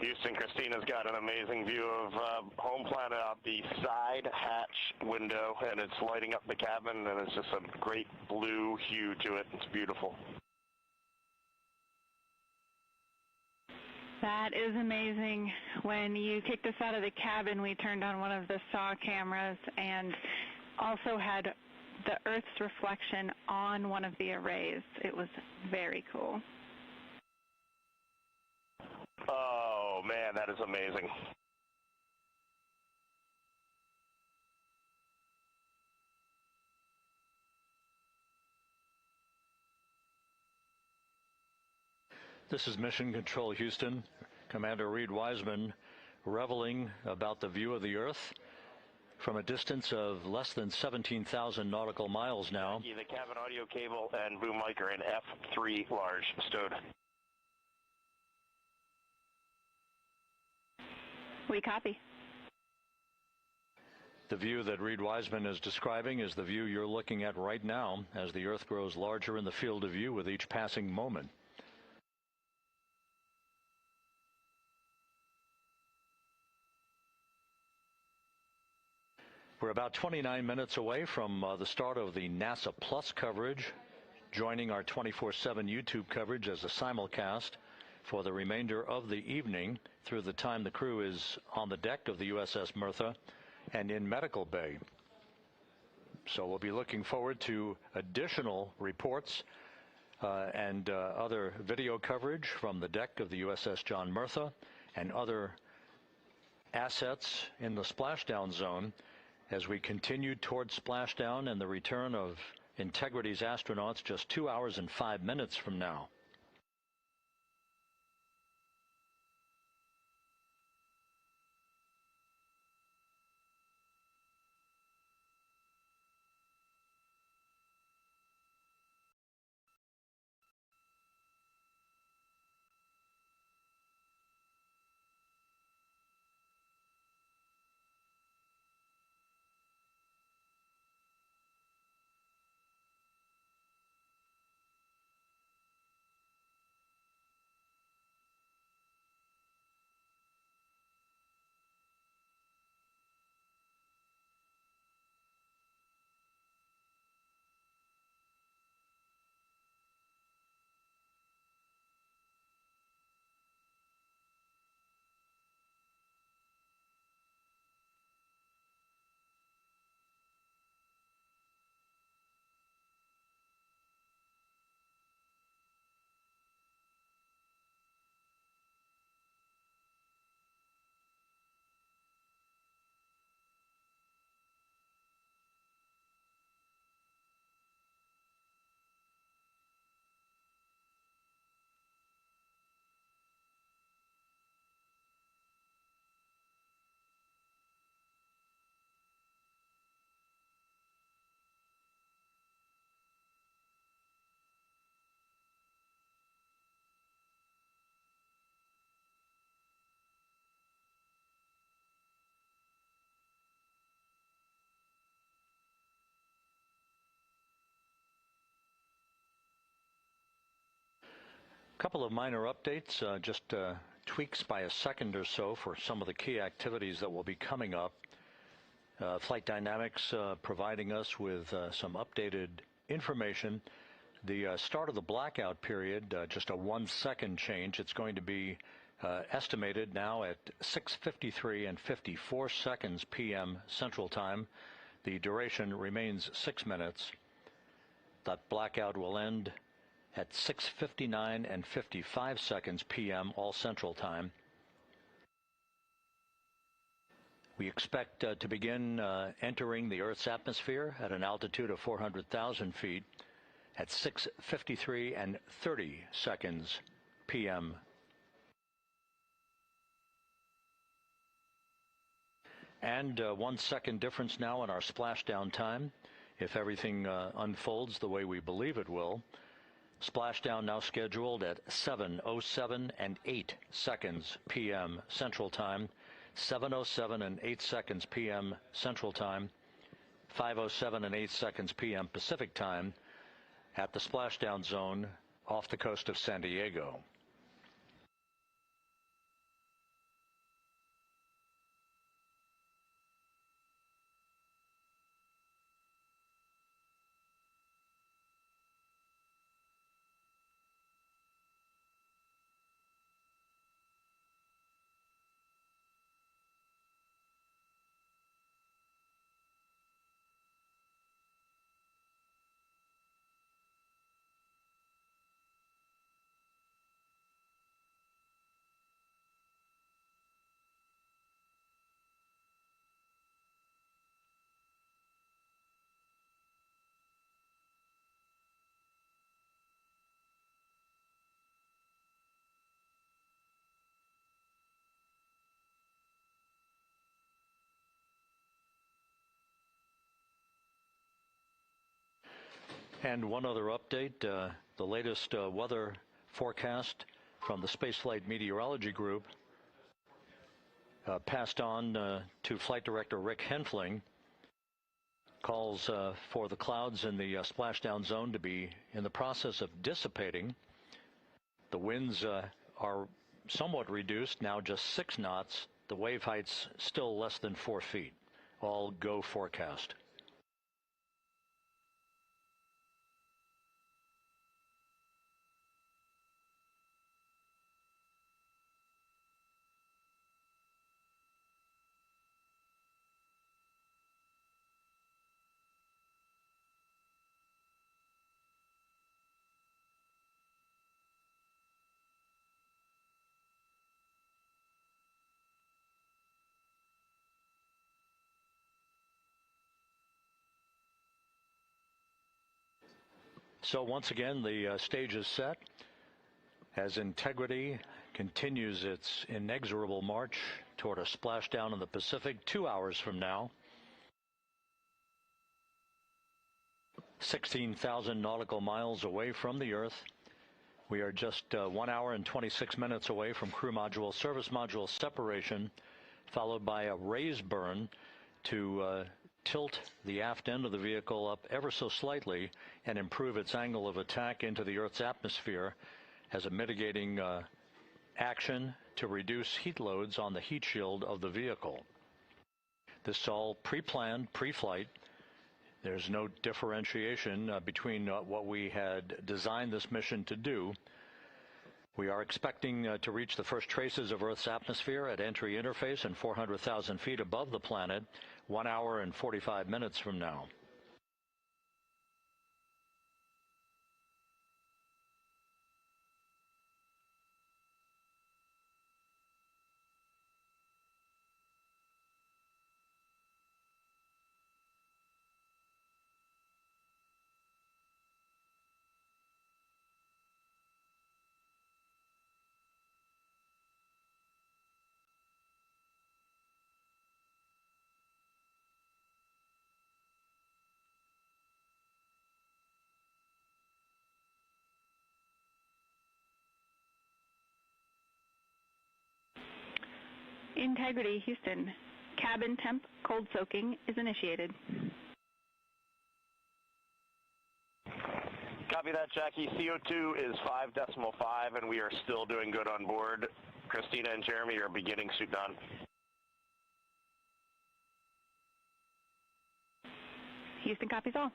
Houston, Christina's got an amazing view of home planet out the side hatch window, and it's lighting up the cabin, and it's just a great blue hue to it. It's beautiful. That is amazing. When you kicked us out of the cabin, we turned on one of the SAW cameras and also had the Earth's reflection on one of the arrays. It was very cool. Oh, man, that is amazing. This is Mission Control Houston. Commander Reed Wiseman reveling about the view of the Earth from a distance of less than 17,000 nautical miles now. The cabin audio cable and boom mic are in F3 large stowed. We copy. The view that Reed Wiseman is describing is the view you're looking at right now as the Earth grows larger in the field of view with each passing moment. We're about 29 minutes away from the start of the NASA Plus coverage, joining our 24/7 YouTube coverage as a simulcast for the remainder of the evening through the time the crew is on the deck of the USS Mertha and in medical bay. So we'll be looking forward to additional reports and other video coverage from the deck of the USS John Mertha and other assets in the splashdown zone as we continue toward splashdown and the return of Integrity's astronauts just 2 hours and 5 minutes from now. Couple of minor updates, just tweaks by a second or so for some of the key activities that will be coming up. Flight Dynamics providing us with some updated information. The start of the blackout period, just a 1 second change. It's going to be estimated now at 6:53 and 54 seconds p.m. Central Time. The duration remains 6 minutes. That blackout will end at 6:59 and 55 seconds p.m. all Central Time. We expect to begin entering the Earth's atmosphere at an altitude of 400,000 feet at 6:53 and 30 seconds p.m. And 1 second difference now in our splashdown time, if everything unfolds the way we believe it will. Splashdown now scheduled at 7:07 and 8 seconds p.m. Central Time, 7:07 and 8 seconds p.m. Central Time, 5:07 and 8 seconds p.m. Pacific Time at the splashdown zone off the coast of San Diego. And one other update, the latest weather forecast from the Spaceflight Meteorology Group passed on to Flight Director Rick Henfling, calls for the clouds in the splashdown zone to be in the process of dissipating. The winds are somewhat reduced, now just 6 knots. The wave height's still less than 4 feet. All go forecast. So once again, the stage is set as Integrity continues its inexorable march toward a splashdown in the Pacific 2 hours from now. 16,000 nautical miles away from the Earth. We are just 1 hour and 26 minutes away from crew module, service module separation, followed by a raise burn to tilt the aft end of the vehicle up ever so slightly and improve its angle of attack into the Earth's atmosphere as a mitigating action to reduce heat loads on the heat shield of the vehicle. This is all pre-planned, pre-flight. There's no differentiation between what we had designed this mission to do. We are expecting to reach the first traces of Earth's atmosphere at entry interface and 400,000 feet above the planet 1 hour and 45 minutes from now. Integrity, Houston. Cabin temp cold soaking is initiated. Copy that, Jackie. CO2 is 5.5, and we are still doing good on board. Christina and Jeremy are beginning suit down. Houston copies all.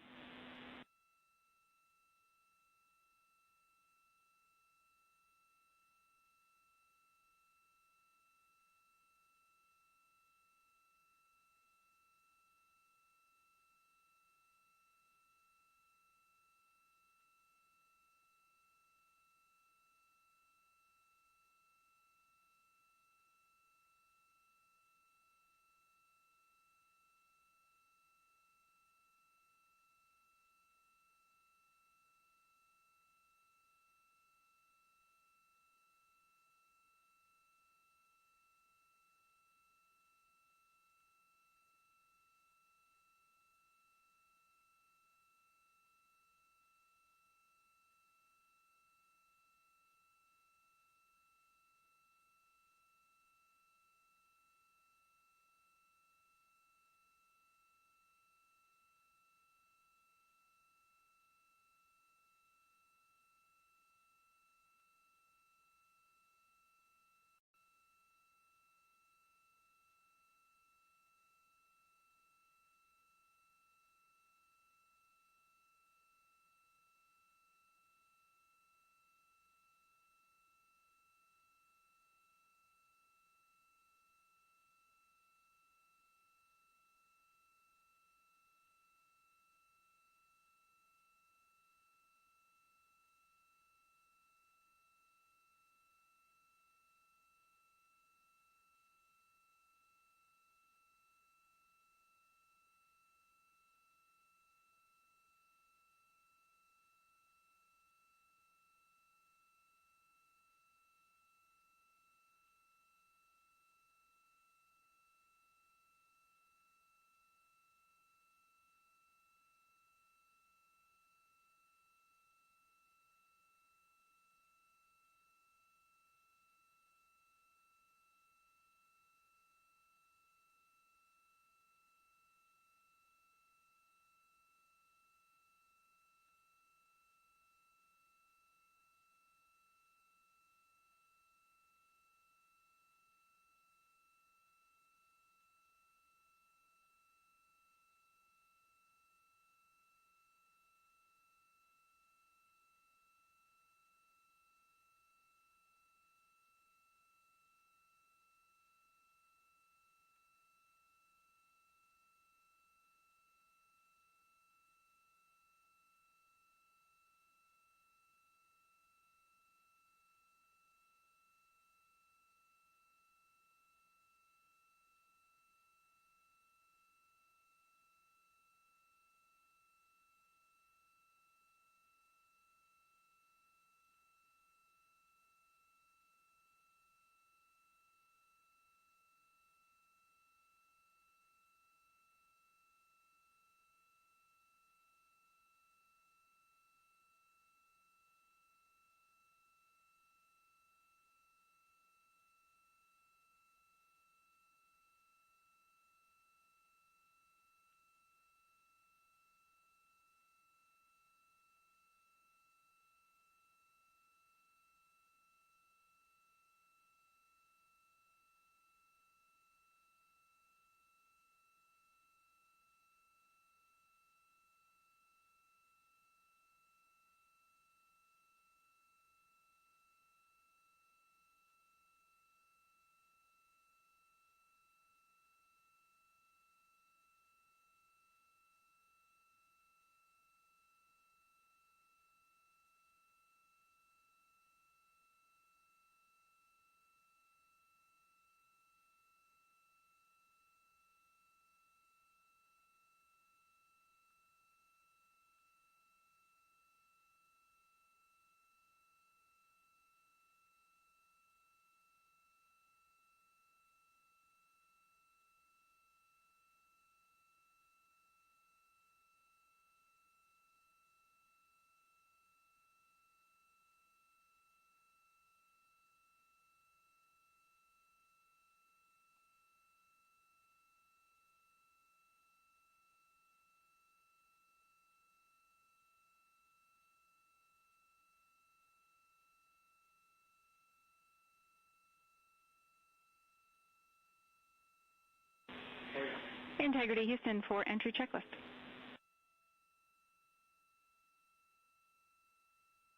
Integrity Houston for entry checklist.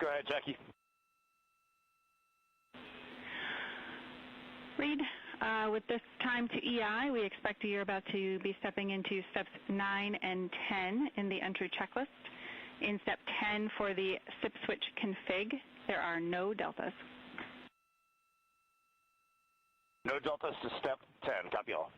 Go ahead, Jackie. Reed, with this time to EI, we expect you're about to be stepping into steps 9 and 10 in the entry checklist. In step 10 for the SIP switch config, there are no deltas. No deltas to step 10. Copy all.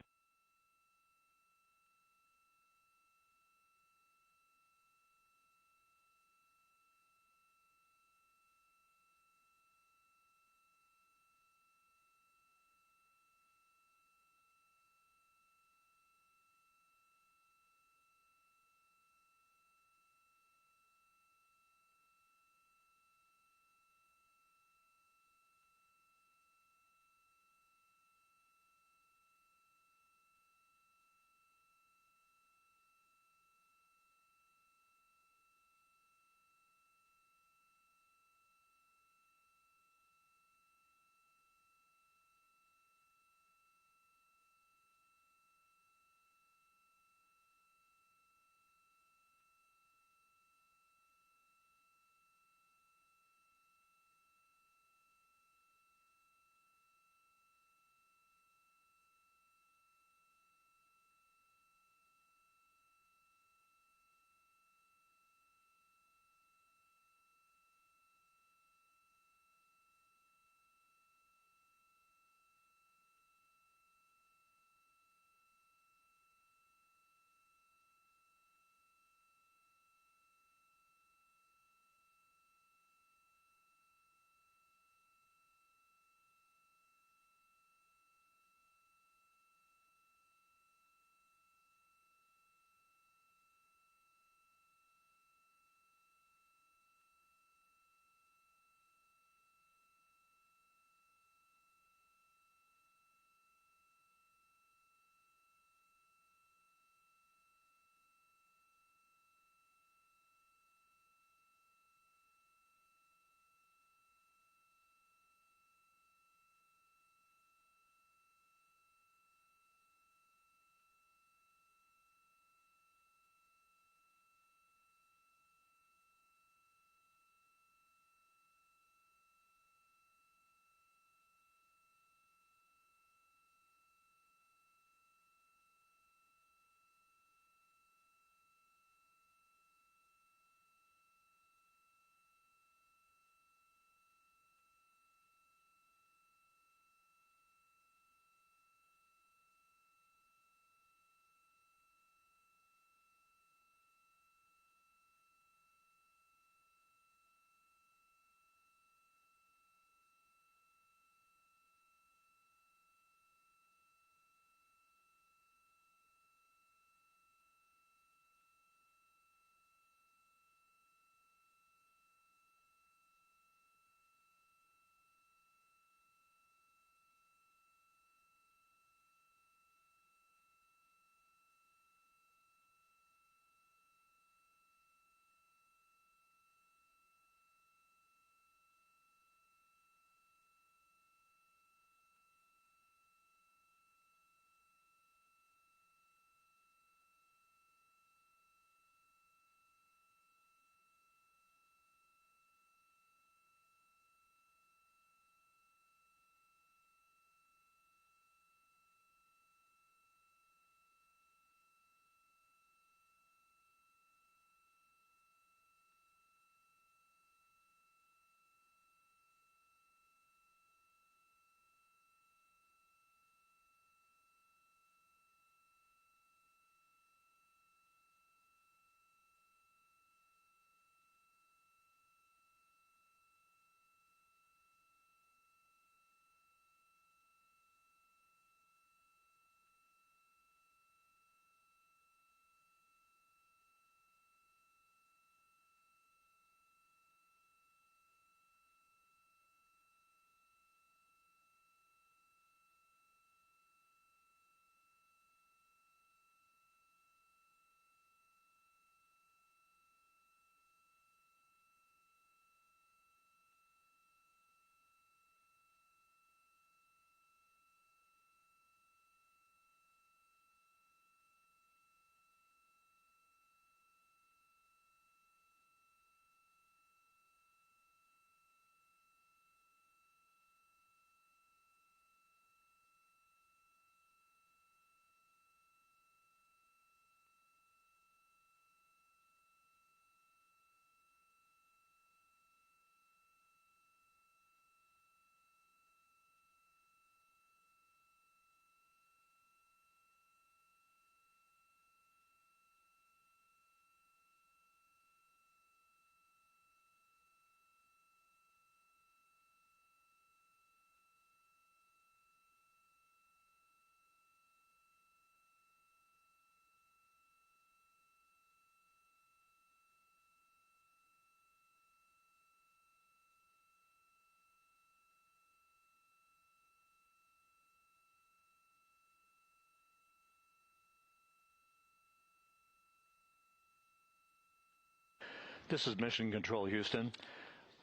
This is Mission Control, Houston.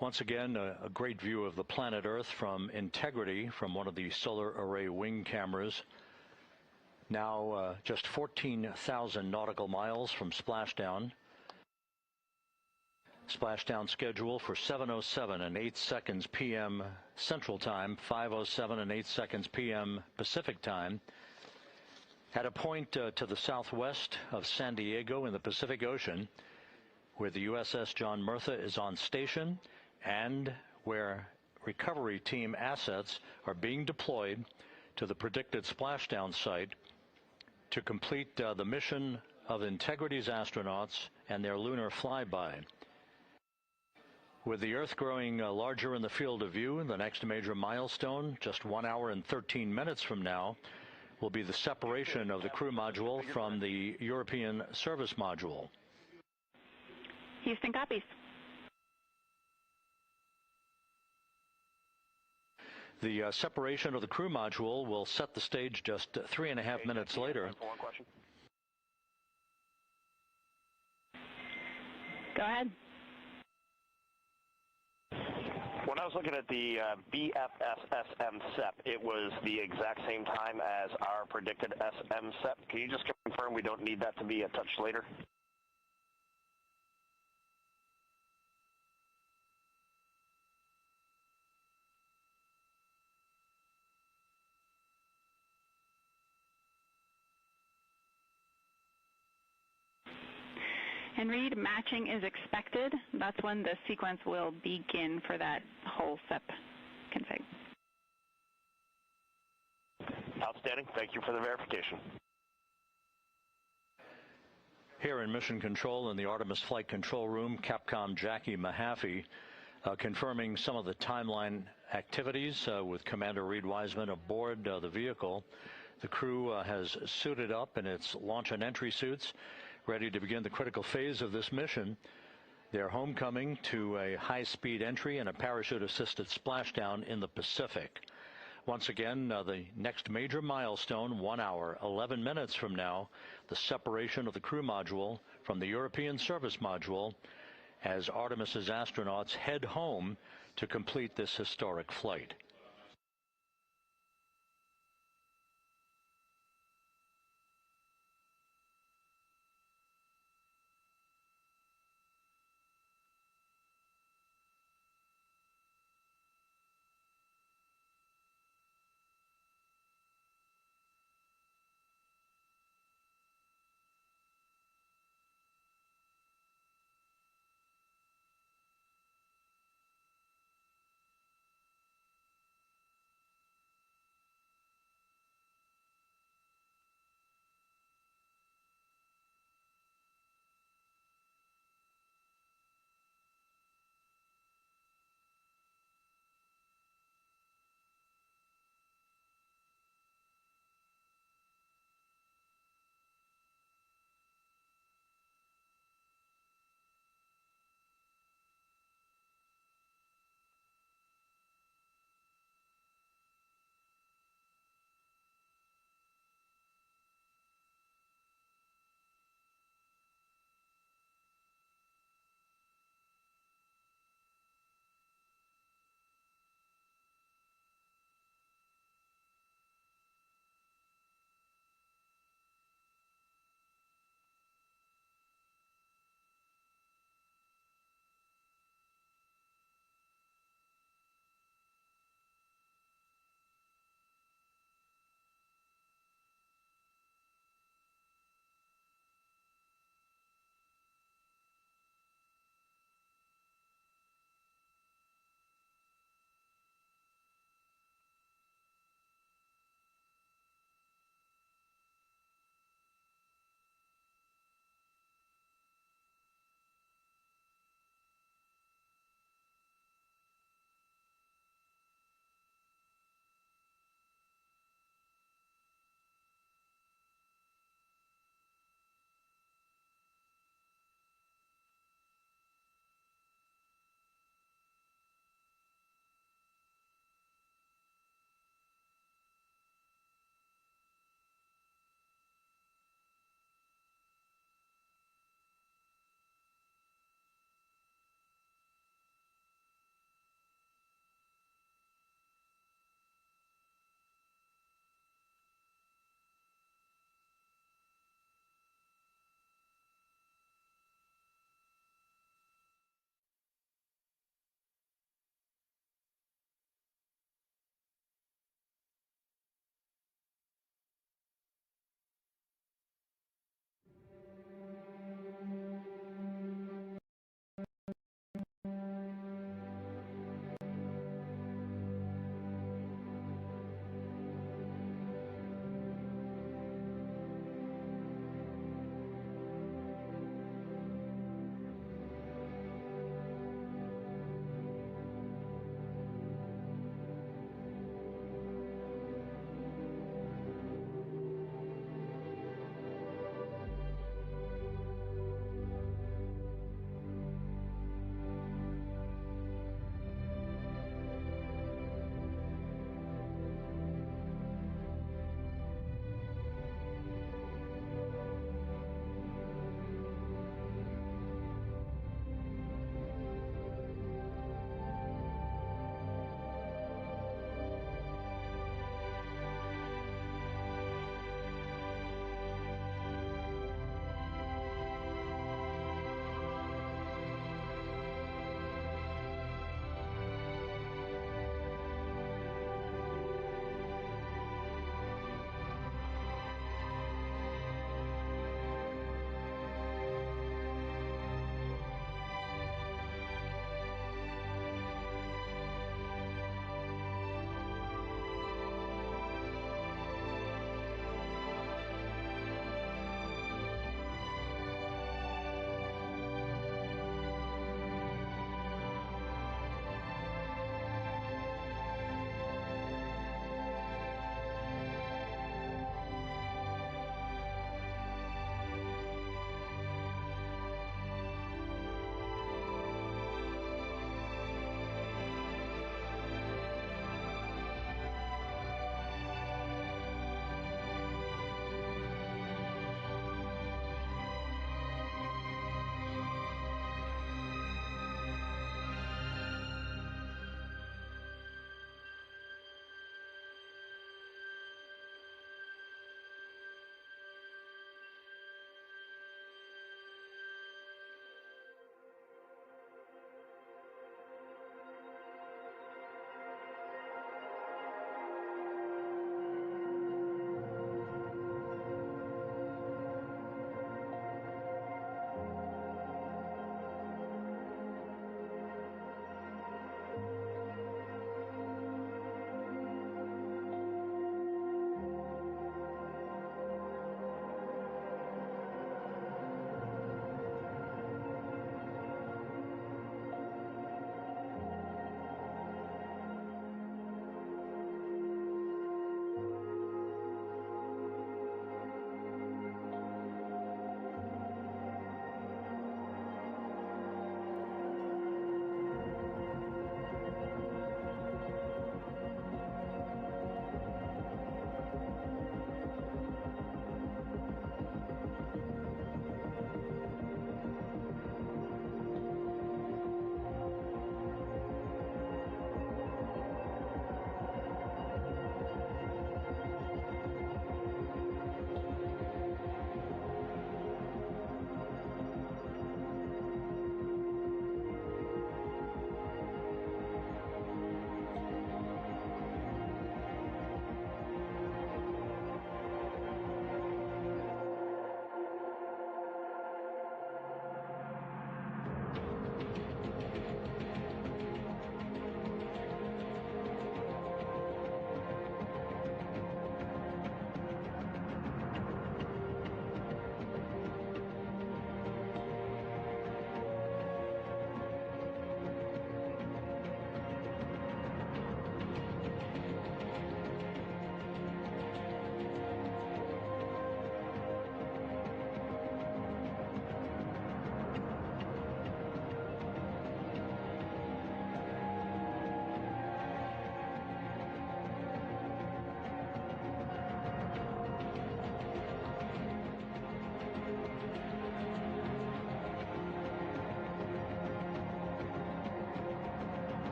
Once again, a great view of the planet Earth from Integrity from one of the solar array wing cameras. Now just 14,000 nautical miles from splashdown. Splashdown schedule for 7:07 and 8 seconds p.m. Central Time, 5:07 and 8 seconds p.m. Pacific Time. At a point to the southwest of San Diego in the Pacific Ocean, where the USS John Murtha is on station and where recovery team assets are being deployed to the predicted splashdown site to complete the mission of Integrity's astronauts and their lunar flyby. With the Earth growing larger in the field of view, the next major milestone, just 1 hour and 13 minutes from now, will be the separation of the crew module from the European service module. Houston copies. The separation of the crew module will set the stage just 3.5 minutes later. One question. Go ahead. When I was looking at the BFS-SM SEP, it was the exact same time as our predicted SM SEP. Can you just confirm we don't need that to be a touch later? And Reed, matching is expected. That's when the sequence will begin for that whole SEP config. Outstanding. Thank you for the verification. Here in Mission Control in the Artemis Flight Control Room, Capcom Jackie Mahaffey confirming some of the timeline activities with Commander Reed Wiseman aboard the vehicle. The crew has suited up in its launch and entry suits, ready to begin the critical phase of this mission. Their homecoming to a high-speed entry and a parachute-assisted splashdown in the Pacific. Once again, the next major milestone, 1 hour, 11 minutes from now, the separation of the crew module from the European service module as Artemis's astronauts head home to complete this historic flight.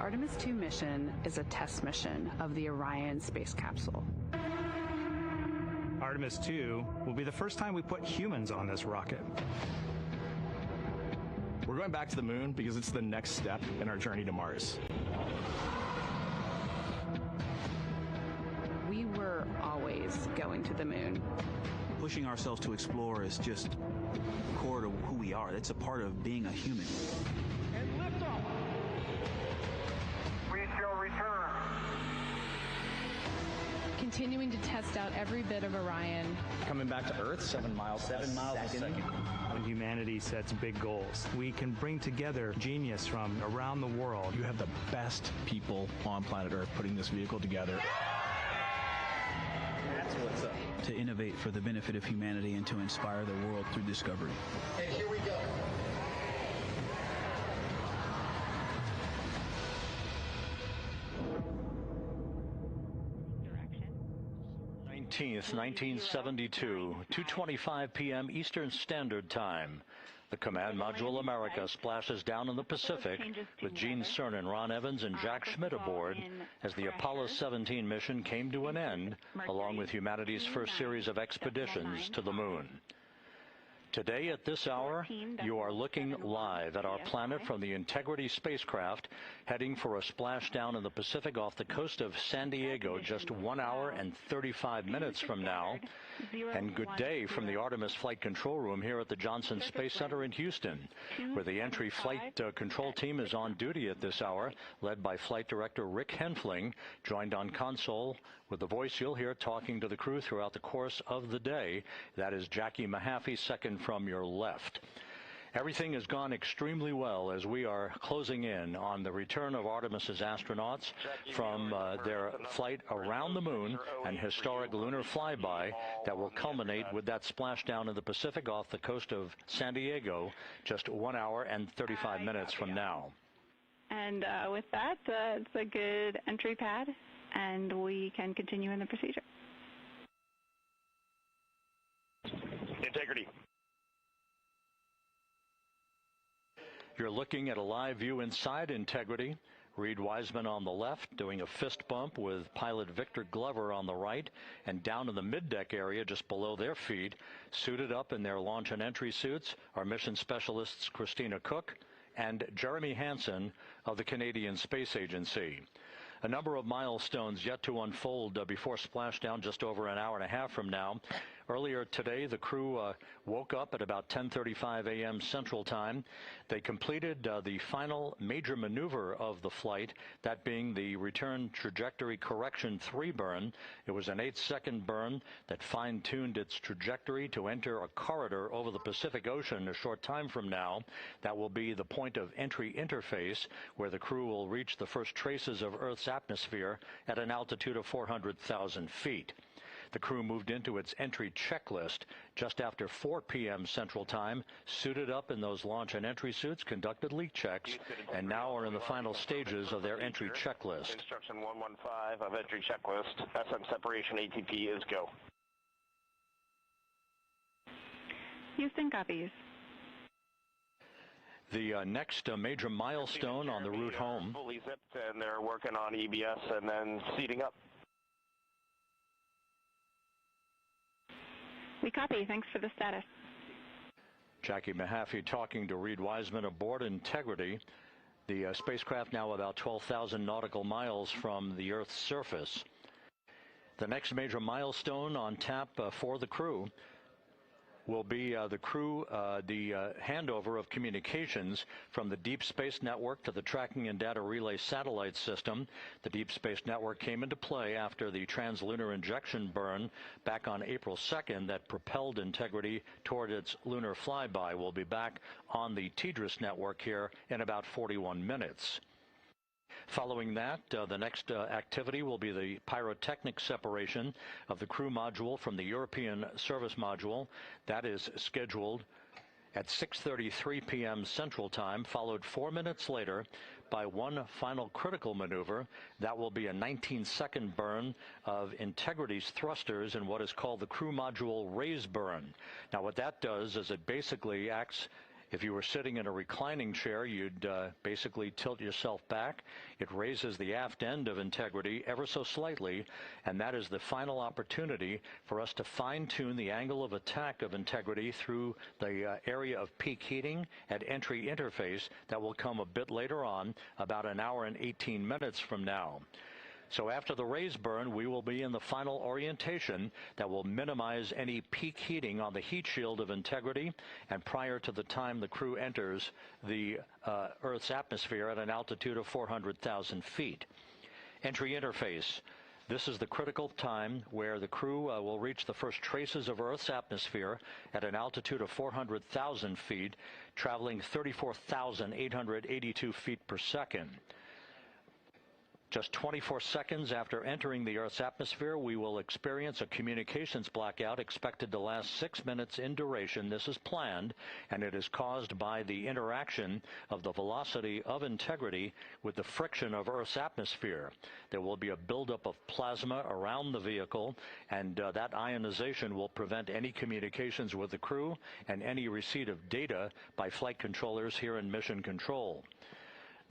Artemis II mission is a test mission of the Orion space capsule. Artemis II will be the first time we put humans on this rocket. We're going back to the moon because it's the next step in our journey to Mars. We were always going to the moon. Pushing ourselves to explore is just core to who we are. It's a part of being a human. And lift off. We shall return. Continuing to test out every bit of Orion. Coming back to Earth, 7 miles a second. When humanity sets big goals, we can bring together genius from around the world. You have the best people on planet Earth putting this vehicle together. That's what's up. To innovate for the benefit of humanity and to inspire the world through discovery. And here we go. 19th, 1972, 2:25 p.m. Eastern Standard Time. The Command Module America splashes down in the Pacific with Gene Cernan, Ron Evans, and Jack Schmitt aboard as the Apollo 17 mission came to an end, along with humanity's first series of expeditions to the moon. Today at this hour, you are looking live at our planet from the Integrity spacecraft, heading for a splashdown in the Pacific off the coast of San Diego just 1 hour and 35 minutes from now. And good day from the Artemis Flight Control Room here at the Johnson Space Center in Houston, where the entry flight control team is on duty at this hour, led by Flight Director Rick Henfling, joined on console with the voice you'll hear talking to the crew throughout the course of the day. That is Jackie Mahaffey, second from your left. Everything has gone extremely well as we are closing in on the return of Artemis's astronauts from their flight around the moon and historic lunar flyby that will culminate with that splashdown in the Pacific off the coast of San Diego just 1 hour and 35 minutes from now. And with that, it's a good entry pad, and we can continue in the procedure. Integrity. You're looking at a live view inside Integrity. Reed Wiseman on the left doing a fist bump with pilot Victor Glover on the right, and down in the middeck area just below their feet, suited up in their launch and entry suits, are mission specialists Christina Cook and Jeremy Hansen of the Canadian Space Agency. A number of milestones yet to unfold before splashdown just over an hour and a half from now. Earlier today, the crew woke up at about 10:35 a.m. Central Time. They completed the final major maneuver of the flight, that being the return trajectory correction 3 burn. It was an 8-second burn that fine-tuned its trajectory to enter a corridor over the Pacific Ocean a short time from now. That will be the point of entry interface, where the crew will reach the first traces of Earth's atmosphere at an altitude of 400,000 feet. The crew moved into its entry checklist just after 4 p.m. Central Time, suited up in those launch and entry suits, conducted leak checks, and now are in the final stages of their entry checklist. Instruction 115 of entry checklist. SM separation ATP is go. Houston copies. The next major milestone on the route home. Fully zipped, and they're working on EBS and then seating up. We copy. Thanks for the status. Jackie Mahaffey talking to Reed Wiseman aboard Integrity. The spacecraft now about 12,000 nautical miles from the Earth's surface. The next major milestone on tap for the crew will be the handover of communications from the Deep Space Network to the Tracking and Data Relay Satellite System. The Deep Space Network came into play after the translunar injection burn back on April 2nd that propelled Integrity toward its lunar flyby. We'll be back on the TDRS network here in about 41 minutes. Following that, the next activity will be the pyrotechnic separation of the crew module from the European service module. That is scheduled at 6:33 p.m. Central Time, followed 4 minutes later by one final critical maneuver. That will be a 19-second burn of Integrity's thrusters in what is called the crew module raise burn. Now, what that does is it basically acts If you were sitting in a reclining chair, you'd basically tilt yourself back. It raises the aft end of Integrity ever so slightly, and that is the final opportunity for us to fine-tune the angle of attack of Integrity through the area of peak heating at entry interface that will come a bit later on, about an hour and 18 minutes from now. So after the raise burn, we will be in the final orientation that will minimize any peak heating on the heat shield of Integrity and prior to the time the crew enters the Earth's atmosphere at an altitude of 400,000 feet. Entry interface. This is the critical time where the crew will reach the first traces of Earth's atmosphere at an altitude of 400,000 feet, traveling 34,882 feet per second. Just 24 seconds after entering the Earth's atmosphere, we will experience a communications blackout expected to last 6 minutes in duration. This is planned, and it is caused by the interaction of the velocity of Integrity with the friction of Earth's atmosphere. There will be a buildup of plasma around the vehicle, and that ionization will prevent any communications with the crew and any receipt of data by flight controllers here in Mission Control.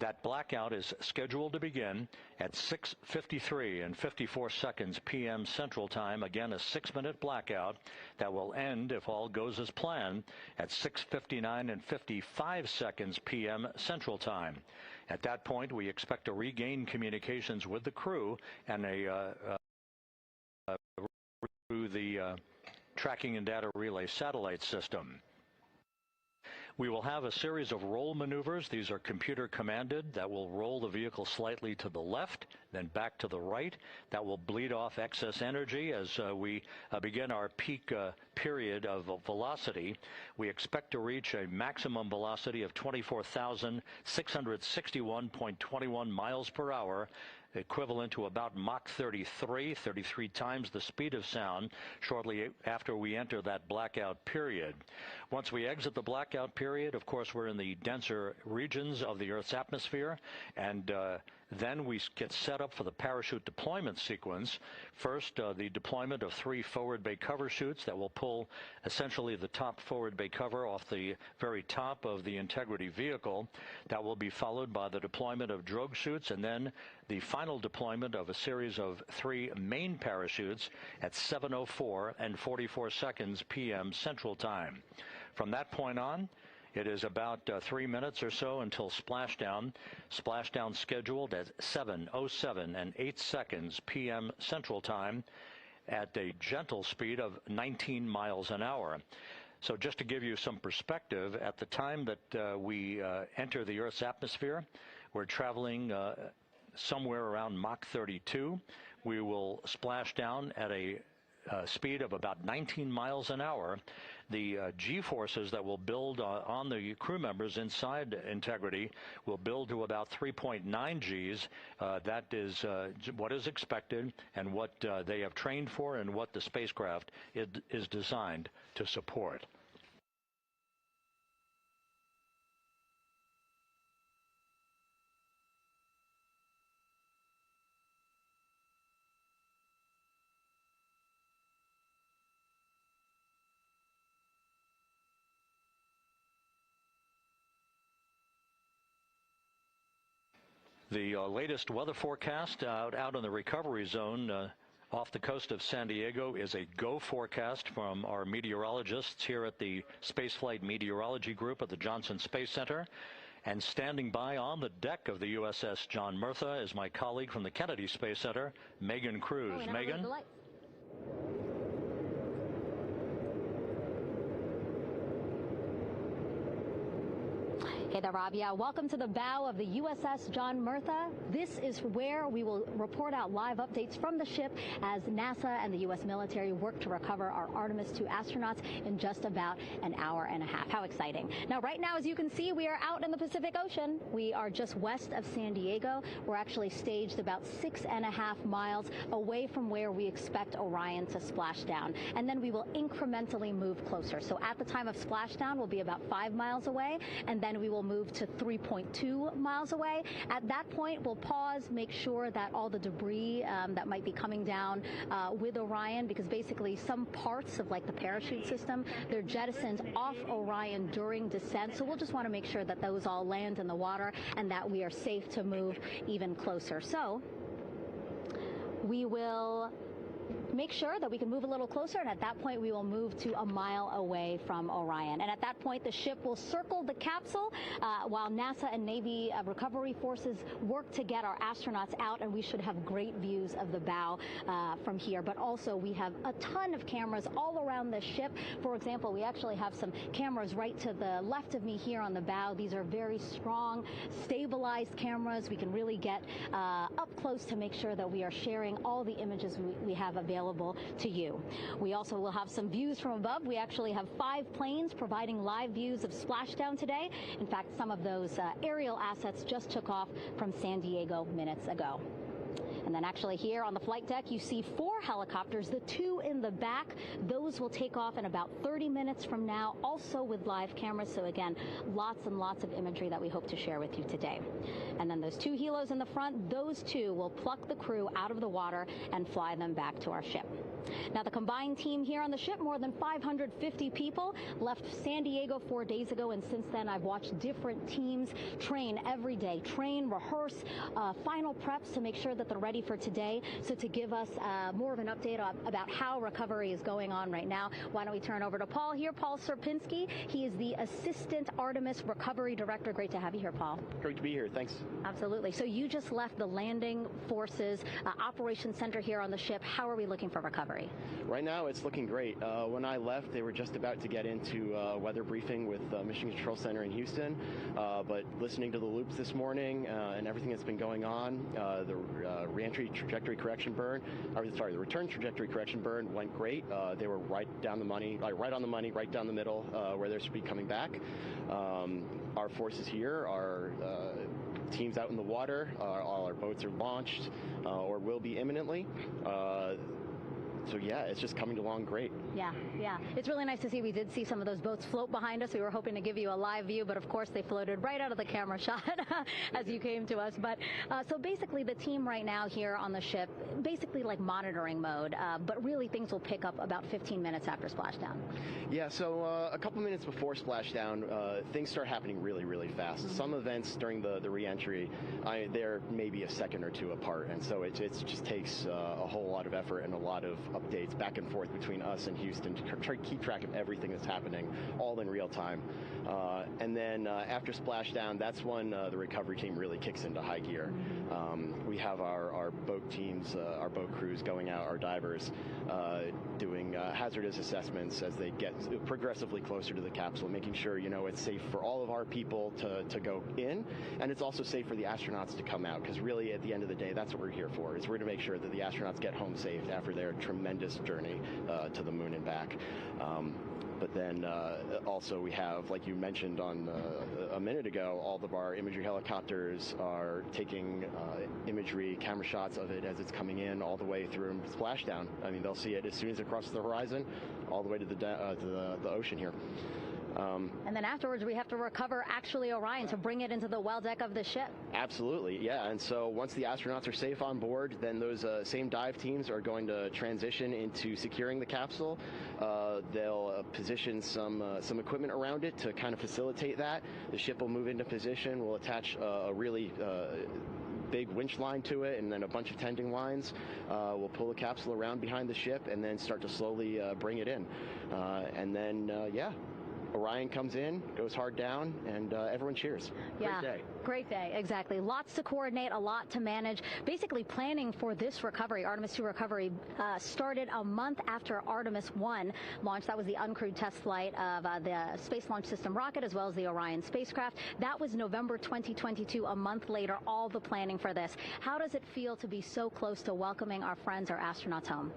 That blackout is scheduled to begin at 6:53 and 54 seconds p.m. Central Time. Again, a 6-minute blackout that will end, if all goes as planned, at 6:59 and 55 seconds p.m. Central Time. At that point, we expect to regain communications with the crew and through the tracking and data relay satellite system. We will have a series of roll maneuvers. These are computer commanded that will roll the vehicle slightly to the left, then back to the right. That will bleed off excess energy as we begin our peak period of velocity. We expect to reach a maximum velocity of 24,661.21 miles per hour, equivalent to about Mach 33 times the speed of sound shortly after we enter that blackout period. Once we exit the blackout period, of course, we're in the denser regions of the Earth's atmosphere, and then we get set up for the parachute deployment sequence. First, the deployment of 3 forward bay cover chutes that will pull essentially the top forward bay cover off the very top of the Integrity vehicle. That will be followed by the deployment of drogue chutes, and then the final deployment of a series of 3 main parachutes at 7:04 and 44 seconds p.m. Central Time. From that point on, it is about 3 minutes or so until splashdown. Splashdown scheduled at 7:07 and 8 seconds p.m. Central Time at a gentle speed of 19 miles an hour. So just to give you some perspective, at the time that we enter the Earth's atmosphere, we're traveling somewhere around Mach 32. We will splash down at a speed of about 19 miles an hour. The G-forces that will build on the crew members inside Integrity will build to about 3.9 Gs. That is what is expected and what they have trained for and what the spacecraft is designed to support. The latest weather forecast out in the recovery zone off the coast of San Diego is a go forecast from our meteorologists here at the Spaceflight Meteorology Group at the Johnson Space Center. And standing by on the deck of the USS John Murtha is my colleague from the Kennedy Space Center, Megan Cruz. Megan? Hey there, Rob. Yeah, welcome to the bow of the USS John Murtha. This is where we will report out live updates from the ship as NASA and the U.S. military work to recover our Artemis II astronauts in just about an hour and a half. How exciting. Now, right now, as you can see, we are out in the Pacific Ocean. We are just west of San Diego. We're actually staged about 6.5 miles away from where we expect Orion to splash down. And then we will incrementally move closer. So at the time of splashdown, we'll be about 5 miles away, and then we will will move to 3.2 miles away. At that point, we'll pause, make sure that all the debris that might be coming down with Orion, because basically some parts of like the parachute system, they're jettisoned off Orion during descent. So we'll just want to make sure that those all land in the water and that we are safe to move even closer. So we will make sure that we can move a little closer, and at that point we will move to a mile away from Orion. And at that point the ship will circle the capsule while NASA and Navy recovery forces work to get our astronauts out, and we should have great views of the bow from here. But also we have a ton of cameras all around the ship. For example, we actually have some cameras right to the left of me here on the bow. These are very strong, stabilized cameras. We can really get up close to make sure that we are sharing all the images we have available to you. We also will have some views from above. We actually have 5 planes providing live views of splashdown today. In fact, some of those aerial assets just took off from San Diego minutes ago. And then actually here on the flight deck, you see 4 helicopters, the 2 in the back. Those will take off in about 30 minutes from now, also with live cameras. So again, lots and lots of imagery that we hope to share with you today. And then those 2 helos in the front, those 2 will pluck the crew out of the water and fly them back to our ship. Now, the combined team here on the ship, more than 550 people, left San Diego 4 days ago, and since then I've watched different teams train every day, rehearse, final preps to make sure that they're ready for today. So to give us more of an update about how recovery is going on right now, why don't we turn over to Paul here, Paul Sierpinski. He is the Assistant Artemis Recovery Director. Great to have you here, Paul. Great to be here. Thanks. Absolutely. So you just left the landing forces operations center here on the ship. How are we looking for recovery? Right now, it's looking great. When I left, they were just about to get into weather briefing with Mission Control Center in Houston. But listening to the loops this morning and everything that's been going on, the reentry trajectory correction burn, the return trajectory correction burn went great. They were right down the money, right on the money, right down the middle where they should be coming back. Our forces here are teams out in the water. All our boats are launched or will be imminently. So yeah, it's just coming along great. Yeah. It's really nice to see. We did see some of those boats float behind us. We were hoping to give you a live view, but of course they floated right out of the camera shot as you came to us. But so basically the team right now here on the ship, basically like monitoring mode, but really things will pick up about 15 minutes after splashdown. Yeah, so a couple minutes before splashdown, things start happening really, really fast. Mm-hmm. Some events during the reentry, they're maybe a second or 2 apart, and so it just takes a whole lot of effort and a lot of updates back and forth between us and Houston to try to keep track of everything that's happening, all in real time. And then after splashdown, that's when the recovery team really kicks into high gear. We have our boat teams, our boat crews going out, our divers doing hazardous assessments as they get progressively closer to the capsule, making sure it's safe for all of our people to go in, and it's also safe for the astronauts to come out, because really at the end of the day, that's what we're here for, is we're to make sure that the astronauts get home safe after their tremendous journey to the moon and back. But then also we have, like you mentioned on a minute ago, all of our imagery helicopters are taking imagery, camera shots of it as it's coming in all the way through splashdown. I mean, they'll see it as soon as it crosses the horizon, all the way to the ocean here. And then afterwards, we have to recover actually Orion to bring it into the well deck of the ship. Absolutely, yeah. And so once the astronauts are safe on board, then those same dive teams are going to transition into securing the capsule. They'll position some equipment around it to kind of facilitate that. The ship will move into position. We'll attach a really big winch line to it, and then a bunch of tending lines. We'll pull the capsule around behind the ship and then start to slowly bring it in. And then, Orion comes in, goes hard down, and everyone cheers. Yeah, great day. Great day, exactly. Lots to coordinate, a lot to manage. Basically, planning for this recovery, Artemis 2 recovery, started a month after Artemis 1 launched. That was the uncrewed test flight of the Space Launch System rocket, as well as the Orion spacecraft. That was November 2022, a month later, all the planning for this. How does it feel to be so close to welcoming our friends, our astronauts, home?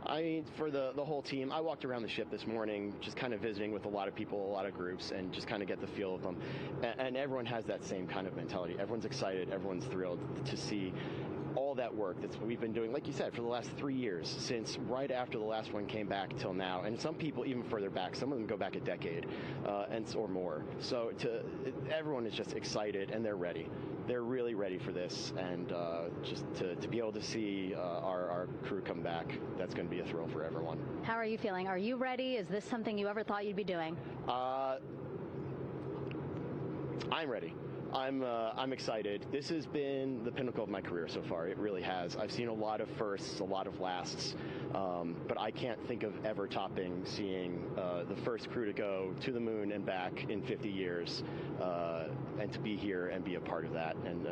I mean, for the whole team, I walked around the ship this morning just kind of visiting with a lot of people, a lot of groups, and just kind of get the feel of them. And everyone has that same kind of mentality. Everyone's excited. Everyone's thrilled to see all that work that we've been doing, like you said, for the last 3 years, since right after the last one came back till now, and some people even further back. Some of them go back a decade or more. So everyone is just excited, and they're ready. They're really ready for this, and just to be able to see our crew come back, that's going to be a thrill for everyone. How are you feeling? Are you ready? Is this something you ever thought you'd be doing? I'm ready. I'm excited. This has been the pinnacle of my career so far. It really has. I've seen a lot of firsts, a lot of lasts, but I can't think of ever topping seeing the first crew to go to the moon and back in 50 years, and to be here and be a part of that. And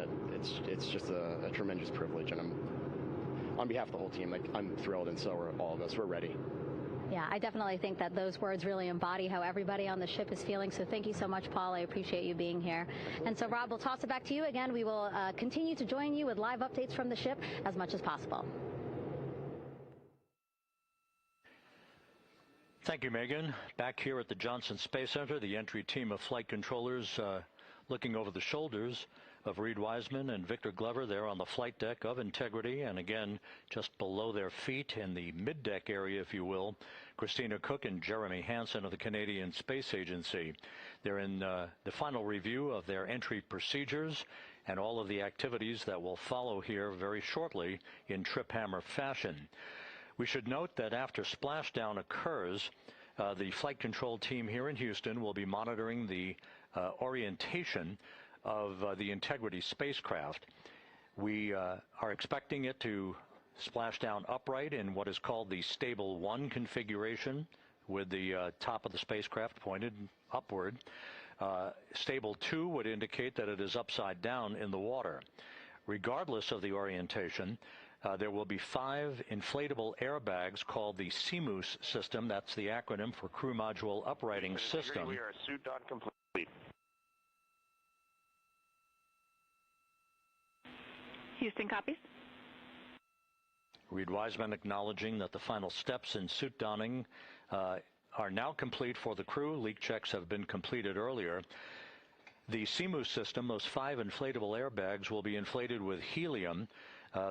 it's just a tremendous privilege. And on behalf of the whole team, I'm thrilled, and so are all of us. We're ready. Yeah, I definitely think that those words really embody how everybody on the ship is feeling. So thank you so much, Paul. I appreciate you being here. And so, Rob, we'll toss it back to you again. We will continue to join you with live updates from the ship as much as possible. Thank you, Megan. Back here at the Johnson Space Center, the entry team of flight controllers looking over the shoulders of Reed Wiseman and Victor Glover there on the flight deck of Integrity, and again just below their feet in the mid-deck area, if you will, Christina Cook and Jeremy Hansen of the Canadian Space Agency. They're in the final review of their entry procedures and all of the activities that will follow here very shortly in trip hammer fashion. We should note that after splashdown occurs, the flight control team here in Houston will be monitoring the orientation of the Integrity spacecraft. We are expecting it to splash down upright in what is called the Stable 1 configuration, with the top of the spacecraft pointed upward. Stable 2 would indicate that it is upside down in the water. Regardless of the orientation, there will be 5 inflatable airbags called the CMOOS system. That's the acronym for Crew Module Uprighting System. We are suit on complete. Houston copies. Reed Wiseman acknowledging that the final steps in suit donning are now complete for the crew. Leak checks have been completed earlier. The CMOOS system, those 5 inflatable airbags, will be inflated with helium.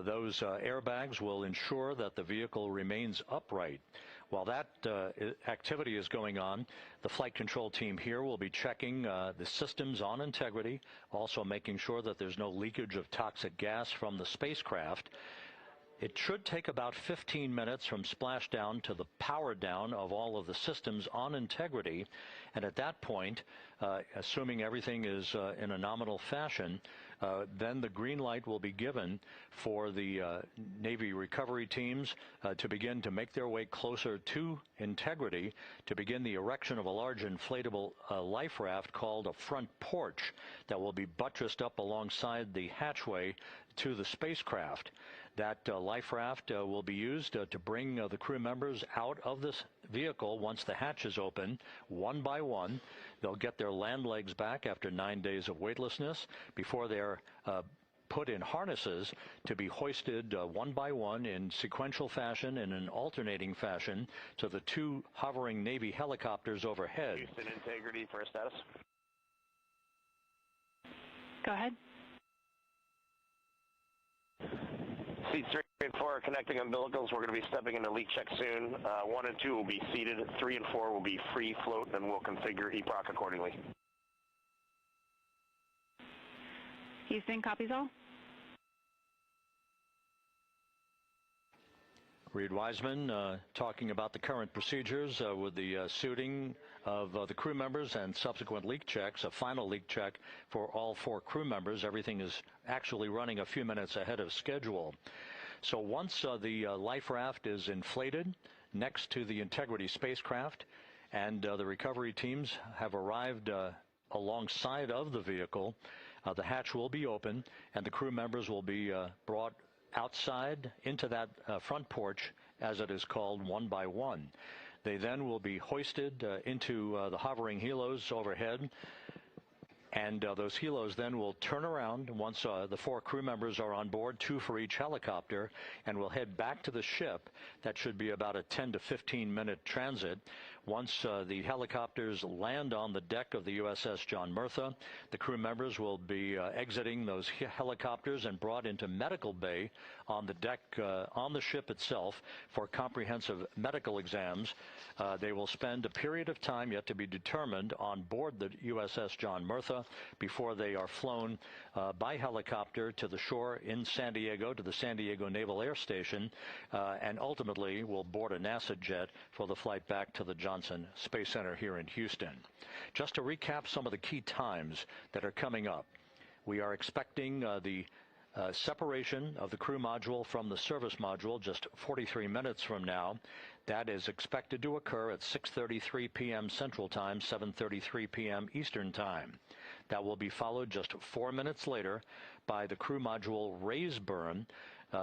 Those airbags will ensure that the vehicle remains upright. While that activity is going on, the flight control team here will be checking the systems on Integrity, also making sure that there's no leakage of toxic gas from the spacecraft. It should take about 15 minutes from splashdown to the power down of all of the systems on Integrity. And at that point, assuming everything is in a nominal fashion, then the green light will be given for the Navy recovery teams to begin to make their way closer to Integrity, to begin the erection of a large inflatable life raft called a front porch that will be buttressed up alongside the hatchway to the spacecraft. That life raft will be used to bring the crew members out of this vehicle once the hatch is open, one by one. They'll get their land legs back after 9 days of weightlessness before they're put in harnesses to be hoisted one by one in sequential fashion, in an alternating fashion, to the 2 hovering Navy helicopters overhead. Houston Integrity for status. Go ahead. Seats 3 and 4 are connecting umbilicals. We're going to be stepping into leak check soon. 1 and 2 will be seated. 3 and 4 will be free float, and we'll configure EPROC accordingly. Houston copies all. Reed Wiseman talking about the current procedures with the suiting of the crew members and subsequent leak checks, a final leak check for all 4 crew members. Everything is actually running a few minutes ahead of schedule. So once the life raft is inflated next to the Integrity spacecraft and the recovery teams have arrived alongside of the vehicle, the hatch will be open and the crew members will be brought outside into that front porch, as it is called, one by one. They then will be hoisted into the hovering helos overhead, and those helos then will turn around once the 4 crew members are on board, 2 for each helicopter, and will head back to the ship. That should be about a 10 to 15 minute transit. Once the helicopters land on the deck of the USS John Murtha, the crew members will be exiting those helicopters and brought into medical bay on the deck on the ship itself for comprehensive medical exams. They will spend a period of time yet to be determined on board the USS John Murtha before they are flown by helicopter to the shore in San Diego, to the San Diego Naval Air Station, and ultimately will board a NASA jet for the flight back to the Johnson Space Center here in Houston. Just to recap some of the key times that are coming up, we are expecting the separation of the crew module from the service module just 43 minutes from now. That is expected to occur at 6:33 p.m. Central Time, 7:33 p.m. Eastern Time. That will be followed just 4 minutes later by the crew module raise burn,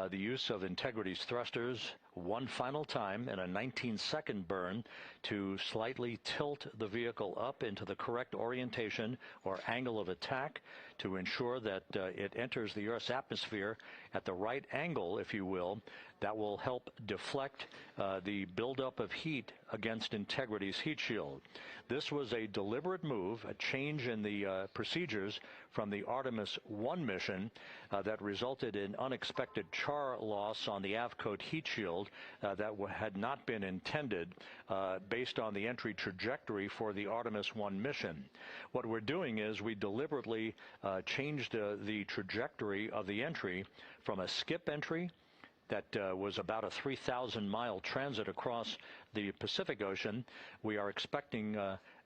the use of Integrity's thrusters one final time in a 19-second burn to slightly tilt the vehicle up into the correct orientation or angle of attack to ensure that it enters the Earth's atmosphere at the right angle, if you will. That will help deflect the buildup of heat against Integrity's heat shield. This was a deliberate move, a change in the procedures from the Artemis 1 mission that resulted in unexpected char loss on the aft coat heat shield that had not been intended based on the entry trajectory for the Artemis 1 mission. What we're doing is we deliberately changed the trajectory of the entry from a skip entry that was about a 3,000-mile transit across the Pacific Ocean. We are expecting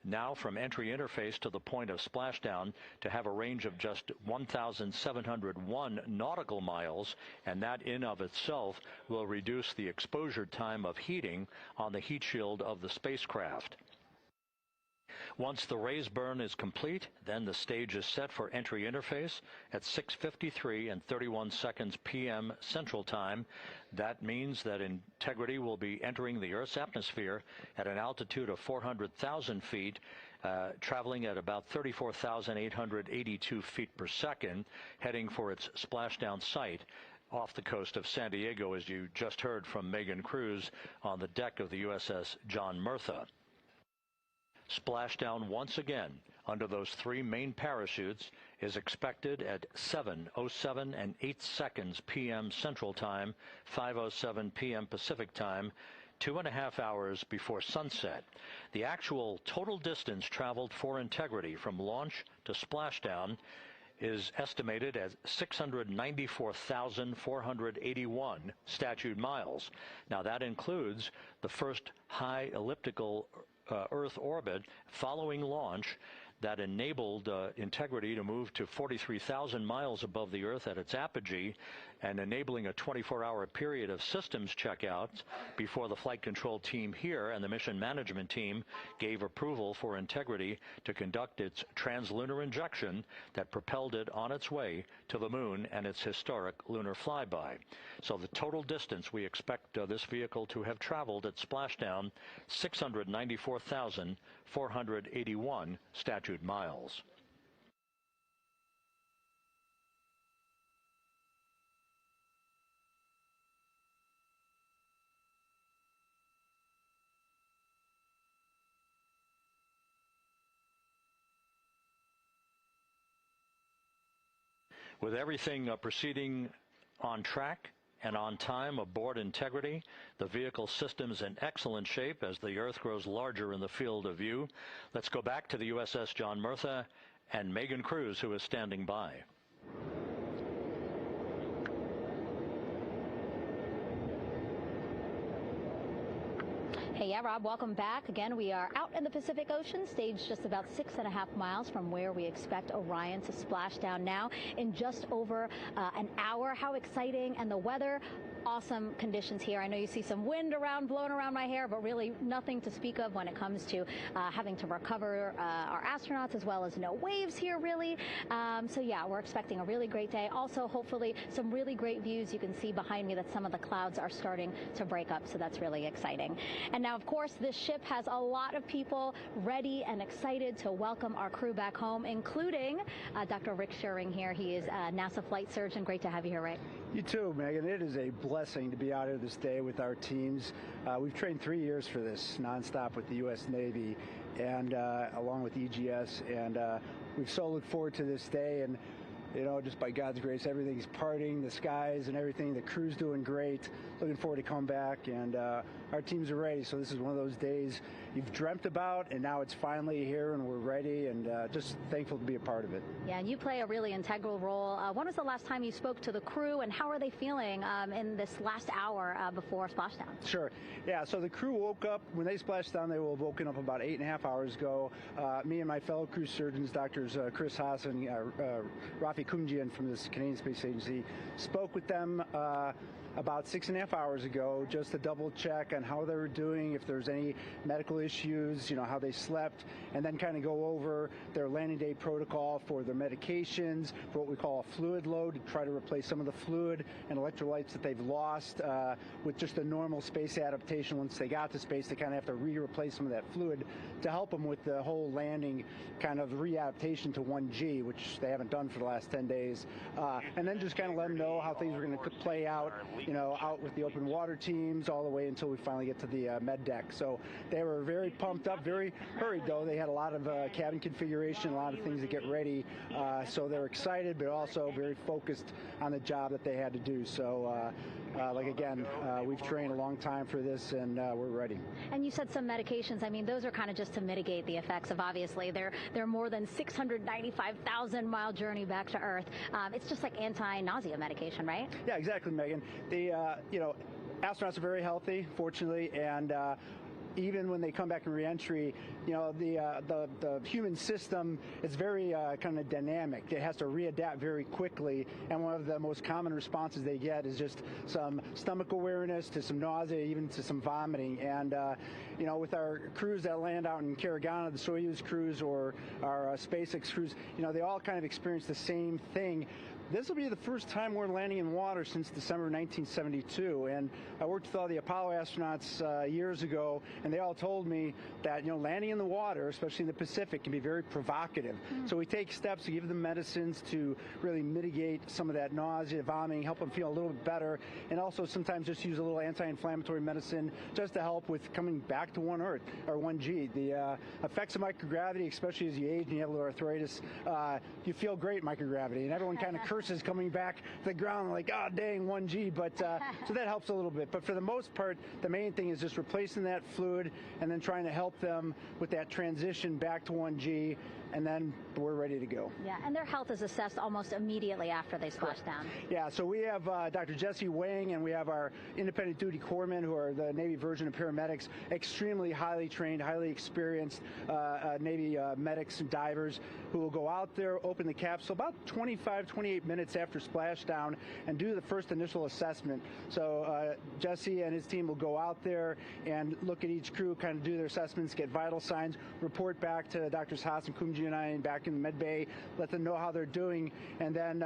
now from entry interface to the point of splashdown to have a range of just 1,701 nautical miles, and that in of itself will reduce the exposure time of heating on the heat shield of the spacecraft. Once the raise burn is complete, then the stage is set for entry interface at 6:53 and 31 seconds p.m. Central Time. That means that Integrity will be entering the Earth's atmosphere at an altitude of 400,000 feet, traveling at about 34,882 feet per second, heading for its splashdown site off the coast of San Diego, as you just heard from Megan Cruz on the deck of the USS John Murtha. Splashdown once again under those three main parachutes is expected at 7:07 and 8 seconds p.m. Central Time, 5:07 p.m. Pacific Time, 2.5 hours before sunset. The actual total distance traveled for Integrity from launch to splashdown is estimated at 694,481 statute miles. Now that includes the first high elliptical Earth orbit following launch that enabled Integrity to move to 43,000 miles above the Earth at its apogee, and enabling a 24-hour period of systems checkouts before the flight control team here and the mission management team gave approval for Integrity to conduct its translunar injection that propelled it on its way to the moon and its historic lunar flyby. So the total distance we expect this vehicle to have traveled at splashdown, 694,481 statute miles. With everything proceeding on track and on time aboard Integrity, the vehicle system's in excellent shape as the Earth grows larger in the field of view. Let's go back to the USS John Murtha and Megan Cruz, who is standing by. Hey, yeah, Rob, welcome back. Again, we are out in the Pacific Ocean, staged just about 6.5 miles from where we expect Orion to splash down now in just over an hour. How exciting. And the weather, awesome conditions here. I know you see some wind blowing around my hair, but really nothing to speak of when it comes to having to recover our astronauts, as well as no waves here, really. So yeah, we're expecting a really great day. Also, hopefully, some really great views. You can see behind me that some of the clouds are starting to break up, so that's really exciting. And now, of course, this ship has a lot of people ready and excited to welcome our crew back home, including Dr. Rick Schuring here. He is a NASA flight surgeon. Great to have you here, Rick. You too, Megan. It is a blessing blessing to be out here this day with our teams. We've trained 3 years for this nonstop with the U.S. Navy and along with EGS, and we've so looked forward to this day. And just by God's grace, everything's parting, the skies and everything. The crew's doing great. Looking forward to come back, and our teams are ready. So this is one of those days you've dreamt about, and now it's finally here, and we're ready, and just thankful to be a part of it. Yeah, and you play a really integral role. When was the last time you spoke to the crew, and how are they feeling in this last hour before splashdown? Sure. Yeah, so the crew woke up. When they splashed down, they will have woken up about 8.5 hours ago. Me and my fellow crew surgeons, Doctors Chris Haas and Rafi Kumjian from the Canadian Space Agency, spoke with them about 6.5 hours ago, just to double check on how they were doing, if there's any medical issues, how they slept, and then kind of go over their landing day protocol for their medications, for what we call a fluid load, to try to replace some of the fluid and electrolytes that they've lost with just a normal space adaptation. Once they got to space, they kind of have to replace some of that fluid to help them with the whole landing kind of readaptation to 1G, which they haven't done for the last 10 days. And then just kind of let them know how things are going to play out, out with the open water teams all the way until we finally get to the med deck. So they were very pumped up, very hurried though. They had a lot of cabin configuration, a lot of things to get ready. So they're excited, but also very focused on the job that they had to do. So we've trained a long time for this, and we're ready. And you said some medications. I mean, those are kind of just to mitigate the effects of, obviously, their more than 695,000-mile journey back to Earth. It's just like anti-nausea medication, right? Yeah, exactly, Megan. The astronauts are very healthy, fortunately, and even when they come back in reentry, the human system is very kind of dynamic. It has to readapt very quickly, and one of the most common responses they get is just some stomach awareness to some nausea, even to some vomiting. And with our crews that land out in Karagana, the Soyuz crews or our SpaceX crews, they all kind of experience the same thing. This will be the first time we're landing in water since December 1972, and I worked with all the Apollo astronauts years ago, and they all told me that landing in the water, especially in the Pacific, can be very provocative. So we take steps to give them medicines to really mitigate some of that nausea, vomiting, help them feel a little bit better, and also sometimes just use a little anti-inflammatory medicine just to help with coming back to 1 Earth or 1G. The effects of microgravity, especially as you age and you have a little arthritis, you feel great in microgravity, and everyone kind of curses coming back to the ground like, oh, dang, 1G, but so that helps a little bit. But for the most part, the main thing is just replacing that fluid and then trying to help them with that transition back to 1G, and then we're ready to go. Yeah, and their health is assessed almost immediately after they splash down. Yeah, so we have Dr. Jesse Wang, and we have our independent duty corpsmen, who are the Navy version of paramedics, extremely highly trained, highly experienced Navy medics and divers who will go out there, open the capsule about 28 minutes after splashdown and do the first initial assessment. So Jesse and his team will go out there and look at each crew, kind of do their assessments, get vital signs, report back to Drs. Haas and Kumji and I back in the med bay, let them know how they're doing, and then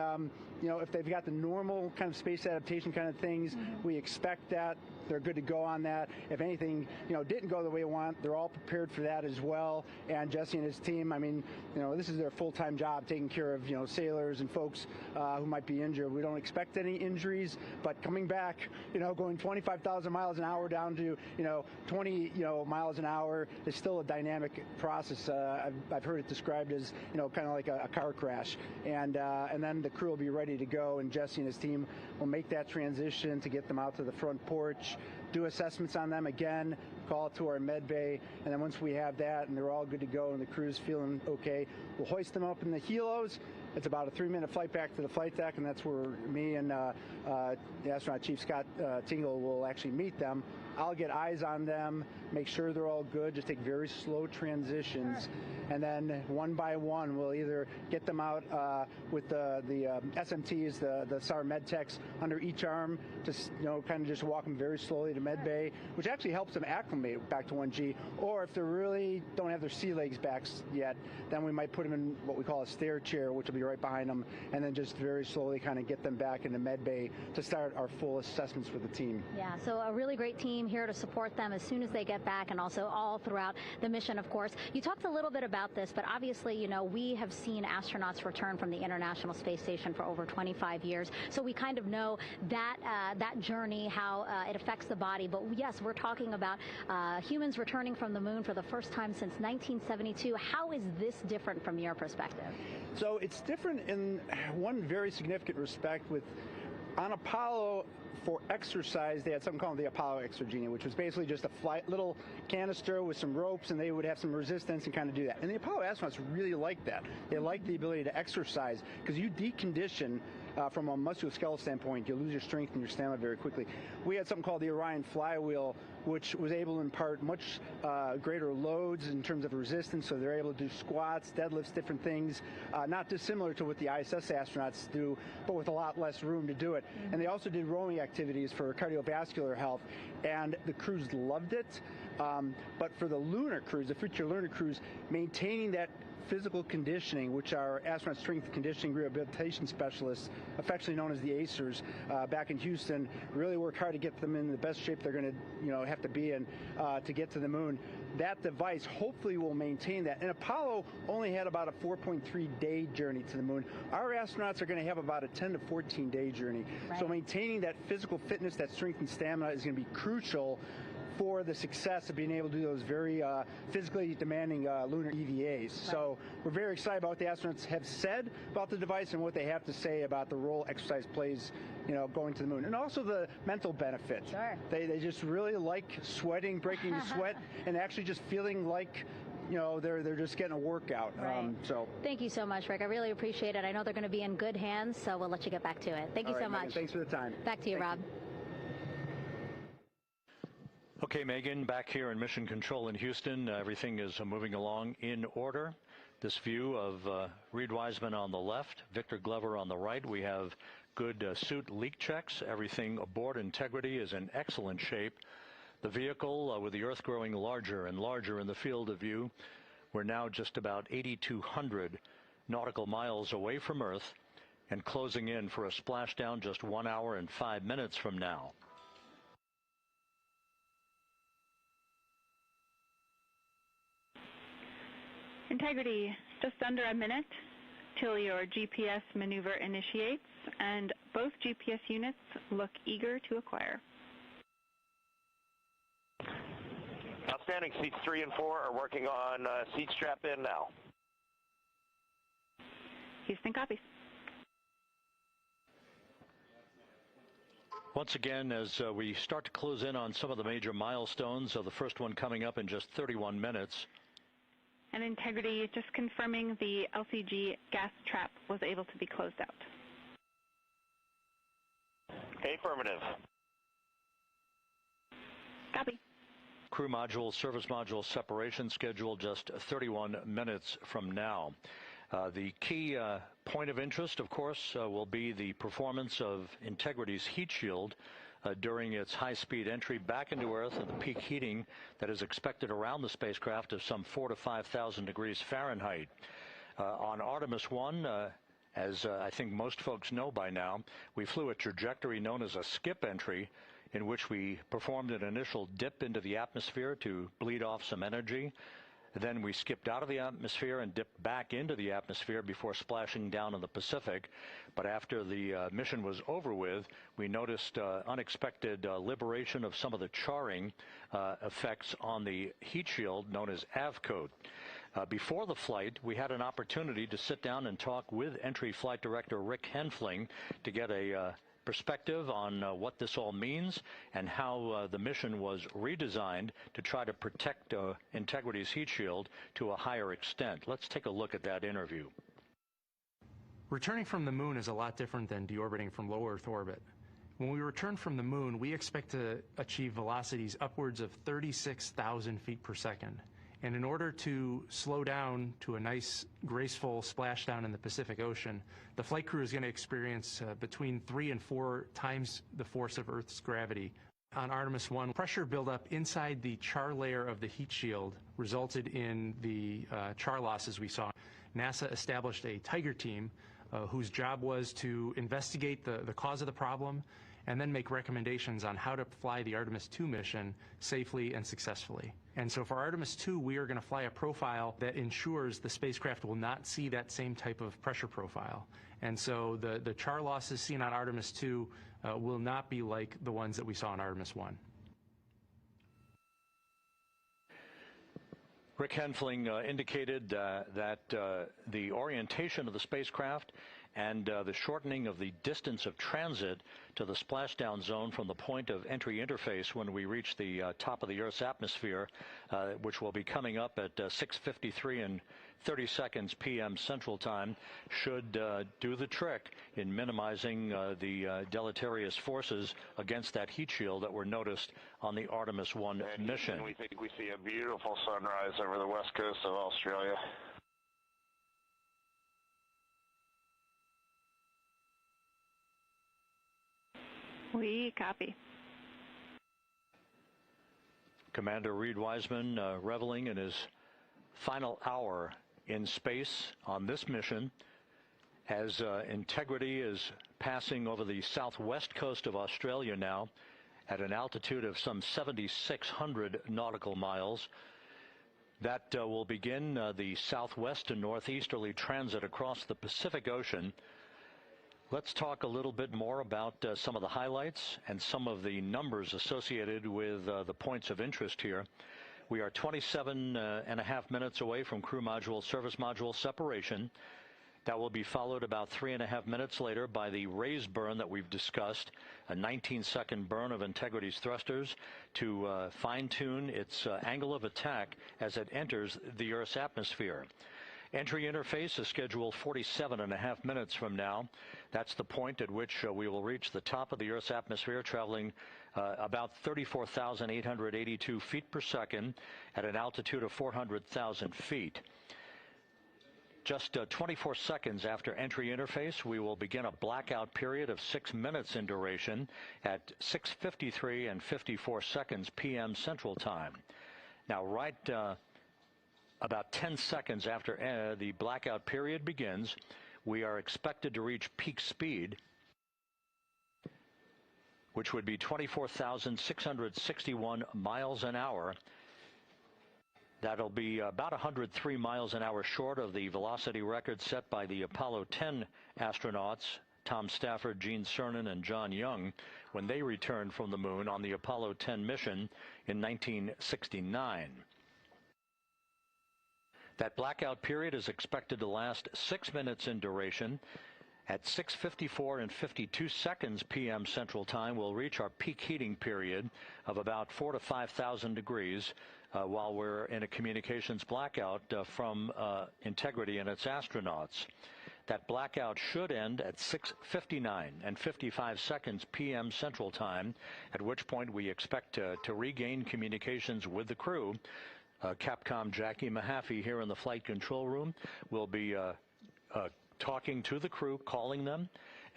if they've got the normal kind of space adaptation kind of things, we expect that they're good to go on that. If anything, didn't go the way we want, they're all prepared for that as well. And Jesse and his team, I mean, this is their full-time job, taking care of, sailors and folks who might be injured. We don't expect any injuries, but coming back, going 25,000 miles an hour down to, 20, miles an hour is still a dynamic process. I've heard it described as, kind of like a car crash. And then the crew will be ready to go, and Jesse and his team will make that transition to get them out to the front porch, do assessments on them again, call it to our med bay, and then once we have that and they're all good to go and the crew's feeling okay, we'll hoist them up in the helos. It's about a 3-minute flight back to the flight deck, and that's where me and the astronaut chief Scott Tingle will actually meet them. I'll get eyes on them, make sure they're all good, just take very slow transitions, and then one by one we'll either get them out with the SMTs, the SAR med techs under each arm, just kind of just walk them very slowly to to med bay, which actually helps them acclimate back to 1G. Or if they really don't have their sea legs back yet, then we might put them in what we call a stair chair, which will be right behind them, and then just very slowly kind of get them back into med bay to start our full assessments with the team. Yeah, so a really great team here to support them as soon as they get back, and also all throughout the mission, of course. You talked a little bit about this, but obviously, you know, we have seen astronauts return from the International Space Station for over 25 years, so we kind of know that that journey, how it affects the body. But yes, we're talking about humans returning from the moon for the first time since 1972. How is this different from your perspective? So it's different in one very significant respect. With on Apollo, for exercise, they had something called the Apollo Exergenia, which was basically just a little canister with some ropes, and they would have some resistance and kind of do that. And the Apollo astronauts really liked that. They liked the ability to exercise, because you decondition from a musculoskeletal standpoint, you lose your strength and your stamina very quickly. We had something called the Orion flywheel, which was able to impart much greater loads in terms of resistance, so they're able to do squats, deadlifts, different things, not dissimilar to what the ISS astronauts do, but with a lot less room to do it. And they also did rowing activities for cardiovascular health, and the crews loved it. But for the lunar crews, the future lunar crews, maintaining that physical conditioning, which our astronaut strength conditioning rehabilitation specialists, affectionately known as the ACERs, back in Houston, really work hard to get them in the best shape they're going to, have to be in to get to the moon. That device hopefully will maintain that. And Apollo only had about a 4.3-day journey to the moon. Our astronauts are going to have about a 10 to 14-day journey. Right. So maintaining that physical fitness, that strength and stamina is going to be crucial for the success of being able to do those very physically demanding lunar EVAs. Right. So we're very excited about what the astronauts have said about the device and what they have to say about the role exercise plays, going to the moon. And also the mental benefit. Sure. They just really like sweating, breaking the sweat, and actually just feeling like they're just getting a workout. Right. So thank you so much, Rick. I really appreciate it. I know they're going to be in good hands, so we'll let you get back to it. Thank you so much. Megan, thanks for the time. Back to you, Rob. Okay, Megan, back here in Mission Control in Houston, everything is moving along in order. This view of Reed Wiseman on the left, Victor Glover on the right. We have good suit leak checks. Everything aboard Integrity is in excellent shape. The vehicle, with the Earth growing larger and larger in the field of view, we're now just about 8,200 nautical miles away from Earth and closing in for a splashdown just 1 hour and 5 minutes from now. Integrity, just under a minute till your GPS maneuver initiates, and both GPS units look eager to acquire. Outstanding. Seats 3 and 4 are working on seat strap in now. Houston copies. Once again, as we start to close in on some of the major milestones, the first one coming up in just 31 minutes. And Integrity, just confirming the LCG gas trap was able to be closed out. Affirmative. Copy. Crew module, service module separation scheduled just 31 minutes from now. The key point of interest, of course, will be the performance of Integrity's heat shield during its high-speed entry back into Earth and the peak heating that is expected around the spacecraft of some 4,000 to 5,000 degrees Fahrenheit. On Artemis 1, as I think most folks know by now, we flew a trajectory known as a skip entry, in which we performed an initial dip into the atmosphere to bleed off some energy. Then we skipped out of the atmosphere and dipped back into the atmosphere before splashing down in the Pacific. But after the mission was over with, we noticed unexpected liberation of some of the charring effects on the heat shield known as AVCOAT. Before the flight, we had an opportunity to sit down and talk with Entry Flight Director Rick Henfling to get a perspective on what this all means and how the mission was redesigned to try to protect Integrity's heat shield to a higher extent. Let's take a look at that interview. Returning from the moon is a lot different than deorbiting from low Earth orbit. When we return from the moon, we expect to achieve velocities upwards of 36,000 feet per second. And in order to slow down to a nice, graceful splashdown in the Pacific Ocean, the flight crew is going to experience between 3 and 4 times the force of Earth's gravity On Artemis 1, pressure buildup inside the char layer of the heat shield resulted in the char losses we saw. NASA established a Tiger team whose job was to investigate the cause of the problem and then make recommendations on how to fly the Artemis 2 mission safely and successfully. And so for Artemis 2, we are going to fly a profile that ensures the spacecraft will not see that same type of pressure profile. And so the char losses seen on Artemis 2 will not be like the ones that we saw on Artemis 1. Rick Henfling indicated that the orientation of the spacecraft and the shortening of the distance of transit to the splashdown zone from the point of entry interface when we reach the top of the Earth's atmosphere, which will be coming up at 6:53 and 30 seconds p.m. Central Time, should do the trick in minimizing the deleterious forces against that heat shield that were noticed on the Artemis 1 mission. And we think we see a beautiful sunrise over the west coast of Australia. We copy. Commander Reed Wiseman reveling in his final hour in space on this mission as Integrity is passing over the southwest coast of Australia now at an altitude of some 7,600 nautical miles. That will begin the southwest and northeasterly transit across the Pacific Ocean. Let's talk a little bit more about some of the highlights and some of the numbers associated with the points of interest here. We are 27 and a half minutes away from crew module, service module separation. That will be followed about 3.5 minutes later by the raise burn that we've discussed, a 19-second burn of Integrity's thrusters to fine-tune its angle of attack as it enters the Earth's atmosphere. Entry interface is scheduled 47.5 minutes from now. That's the point at which we will reach the top of the Earth's atmosphere, traveling about 34,882 feet per second at an altitude of 400,000 feet. Just 24 seconds after entry interface, we will begin a blackout period of 6 minutes in duration at 6:53 and 54 seconds p.m. Central Time. Now, right about 10 seconds after the blackout period begins, we are expected to reach peak speed, which would be 24,661 miles an hour. That'll be about 103 miles an hour short of the velocity record set by the Apollo 10 astronauts, Tom Stafford, Gene Cernan, and John Young, when they returned from the moon on the Apollo 10 mission in 1969. That blackout period is expected to last 6 minutes in duration. At 6:54 and 52 seconds p.m. Central Time, we'll reach our peak heating period of about 4,000 to 5,000 degrees while we're in a communications blackout from Integrity and its astronauts. That blackout should end at 6:59 and 55 seconds p.m. Central Time, at which point we expect to regain communications with the crew. Capcom Jackie Mahaffey here in the flight control room will be talking to the crew, calling them,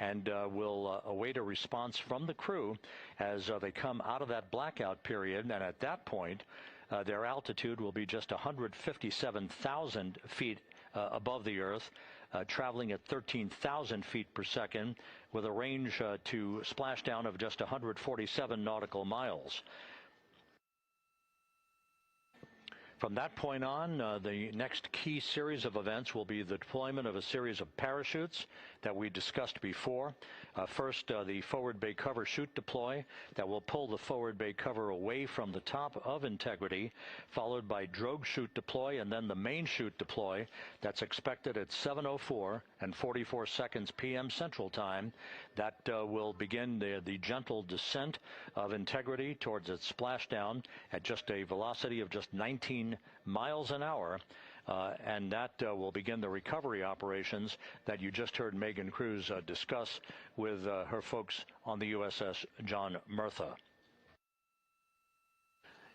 and we'll await a response from the crew as they come out of that blackout period. And at that point, their altitude will be just 157,000 feet above the Earth, traveling at 13,000 feet per second with a range to splashdown of just 147 nautical miles. From that point on, the next key series of events will be the deployment of a series of parachutes that we discussed before. First, the forward bay cover chute deploy that will pull the forward bay cover away from the top of Integrity, followed by drogue chute deploy, and then the main chute deploy that's expected at 7:04 and 44 seconds p.m. Central Time. That will begin the gentle descent of Integrity towards its splashdown at just a velocity of just 19 miles an hour. And that will begin the recovery operations that you just heard Megan Cruz discuss with her folks on the USS John Murtha.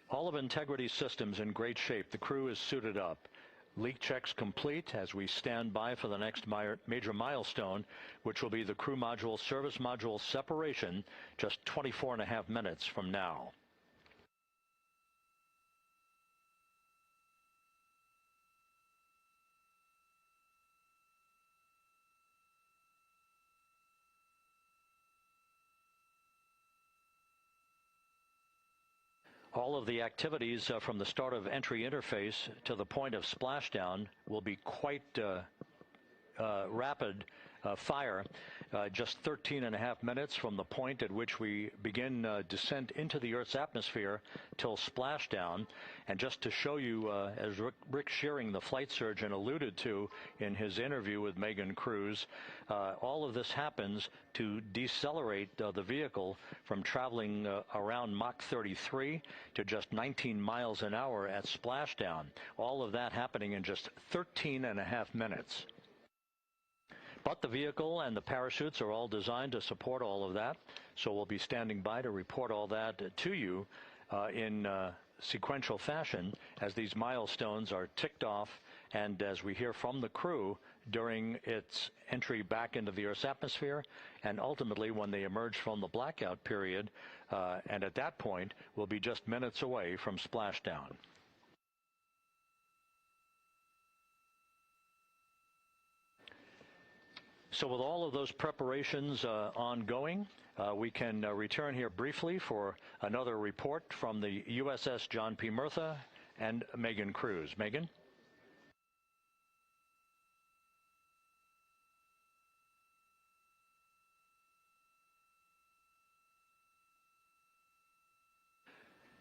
All of Integrity's systems in great shape. The crew is suited up. Leak checks complete as we stand by for the next major milestone, which will be the crew module service module separation just 24.5 minutes from now. All of the activities from the start of entry interface to the point of splashdown will be quite rapid fire, just 13.5 minutes from the point at which we begin descent into the Earth's atmosphere till splashdown. And just to show you, as Rick Shearing, the flight surgeon, alluded to in his interview with Megan Cruz, all of this happens to decelerate the vehicle from traveling around Mach 33 to just 19 miles an hour at splashdown. All of that happening in just 13.5 minutes. But the vehicle and the parachutes are all designed to support all of that, so we'll be standing by to report all that to you in sequential fashion as these milestones are ticked off and as we hear from the crew during its entry back into the Earth's atmosphere and ultimately when they emerge from the blackout period, and at that point we'll be just minutes away from splashdown. So with all of those preparations ongoing, we can return here briefly for another report from the USS John P. Murtha and Megan Cruz. Megan?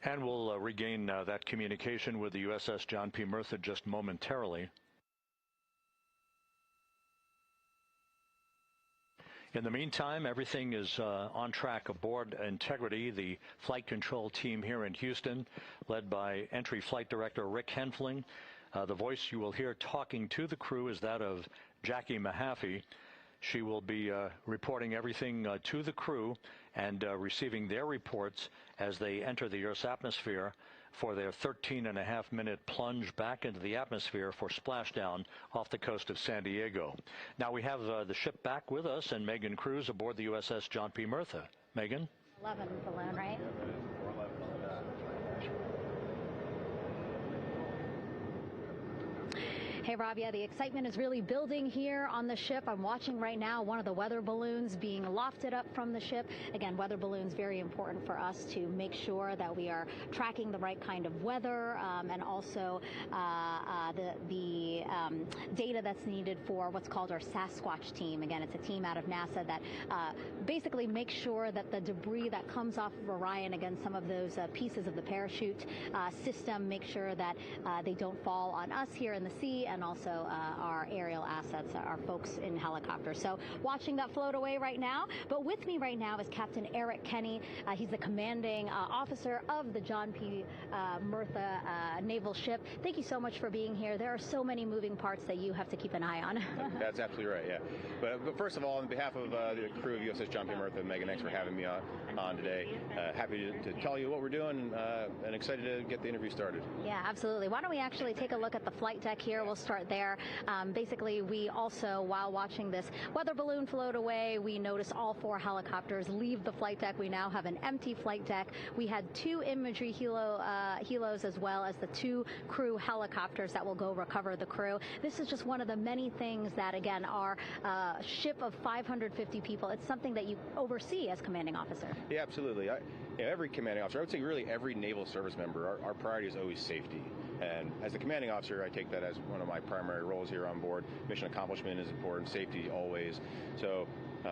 And we'll regain that communication with the USS John P. Murtha just momentarily. In the meantime, everything is on track aboard Integrity, the flight control team here in Houston, led by Entry Flight Director Rick Henfling. The voice you will hear talking to the crew is that of Jackie Mahaffey. She will be reporting everything to the crew and receiving their reports as they enter the Earth's atmosphere for their 13.5-minute plunge back into the atmosphere for splashdown off the coast of San Diego. Now we have the ship back with us and Megan Cruz aboard the USS John P. Murtha. Megan? 11 balloon, right? Hey, Rob, yeah, the excitement is really building here on the ship. I'm watching right now one of the weather balloons being lofted up from the ship. Again, weather balloons, very important for us to make sure that we are tracking the right kind of weather and also the data that's needed for what's called our Sasquatch team. Again, it's a team out of NASA that basically makes sure that the debris that comes off of Orion, again, some of those pieces of the parachute system, make sure that they don't fall on us here in the sea, and also our aerial assets, our folks in helicopters. So watching that float away right now. But with me right now is Captain Eric Kenny. He's the commanding officer of the John P. Murtha naval ship. Thank you so much for being here. There are so many moving parts that you have to keep an eye on. That's absolutely right, yeah. But first of all, on behalf of the crew of USS John P. Murtha, Megan, thanks for having me on today. Happy to tell you what we're doing and excited to get the interview started. Yeah, absolutely. Why don't we actually take a look at the flight deck here? We'll start there. Basically, we also, while watching this weather balloon float away, we notice all 4 helicopters leave the flight deck. We now have an empty flight deck. We had 2 imagery helos as well as the 2 crew helicopters that will go recover the crew. This is just one of the many things that, again, our ship of 550 people, it's something that you oversee as commanding officer. Yeah, absolutely. Every commanding officer, I would say really every naval service member, our priority is always safety. And as the commanding officer, I take that as one of my primary roles here on board. Mission accomplishment is important, safety always. So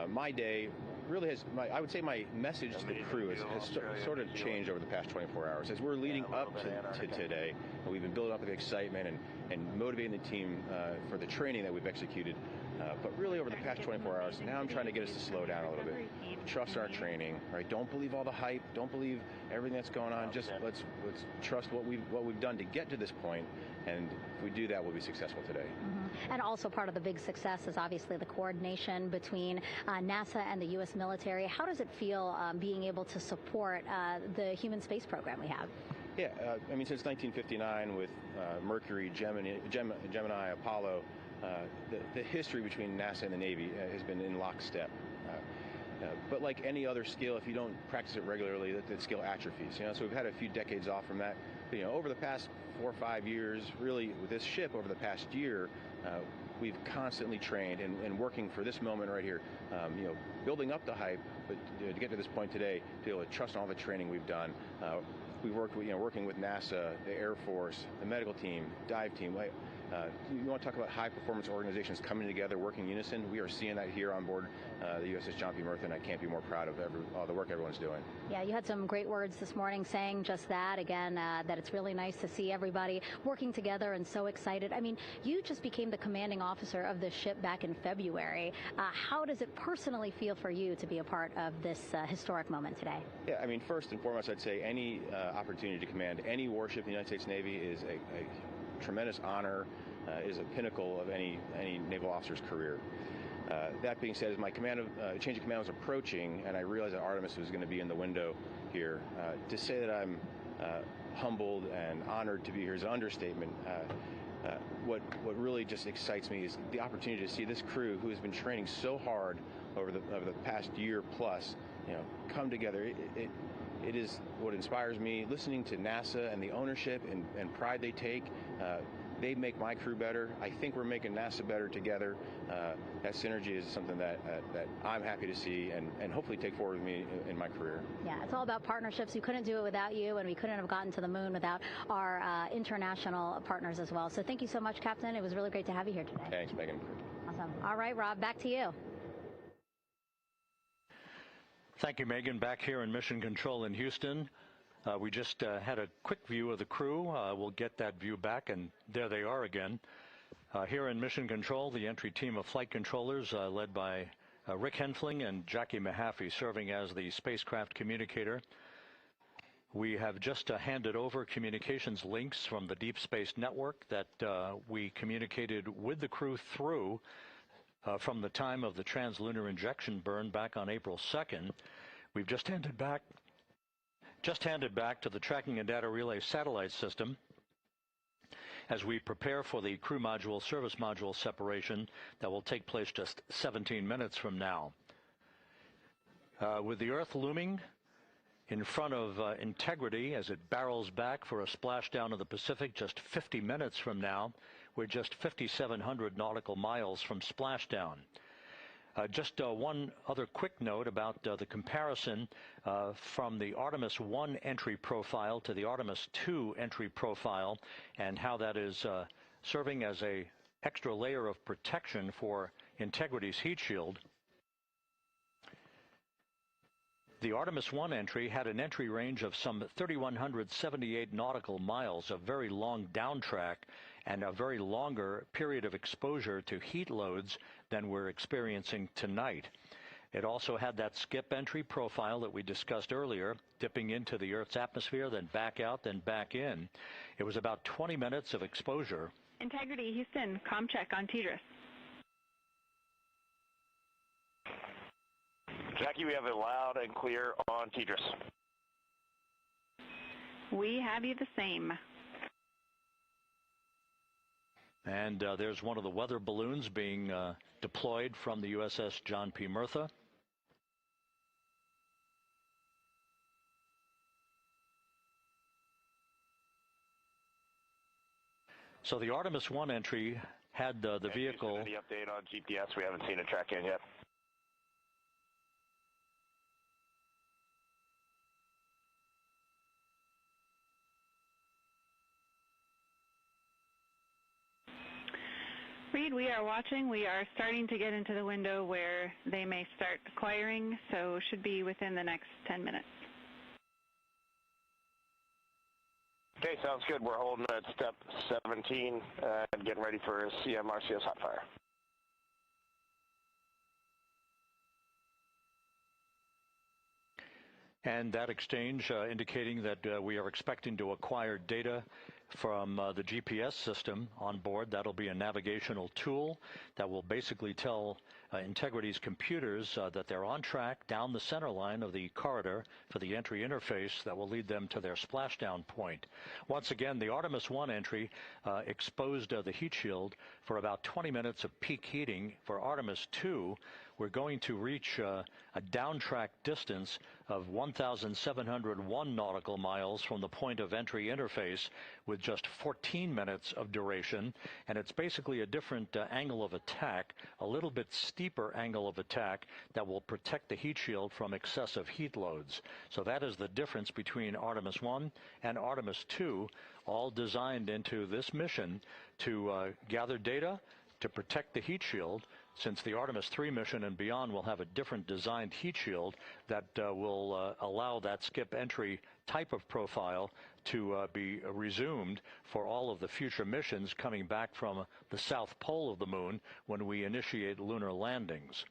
my day really has, I would say my message to the crew has sort of changed over the past 24 hours. As we're leading up to today, we've been building up the excitement and motivating the team for the training that we've executed. But really over the past 24 hours, now I'm trying to get us to slow down a little bit. Trust our training, right? Don't believe all the hype. Don't believe everything that's going on. Just let's trust what we've done to get to this point. And if we do that, we'll be successful today. Mm-hmm. And also part of the big success is obviously the coordination between NASA and the U.S. military. How does it feel being able to support the human space program we have? Yeah, I mean, since 1959 with Mercury, Gemini, Apollo, the history between NASA and the Navy has been in lockstep. But like any other skill, if you don't practice it regularly, that skill atrophies. So we've had a few decades off from that. But, over the past 4 or 5 years, really with this ship over the past year, we've constantly trained and working for this moment right here. Building up the hype, but to get to this point today, to be able to trust all the training we've done. We worked with, working with NASA, the Air Force, the medical team, dive team. You want to talk about high-performance organizations coming together, working in unison? We are seeing that here on board the USS John P. Murtha, and I can't be more proud of all the work everyone's doing. Yeah, you had some great words this morning saying just that, again, that it's really nice to see everybody working together and so excited. I mean, you just became the commanding officer of this ship back in February. How does it personally feel for you to be a part of this historic moment today? Yeah, I mean, first and foremost, I'd say any opportunity to command any warship in the United States Navy is a tremendous honor, is a pinnacle of any naval officer's career. That being said, as my change of command was approaching, and I realized that Artemis was going to be in the window here, to say that I'm humbled and honored to be here is an understatement. What really just excites me is the opportunity to see this crew, who has been training so hard over the past year plus, come together. It is what inspires me. Listening to NASA and the ownership and pride they take. They make my crew better. I think we're making NASA better together. That synergy is something that I'm happy to see and hopefully take forward with me in my career. Yeah, it's all about partnerships. We couldn't do it without you, and we couldn't have gotten to the moon without our international partners as well. So thank you so much, Captain. It was really great to have you here today. Thanks, Megan. Awesome. All right, Rob, back to you. Thank you, Megan. Back here in Mission Control in Houston. We just had a quick view of the crew. We'll get that view back, and there they are again. Here in Mission Control, the entry team of flight controllers led by Rick Henfling and Jackie Mahaffey serving as the spacecraft communicator. We have just handed over communications links from the Deep Space Network that we communicated with the crew through from the time of the translunar injection burn back on April 2nd. We've just handed back to the Tracking and Data Relay satellite system as we prepare for the crew module service module separation that will take place just 17 minutes from now. With the Earth looming in front of Integrity as it barrels back for a splashdown of the Pacific just 50 minutes from now, we're just 5,700 nautical miles from splashdown. Just one other quick note about the comparison from the Artemis 1 entry profile to the Artemis 2 entry profile and how that is serving as an extra layer of protection for Integrity's heat shield. The Artemis 1 entry had an entry range of some 3,178 nautical miles, a very long downtrack, and a very longer period of exposure to heat loads than we're experiencing tonight. It also had that skip entry profile that we discussed earlier, dipping into the Earth's atmosphere, then back out, then back in. It was about 20 minutes of exposure. Integrity, Houston, comm check on TDRS. Jackie, we have it loud and clear on TDRS. We have you the same. And there's one of the weather balloons being deployed from the USS John P. Murtha. So the Artemis 1 entry had the vehicle. Any update on GPS? We haven't seen a track in yet. Reed, we are watching. We are starting to get into the window where they may start acquiring, so should be within the next 10 minutes. Okay, sounds good. We're holding at step 17 and getting ready for CM/RCS hot fire. And that exchange indicating that we are expecting to acquire data from the GPS system on board. That'll be a navigational tool that will basically tell Integrity's computers that they're on track down the center line of the corridor for the entry interface that will lead them to their splashdown point. Once again, the Artemis 1 entry exposed the heat shield for about 20 minutes of peak heating. For Artemis 2, we're going to reach a downtrack distance of 1,701 nautical miles from the point of entry interface with just 14 minutes of duration. And it's basically a different angle of attack, a little bit steeper angle of attack that will protect the heat shield from excessive heat loads. So that is the difference between Artemis 1 and Artemis 2, all designed into this mission to gather data, to protect the heat shield, since the Artemis 3 mission and beyond will have a different designed heat shield that will allow that skip entry type of profile to be resumed for all of the future missions coming back from the south pole of the moon when we initiate lunar landings.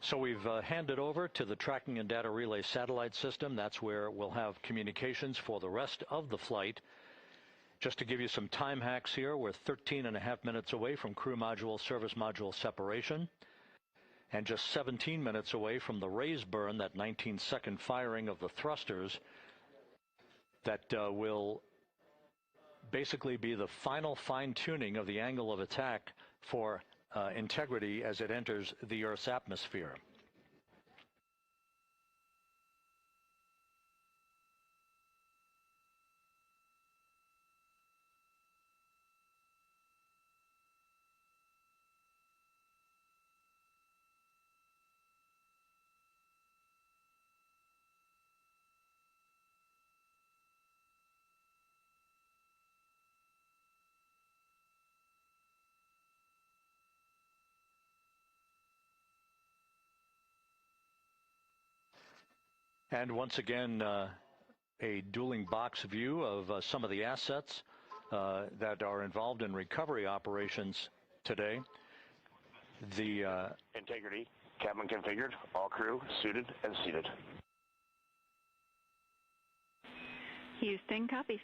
So we've handed over to the tracking and data relay satellite system. That's where we'll have communications for the rest of the flight. Just to give you some time hacks here, we're 13.5 minutes away from crew module, service module separation, and just 17 minutes away from the raise burn, that 19-second firing of the thrusters that will basically be the final fine-tuning of the angle of attack for Integrity as it enters the Earth's atmosphere. And once again, a dueling box view of some of the assets that are involved in recovery operations today. The Integrity, cabin configured, all crew suited and seated. Houston, copies.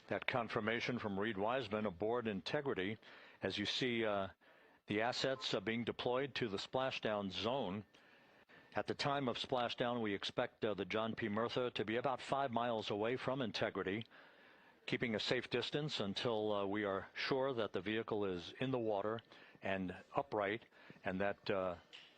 That confirmation from Reed Wiseman aboard Integrity, as you see the assets being deployed to the splashdown zone. At the time of splashdown, we expect the John P. Murtha to be about 5 miles away from Integrity, keeping a safe distance until we are sure that the vehicle is in the water and upright, and that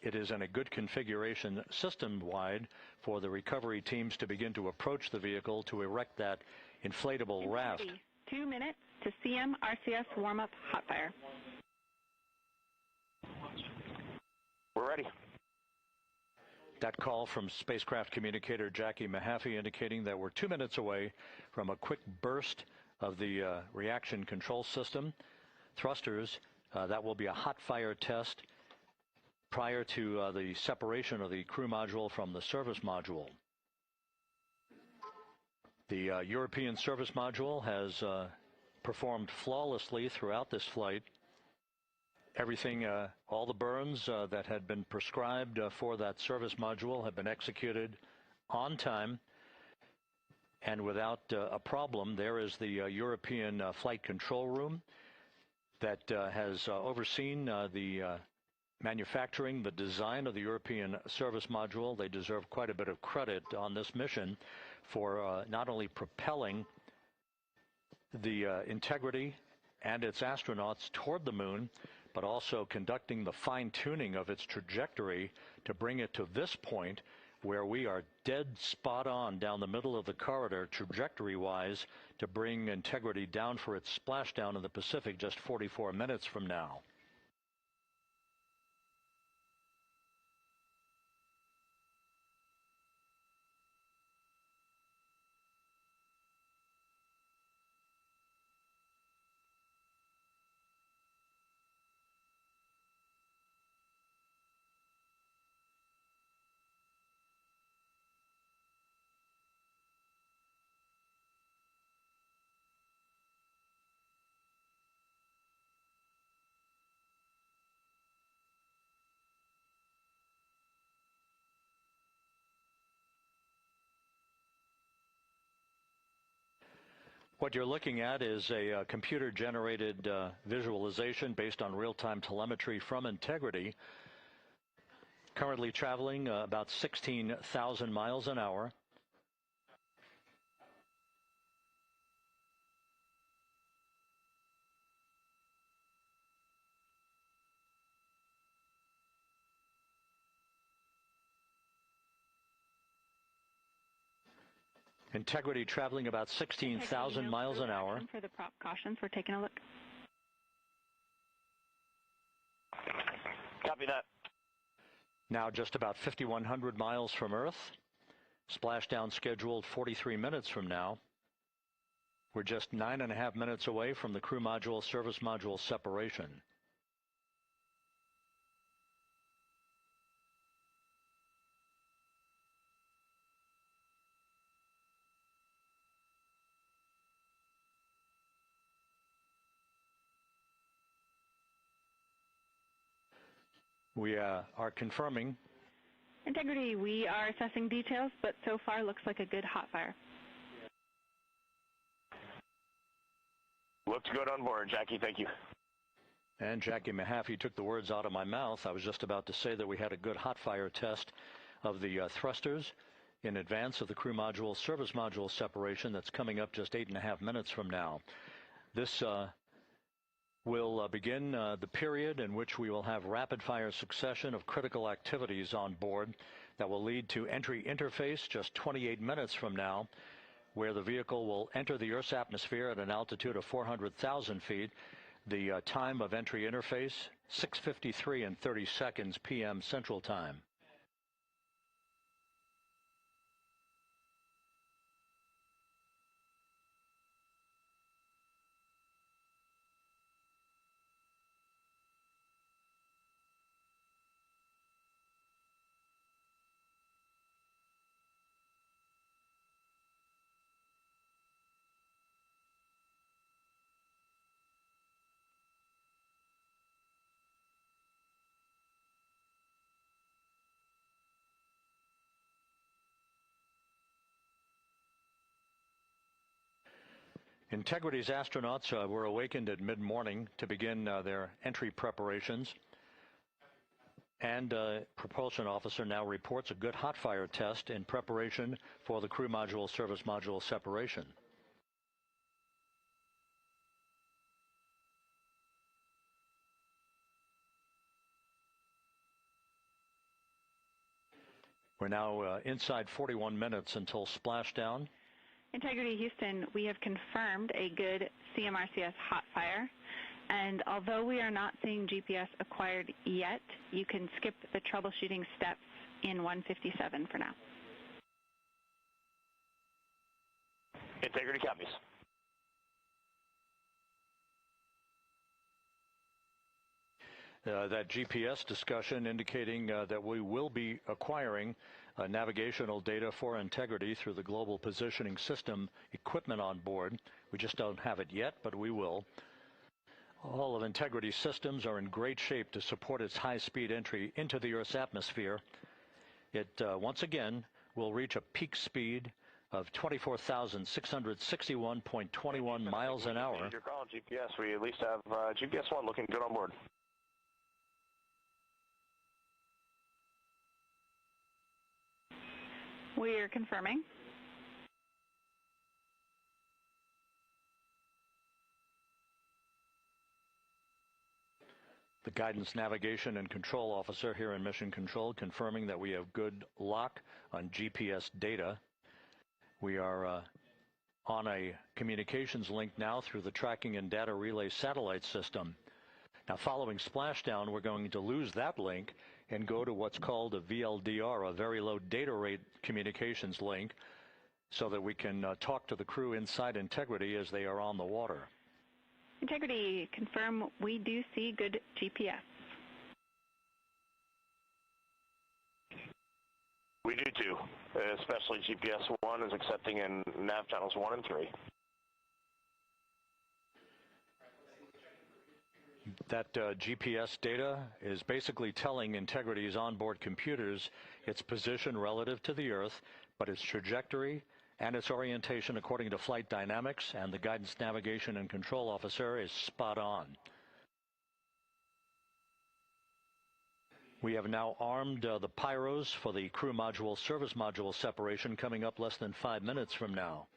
it is in a good configuration system-wide for the recovery teams to begin to approach the vehicle to erect that inflatable raft. 2 minutes to CM RCS warm-up hot fire. We're ready. That call from spacecraft communicator Jackie Mahaffey indicating that we're 2 minutes away from a quick burst of the reaction control system. Thrusters, that will be a hot fire test prior to the separation of the crew module from the service module. The European service module has performed flawlessly throughout this flight. Everything, all the burns that had been prescribed for that service module have been executed on time and without a problem. There is the European flight control room that has overseen the manufacturing, the design of the European service module. They deserve quite a bit of credit on this mission for not only propelling the Integrity and its astronauts toward the moon, but also conducting the fine-tuning of its trajectory to bring it to this point where we are dead spot on down the middle of the corridor trajectory-wise to bring Integrity down for its splashdown in the Pacific just 44 minutes from now. What you're looking at is a computer-generated visualization based on real-time telemetry from Integrity. Currently traveling about 16,000 miles an hour. Integrity traveling about 16,000 miles an hour. For the prop cautions, we're taking a look. Copy that. Now just about 5,100 miles from Earth. Splashdown scheduled 43 minutes from now. We're just 9.5 minutes away from the crew module service module separation. We are confirming. Integrity, we are assessing details, but so far looks like a good hot fire. Looks good on board, Jackie. Thank you. And Jackie Mahaffey took the words out of my mouth. I was just about to say that we had a good hot fire test of the thrusters in advance of the crew module service module separation that's coming up just 8.5 minutes from now. This will begin the period in which we will have rapid-fire succession of critical activities on board that will lead to entry interface just 28 minutes from now, where the vehicle will enter the Earth's atmosphere at an altitude of 400,000 feet. The time of entry interface, 6:53 and 30 seconds p.m. Central Time. Integrity's astronauts were awakened at mid-morning to begin their entry preparations. And propulsion officer now reports a good hot fire test in preparation for the crew module service module separation. We're now inside 41 minutes until splashdown. Integrity Houston, we have confirmed a good CMRCS hot fire, and although we are not seeing GPS acquired yet, you can skip the troubleshooting steps in 157 for now. Integrity copies. That GPS discussion indicating that we will be acquiring navigational data for Integrity through the Global Positioning System equipment on board. We just don't have it yet, but we will. All of Integrity's systems are in great shape to support its high-speed entry into the Earth's atmosphere. It, once again, will reach a peak speed of 24,661.21 miles an hour. Your call, GPS. We at least have GPS 1 looking good on board. We are confirming. The guidance, navigation, and control officer here in Mission Control confirming that we have good lock on GPS data. We are on a communications link now through the tracking and data relay satellite system. Now, following splashdown, we're going to lose that link and go to what's called a VLDR, a very low data rate communications link, so that we can talk to the crew inside Integrity as they are on the water. Integrity, confirm we do see good GPS. We do too, especially GPS 1 is accepting in nav channels 1 and 3. That GPS data is basically telling Integrity's onboard computers its position relative to the Earth, but its trajectory and its orientation according to flight dynamics and the guidance, navigation, and control officer is spot on. We have now armed the pyros for the crew module service module separation coming up less than 5 minutes from now.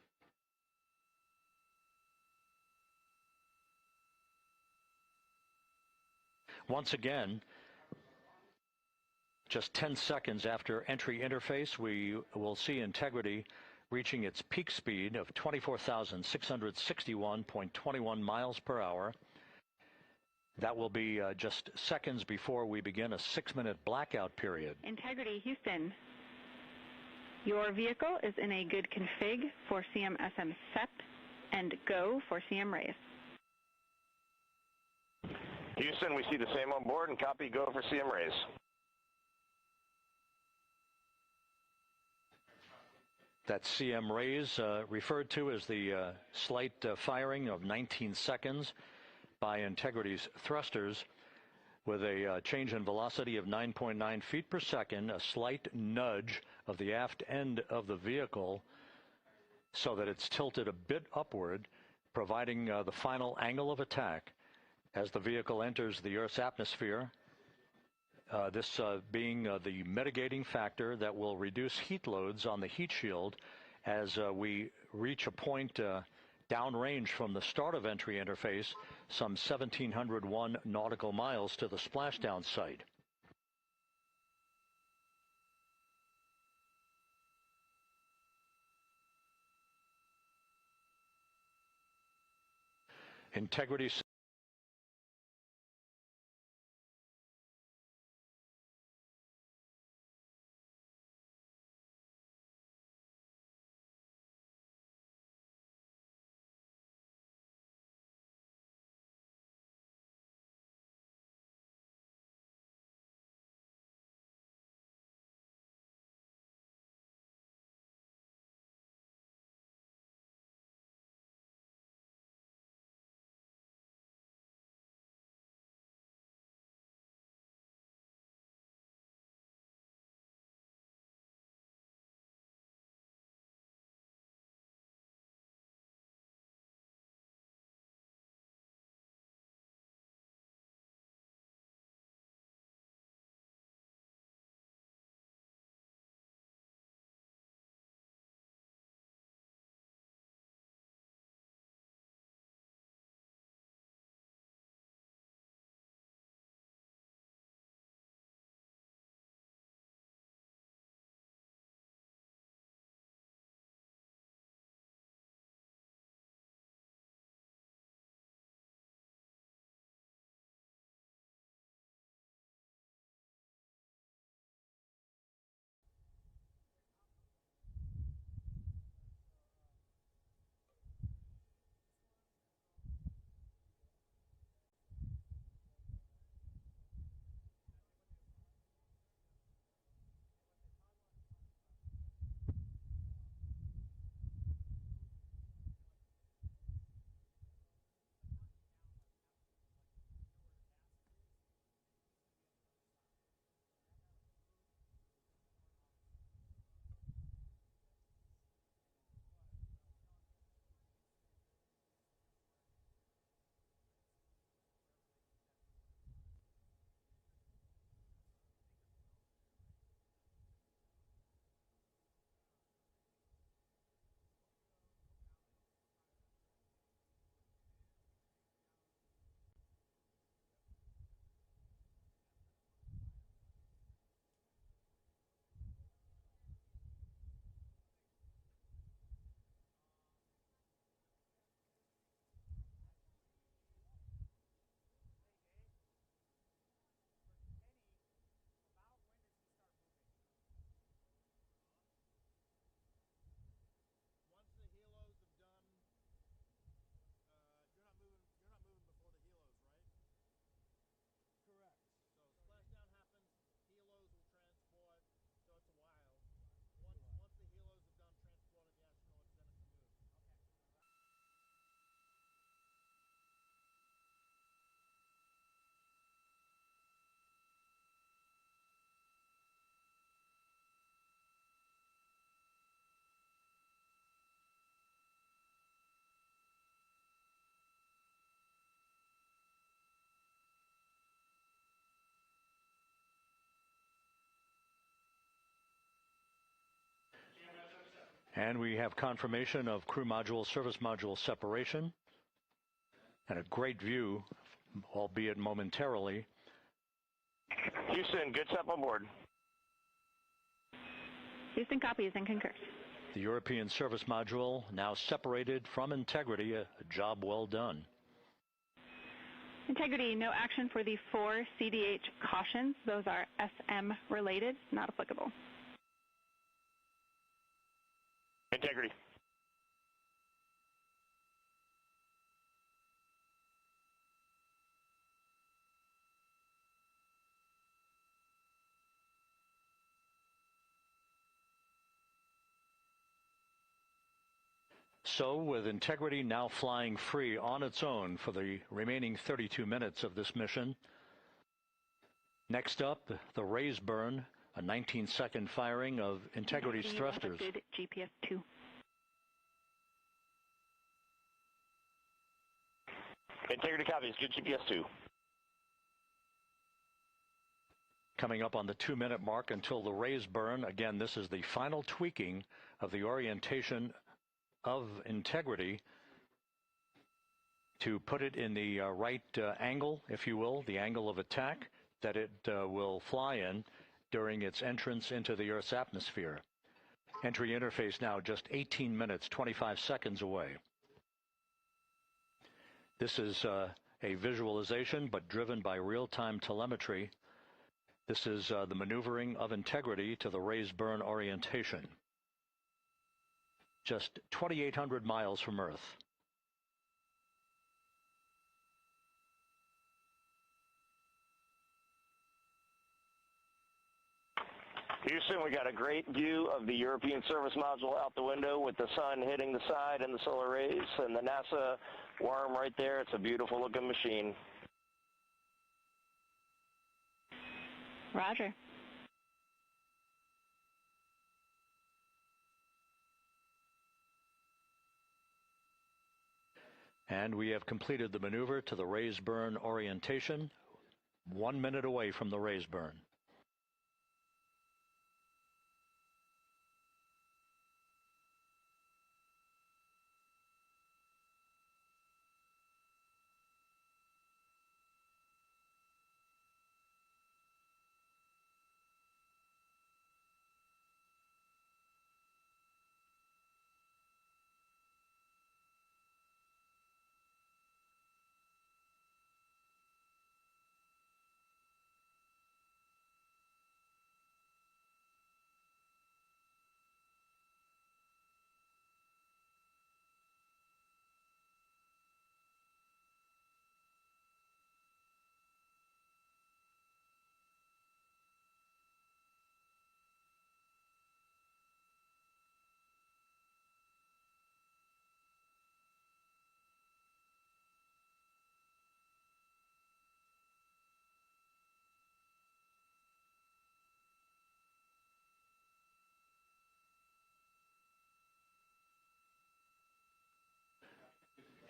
Once again, just 10 seconds after entry interface, we will see Integrity reaching its peak speed of 24,661.21 miles per hour. That will be just seconds before we begin a 6-minute blackout period. Integrity, Houston. Your vehicle is in a good config for CM-SM SEP and go for CM raise. Houston, we see the same on board and copy go for CM raise. That CM raise referred to as the slight firing of 19 seconds by Integrity's thrusters with a change in velocity of 9.9 feet per second, a slight nudge of the aft end of the vehicle so that it's tilted a bit upward, providing the final angle of attack as the vehicle enters the Earth's atmosphere, this being the mitigating factor that will reduce heat loads on the heat shield as we reach a point downrange from the start of entry interface, some 1,701 nautical miles to the splashdown site. Integrity And we have confirmation of crew module, service module separation, and a great view, albeit momentarily. Houston, good step on board. Houston copies and concurs. The European service module now separated from Integrity, a job well done. Integrity, no action for the 4 CDH cautions. Those are SM related, not applicable. Integrity. So, with Integrity now flying free on its own for the remaining 32 minutes of this mission, next up, the raise burn, a 19-second firing of Integrity's thrusters. Good GPS 2. Integrity copies, good GPS 2. Coming up on the 2-minute mark until the raise burn. Again, this is the final tweaking of the orientation of Integrity to put it in the right angle, if you will, the angle of attack that it will fly in during its entrance into the Earth's atmosphere. Entry interface now just 18 minutes, 25 seconds away. This is a visualization, but driven by real-time telemetry. This is the maneuvering of Integrity to the raise burn orientation. Just 2,800 miles from Earth. Houston, we got a great view of the European service module out the window with the sun hitting the side and the solar rays and the NASA worm right there. It's a beautiful looking machine. Roger. And we have completed the maneuver to the raise burn orientation, 1 minute away from the raise burn.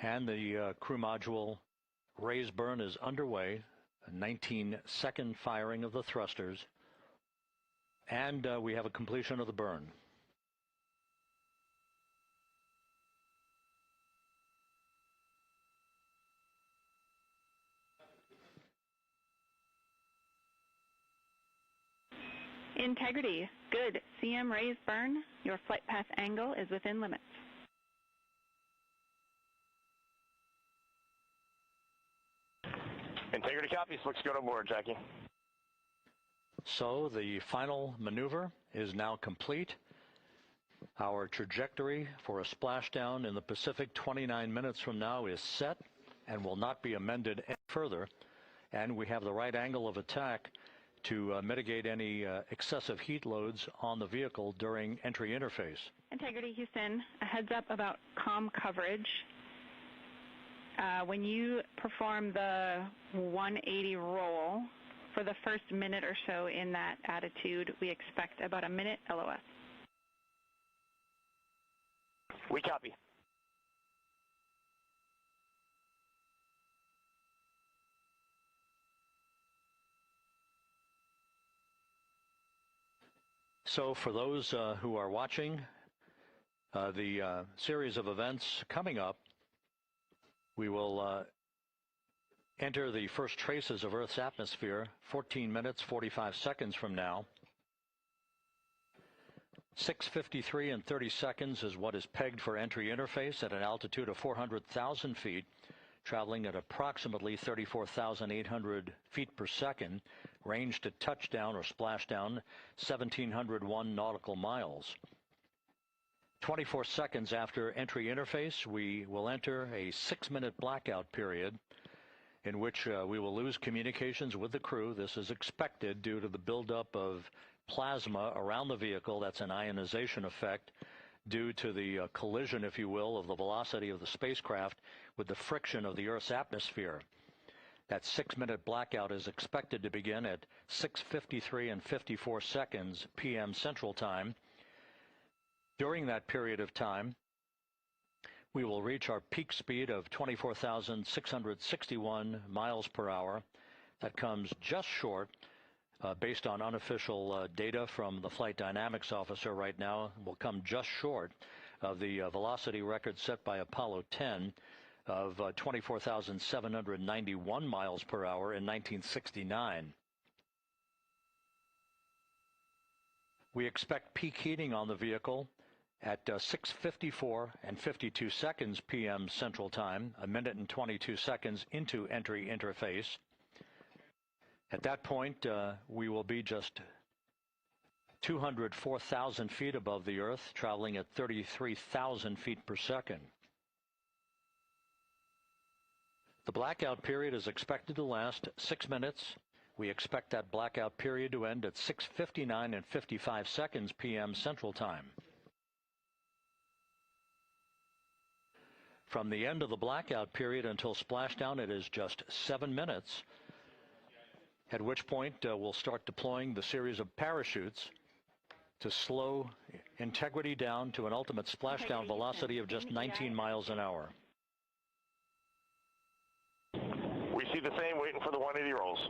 And the crew module raise burn is underway, a 19-second firing of the thrusters, and we have a completion of the burn. Integrity, good. CM raise burn. Your flight path angle is within limits. Integrity copies. Looks good on board, Jackie. So the final maneuver is now complete. Our trajectory for a splashdown in the Pacific 29 minutes from now is set and will not be amended any further. And we have the right angle of attack to mitigate any excessive heat loads on the vehicle during entry interface. Integrity, Houston, a heads up about comm coverage. When you perform the 180 roll, for the first minute or so in that attitude, we expect about a minute LOS. We copy. So for those who are watching, The series of events coming up, we will enter the first traces of Earth's atmosphere 14 minutes, 45 seconds from now. 6:53 and 30 seconds is what is pegged for entry interface at an altitude of 400,000 feet, traveling at approximately 34,800 feet per second, range to touchdown or splashdown 1,701 nautical miles. 24 seconds after entry interface, we will enter a 6-minute blackout period in which we will lose communications with the crew. This is expected due to the buildup of plasma around the vehicle. That's an ionization effect due to the collision, if you will, of the velocity of the spacecraft with the friction of the Earth's atmosphere. That 6-minute blackout is expected to begin at 6:53 and 54 seconds p.m. Central Time. During that period of time, we will reach our peak speed of 24,661 miles per hour. That comes just short, based on unofficial data from the flight dynamics officer right now, will come just short of the velocity record set by Apollo 10 of 24,791 miles per hour in 1969. We expect peak heating on the vehicle at 6:54 and 52 seconds p.m. Central Time, a minute and 22 seconds into entry interface. At that point, we will be just 204,000 feet above the Earth, traveling at 33,000 feet per second. The blackout period is expected to last 6 minutes. We expect that blackout period to end at 6:59 and 55 seconds p.m. Central Time. From the end of the blackout period until splashdown, it is just 7 minutes, at which point we'll start deploying the series of parachutes to slow integrity down to an ultimate splashdown velocity of just 19 miles an hour. We see the same, waiting for the 180 rolls.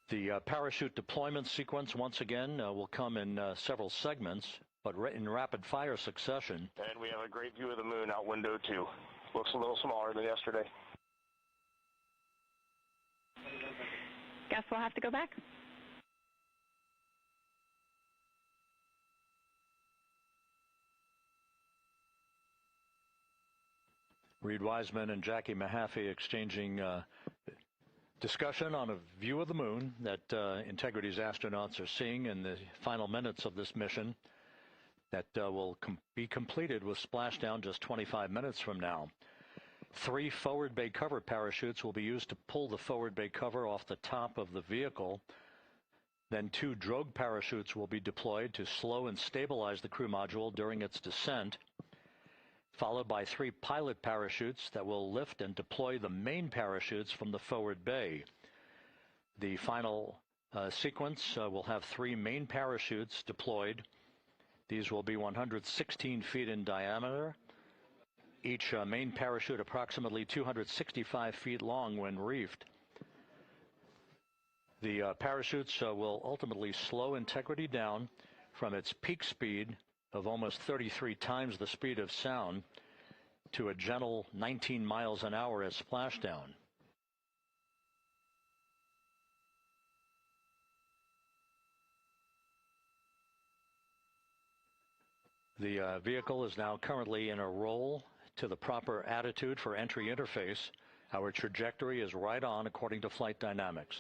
The parachute deployment sequence, once again, will come in several segments, but in rapid-fire succession. And we have a great view of the moon out window 2. Looks a little smaller than yesterday. Guess we'll have to go back. Reed Wiseman and Jackie Mahaffey exchanging discussion on a view of the moon that Integrity's astronauts are seeing in the final minutes of this mission that will be completed with splashdown just 25 minutes from now. 3 forward bay cover parachutes will be used to pull the forward bay cover off the top of the vehicle. Then 2 drogue parachutes will be deployed to slow and stabilize the crew module during its descent, followed by 3 pilot parachutes that will lift and deploy the main parachutes from the forward bay. The final sequence will have 3 main parachutes deployed. These will be 116 feet in diameter, each main parachute approximately 265 feet long when reefed. The parachutes will ultimately slow Integrity down from its peak speed of almost 33 times the speed of sound to a gentle 19 miles an hour at splashdown. The vehicle is now currently in a roll to the proper attitude for entry interface. Our trajectory is right on according to flight dynamics.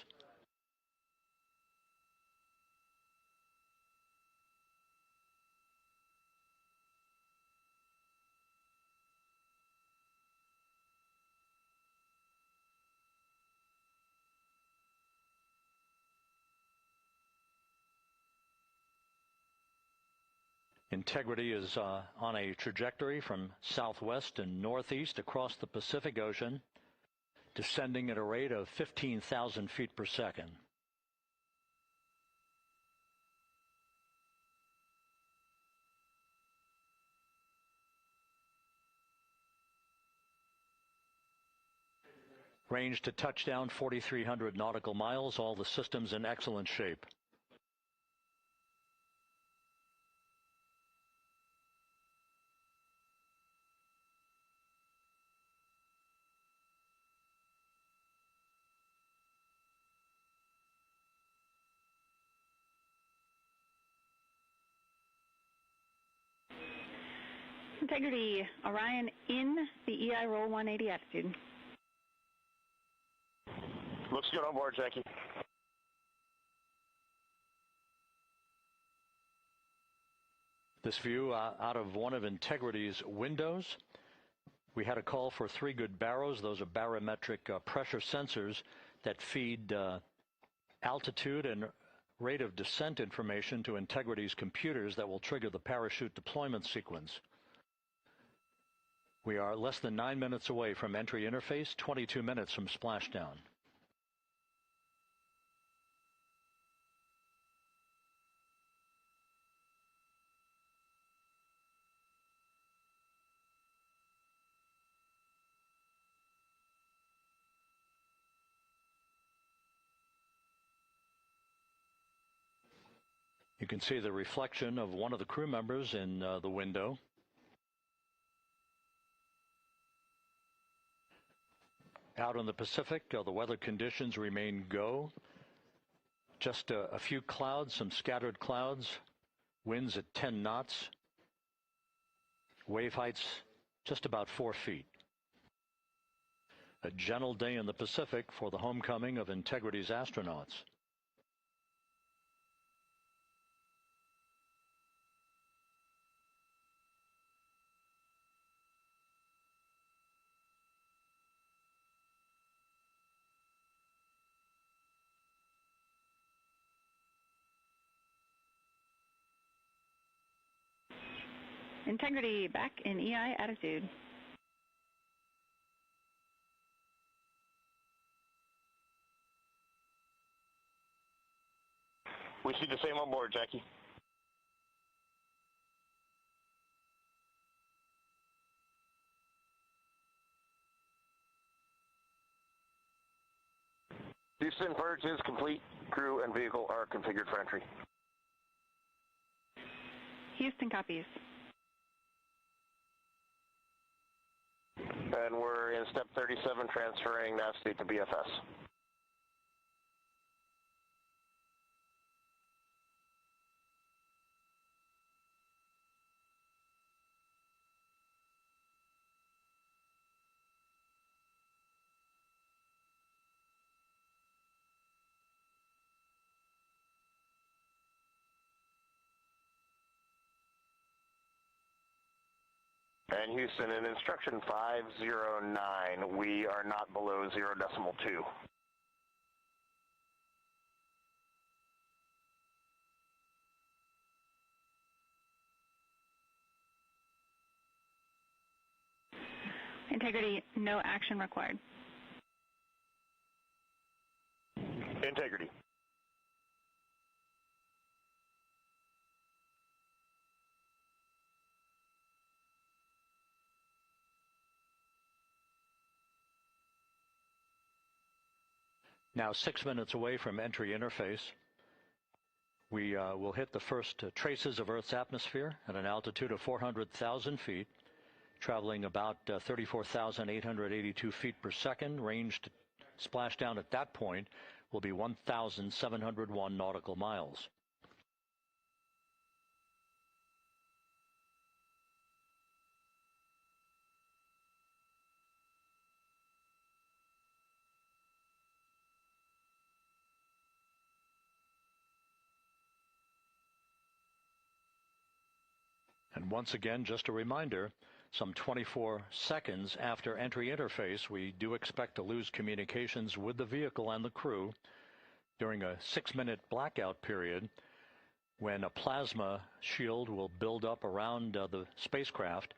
Integrity is on a trajectory from southwest and northeast across the Pacific Ocean, descending at a rate of 15,000 feet per second. Range to touchdown 4,300 nautical miles, all the systems in excellent shape. Integrity, Orion in the EI roll 180 attitude. Looks good on board, Jackie. This view out of one of Integrity's windows. We had a call for 3 good baros. Those are barometric pressure sensors that feed altitude and rate of descent information to Integrity's computers that will trigger the parachute deployment sequence. We are less than 9 minutes away from entry interface, 22 minutes from splashdown. You can see the reflection of one of the crew members in the window. Out in the Pacific, the weather conditions remain go. Just a few clouds, some scattered clouds, winds at 10 knots, wave heights just about 4 feet. A gentle day in the Pacific for the homecoming of Integrity's astronauts. Integrity back in EI attitude. We see the same on board, Jackie. Houston, purge is complete. Crew and vehicle are configured for entry. Houston copies. And we're in step 37, transferring nav state to BFS. And Houston, in instruction 509, we are not below 0.2. Integrity, no action required. Integrity. Now 6 minutes away from entry interface. We will hit the first traces of Earth's atmosphere at an altitude of 400,000 feet, traveling about 34,882 feet per second. Range to splashdown at that point will be 1,701 nautical miles. And once again, just a reminder, some 24 seconds after entry interface, we do expect to lose communications with the vehicle and the crew during a 6-minute blackout period when a plasma shield will build up around the spacecraft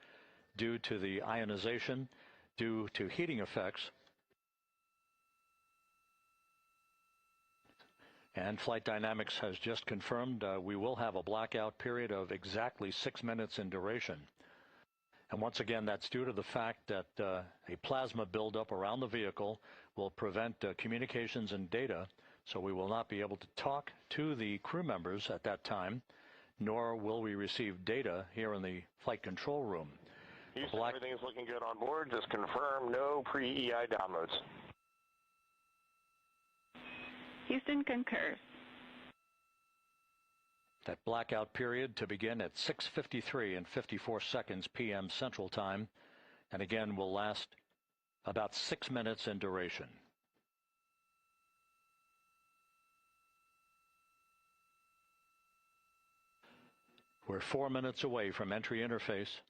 due to the ionization, due to heating effects. And Flight Dynamics has just confirmed we will have a blackout period of exactly 6 minutes in duration. And once again, that's due to the fact that a plasma buildup around the vehicle will prevent communications and data, so we will not be able to talk to the crew members at that time, nor will we receive data here in the flight control room. Houston, everything is looking good on board. Just confirm no pre-EI downloads. Houston concurs. That blackout period to begin at 6:53 and 54 seconds p.m. Central Time, and again will last about 6 minutes in duration. We're 4 minutes away from entry interface.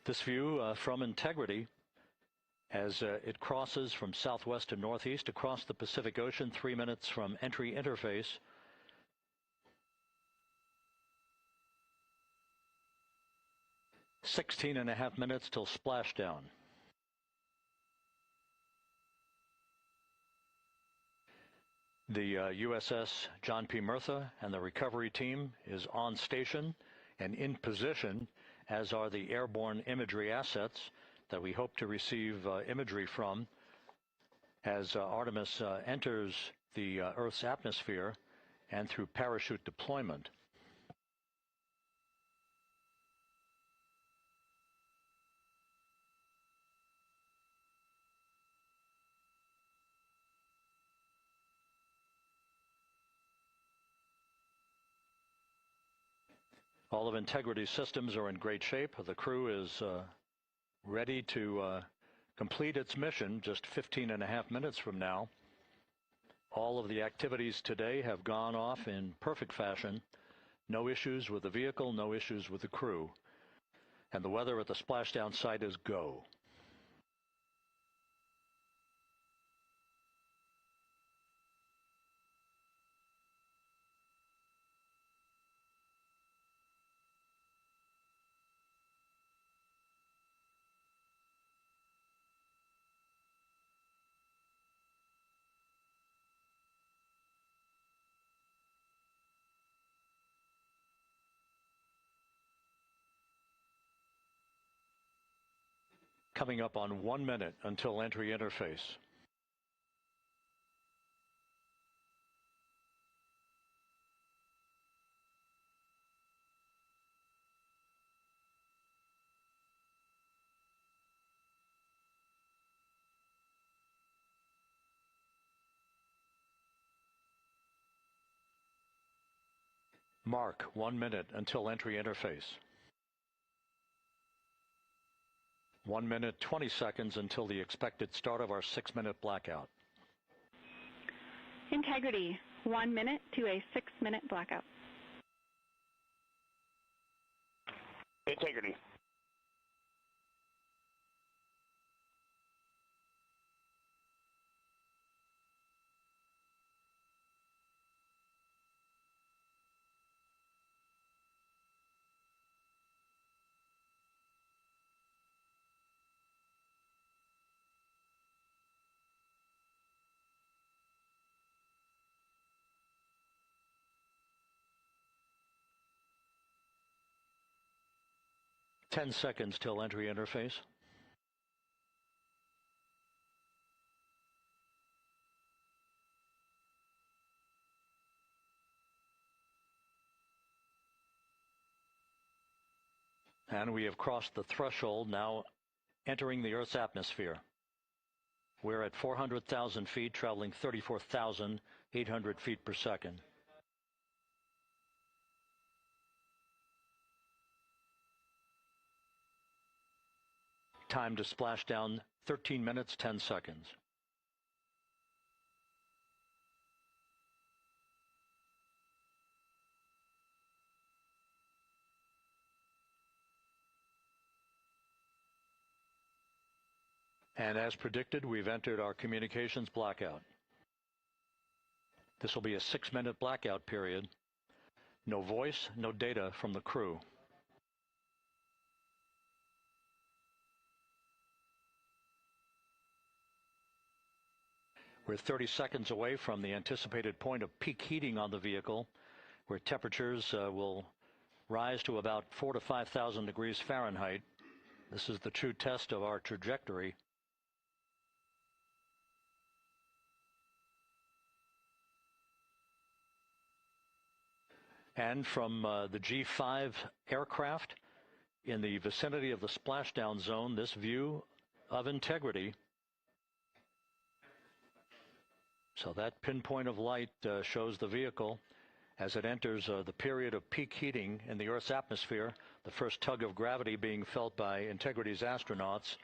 This view from Integrity as it crosses from southwest to northeast across the Pacific Ocean, 3 minutes from entry interface. "16.5 minutes till splashdown." The USS John P. Murtha and the recovery team is on station and in position, as are the airborne imagery assets that we hope to receive imagery from as Artemis enters the Earth's atmosphere and through parachute deployment. All of Integrity's systems are in great shape. The crew is ready to complete its mission just 15.5 minutes from now. All of the activities today have gone off in perfect fashion. No issues with the vehicle, no issues with the crew. And the weather at the splashdown site is go. Coming up on 1 minute until entry interface. Mark 1 minute until entry interface. 1 minute, 20 seconds until the expected start of our 6-minute blackout. Integrity, 1 minute to a 6-minute blackout. Integrity. Ten seconds till entry interface. And we have crossed the threshold, now entering the Earth's atmosphere. We're at 400,000 feet, traveling 34,800 feet per second. Time to splash down, 13 minutes, 10 seconds. And as predicted, we've entered our communications blackout. This will be a 6-minute blackout period. No voice, no data from the crew. We're 30 seconds away from the anticipated point of peak heating on the vehicle, where temperatures will rise to about 4,000 to 5,000 degrees Fahrenheit. This is the true test of our trajectory. And from the G5 aircraft in the vicinity of the splashdown zone, this view of integrity. So that pinpoint of light shows the vehicle as it enters the period of peak heating in the Earth's atmosphere, the first tug of gravity being felt by Integrity's astronauts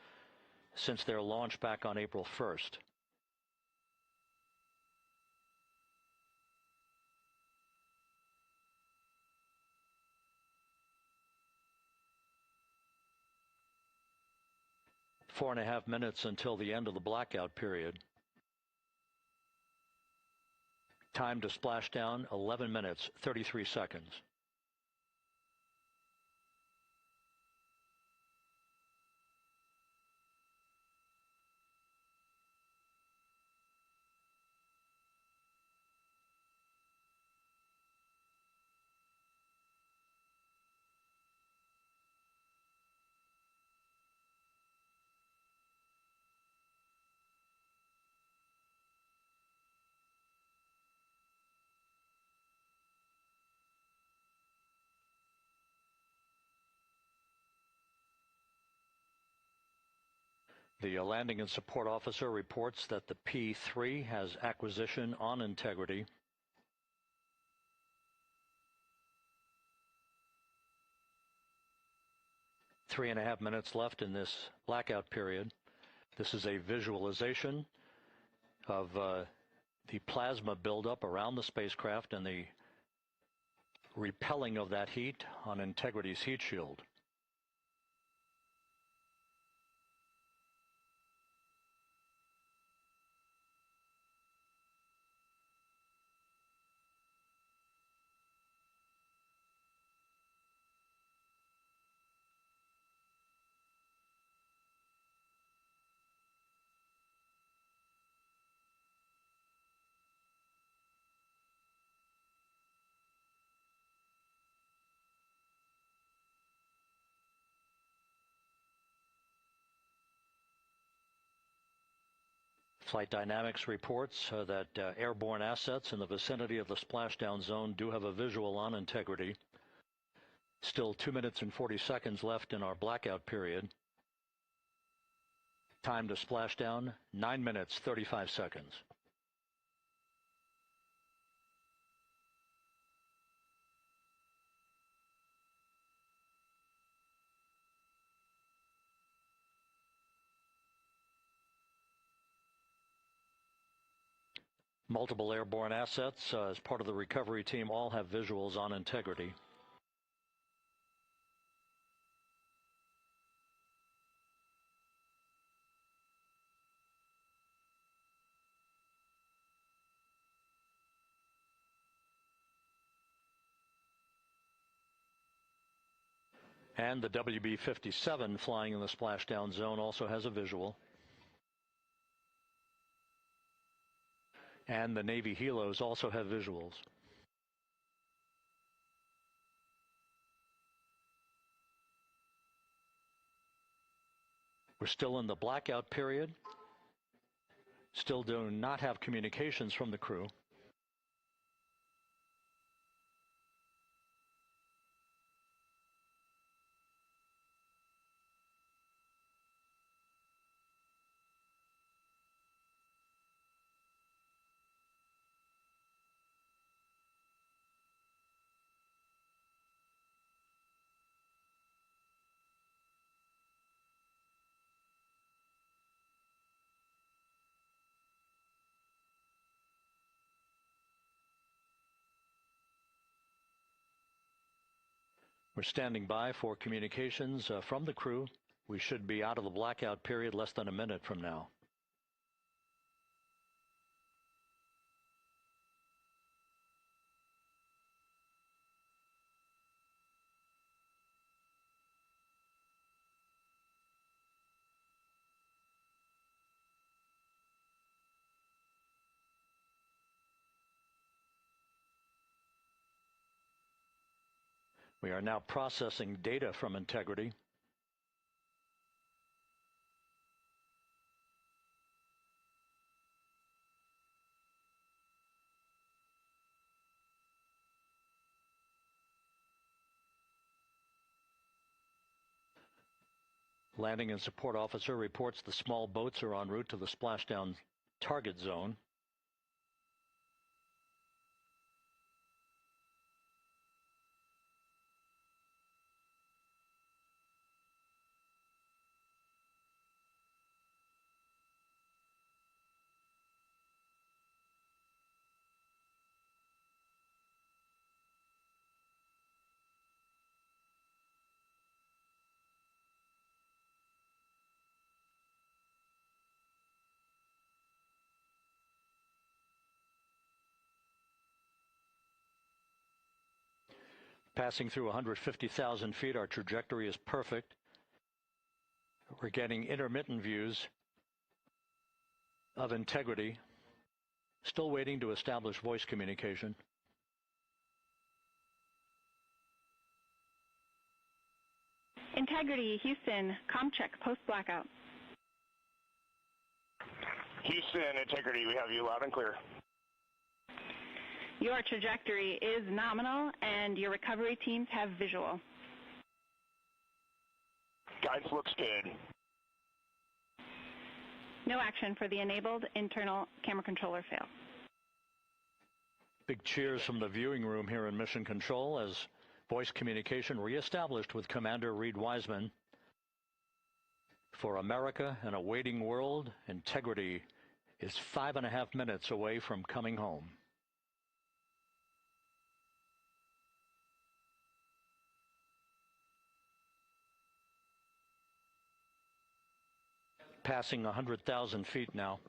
since their launch back on April 1st. Four and a half minutes until the end of the blackout period. Time to splash down, 11 minutes, 33 seconds. The landing and support officer reports that the P-3 has acquisition on Integrity. Three and a half minutes left in this blackout period. This is a visualization of the plasma buildup around the spacecraft and the repelling of that heat on Integrity's heat shield. Flight Dynamics reports that airborne assets in the vicinity of the splashdown zone do have a visual on Integrity. Still 2 minutes and 40 seconds left in our blackout period. Time to splashdown, 9 minutes, 35 seconds. Multiple airborne assets as part of the recovery team all have visuals on Integrity. And the WB-57 flying in the splashdown zone also has a visual. And the Navy helos also have visuals. We're still in the blackout period. Still do not have communications from the crew. We're standing by for communications from the crew. We should be out of the blackout period less than a minute from now. We are now processing data from integrity. Landing and support officer reports the small boats are en route to the splashdown target zone. Passing through 150,000 feet, our trajectory is perfect. We're getting intermittent views of integrity. Still waiting to establish voice communication. Integrity, Houston, comm check, post-blackout. Houston, Integrity, we have you loud and clear. Your trajectory is nominal, and your recovery teams have visual. Guidance looks good. No action for the enabled internal camera controller fail. Big cheers from the viewing room here in Mission Control as voice communication reestablished with Commander Reed Wiseman. For America and a waiting world, Integrity is 5.5 minutes away from coming home. Passing 100,000 feet now.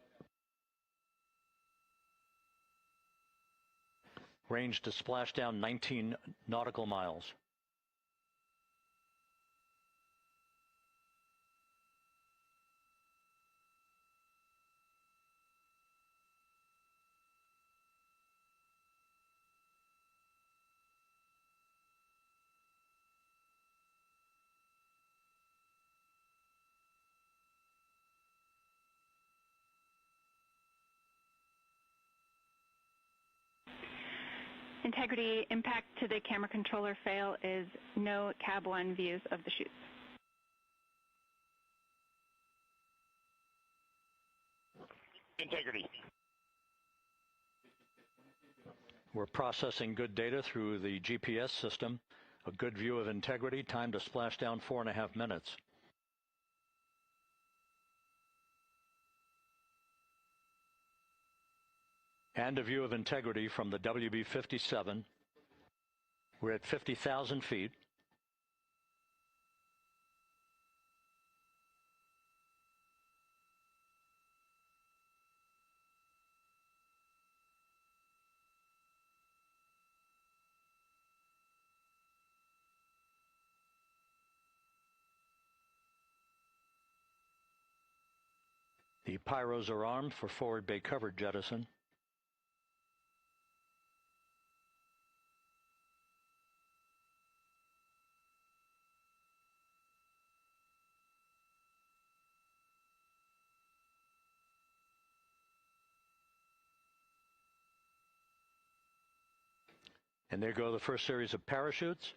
Range to splashdown 19 nautical miles. Integrity, impact to the camera controller fail is no Cab 1 views of the chutes. Integrity. We're processing good data through the GPS system. A good view of Integrity, time to splashdown 4.5 minutes. And a view of Integrity from the WB-57. We're at 50,000 feet. The pyros are armed for forward bay cover jettison. And there go the first series of parachutes,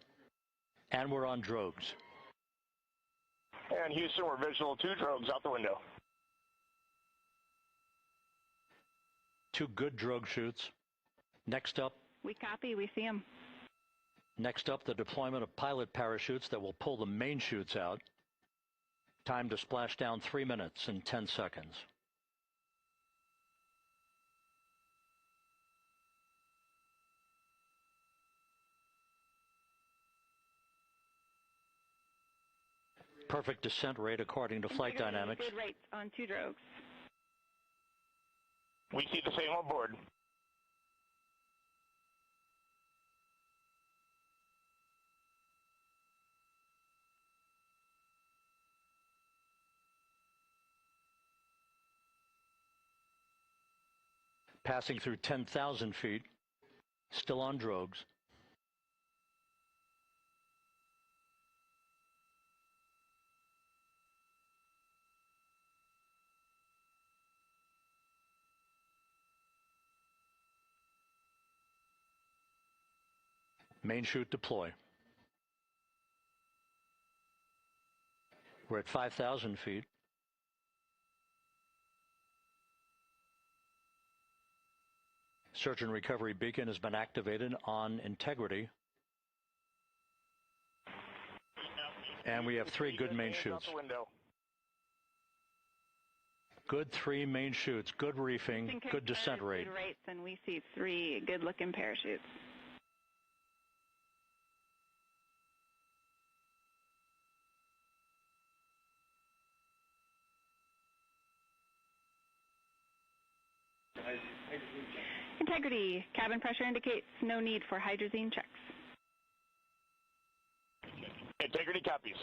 and we're on drogues. And Houston, we're visual 2 drogues out the window. 2 good drogue chutes. Next up. We copy, we see them. Next up, the deployment of pilot parachutes that will pull the main chutes out. Time to splash down 3 minutes and 10 seconds. Perfect descent rate according to flight dynamics. Good rates on 2 drogues. We see the same on board. Passing through 10,000 feet, still on drogues. Main chute deploy. We're at 5,000 feet. Search and recovery beacon has been activated on integrity. And we have 3 good main chutes. Good 3 main chutes, good reefing, good descent rate. Good rates, and we see 3 good-looking parachutes. Integrity. Cabin pressure indicates no need for hydrazine checks. Integrity copies.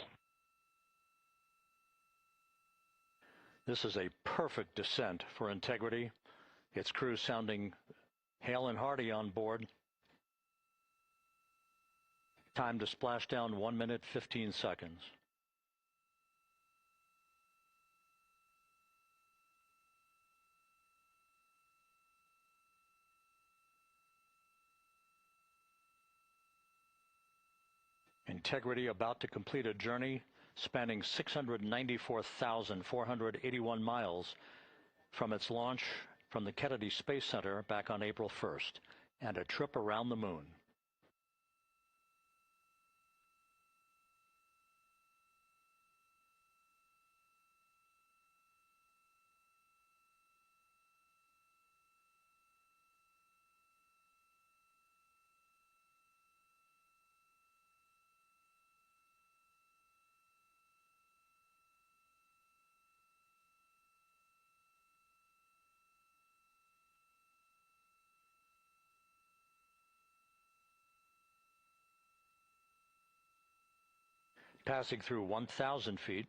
This is a perfect descent for Integrity. Its crew sounding hale and hearty on board. Time to splash down 1 minute, 15 seconds. Integrity about to complete a journey spanning 694,481 miles from its launch from the Kennedy Space Center back on April 1st, and a trip around the moon. Passing through 1,000 feet.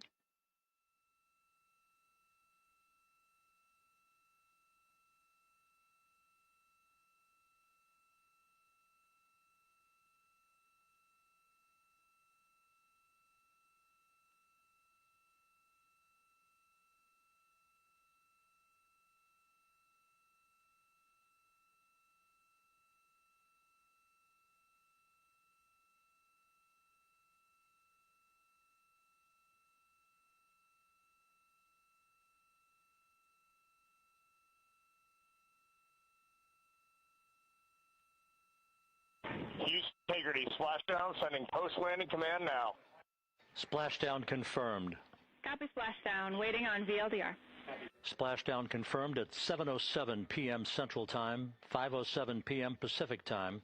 Integrity, splashdown, sending post-landing command now. Splashdown confirmed. Copy splashdown, waiting on VLDR. Splashdown confirmed at 7:07 p.m. Central Time, 5:07 p.m. Pacific Time.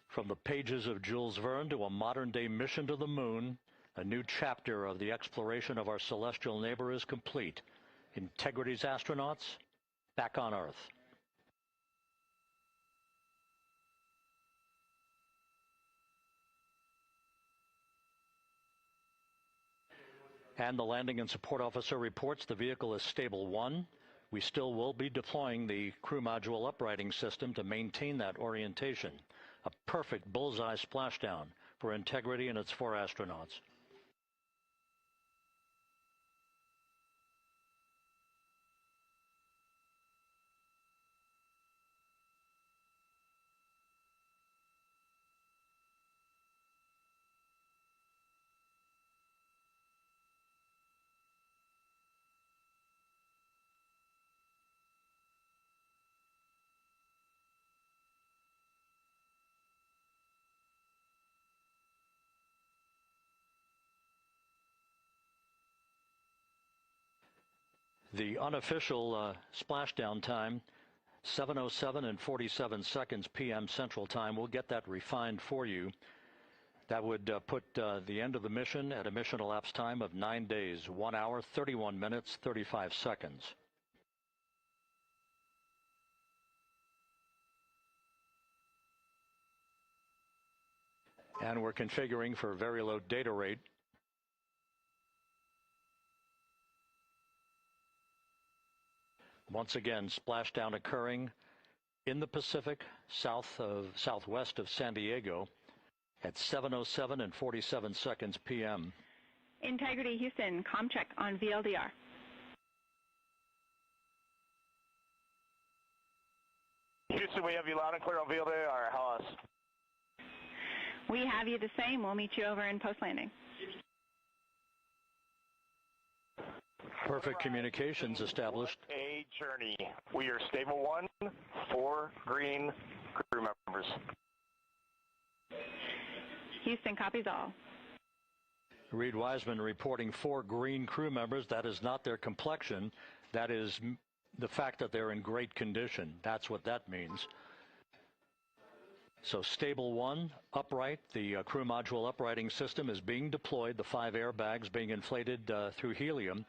From the pages of Jules Verne to a modern-day mission to the moon, a new chapter of the exploration of our celestial neighbor is complete. Integrity's astronauts back on Earth. And the landing and support officer reports the vehicle is stable 1. We still will be deploying the crew module uprighting system to maintain that orientation. A perfect bullseye splashdown for Integrity and its 4 astronauts. The unofficial splashdown time, 7:07 and 47 seconds p.m. Central Time. We'll get that refined for you. That would put the end of the mission at a mission elapsed time of 9 days, 1 hour, 31 minutes, 35 seconds. And we're configuring for very low data rate. Once again, splashdown occurring in the Pacific, southwest of San Diego at 7:07 and 47 seconds p.m. Integrity Houston, comm check on VLDR. Houston, we have you loud and clear on VLDR. How us? We have you the same. We'll meet you over in post-landing. Perfect communications established. A journey. We are stable 1, 4 green crew members. Houston copies all. Reed Wiseman reporting 4 green crew members. That is not their complexion. That is the fact that they're in great condition. That's what that means. So stable 1, upright. The crew module uprighting system is being deployed. The 5 airbags being inflated through helium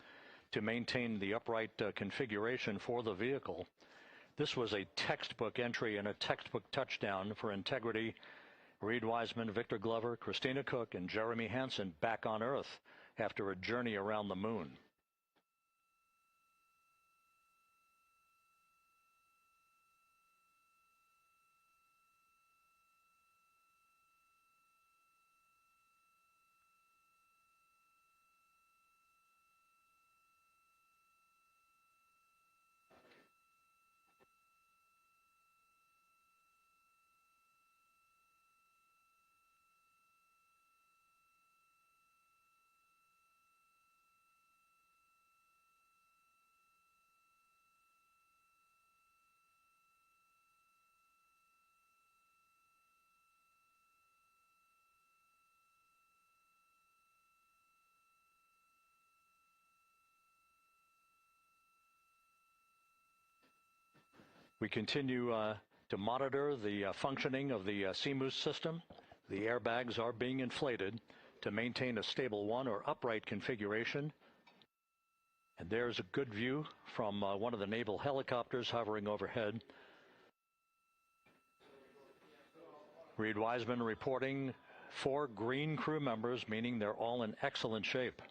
to maintain the upright configuration for the vehicle. This was a textbook entry and a textbook touchdown for Integrity. Reed Wiseman, Victor Glover, Christina Cook, and Jeremy Hansen back on Earth after a journey around the moon. We continue to monitor the functioning of the CMOOS system. The airbags are being inflated to maintain a stable 1 or upright configuration. And there's a good view from one of the naval helicopters hovering overhead. Reed Wiseman reporting 4 green crew members, meaning they're all in excellent shape.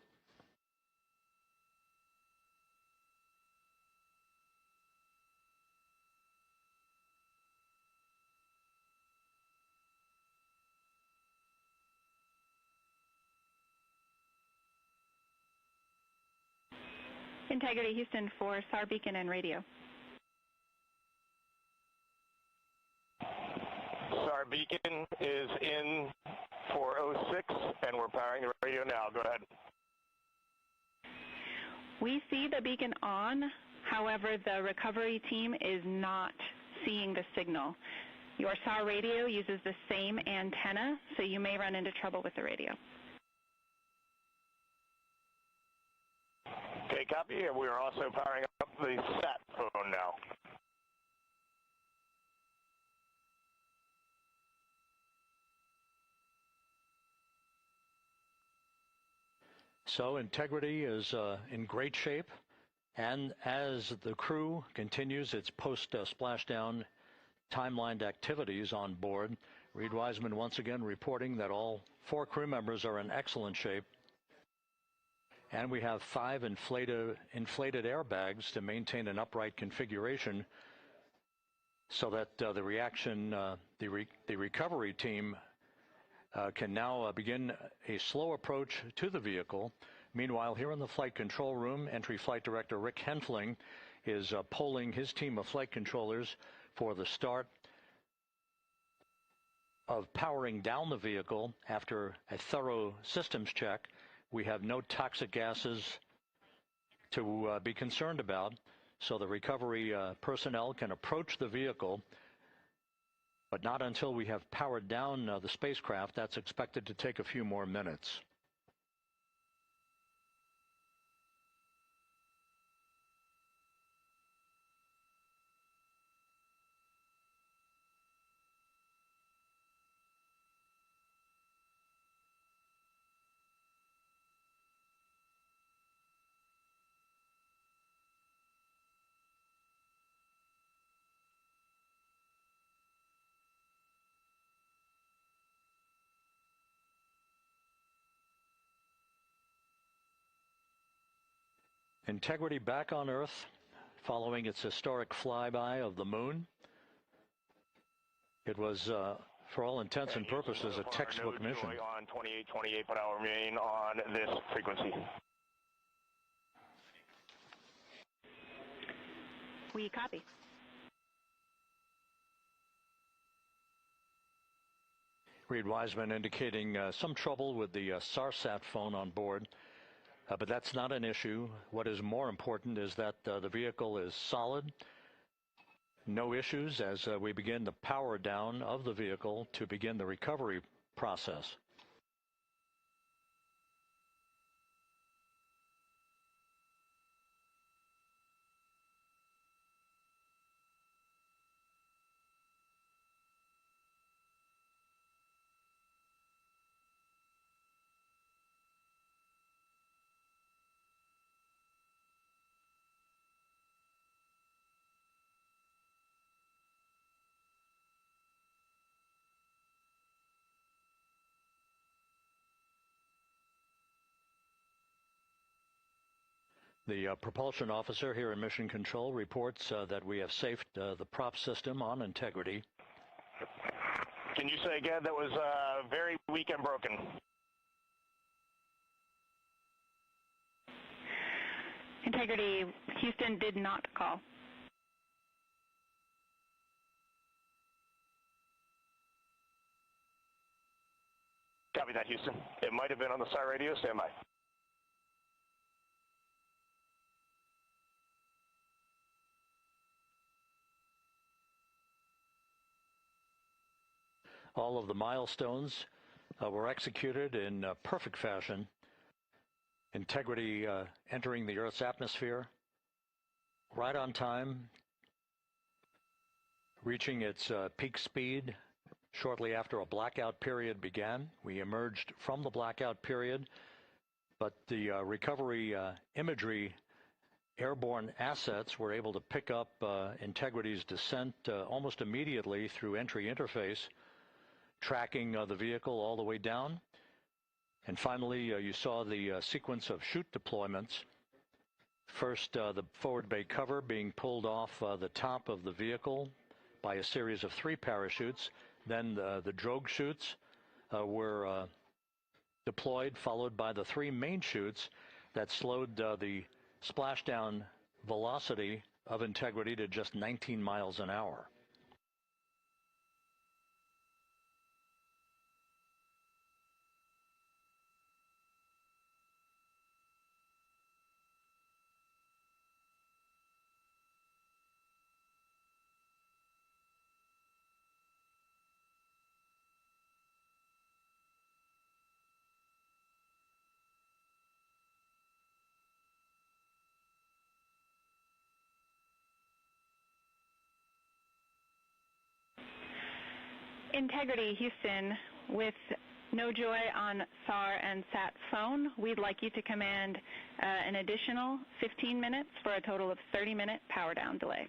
Integrity Houston for SAR beacon and radio. SAR beacon is in for 06, and we're powering the radio now. Go ahead. We see the beacon on. However, the recovery team is not seeing the signal. Your SAR radio uses the same antenna, so you may run into trouble with the radio. Okay, copy. And we are also powering up the sat phone now. So Integrity is in great shape, and as the crew continues its post-splashdown timelined activities on board, Reed Wiseman once again reporting that all 4 crew members are in excellent shape. And we have 5 inflated airbags to maintain an upright configuration so that the recovery team can now begin a slow approach to the vehicle. Meanwhile, here in the flight control room, Entry Flight Director Rick Henfling is polling his team of flight controllers for the start of powering down the vehicle after a thorough systems check. We have no toxic gases to be concerned about, so the recovery personnel can approach the vehicle, but not until we have powered down the spacecraft. That's expected to take a few more minutes. Integrity back on Earth following its historic flyby of the moon. It was, for all intents and purposes, a textbook mission. On 2828, but I'll remain on this frequency. We copy. Reed Wiseman indicating some trouble with the SARSAT phone on board, but that's not an issue. What is more important is that the vehicle is solid. No issues as we begin the power down of the vehicle to begin the recovery process. The propulsion officer here in Mission Control reports that we have safed the prop system on integrity. Can you say again? That was very weak and broken. Integrity, Houston did not call. Copy that, Houston. It might have been on the SAR radio. Stand by. All of the milestones were executed in perfect fashion. Integrity entering the Earth's atmosphere right on time, reaching its peak speed shortly after a blackout period began. We emerged from the blackout period, but the recovery imagery airborne assets were able to pick up Integrity's descent almost immediately through entry interface, tracking the vehicle all the way down. And finally, you saw the sequence of chute deployments. First, the forward bay cover being pulled off the top of the vehicle by a series of 3 parachutes. Then the drogue chutes were deployed, followed by the 3 main chutes that slowed the splashdown velocity of Integrity to just 19 miles an hour. Integrity, Houston, with no joy on SAR and SAT phone, we'd like you to command an additional 15 minutes for a total of 30-minute power down delay.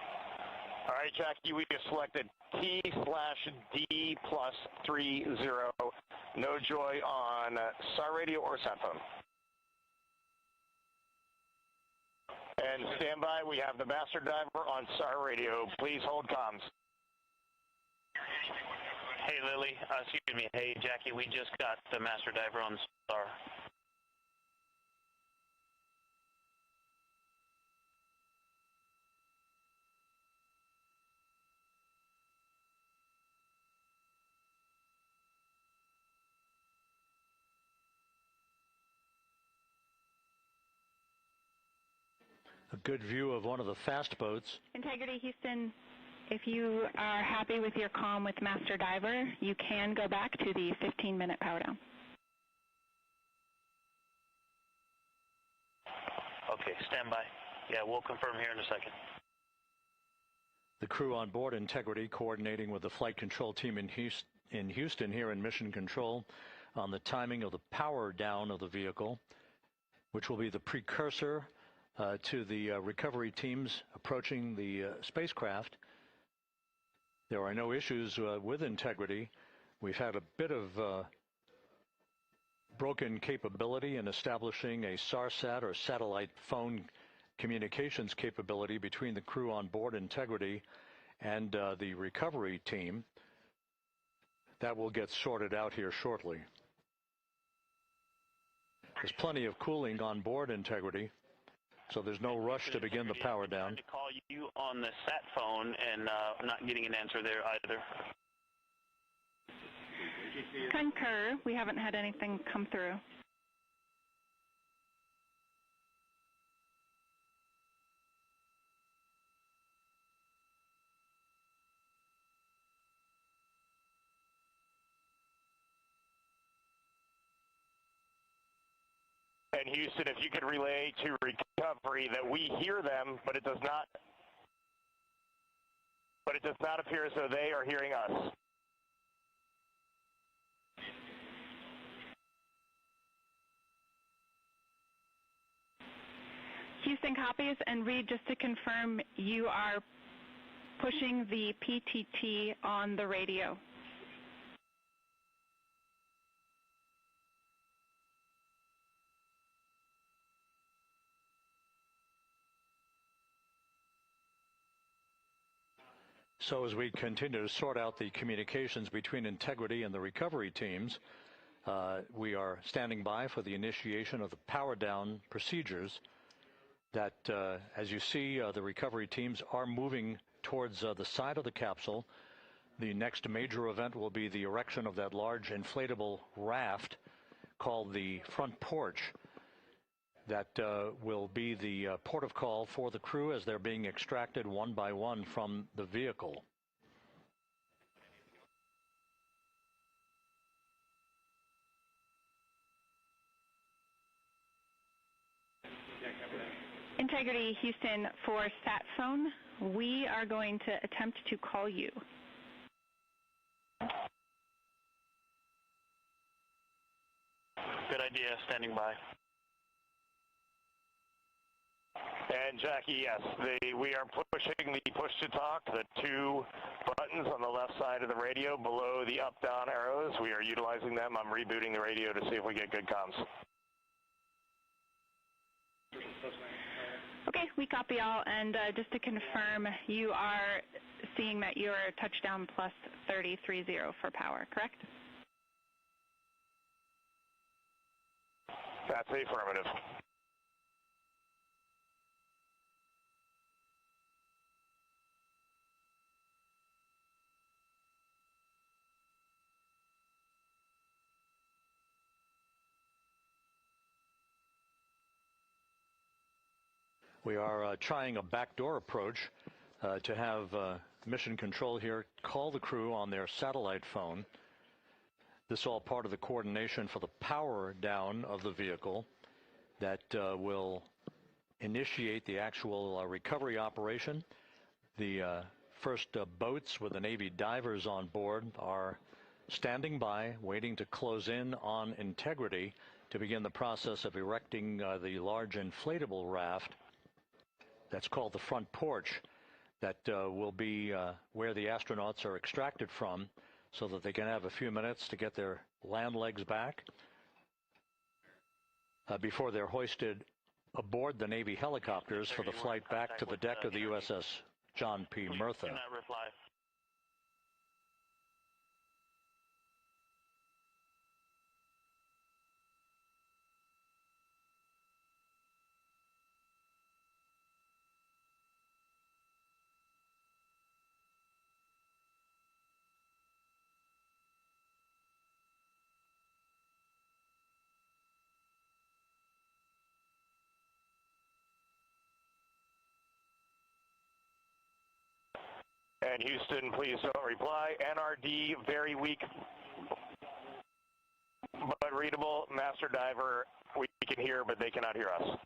All right, Jackie, we have selected T/D+30. No joy on SAR radio or sat phone. And stand by, we have the master diver on SAR radio. Please hold comms. Hey, Lily. Excuse me. Hey, Jackie, we just got the master diver on SAR. A good view of one of the fast boats. Integrity, Houston, if you are happy with your comm with Master Diver, you can go back to the 15-minute power down. Okay, stand by. Yeah, we'll confirm here in a second. The crew on board Integrity coordinating with the flight control team in Houston here in Mission Control on the timing of the power down of the vehicle, which will be the precursor to the recovery teams approaching the spacecraft. There are no issues with integrity. We've had a bit of broken capability in establishing a SARSAT or satellite phone communications capability between the crew on board Integrity and the recovery team. That will get sorted out here shortly. There's plenty of cooling on board Integrity, so there's no rush to begin the power down. To call you on the sat phone and not getting an answer there either. Concur. We haven't had anything come through. And Houston, if you could relay to recovery that we hear them, but it does not appear as though they are hearing us. Houston copies, and Reed, just to confirm, you are pushing the PTT on the radio. So as we continue to sort out the communications between Integrity and the recovery teams, we are standing by for the initiation of the power down procedures that, as you see, the recovery teams are moving towards the side of the capsule. The next major event will be the erection of that large inflatable raft called the front porch. That will be the port of call for the crew as they're being extracted one by one from the vehicle. Integrity, Houston, for sat phone, we are going to attempt to call you. Good idea, standing by. And Jackie, yes, we are pushing the push-to-talk, the two buttons on the left side of the radio below the up-down arrows. We are utilizing them. I'm rebooting the radio to see if we get good comms. Okay, we copy all, and just to confirm, you are seeing that you're touchdown plus 3030 for power, correct? That's affirmative. We are trying a backdoor approach to have mission control here call the crew on their satellite phone. This is all part of the coordination for the power down of the vehicle that will initiate the actual recovery operation. The first boats with the Navy divers on board are standing by, waiting to close in on Integrity to begin the process of erecting the large inflatable raft. That's called the front porch. That will be where the astronauts are extracted from so that they can have a few minutes to get their land legs back before they're hoisted aboard the Navy helicopters for the flight back to the deck of the USS John P. Murtha. And Houston, please don't reply. NRD, very weak, but readable. Master Diver, we can hear, but they cannot hear us.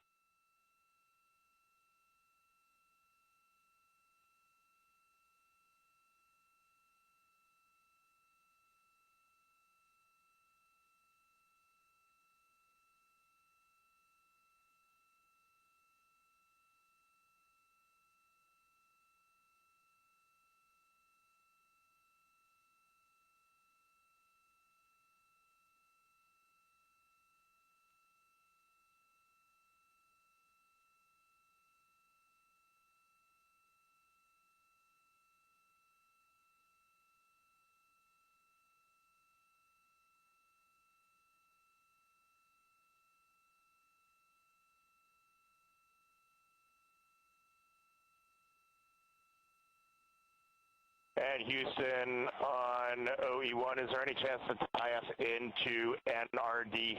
And Houston on OE1, is there any chance to tie us into NRD?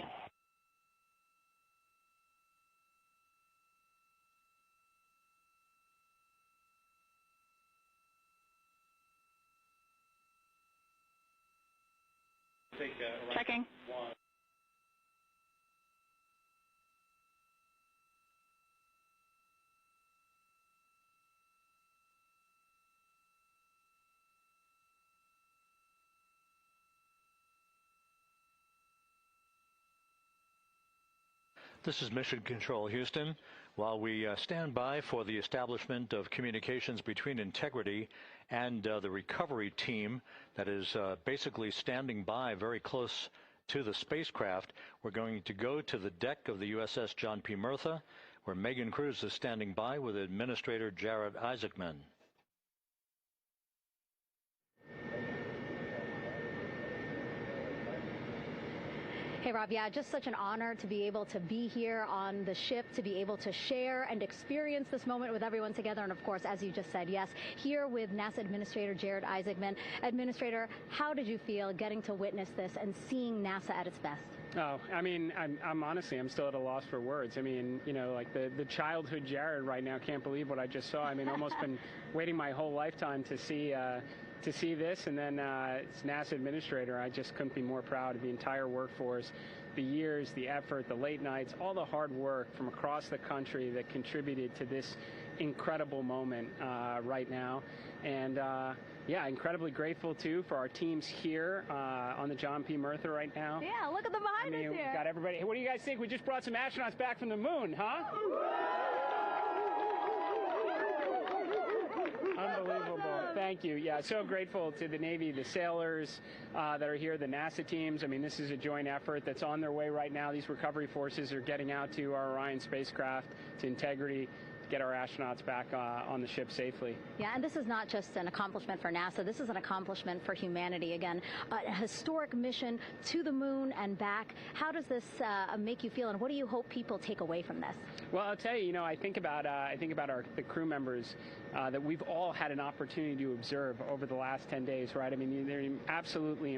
Checking. This is Mission Control Houston. While we stand by for the establishment of communications between Integrity and the recovery team that is basically standing by very close to the spacecraft, we're going to go to the deck of the USS John P. Murtha, where Megan Cruz is standing by with Administrator Jared Isaacman. Hey, Rob, yeah, just such an honor to be able to be here on the ship, to be able to share and experience this moment with everyone together. And of course, as you just said, yes, here with NASA Administrator Jared Isaacman. Administrator, how did you feel getting to witness this and seeing NASA at its best? Oh, I mean, I'm honestly, I'm still at a loss for words. I mean, you know, like the childhood Jared right now can't believe what I just saw. I mean, almost been waiting my whole lifetime to see this, and then it's NASA Administrator. I just couldn't be more proud of the entire workforce, the years, the effort, the late nights, all the hard work from across the country that contributed to this incredible moment right now. And yeah, incredibly grateful too for our teams here on the John P. Murtha right now. Yeah, look at the behind us here. We got everybody. Hey, what do you guys think? We just brought some astronauts back from the moon, huh? Unbelievable. Thank you. Yeah, so grateful to the Navy, the sailors that are here, the NASA teams. I mean, this is a joint effort that's on their way right now. These recovery forces are getting out to our Orion spacecraft, to Integrity, get our astronauts back on the ship safely. Yeah, and this is not just an accomplishment for NASA. This is an accomplishment for humanity. Again, a historic mission to the moon and back. How does this make you feel, and what do you hope people take away from this? Well, I'll tell you, you know, I think about the crew members that we've all had an opportunity to observe over the last 10 days, right? I mean, they're absolutely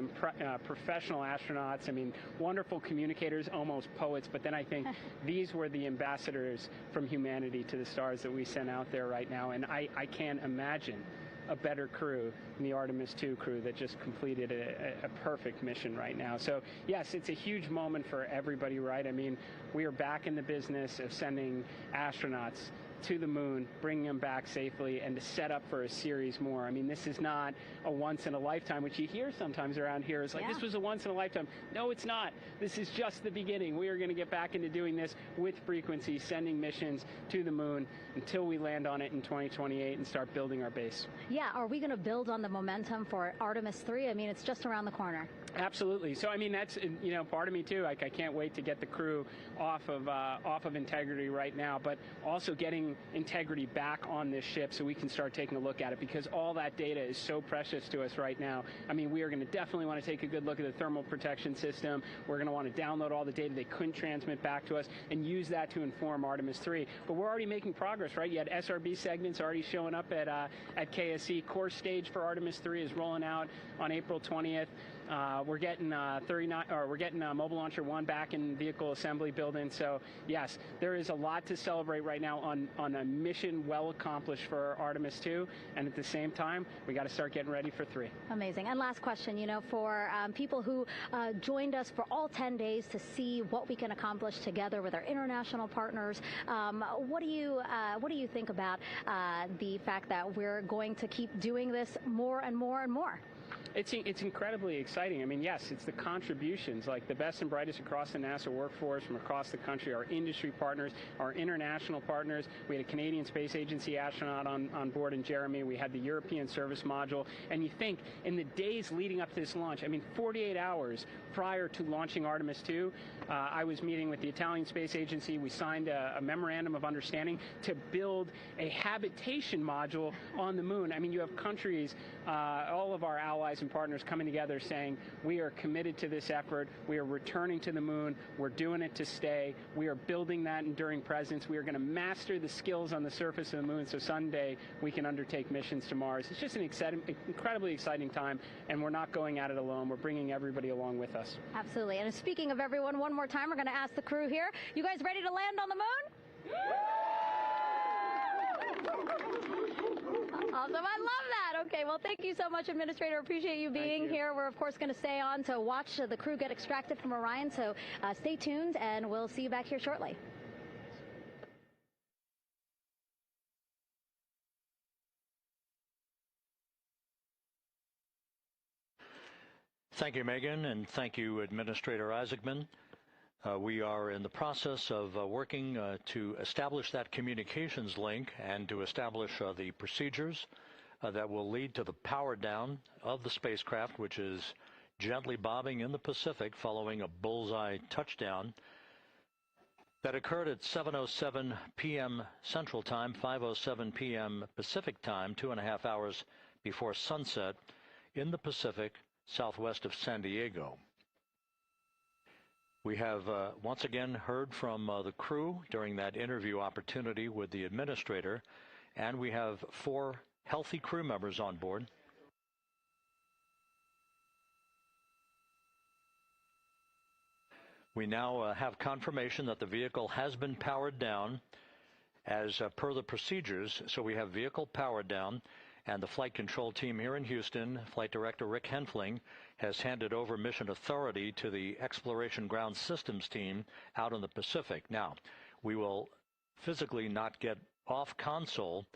professional astronauts. I mean, wonderful communicators, almost poets. But then I think these were the ambassadors from humanity to the stars that we sent out there right now. And I can't imagine a better crew than the Artemis II crew that just completed a perfect mission right now. So, yes, it's a huge moment for everybody, right? I mean, we are back in the business of sending astronauts to the moon, bringing them back safely, and to set up for a series more. I mean, this is not a once-in-a-lifetime, which you hear sometimes around here. It's like, this was a once-in-a-lifetime. No, it's not. This is just the beginning. We are going to get back into doing this with frequency, sending missions to the moon until we land on it in 2028 and start building our base. Yeah, are we going to build on the momentum for Artemis 3? I mean, it's just around the corner. Absolutely. So, I mean, that's, you know, part of me too. Like, I can't wait to get the crew off of Integrity right now, but also getting Integrity back on this ship so we can start taking a look at it, because all that data is so precious to us right now. I mean, we are going to definitely want to take a good look at the thermal protection system. We're going to want to download all the data they couldn't transmit back to us and use that to inform Artemis 3. But we're already making progress, right? You had SRB segments already showing up at KSC. Core stage for Artemis 3 is rolling out on April 20th. We're getting Mobile Launcher 1 back in vehicle assembly building. So yes, there is a lot to celebrate right now on a mission well accomplished for Artemis 2, and at the same time, we got to start getting ready for 3. Amazing. And last question, you know, for people who joined us for all 10 days to see what we can accomplish together with our international partners, what do you think about the fact that we're going to keep doing this more and more and more? It's incredibly exciting. I mean, yes, it's the contributions, like the best and brightest across the NASA workforce from across the country, our industry partners, our international partners. We had a Canadian Space Agency astronaut on board in Jeremy. We had the European Service Module. And you think, in the days leading up to this launch, I mean, 48 hours prior to launching Artemis 2, I was meeting with the Italian Space Agency. We signed a memorandum of understanding to build a habitation module on the moon. I mean, you have countries, all of our allies and partners coming together saying, we are committed to this effort. We are returning to the moon. We're doing it to stay. We are building that enduring presence. We are going to master the skills on the surface of the moon so someday we can undertake missions to Mars. It's just an incredibly exciting time, and we're not going at it alone. We're bringing everybody along with us. Absolutely. And speaking of everyone, one more time, we're going to ask the crew here, you guys ready to land on the moon? Awesome. I love that. Okay, well, thank you so much, Administrator. Appreciate you being here. We're, of course, going to stay on to watch the crew get extracted from Orion, so stay tuned, and we'll see you back here shortly. Thank you, Megan, and thank you, Administrator Isaacman. We are in the process of working to establish that communications link and to establish the procedures that will lead to the power down of the spacecraft, which is gently bobbing in the Pacific following a bullseye touchdown that occurred at 7:07 p.m. Central Time, 5:07 p.m. Pacific Time, 2.5 hours before sunset in the Pacific, southwest of San Diego. We have once again heard from the crew during that interview opportunity with the administrator, and we have 4 healthy crew members on board. We now have confirmation that the vehicle has been powered down as per the procedures. So we have vehicle powered down, and the flight control team here in Houston, Flight Director Rick Henfling, has handed over mission authority to the Exploration Ground Systems team out in the Pacific. Now, we will physically not get off console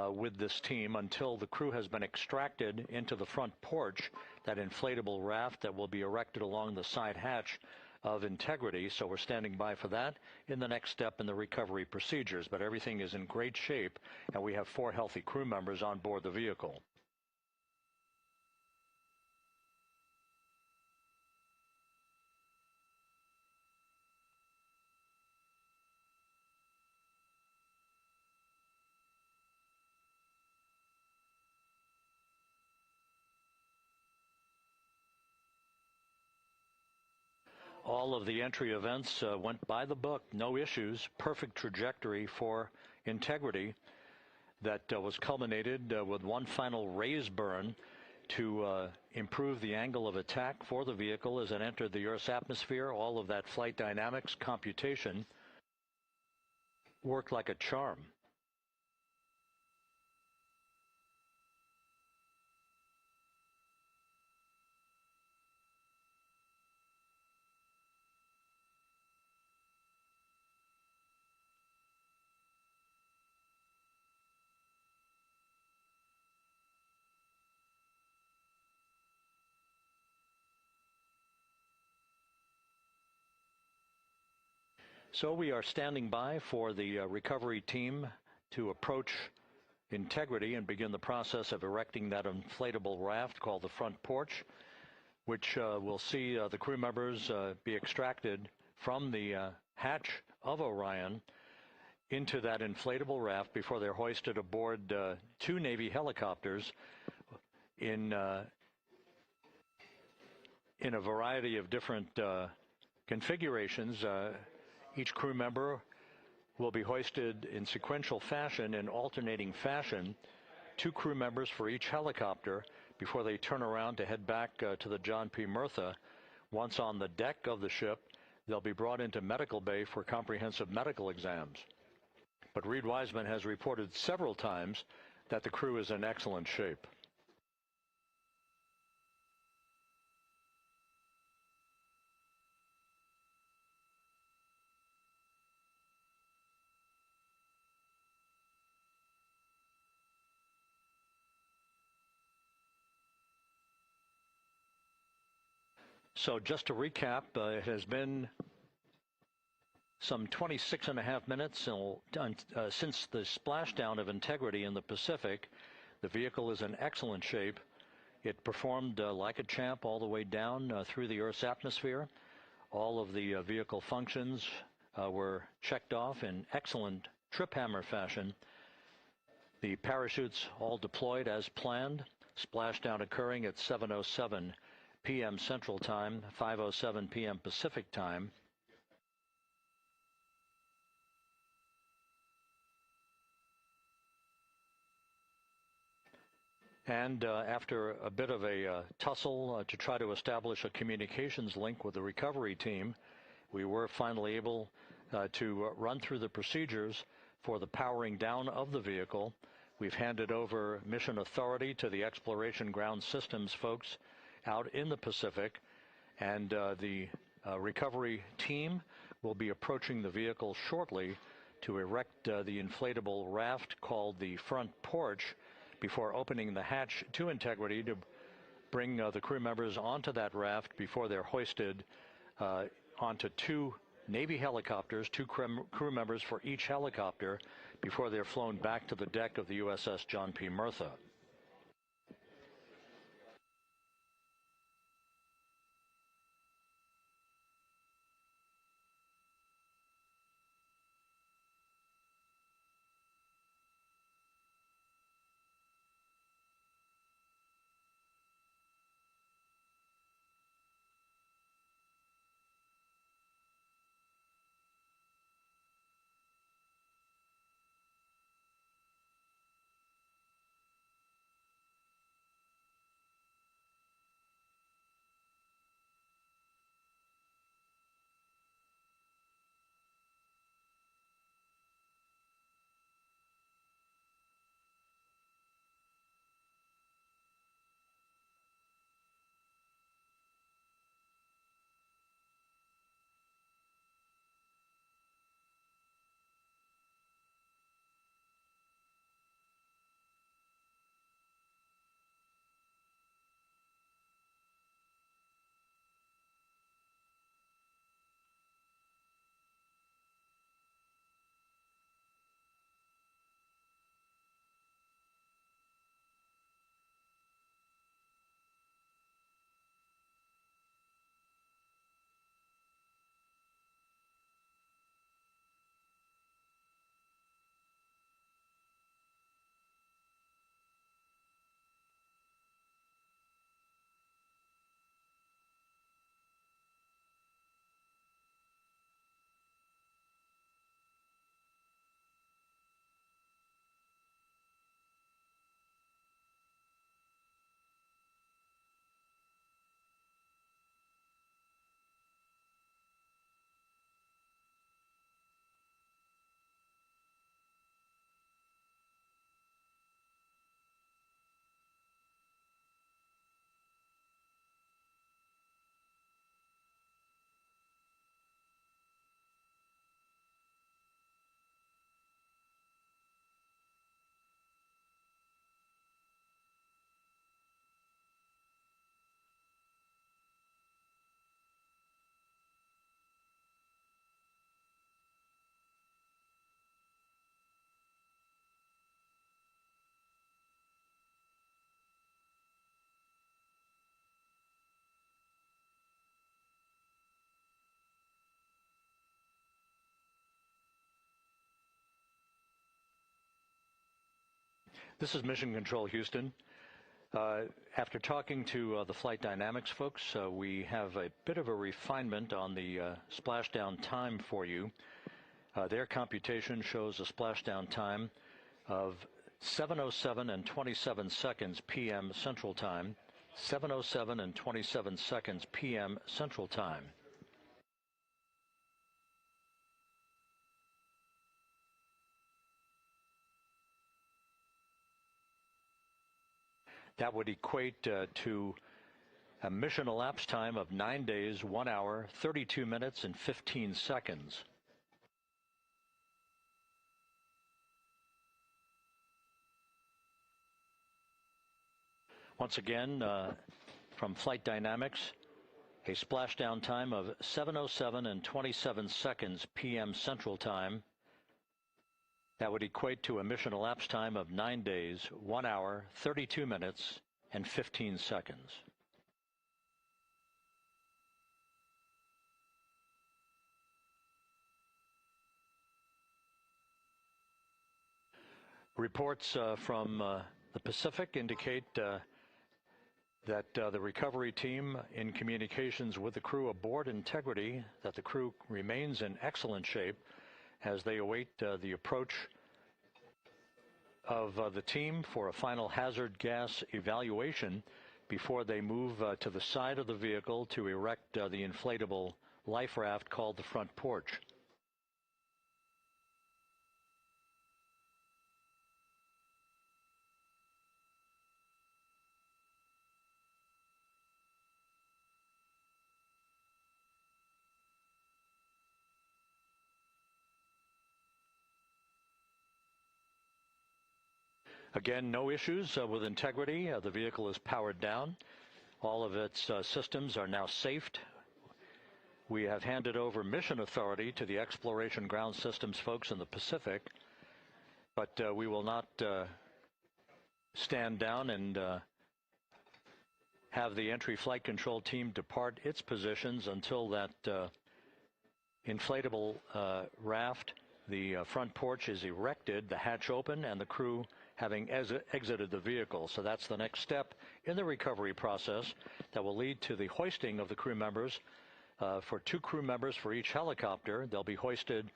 with this team until the crew has been extracted into the front porch, that inflatable raft that will be erected along the side hatch of Integrity. So we're standing by for that in the next step in the recovery procedures. But everything is in great shape, and we have 4 healthy crew members on board the vehicle. All of the entry events went by the book, no issues, perfect trajectory for Integrity that was culminated with one final raise burn to improve the angle of attack for the vehicle as it entered the Earth's atmosphere. All of that flight dynamics computation worked like a charm. So we are standing by for the recovery team to approach Integrity and begin the process of erecting that inflatable raft called the front porch, which will see the crew members be extracted from the hatch of Orion into that inflatable raft before they're hoisted aboard 2 Navy helicopters in a variety of different configurations. Each crew member will be hoisted in sequential fashion, in alternating fashion, 2 crew members for each helicopter before they turn around to head back to the John P. Murtha. Once on the deck of the ship, they'll be brought into medical bay for comprehensive medical exams. But Reed Wiseman has reported several times that the crew is in excellent shape. So just to recap, it has been some 26.5 minutes since the splashdown of Integrity in the Pacific. The vehicle is in excellent shape. It performed like a champ all the way down through the Earth's atmosphere. All of the vehicle functions were checked off in excellent trip hammer fashion. The parachutes all deployed as planned. Splashdown occurring at 7:07 p.m. Central Time, 5:07 p.m. Pacific Time. And after a bit of a tussle to try to establish a communications link with the recovery team, we were finally able to run through the procedures for the powering down of the vehicle. We've handed over mission authority to the Exploration Ground Systems folks out in the Pacific, and the recovery team will be approaching the vehicle shortly to erect the inflatable raft called the front porch before opening the hatch to Integrity to bring the crew members onto that raft before they're hoisted onto two Navy helicopters, two crew members for each helicopter, before they're flown back to the deck of the USS John P. Murtha. This is Mission Control Houston. After talking to the flight dynamics folks, we have a bit of a refinement on the splashdown time for you. Their computation shows a splashdown time of 7:07 and 27 seconds p.m. Central Time, 7:07 and 27 seconds p.m. Central Time. That would equate to a mission elapsed time of 9 days, 1 hour, 32 minutes, and 15 seconds. Once again, from Flight Dynamics, a splashdown time of 7:07 and 27 seconds p.m. Central Time. That would equate to a mission elapsed time of 9 days, 1 hour, 32 minutes, and 15 seconds. Reports from the Pacific indicate that the recovery team, in communications with the crew aboard Integrity, that the crew remains in excellent shape as they await the approach of the team for a final hazard gas evaluation before they move to the side of the vehicle to erect the inflatable life raft called the front porch. Again, no issues with Integrity. The vehicle is powered down. All of its systems are now safed. We have handed over mission authority to the Exploration Ground Systems folks in the Pacific, but we will not stand down and have the entry flight control team depart its positions until that inflatable raft, the front porch, is erected, the hatch open, and the crew having exited the vehicle. So that's the next step in the recovery process that will lead to the hoisting of the crew members. For 2 crew members for each helicopter, they'll be hoisted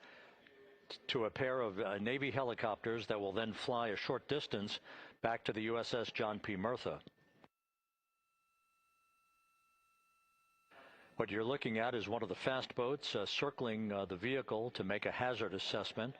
to a pair of Navy helicopters that will then fly a short distance back to the USS John P. Murtha. What you're looking at is one of the fast boats circling the vehicle to make a hazard assessment.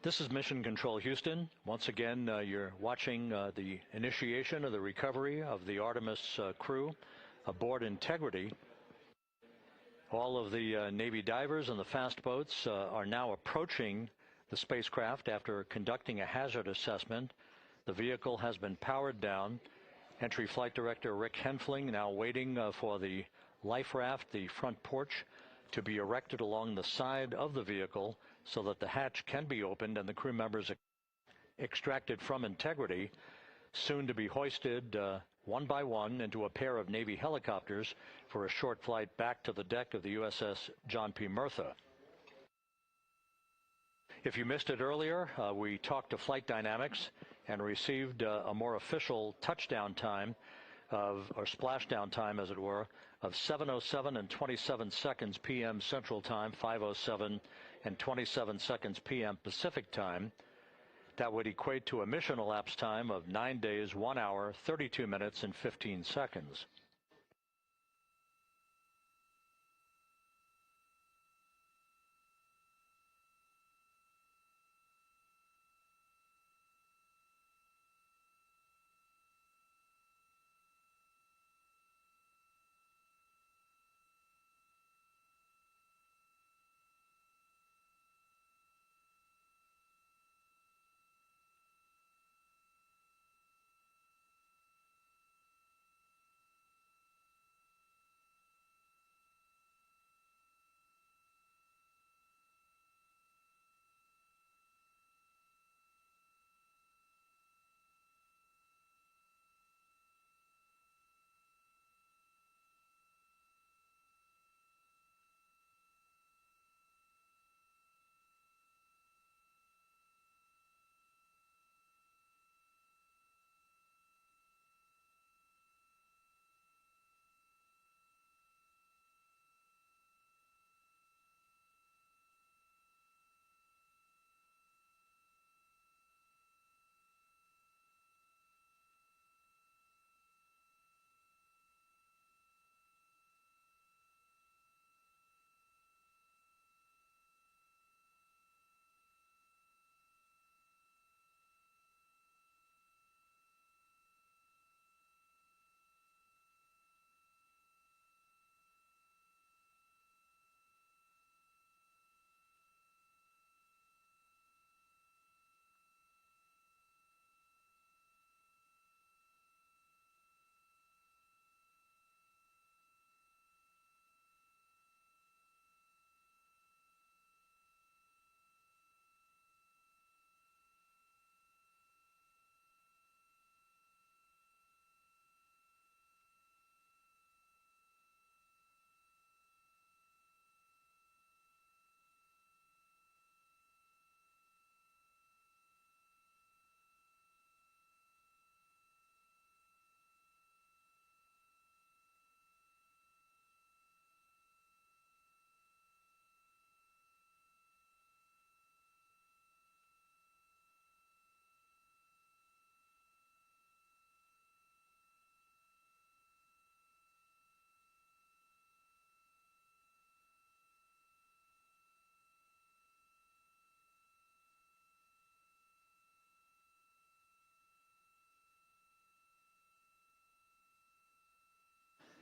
This is Mission Control Houston. Once again, you're watching the initiation of the recovery of the Artemis crew aboard Integrity. All of the Navy divers and the fast boats are now approaching the spacecraft after conducting a hazard assessment. The vehicle has been powered down. Entry Flight Director Rick Henfling now waiting for the life raft, the front porch, to be erected along the side of the vehicle so that the hatch can be opened and the crew members extracted from Integrity, soon to be hoisted one by one into a pair of Navy helicopters for a short flight back to the deck of the USS John P. Murtha. If you missed it earlier, we talked to Flight Dynamics and received a more official touchdown time or splashdown time, as it were, of 7:07 and 27 seconds p.m. Central Time, 5:07 and 27 seconds p.m. Pacific Time. That would equate to a mission elapsed time of 9 days, 1 hour, 32 minutes, and 15 seconds.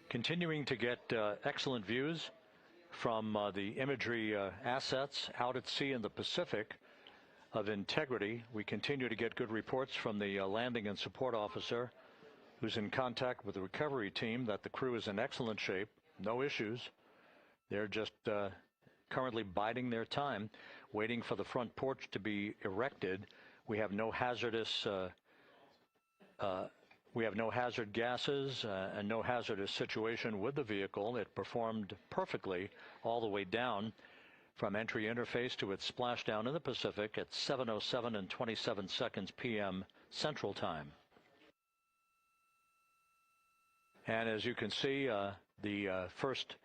Continuing to get excellent views from the imagery assets out at sea in the Pacific of Integrity. We continue to get good reports from the landing and support officer, who's in contact with the recovery team, that the crew is in excellent shape, no issues. They're just currently biding their time, waiting for the front porch to be erected. We have no hazardous hazard gases and no hazardous situation with the vehicle. It performed perfectly all the way down from entry interface to its splashdown in the Pacific at 7:07 and 27 seconds p.m. Central Time. And as you can see, the first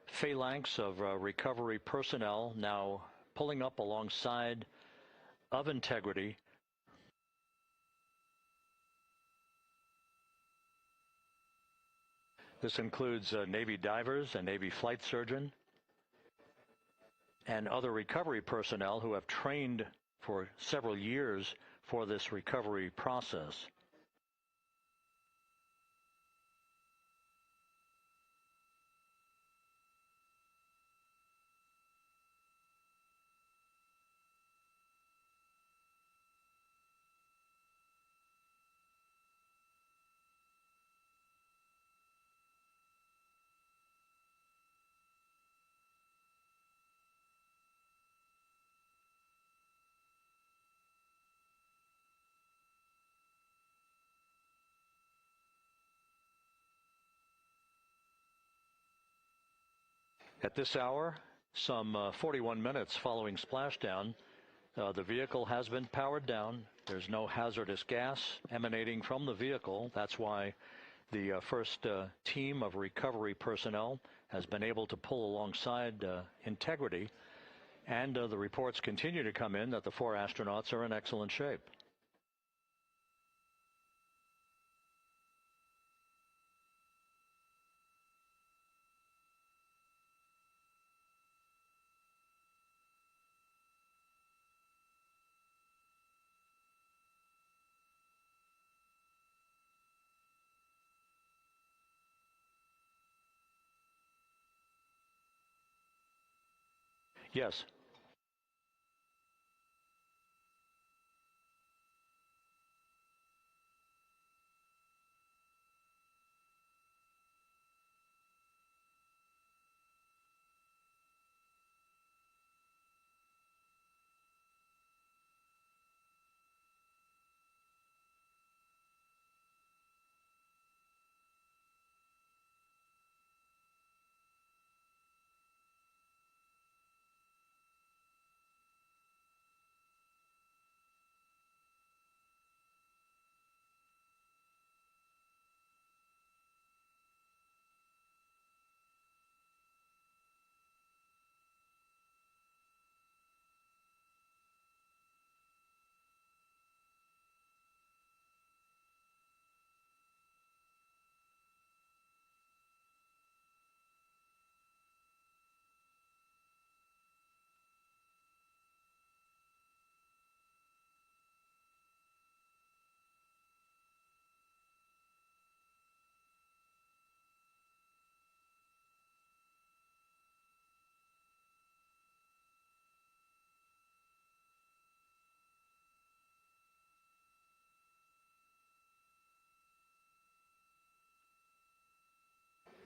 phalanx of recovery personnel now pulling up alongside of Integrity. This includes Navy divers, a Navy flight surgeon, and other recovery personnel who have trained for several years for this recovery process. At this hour, some 41 minutes following splashdown, The vehicle has been powered down. There's no hazardous gas emanating from the vehicle. That's why the first team of recovery personnel has been able to pull alongside Integrity. And the reports continue to come in that the 4 astronauts are in excellent shape. Yes.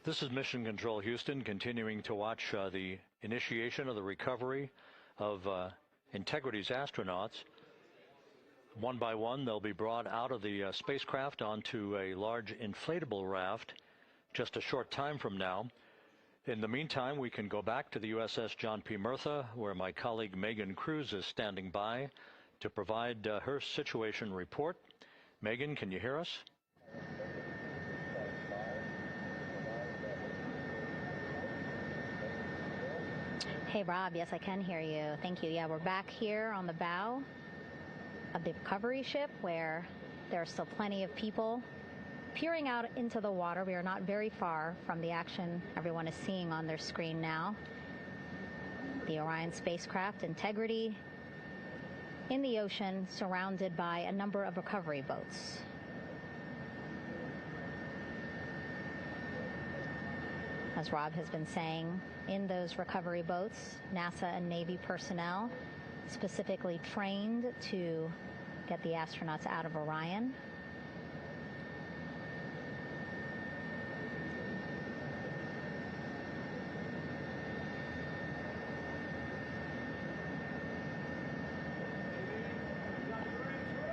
This is Mission Control Houston, continuing to watch the initiation of the recovery of Integrity's astronauts. One by one, they'll be brought out of the spacecraft onto a large inflatable raft just a short time from now. In the meantime, we can go back to the USS John P. Murtha, where my colleague Megan Cruz is standing by to provide her situation report. Megan, can you hear us? Hey, Rob. Yes, I can hear you. Thank you. Yeah, we're back here on the bow of the recovery ship where there are still plenty of people peering out into the water. We are not very far from the action everyone is seeing on their screen now. The Orion spacecraft Integrity in the ocean, surrounded by a number of recovery boats. As Rob has been saying, in those recovery boats, NASA and Navy personnel specifically trained to get the astronauts out of Orion.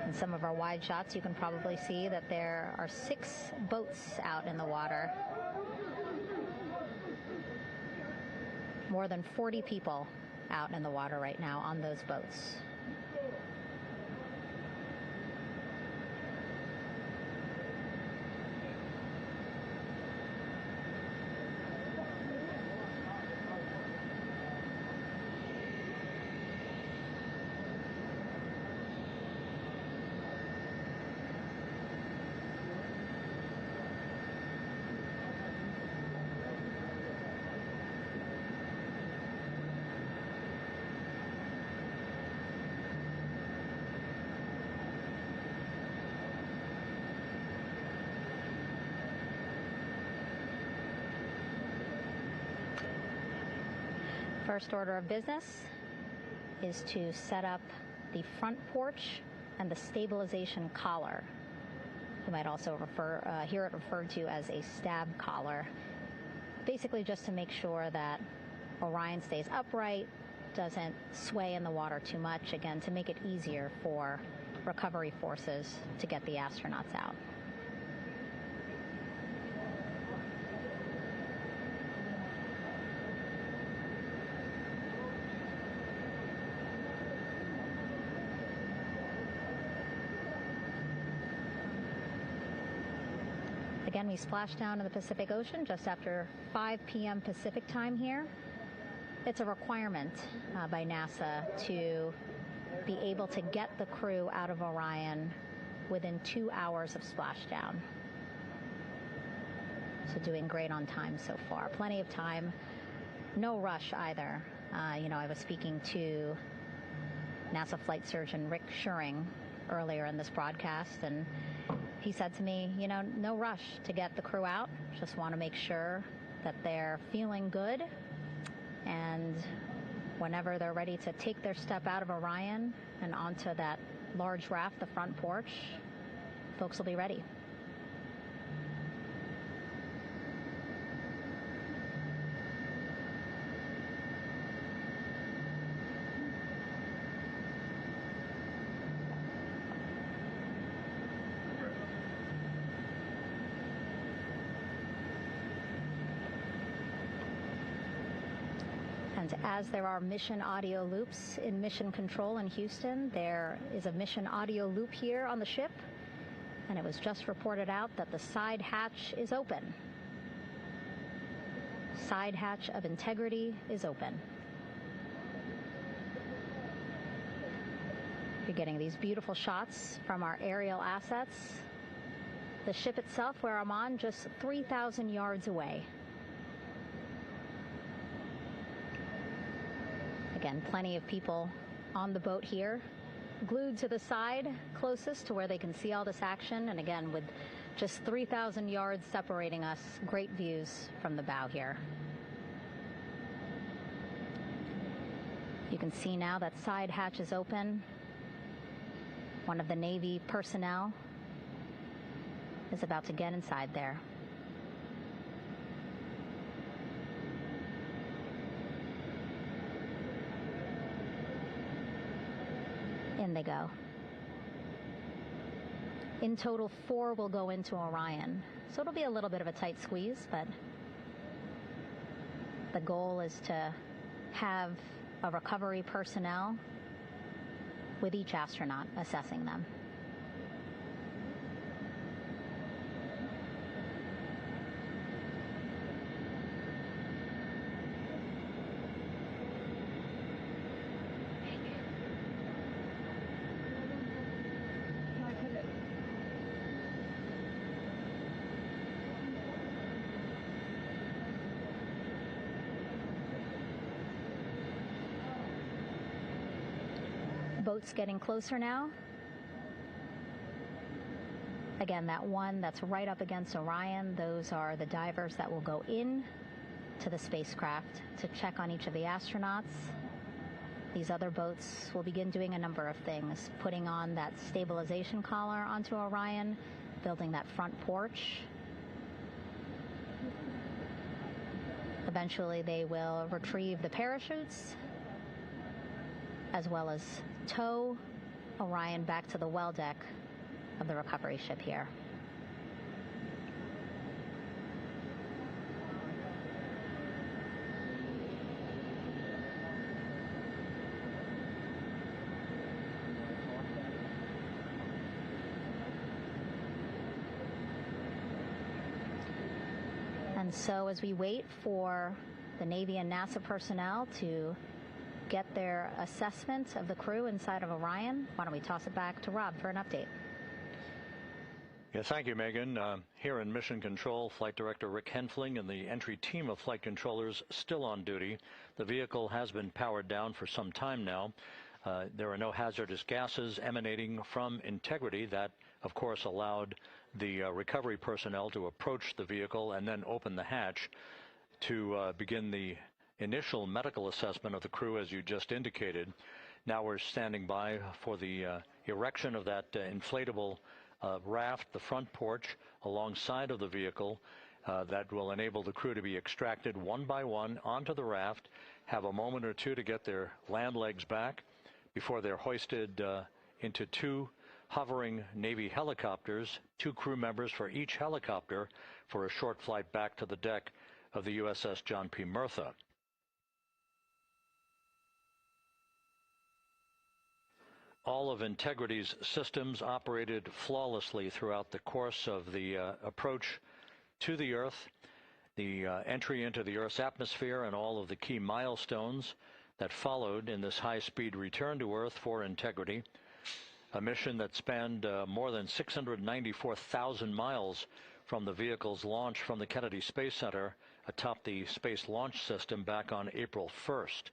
In some of our wide shots, you can probably see that there are 6 boats out in the water. More than 40 people out in the water right now on those boats. First order of business is to set up the front porch and the stabilization collar. You might also hear it referred to as a stab collar. Basically just to make sure that Orion stays upright, doesn't sway in the water too much, again, to make it easier for recovery forces to get the astronauts out. Again, we splashed down in the Pacific Ocean just after 5 p.m. Pacific time here. It's a requirement by NASA to be able to get the crew out of Orion within 2 hours of splashdown. So doing great on time so far. Plenty of time. No rush either. I was speaking to NASA flight surgeon Rick Schuring earlier in this broadcast, and he said to me, no rush to get the crew out. Just want to make sure that they're feeling good, and whenever they're ready to take their step out of Orion and onto that large raft, the front porch, folks will be ready. And as there are mission audio loops in Mission Control in Houston, there is a mission audio loop here on the ship, and it was just reported out that the side hatch is open. Side hatch of Integrity is open. You're getting these beautiful shots from our aerial assets. The ship itself, where I'm on, just 3,000 yards away. Again, plenty of people on the boat here, glued to the side closest to where they can see all this action. And again, with just 3,000 yards separating us, great views from the bow here. You can see now that side hatch is open. One of the Navy personnel is about to get inside there. In they go. In total, 4 will go into Orion. So it'll be a little bit of a tight squeeze, but the goal is to have a recovery personnel with each astronaut assessing them. Boats getting closer now. Again, that one that's right up against Orion, those are the divers that will go in to the spacecraft to check on each of the astronauts. These other boats will begin doing a number of things, putting on that stabilization collar onto Orion, building that front porch. Eventually, they will retrieve the parachutes, as well as tow Orion back to the well deck of the recovery ship here. And so as we wait for the Navy and NASA personnel to get their assessment of the crew inside of Orion, why don't we toss it back to Rob for an update? Yeah, thank you, Megan. Here in Mission Control, Flight Director Rick Henfling and the entry team of flight controllers still on duty. The vehicle has been powered down for some time now. There are no hazardous gases emanating from Integrity. That, of course, allowed the recovery personnel to approach the vehicle and then open the hatch to begin the initial medical assessment of the crew, as you just indicated. Now we're standing by for the erection of that inflatable raft, the front porch, alongside of the vehicle that will enable the crew to be extracted one by one onto the raft, have a moment or two to get their land legs back before they're hoisted into 2 hovering Navy helicopters, 2 crew members for each helicopter, for a short flight back to the deck of the USS John P. Murtha. All of Integrity's systems operated flawlessly throughout the course of the approach to the Earth, the entry into the Earth's atmosphere, and all of the key milestones that followed in this high-speed return to Earth for integrity. A mission that spanned more than 694,000 miles from the vehicle's launch from the Kennedy Space Center atop the Space Launch System back on April 1st.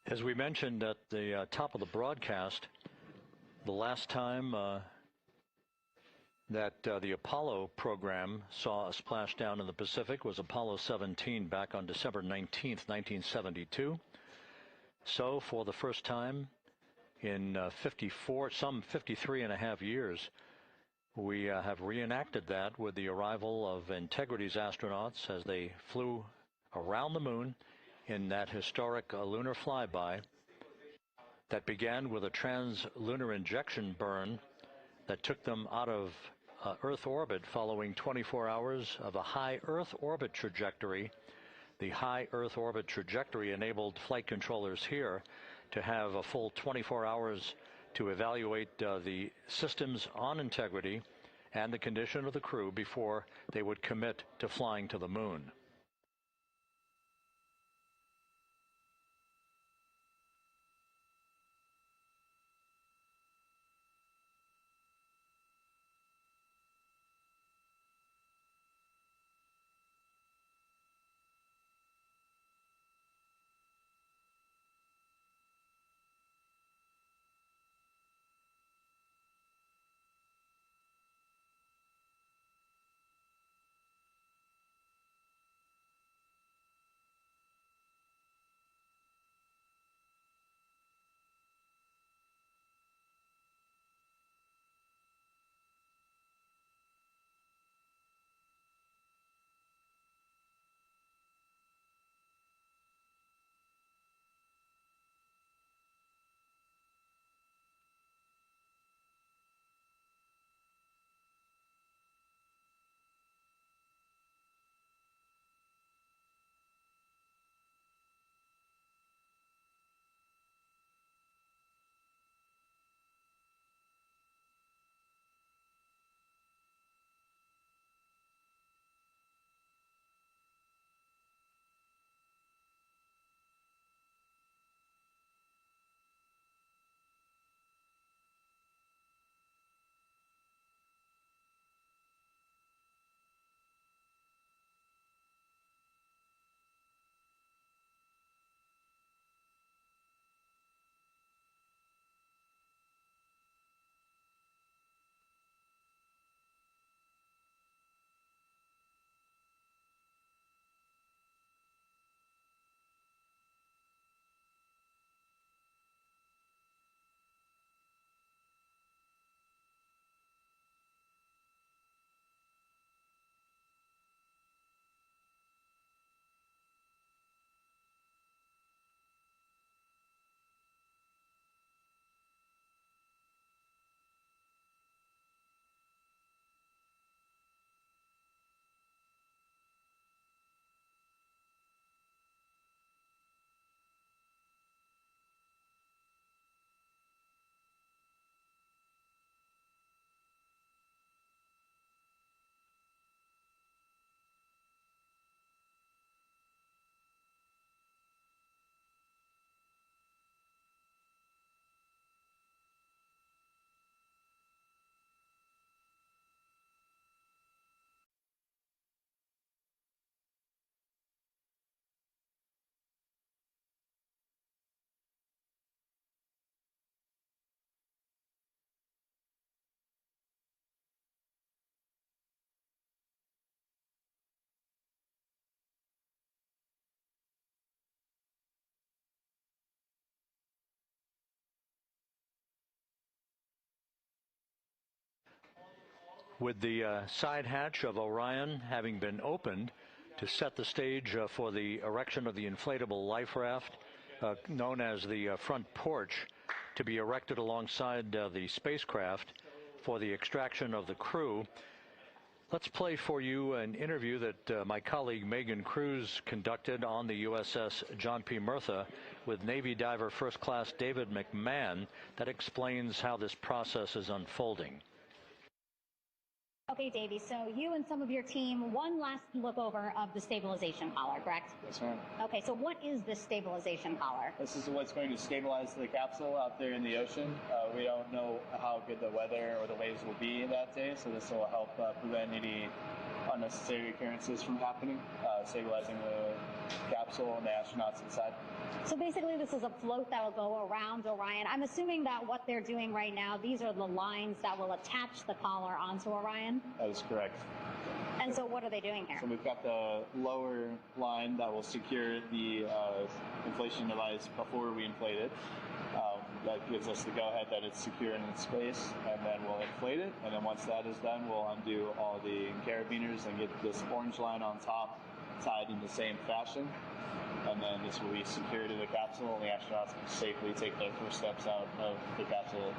As we mentioned at the top of the broadcast, the last time that the Apollo program saw a splashdown in the Pacific was Apollo 17 back on December 19th, 1972. So for the first time in 53 and a half years, we have reenacted that with the arrival of Integrity's astronauts as they flew around the moon in that historic lunar flyby that began with a trans-lunar injection burn that took them out of Earth orbit following 24 hours of a high Earth orbit trajectory. The high Earth orbit trajectory enabled flight controllers here to have a full 24 hours to evaluate the systems on Integrity and the condition of the crew before they would commit to flying to the moon. With the side hatch of Orion having been opened to set the stage for the erection of the inflatable life raft, known as the front porch, to be erected alongside the spacecraft for the extraction of the crew. Let's play for you an interview that my colleague Megan Cruz conducted on the USS John P. Murtha with Navy diver First Class David McMahon that explains how this process is unfolding. Okay, Davey, so you and some of your team, one last look over of the stabilization collar, correct? Yes, ma'am. Okay, so what is this stabilization collar? This is what's going to stabilize the capsule out there in the ocean. We don't know how good the weather or the waves will be that day, so this will help prevent any unnecessary occurrences from happening, stabilizing the capsule and the astronauts inside. So basically this is a float that will go around Orion. I'm assuming that what they're doing right now, these are the lines that will attach the collar onto Orion? That is correct. And so what are they doing here? So we've got the lower line that will secure the inflation device before we inflate it. That gives us the go-ahead that it's secure in its space, and then we'll inflate it. And then once that is done, we'll undo all the carabiners and get this orange line on top tied in the same fashion. And then this will be secured to the capsule, and the astronauts can safely take their first steps out of the capsule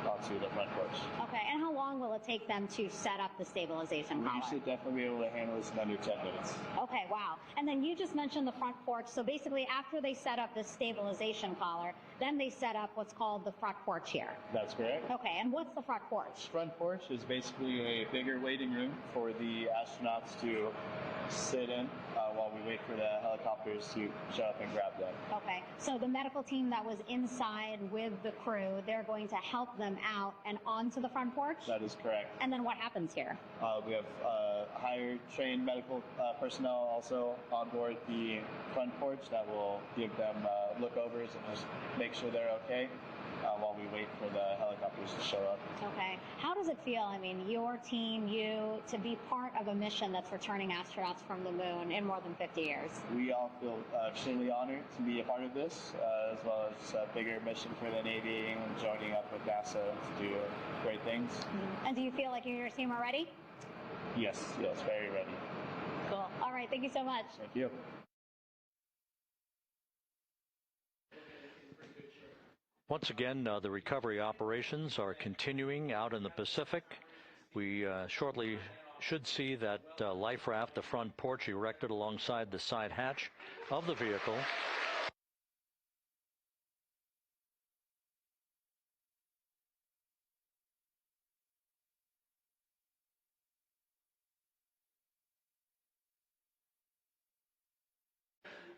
onto the front porch. Okay, and how long will it take them to set up the stabilization collar? We should definitely be able to handle this in under 10 minutes. Okay, wow. And then you just mentioned the front porch. So basically after they set up the stabilization collar, then they set up what's called the front porch here. That's correct. Okay, and what's the front porch? Front porch is basically a bigger waiting room for the astronauts to sit in while we wait for the helicopters to show up and grab them. Okay, so the medical team that was inside with the crew, they're going to help them out and onto the front porch? That is correct. And then what happens here? We have higher trained medical personnel also on board the front porch that will give them lookovers and just make sure they're okay while we wait for the helicopters to show up. Okay. How does it feel, I mean, your team, you, to be part of a mission that's returning astronauts from the moon in more than 50 years? We all feel extremely honored to be a part of this, as well as a bigger mission for the Navy and joining up with NASA to do great things. Mm-hmm. And do you feel like you and your team are ready? Yes, very ready. Cool. All right, thank you so much. Thank you. Once again, the recovery operations are continuing out in the Pacific. We shortly should see that life raft, the front porch, erected alongside the side hatch of the vehicle.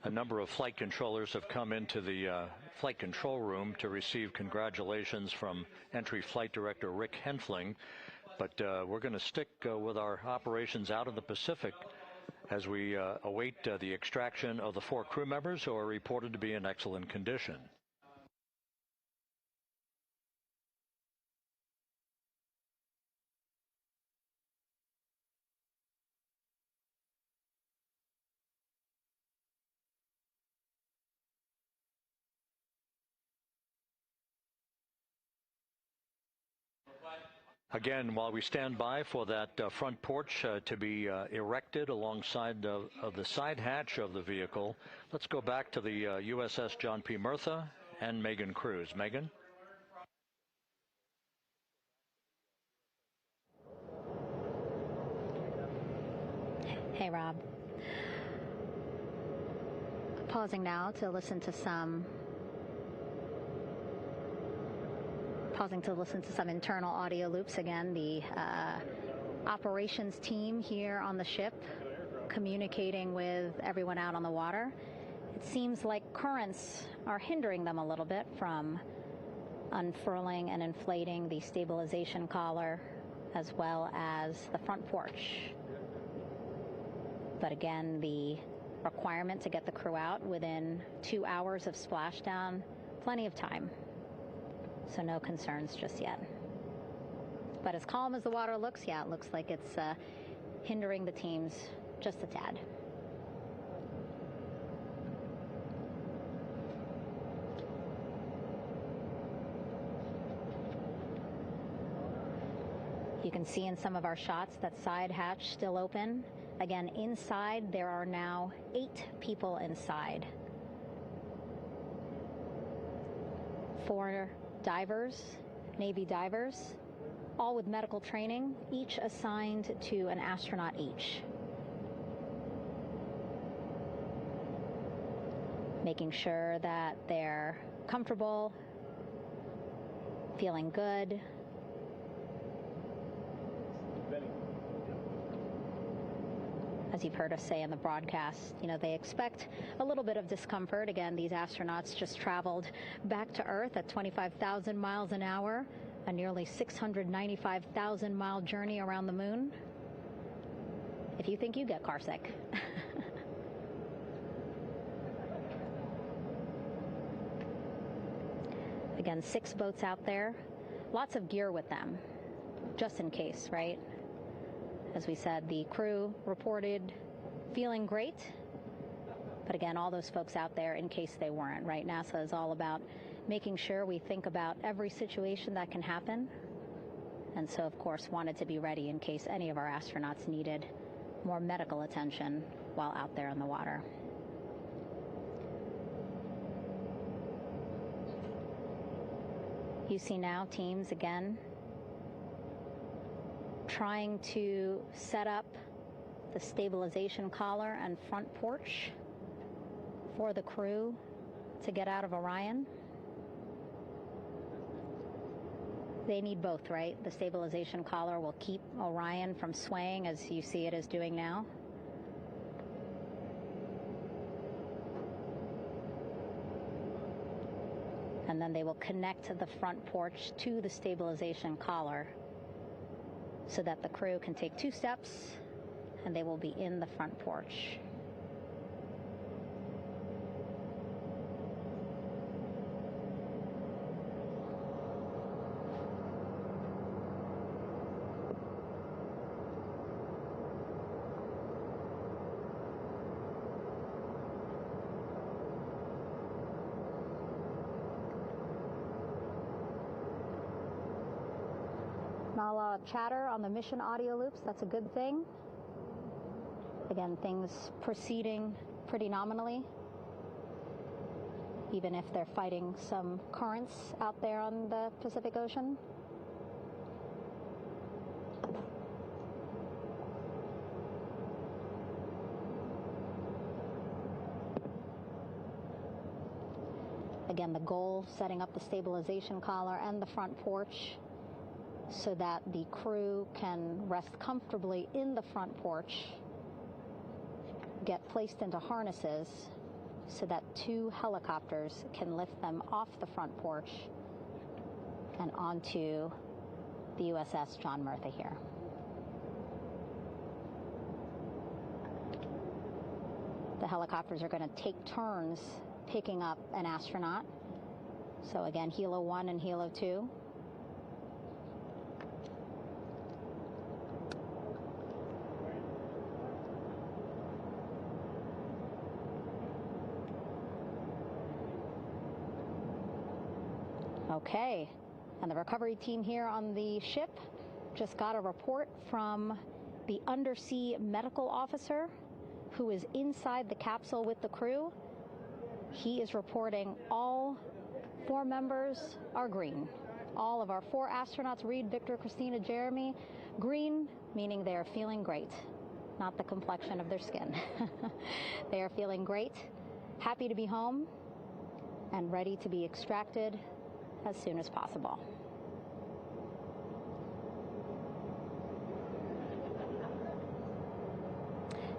A number of flight controllers have come into the flight control room to receive congratulations from Entry Flight Director Rick Henfling. But we're going to stick with our operations out in the Pacific as we await the extraction of the 4 crew members who are reported to be in excellent condition. Again, while we stand by for that front porch to be erected alongside of the side hatch of the vehicle, let's go back to the USS John P. Murtha and Megan Cruz. Megan? Hey, Rob. Pausing now to listen to some internal audio loops. Again, the operations team here on the ship communicating with everyone out on the water. It seems like currents are hindering them a little bit from unfurling and inflating the stabilization collar as well as the front porch. But again, the requirement to get the crew out within 2 hours of splashdown, plenty of time. So no concerns just yet. But as calm as the water looks, yeah, it looks like it's hindering the teams just a tad. You can can see in some of our shots that side hatch still open. Again, inside there are now 8 people inside. 4 divers, Navy divers, all with medical training, each assigned to an astronaut each. Making sure that they're comfortable, feeling good. As you've heard us say in the broadcast, they expect a little bit of discomfort. Again, these astronauts just traveled back to Earth at 25,000 miles an hour, a nearly 695,000-mile journey around the moon. If you think you get car sick. Again, 6 boats out there, lots of gear with them, just in case, right? As we said, the crew reported feeling great, but again, all those folks out there in case they weren't, right? NASA is all about making sure we think about every situation that can happen, and so, of course, wanted to be ready in case any of our astronauts needed more medical attention while out there in the water. You see now teams, again, trying to set up the stabilization collar and front porch for the crew to get out of Orion. They need both, right? The stabilization collar will keep Orion from swaying as you see it is doing now. And then they will connect the front porch to the stabilization collar so that the crew can take 2 steps and they will be in the front porch. Not a lot of chatter on the mission audio loops. That's a good thing. Again, things proceeding pretty nominally, even if they're fighting some currents out there on the Pacific Ocean. Again, the goal, setting up the stabilization collar and the front porch so that the crew can rest comfortably in the front porch, get placed into harnesses so that 2 helicopters can lift them off the front porch and onto the USS John Murtha here. The helicopters are going to take turns picking up an astronaut. So again, Helo 1 and Helo 2. Okay, and the recovery team here on the ship just got a report from the undersea medical officer who is inside the capsule with the crew. He is reporting all 4 members are green. All of our 4 astronauts, Reed, Victor, Christina, Jeremy, green, meaning they are feeling great, not the complexion of their skin. They are feeling great, happy to be home, and ready to be extracted as soon as possible.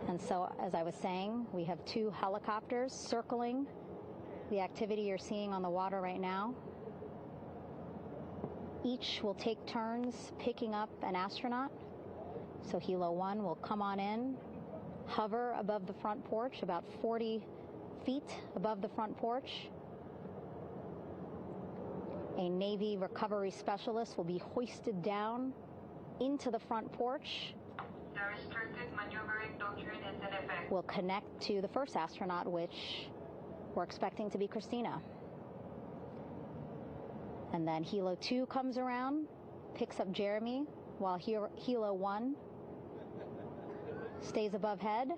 And so, as I was saying, we have 2 helicopters circling the activity you're seeing on the water right now. Each will take turns picking up an astronaut. So Helo 1 will come on in, hover above the front porch, about 40 feet above the front porch. A Navy recovery specialist will be hoisted down into the front porch. The restricted maneuvering doctrine is in effect. Will connect to the first astronaut, which we're expecting to be Christina. And then Helo 2 comes around, picks up Jeremy, while Helo 1 stays above head,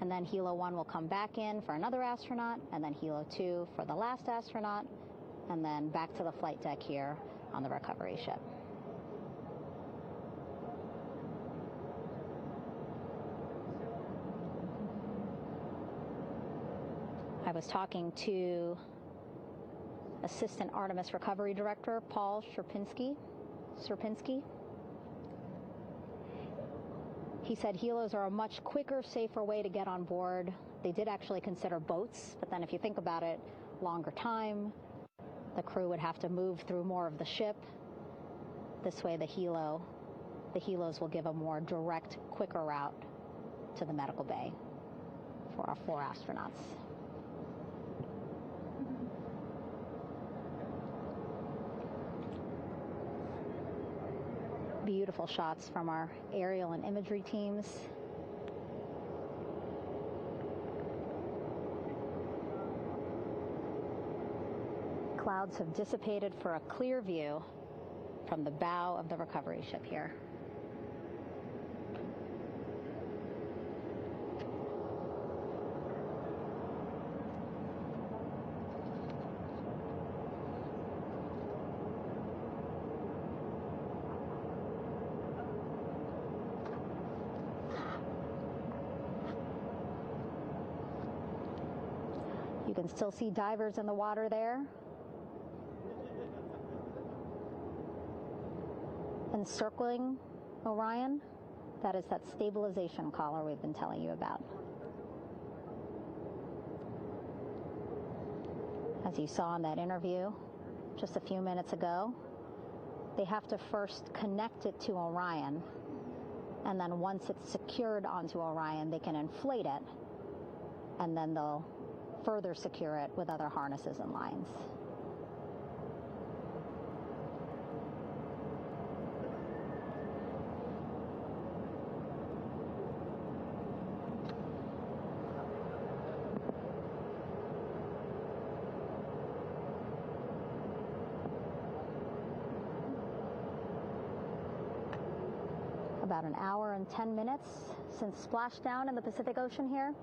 and then Helo 1 will come back in for another astronaut, and then Helo 2 for the last astronaut, and then back to the flight deck here on the recovery ship. I was talking to Assistant Artemis Recovery Director Paul Sierpinski. He said helos are a much quicker, safer way to get on board. They did actually consider boats, but then if you think about it, longer time, the crew would have to move through more of the ship. This way the helos will give a more direct, quicker route to the medical bay for our 4 astronauts. Beautiful shots from our aerial and imagery teams. Clouds have dissipated for a clear view from the bow of the recovery ship here. You can still see divers in the water there. Encircling Orion, that is that stabilization collar we've been telling you about. As you saw in that interview just a few minutes ago, they have to first connect it to Orion, and then once it's secured onto Orion, they can inflate it, and then they'll further secure it with other harnesses and lines. About an hour and 10 minutes since splashdown in the Pacific Ocean here.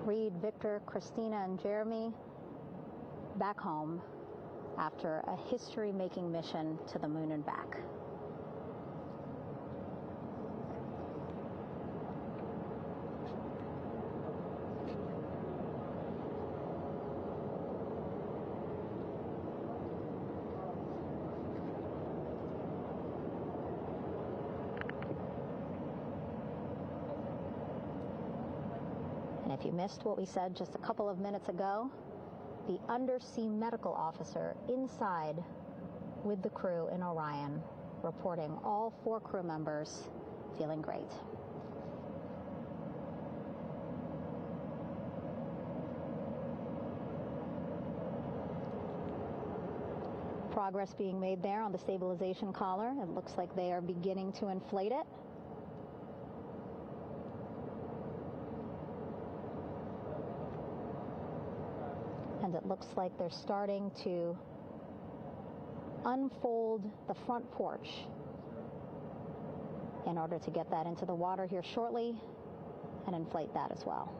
Reed, Victor, Christina, and Jeremy back home after a history-making mission to the moon and back. And if you missed what we said just a couple of minutes ago, the undersea medical officer inside with the crew in Orion reporting all 4 crew members feeling great. Progress being made there on the stabilization collar. It looks like they are beginning to inflate it. And it looks like they're starting to unfold the front porch in order to get that into the water here shortly and inflate that as well.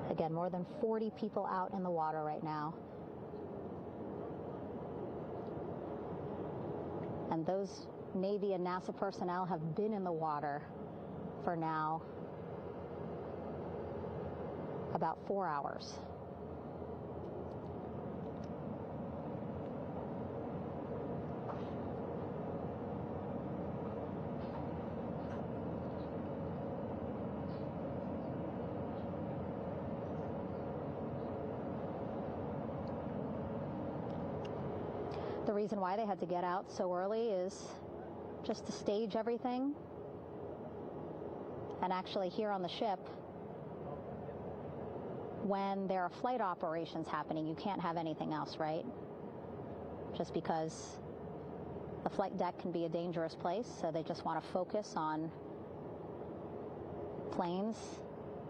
Again, more than 40 people out in the water right now. And those Navy and NASA personnel have been in the water for now about 4 hours. The reason why they had to get out so early is just to stage everything. And actually here on the ship, when there are flight operations happening, you can't have anything else, right? Just because the flight deck can be a dangerous place, so they just want to focus on planes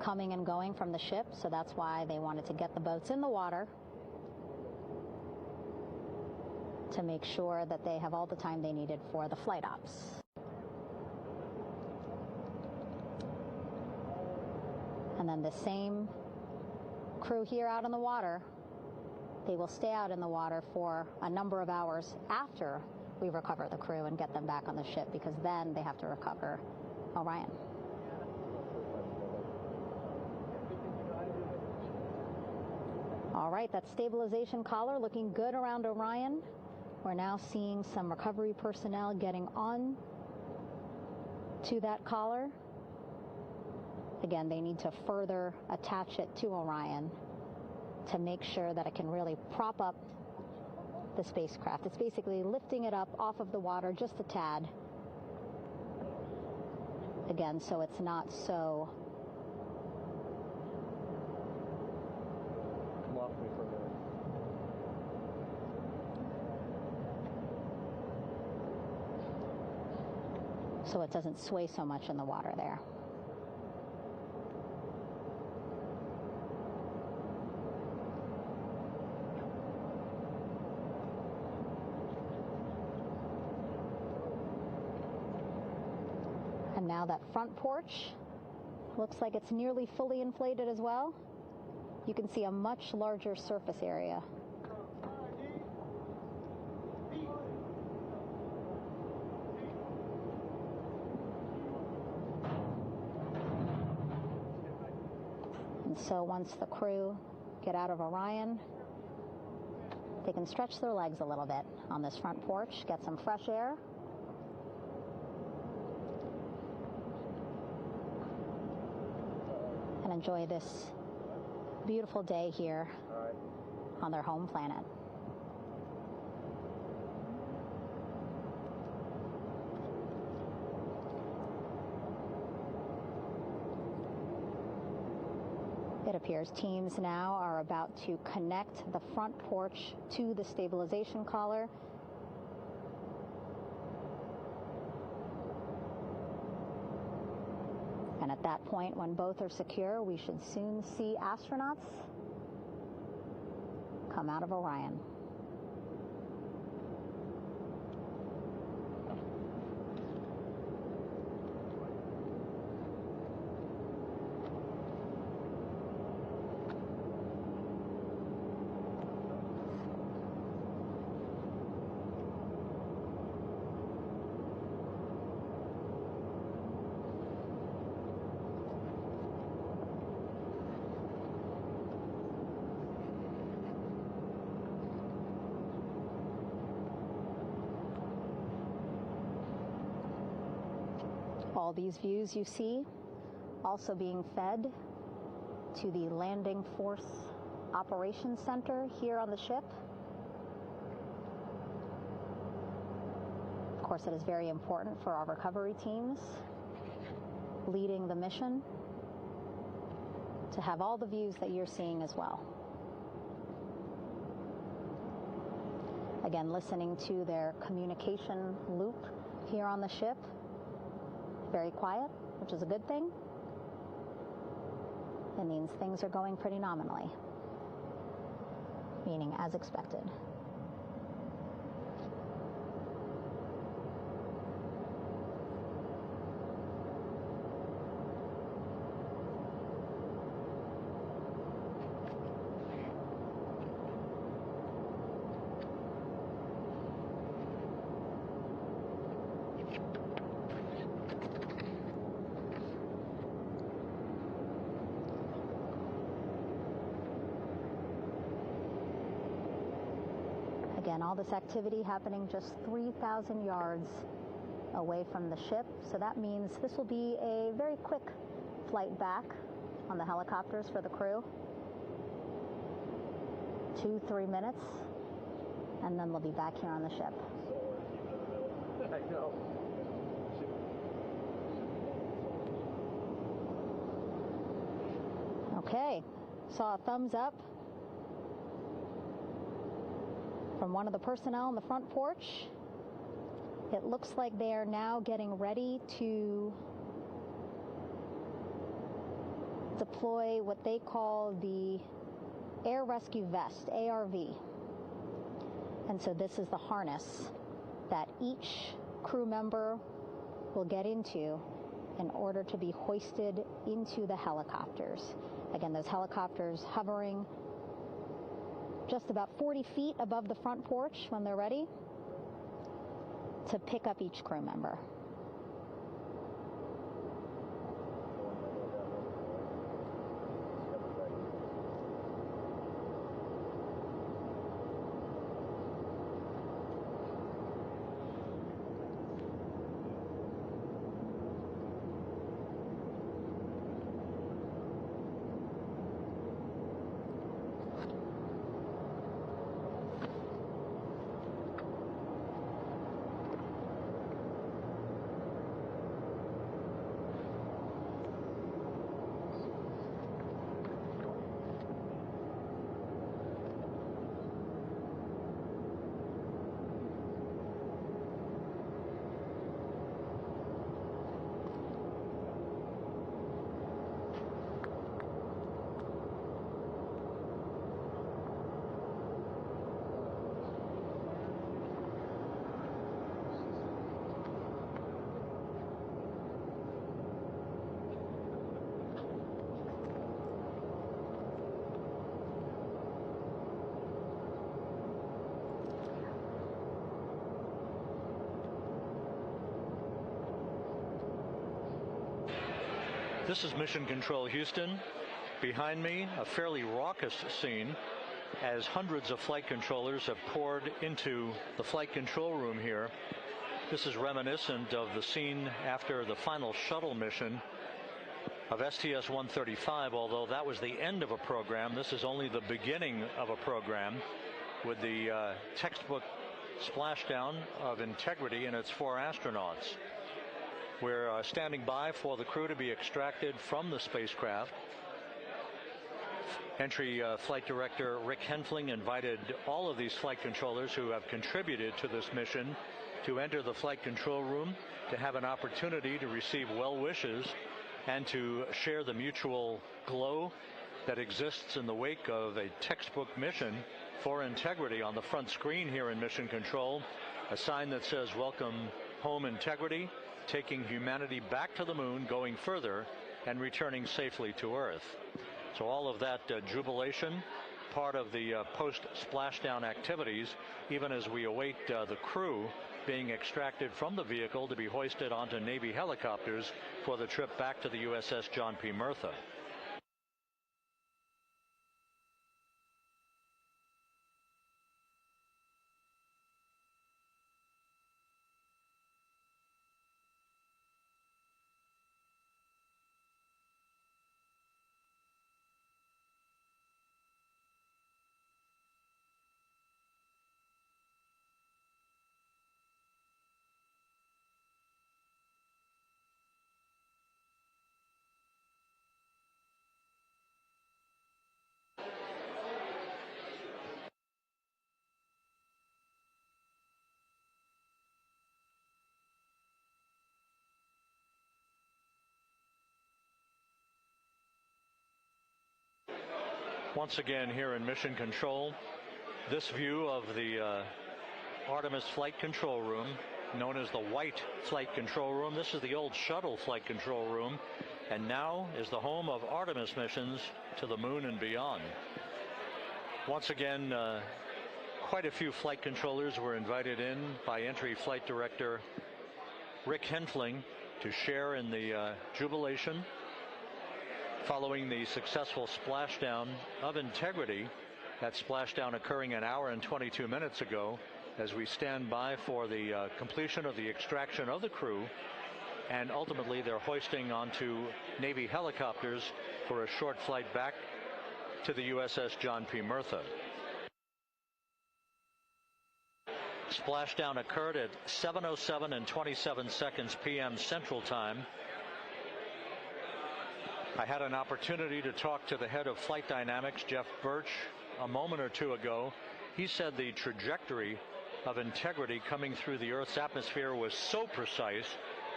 coming and going from the ship, so that's why they wanted to get the boats in the water to make sure that they have all the time they needed for the flight ops. And then the same crew here out in the water, they will stay out in the water for a number of hours after we recover the crew and get them back on the ship, because then they have to recover Orion. All right, that stabilization collar looking good around Orion. We're now seeing some recovery personnel getting on to that collar. Again, they need to further attach it to Orion to make sure that it can really prop up the spacecraft. It's basically lifting it up off of the water just a tad. Again, so it's not so so it doesn't sway so much in the water there. And now that front porch looks like it's nearly fully inflated as well. You can see a much larger surface area. And so once the crew get out of Orion, they can stretch their legs a little bit on this front porch, get some fresh air. And enjoy this beautiful day here on their home planet. It appears teams now are about to connect the front porch to the stabilization collar. And at that point, when both are secure, we should soon see astronauts come out of Orion. All these views you see also being fed to the Landing Force Operations Center here on the ship. Of course, it is very important for our recovery teams leading the mission to have all the views that you're seeing as well. Again, listening to their communication loop here on the ship. Very quiet, which is a good thing. It means things are going pretty nominally, meaning as expected. Again, all this activity happening just 3,000 yards away from the ship. So that means this will be a very quick flight back on the helicopters for the crew. 2-3 minutes, and then they'll be back here on the ship. I know. Okay, saw a thumbs up from one of the personnel on the front porch. It looks like they are now getting ready to deploy what they call the Air Rescue Vest, ARV. And so this is the harness that each crew member will get into in order to be hoisted into the helicopters. Again, those helicopters hovering just about 40 feet above the front porch when they're ready to pick up each crew member. This is Mission Control Houston. Behind me, a fairly raucous scene as hundreds of flight controllers have poured into the flight control room here. This is reminiscent of the scene after the final shuttle mission of STS-135, although that was the end of a program. This is only the beginning of a program with the textbook splashdown of Integrity and its 4 astronauts. We're standing by for the crew to be extracted from the spacecraft. Entry Flight Director Rick Henfling invited all of these flight controllers who have contributed to this mission to enter the flight control room to have an opportunity to receive well wishes and to share the mutual glow that exists in the wake of a textbook mission for Integrity. On the front screen here in Mission Control, a sign that says "Welcome Home Integrity," taking humanity back to the moon, going further, and returning safely to Earth. So all of that jubilation, part of the post-splashdown activities, even as we await the crew being extracted from the vehicle to be hoisted onto Navy helicopters for the trip back to the USS John P. Murtha. Once again here in Mission Control, this view of the Artemis Flight Control Room, known as the White Flight Control Room. This is the old shuttle flight control room, and now is the home of Artemis missions to the moon and beyond. Once again, quite a few flight controllers were invited in by Entry Flight Director Rick Henfling to share in the jubilation following the successful splashdown of Integrity. That splashdown occurring an hour and 22 minutes ago, as we stand by for the completion of the extraction of the crew, and ultimately they're hoisting onto Navy helicopters for a short flight back to the USS John P. Murtha. Splashdown occurred at 7:07 and 27 seconds p.m. Central Time. I had an opportunity to talk to the head of flight dynamics, Jeff Birch, a moment or two ago. He said the trajectory of Integrity coming through the Earth's atmosphere was so precise,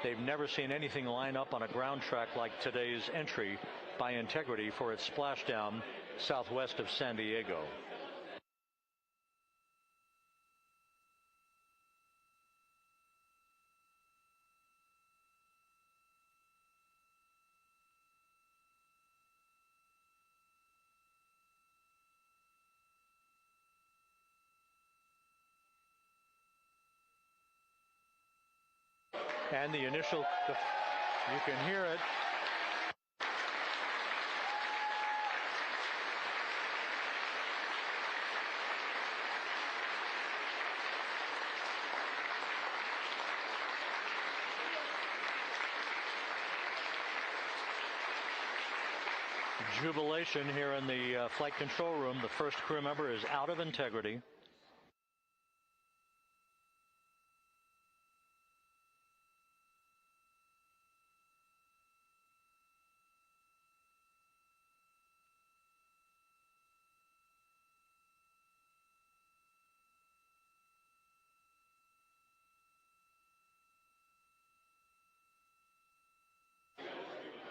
they've never seen anything line up on a ground track like today's entry by Integrity for its splashdown southwest of San Diego. And the initial, you can hear it. Jubilation here in the flight control room. The first crew member is out of Integrity.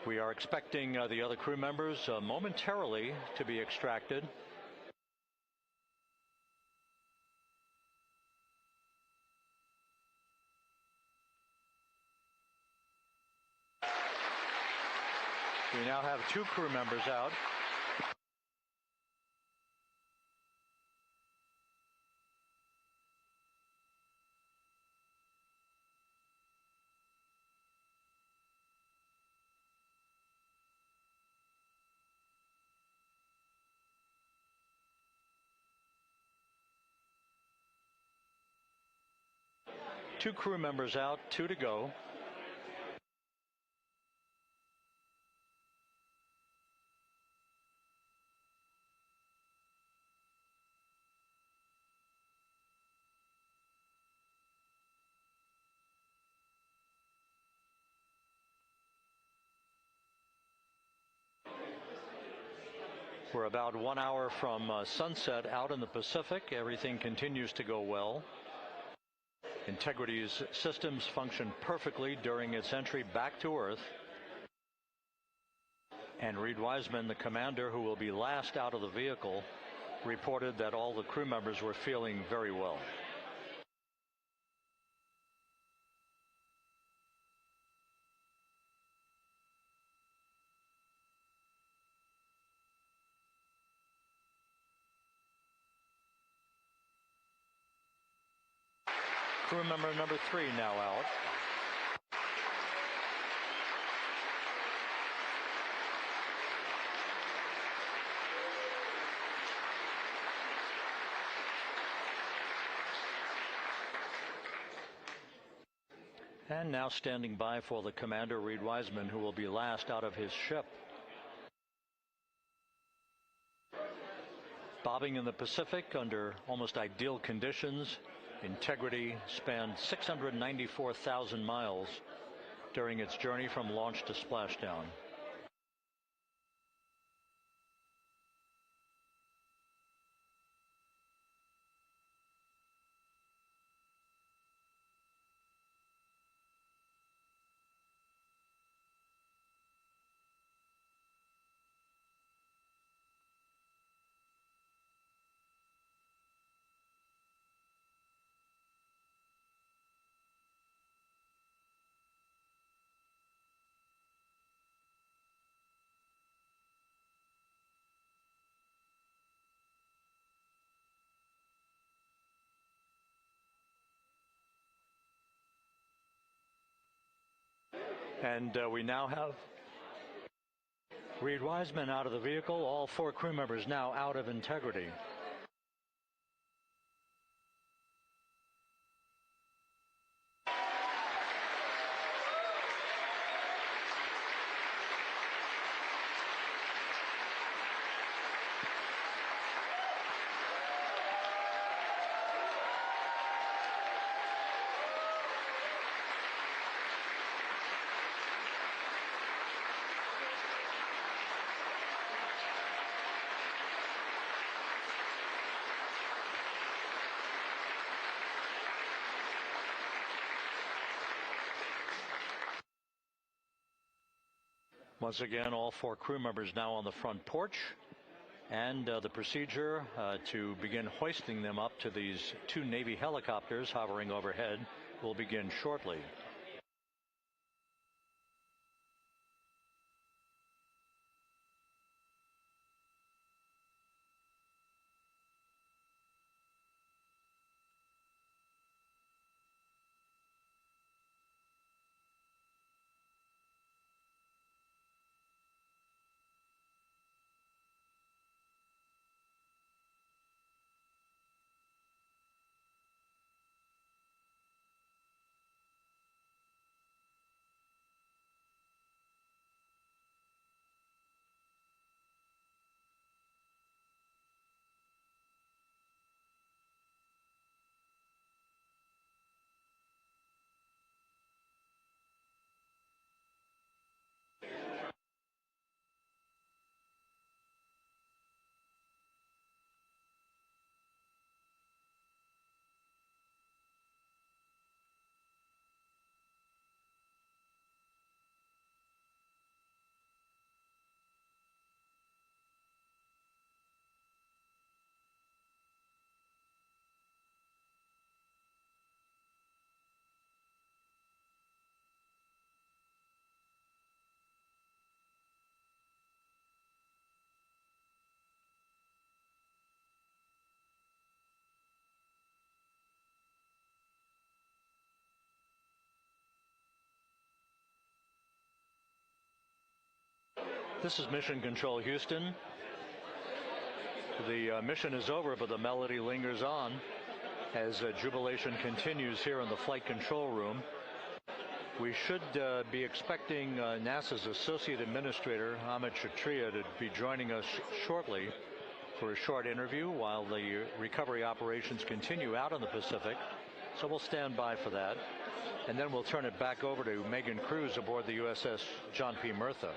We are expecting the other crew members momentarily to be extracted. We now have 2 crew members out. Two crew members out, 2 to go. We're about 1 hour from sunset out in the Pacific. Everything continues to go well. Integrity's systems function perfectly during its entry back to Earth. And Reed Wiseman, the commander who will be last out of the vehicle, reported that all the crew members were feeling very well. Crew member number 3 now out. And now standing by for the commander, Reed Wiseman, who will be last out of his ship. Bobbing in the Pacific under almost ideal conditions, Integrity spanned 694,000 miles during its journey from launch to splashdown. And we now have Reed Wiseman out of the vehicle. All 4 crew members now out of Integrity. Once again, all 4 crew members now on the front porch, and the procedure to begin hoisting them up to these 2 Navy helicopters hovering overhead will begin shortly. This is Mission Control Houston. The mission is over, but the melody lingers on as jubilation continues here in the flight control room. We should be expecting NASA's Associate Administrator, Amit Kshatriya, to be joining us shortly for a short interview while the recovery operations continue out in the Pacific. So we'll stand by for that. And then we'll turn it back over to Megan Cruz aboard the USS John P. Murtha.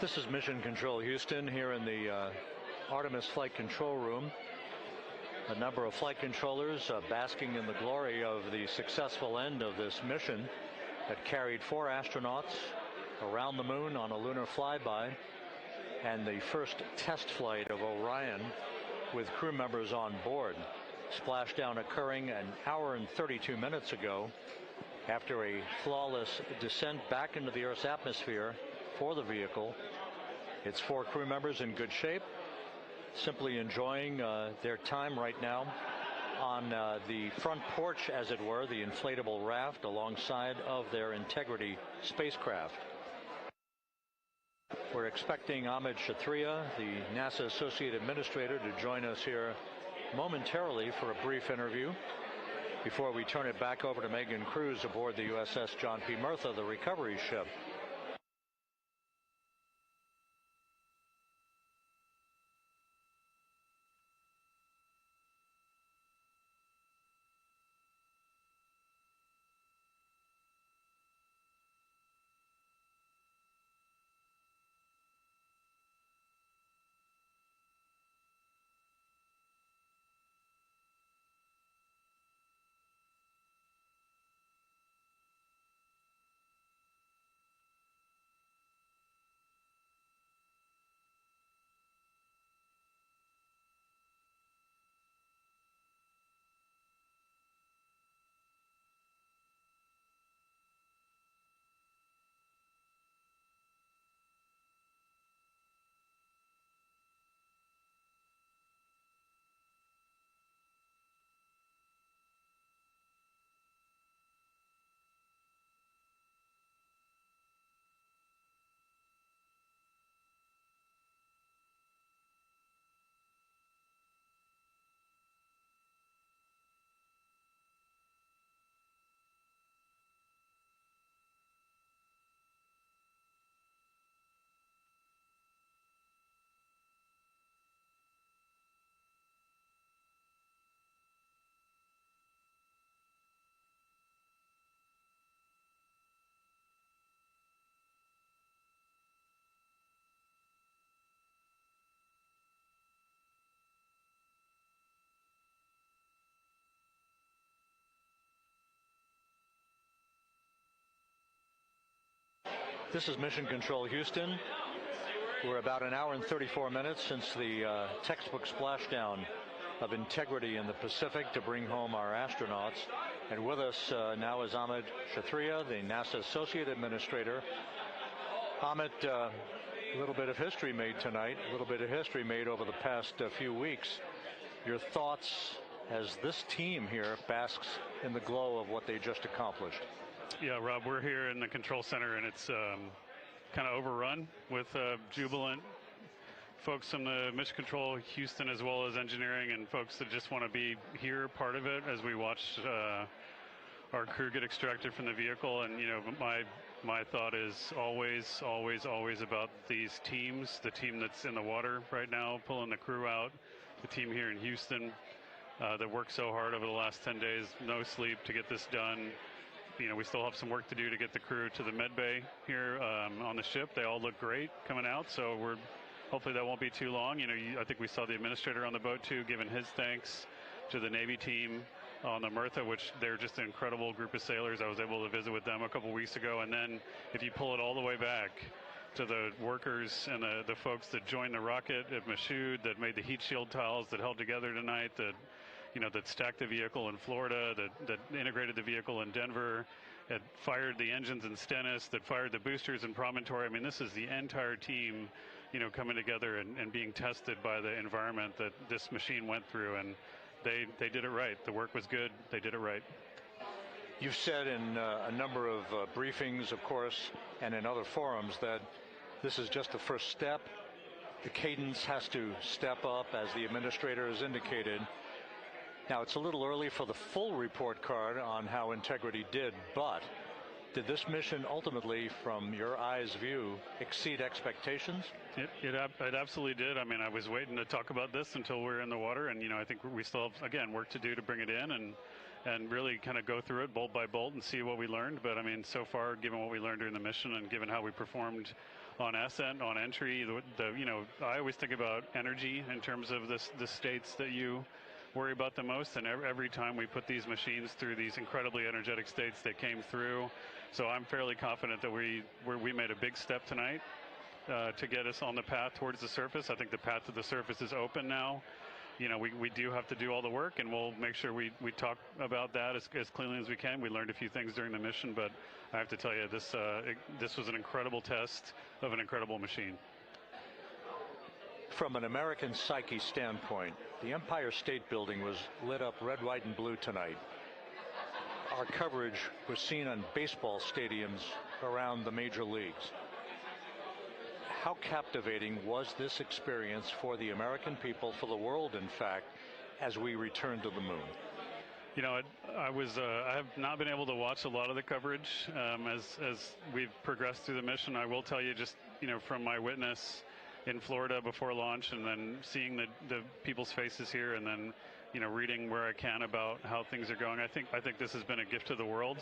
This is Mission Control Houston here in the Artemis Flight Control Room. A number of flight controllers basking in the glory of the successful end of this mission that carried 4 astronauts around the moon on a lunar flyby, and the first test flight of Orion with crew members on board. Splashdown occurring an hour and 32 minutes ago after a flawless descent back into the Earth's atmosphere for the vehicle. Its 4 crew members in good shape, simply enjoying their time right now on the front porch, as it were, the inflatable raft alongside of their Integrity spacecraft. We're expecting Amit Kshatriya, the NASA Associate Administrator, to join us here momentarily for a brief interview before we turn it back over to Megan Cruz aboard the USS John P. Murtha, the recovery ship. This is Mission Control Houston. We're about an hour and 34 minutes since the textbook splashdown of integrity in the Pacific to bring home our astronauts. And with us now is Amit Kshatriya, the NASA Associate Administrator. Amit, a little bit of history made tonight, a little bit of history made over the past few weeks. Your thoughts as this team here basks in the glow of what they just accomplished? Yeah, Rob, we're here in the control center, and it's kind of overrun with jubilant folks from the Mission Control Houston, as well as engineering, and folks that just want to be here, part of it, as we watch our crew get extracted from the vehicle. And, you know, my thought is always about these teams, the team that's in the water right now, pulling the crew out, the team here in Houston that worked so hard over the last 10 days, no sleep to get this done. You know, we still have some work to do to get the crew to the med bay here on the ship. They all look great coming out, so hopefully that won't be too long. You know, I think we saw the administrator on the boat too, giving his thanks to the Navy team on the Mirtha, which they're just an incredible group of sailors. I was able to visit with them a couple weeks ago. And then if you pull it all the way back to the workers and the folks that joined the rocket at Michoud, that made the heat shield tiles that held together tonight, that stacked the vehicle in Florida, that integrated the vehicle in Denver, that fired the engines in Stennis, that fired the boosters in Promontory. I mean, this is the entire team, you know, coming together and being tested by the environment that this machine went through, and they did it right. The work was good. They did it right. You've said in a number of briefings, of course, and in other forums that this is just the first step. The cadence has to step up, as the administrator has indicated. Now, it's a little early for the full report card on how integrity did, but did this mission ultimately, from your eyes view, exceed expectations? It absolutely did. I mean, I was waiting to talk about this until we were in the water, and, you know, I think we still have, again, work to do to bring it in and really kind of go through it bolt by bolt and see what we learned. But, I mean, so far, given what we learned during the mission and given how we performed on ascent, on entry, you know, I always think about energy in terms of the states that you worry about the most, and every time we put these machines through these incredibly energetic states, they came through. So I'm fairly confident that we made a big step tonight to get us on the path towards the surface. I think the path to the surface is open now. You know, we do have to do all the work, and we'll make sure we talk about that as cleanly as we can. We learned a few things during the mission, but I have to tell you, this was an incredible test of an incredible machine. From an American psyche standpoint, the Empire State Building was lit up red, white, and blue tonight. Our coverage was seen on baseball stadiums around the major leagues. How captivating was this experience for the American people, for the world, in fact, as we returned to the moon? You know, I have not been able to watch a lot of the coverage as we've progressed through the mission. I will tell you, just, you know, from my witness in Florida before launch, and then seeing the people's faces here, and then, you know, reading where I can about how things are going. I think this has been a gift to the world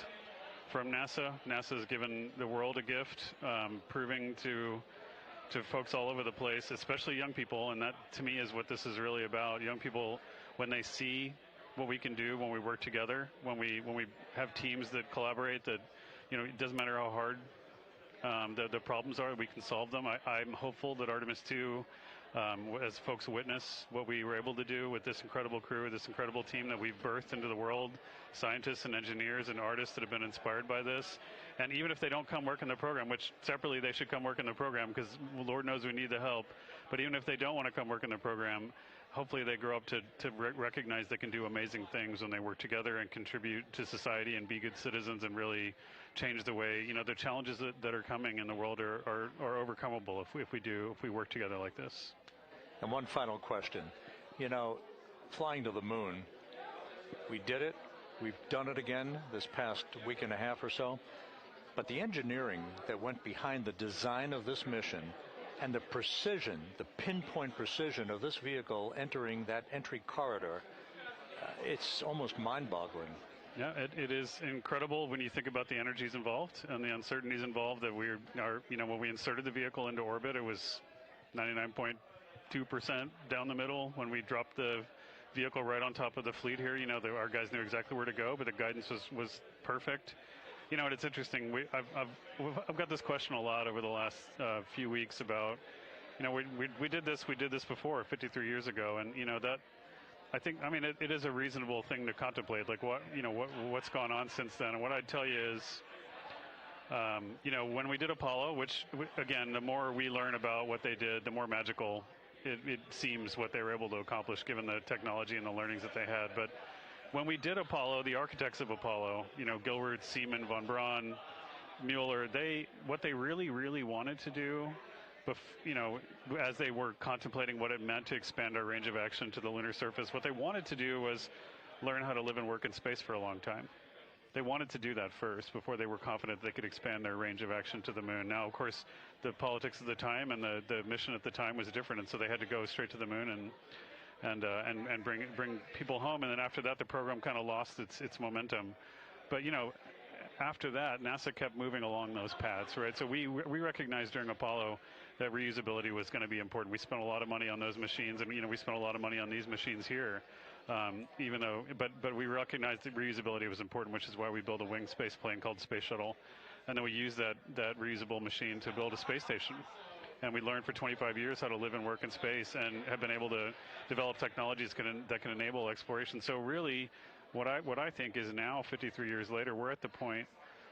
from NASA. NASA has given the world a gift, proving to folks all over the place, especially young people, and that to me is what this is really about. Young people, when they see what we can do when we work together, when we have teams that collaborate, that, you know, it doesn't matter how hard the problems are, we can solve them. I'm hopeful that Artemis 2, as folks witness what we were able to do with this incredible crew, this incredible team that we've birthed into the world, scientists and engineers and artists that have been inspired by this. And even if they don't come work in the program, which separately they should come work in the program, because Lord knows we need the help, but even if they don't want to come work in the program, hopefully they grow up to recognize they can do amazing things when they work together and contribute to society and be good citizens and really change the way, you know, the challenges that are coming in the world are overcomable if we work together like this. And one final question. You know, flying to the moon, we did it. We've done it again this past week and a half or so. But the engineering that went behind the design of this mission and the precision, the pinpoint precision of this vehicle entering that entry corridor, it's almost mind-boggling. Yeah, it is incredible when you think about the energies involved and the uncertainties involved. That you know, when we inserted the vehicle into orbit, it was 99.2% down the middle. When we dropped the vehicle right on top of the fleet here, you know, our guys knew exactly where to go, but the guidance was perfect. You know, it's interesting. I've got this question a lot over the last few weeks about, you know, we did this before 53 years ago, and you know that. I think, I mean, it is a reasonable thing to contemplate, like what's gone on since then. And what I'd tell you is, you know, when we did Apollo, which again, the more we learn about what they did, the more magical it seems what they were able to accomplish given the technology and the learnings that they had. But when we did Apollo, the architects of Apollo, you know, Gilbert, Seaman, von Braun, Mueller, what they really wanted to do, you know, as they were contemplating what it meant to expand our range of action to the lunar surface, what they wanted to do was learn how to live and work in space for a long time. They wanted to do that first before they were confident they could expand their range of action to the moon. Now, of course, the politics of the time and the mission at the time was different, and so they had to go straight to the moon and bring people home. And then after that, the program kind of lost its momentum. But you know, after that, NASA kept moving along those paths, right? So we recognized during Apollo that reusability was going to be important. We spent a lot of money on those machines, and you know, we spent a lot of money on these machines here. Even though, but we recognized that reusability was important, which is why we built a winged space plane called Space Shuttle, and then we used that reusable machine to build a space station. And we learned for 25 years how to live and work in space, and have been able to develop technologies that can enable exploration. So really, what I think is now, 53 years later, we're at the point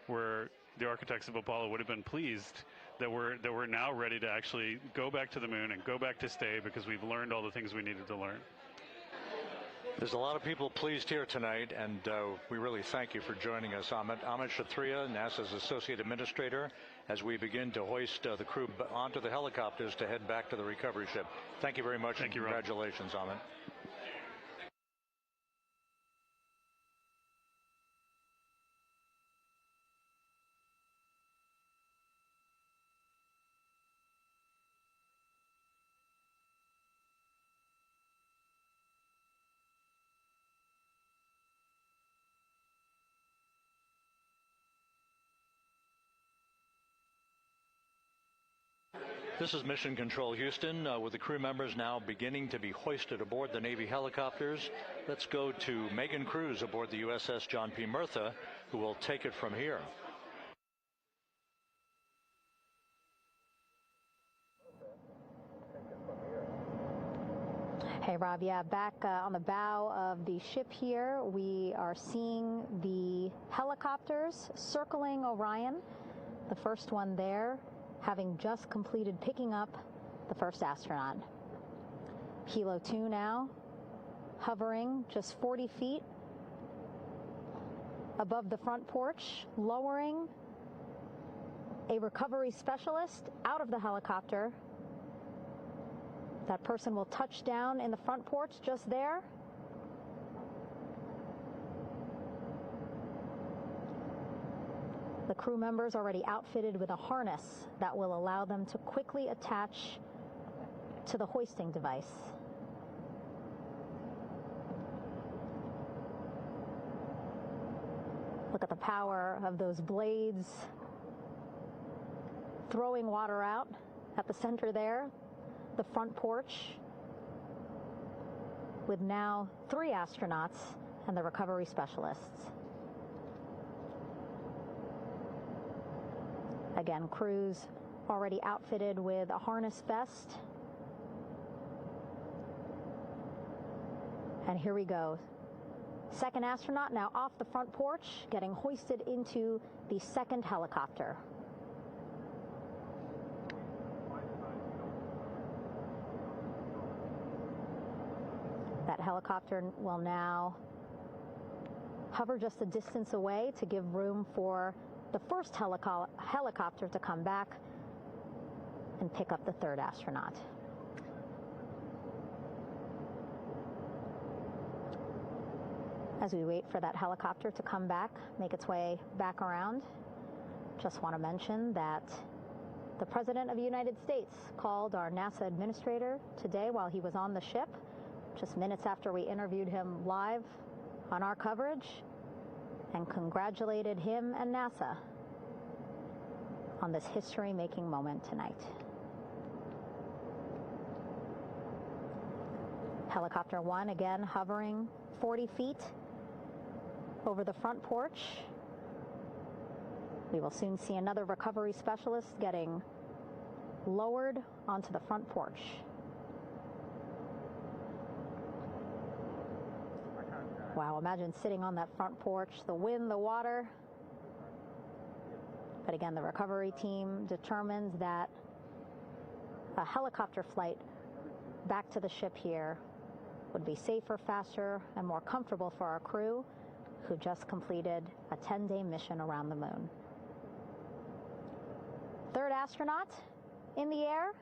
where the architects of Apollo would have been pleased that we're now ready to actually go back to the moon and go back to stay, because we've learned all the things we needed to learn. There's a lot of people pleased here tonight, and we really thank you for joining us. Amit Kshatriya, NASA's Associate Administrator, as we begin to hoist the crew onto the helicopters to head back to the recovery ship. Thank you very much. Thank you, congratulations, Amit. This is Mission Control Houston, with the crew members now beginning to be hoisted aboard the Navy helicopters. Let's go to Megan Cruz aboard the USS John P. Murtha, who will take it from here. Hey, Rob, yeah, back on the bow of the ship here, we are seeing the helicopters circling Orion, the first one there, having just completed picking up the first astronaut. Helo 2 now, hovering just 40 feet above the front porch, lowering a recovery specialist out of the helicopter. That person will touch down in the front porch just there. The crew members already outfitted with a harness that will allow them to quickly attach to the hoisting device. Look at the power of those blades throwing water out at the center there, the front porch, with now 3 astronauts and the recovery specialists. Again, crews already outfitted with a harness vest. And here we go. Second astronaut now off the front porch, getting hoisted into the second helicopter. That helicopter will now hover just a distance away to give room for the first helicopter to come back and pick up the third astronaut. As we wait for that helicopter to come back, make its way back around, just want to mention that the President of the United States called our NASA administrator today while he was on the ship, just minutes after we interviewed him live on our coverage, and congratulated him and NASA on this history-making moment tonight. Helicopter 1 again hovering 40 feet over the front porch. We will soon see another recovery specialist getting lowered onto the front porch. Wow, imagine sitting on that front porch, the wind, the water. But again, the recovery team determines that a helicopter flight back to the ship here would be safer, faster, and more comfortable for our crew who just completed a 10-day mission around the moon. Third astronaut in the air,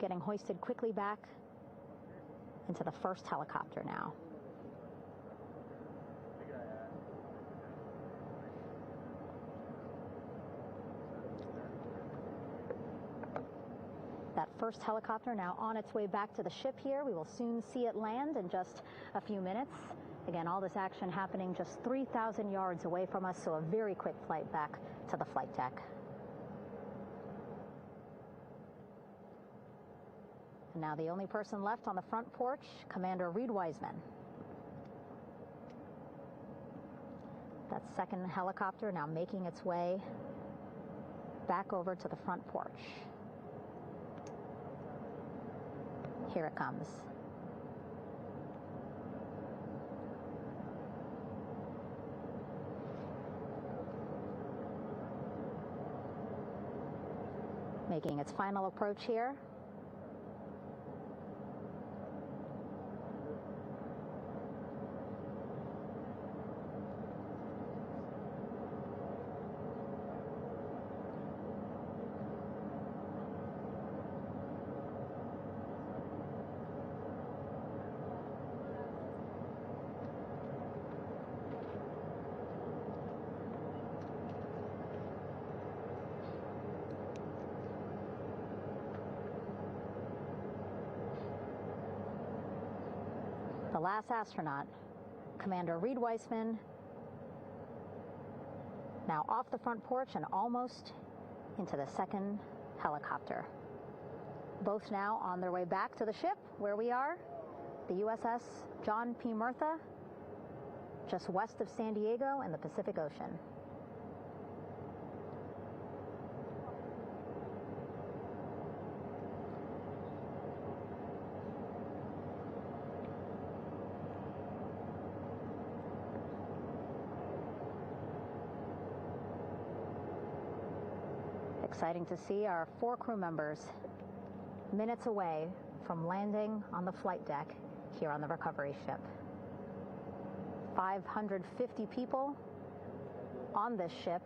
getting hoisted quickly back into the first helicopter now. That first helicopter now on its way back to the ship here. We will soon see it land in just a few minutes. Again, all this action happening just 3,000 yards away from us, so a very quick flight back to the flight deck. And now the only person left on the front porch, Commander Reed Wiseman. That second helicopter now making its way back over to the front porch. Here it comes. Making its final approach here. The last astronaut, Commander Reed Wiseman, now off the front porch and almost into the second helicopter. Both now on their way back to the ship where we are, the USS John P. Murtha, just west of San Diego in the Pacific Ocean. Exciting to see our 4 crew members minutes away from landing on the flight deck here on the recovery ship. 550 people on this ship,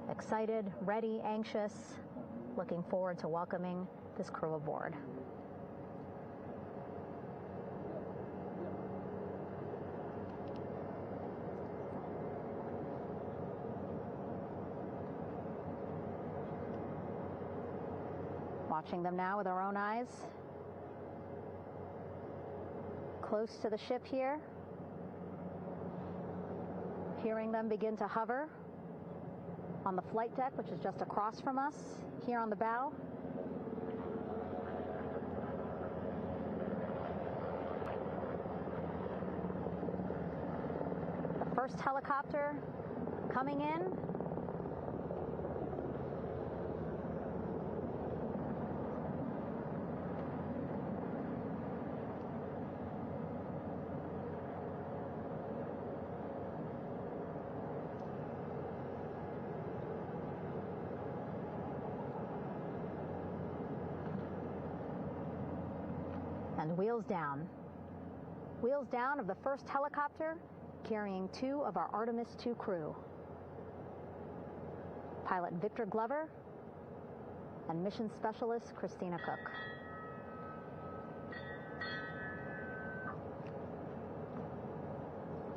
excited, ready, anxious, looking forward to welcoming this crew aboard. Watching them now with our own eyes. Close to the ship here. Hearing them begin to hover on the flight deck, which is just across from us, here on the bow. The first helicopter coming in. And wheels down. Wheels down of the first helicopter carrying 2 of our Artemis II crew. Pilot Victor Glover and mission specialist Christina Cook.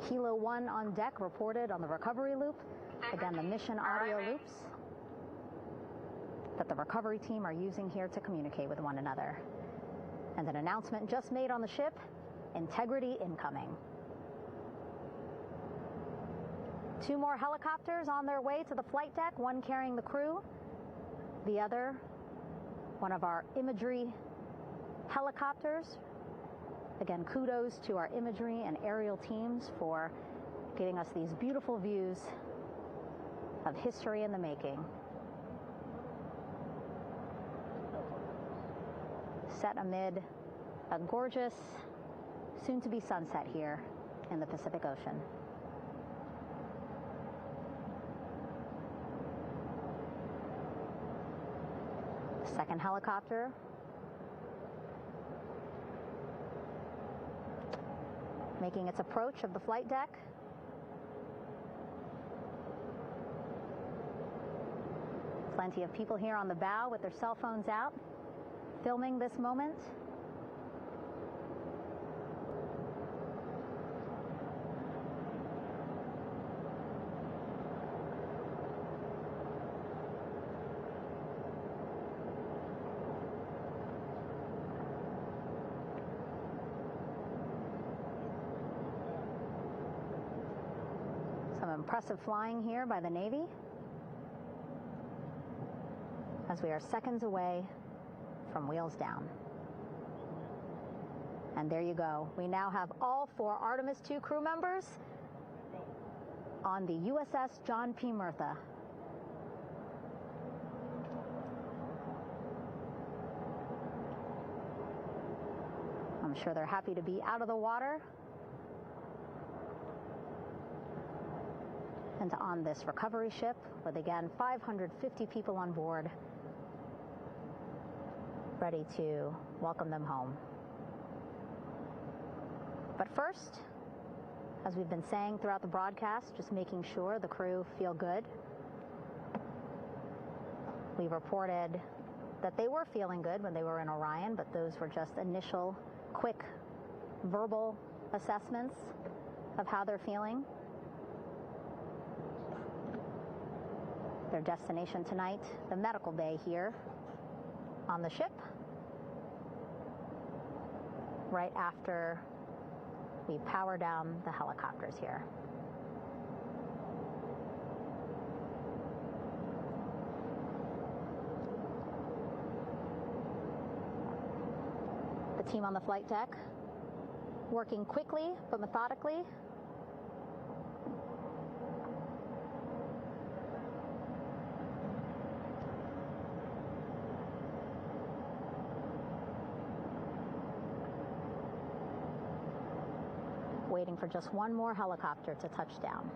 Kilo 1 on deck reported on the recovery loop. Again, the mission audio loops that the recovery team are using here to communicate with one another. And an announcement just made on the ship, integrity incoming. 2 more helicopters on their way to the flight deck, one carrying the crew, the other, one of our imagery helicopters. Again, kudos to our imagery and aerial teams for giving us these beautiful views of history in the making. Set amid a gorgeous, soon-to-be sunset here in the Pacific Ocean. Second helicopter making its approach of the flight deck. Plenty of people here on the bow with their cell phones out, filming this moment. Some impressive flying here by the Navy, as we are seconds away from wheels down. And there you go. We now have all 4 Artemis II crew members on the USS John P. Murtha. I'm sure they're happy to be out of the water and on this recovery ship with, again, 550 people on board, ready to welcome them home. But first, as we've been saying throughout the broadcast, just making sure the crew feel good. We reported that they were feeling good when they were in Orion, but those were just initial, quick, verbal assessments of how they're feeling. Their destination tonight, the medical bay here on the ship, right after we power down the helicopters here. The team on the flight deck working quickly but methodically. Waiting for just one more helicopter to touch down.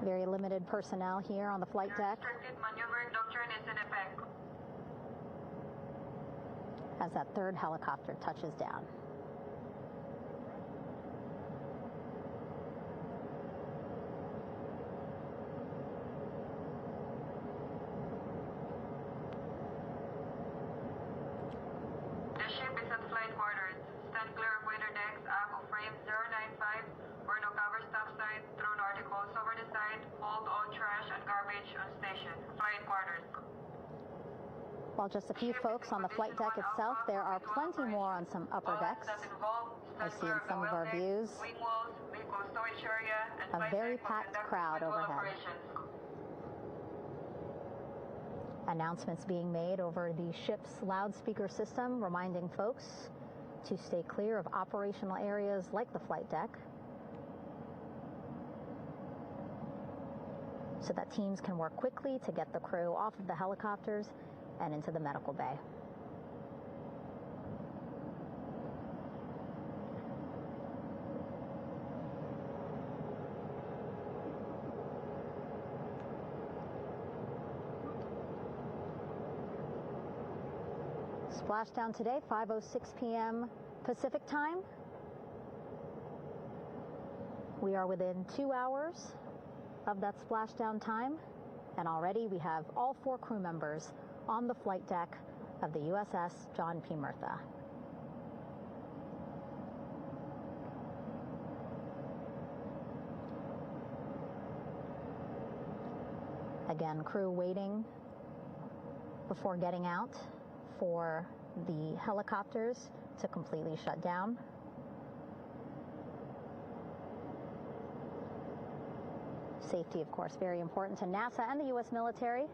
Very limited personnel here on the flight deck. Restricted maneuvering doctrine is in effect. As that third helicopter touches down. The ship is at flight quarters. Stand clear of waiter decks, ACO frame 095, where no cover stop side, thrown articles over the side, hold all trash and garbage on station. Flight quarters. While just a few folks on the flight deck itself, there are plenty more on some upper decks. I see in some of our views a very packed crowd overhead. Announcements being made over the ship's loudspeaker system, reminding folks to stay clear of operational areas like the flight deck, so that teams can work quickly to get the crew off of the helicopters and into the medical bay. Splashdown today, 5:06 p.m. Pacific time. We are within 2 hours of that splashdown time, and already we have all 4 crew members on the flight deck of the USS John P. Murtha. Again, crew waiting before getting out for the helicopters to completely shut down. Safety, of course, very important to NASA and the U.S. military.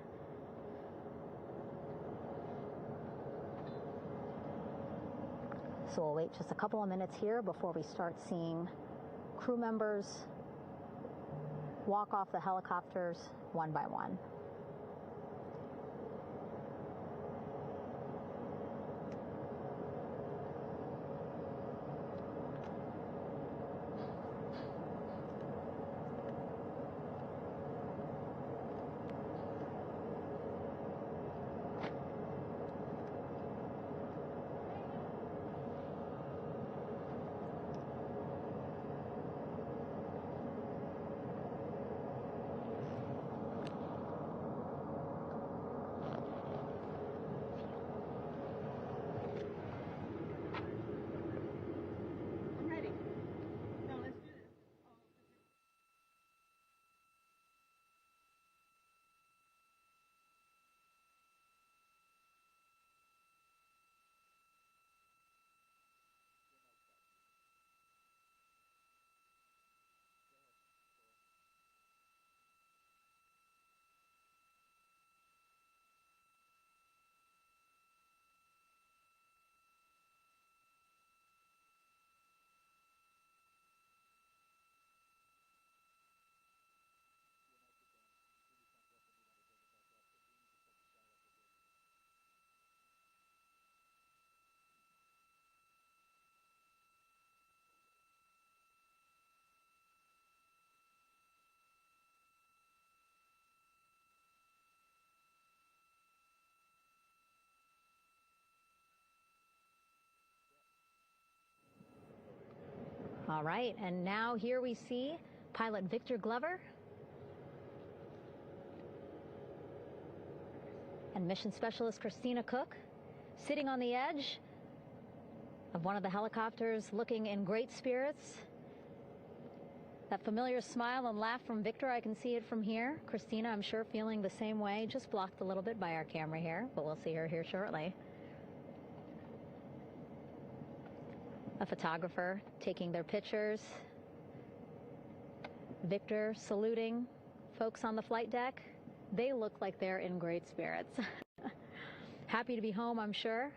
So we'll wait just a couple of minutes here before we start seeing crew members walk off the helicopters one by one. All right, and now here we see pilot Victor Glover and mission specialist Christina Cook sitting on the edge of one of the helicopters, looking in great spirits. That familiar smile and laugh from Victor, I can see it from here. Christina, I'm sure, feeling the same way, just blocked a little bit by our camera here, but we'll see her here shortly. A photographer taking their pictures. Victor saluting folks on the flight deck. They look like they're in great spirits. Happy to be home, I'm sure.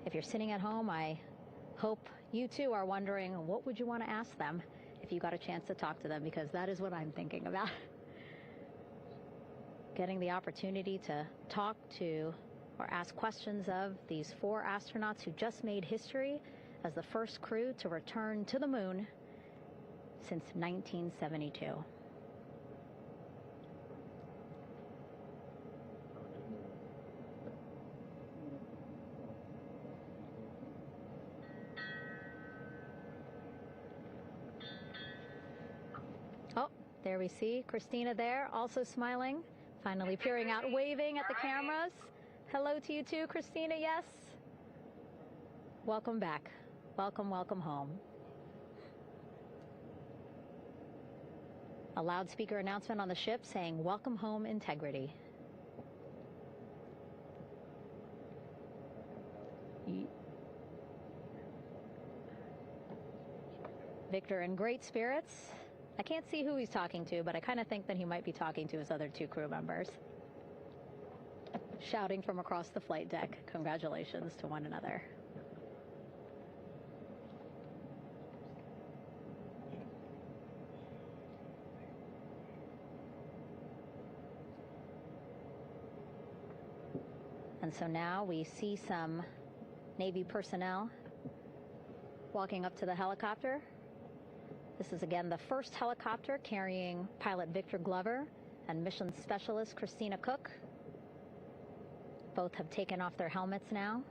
If you're sitting at home, I hope you too are wondering, what would you want to ask them if you got a chance to talk to them? Because that is what I'm thinking about. Getting the opportunity to talk to or ask questions of these 4 astronauts who just made history as the first crew to return to the moon since 1972. Oh, there we see Christina there, also smiling. Finally peering out, waving at the cameras. Hello to you too, Christina, yes. Welcome back. Welcome, welcome home. A loudspeaker announcement on the ship saying, "Welcome home, Integrity." Victor in great spirits. I can't see who he's talking to, but I kind of think that he might be talking to his other 2 crew members. Shouting from across the flight deck, congratulations to one another. And so now we see some Navy personnel walking up to the helicopter. This is again the first helicopter carrying pilot Victor Glover and mission specialist Christina Cook. Both have taken off their helmets now.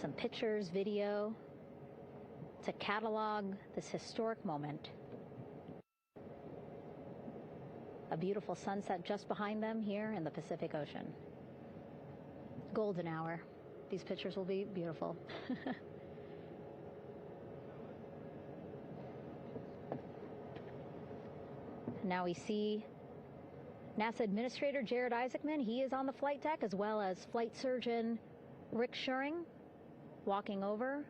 Some pictures, video to catalog this historic moment. A beautiful sunset just behind them here in the Pacific Ocean. Golden hour. These pictures will be beautiful. Now we see NASA Administrator Jared Isaacman. He is on the flight deck, as well as Flight Surgeon Rick Schuring walking over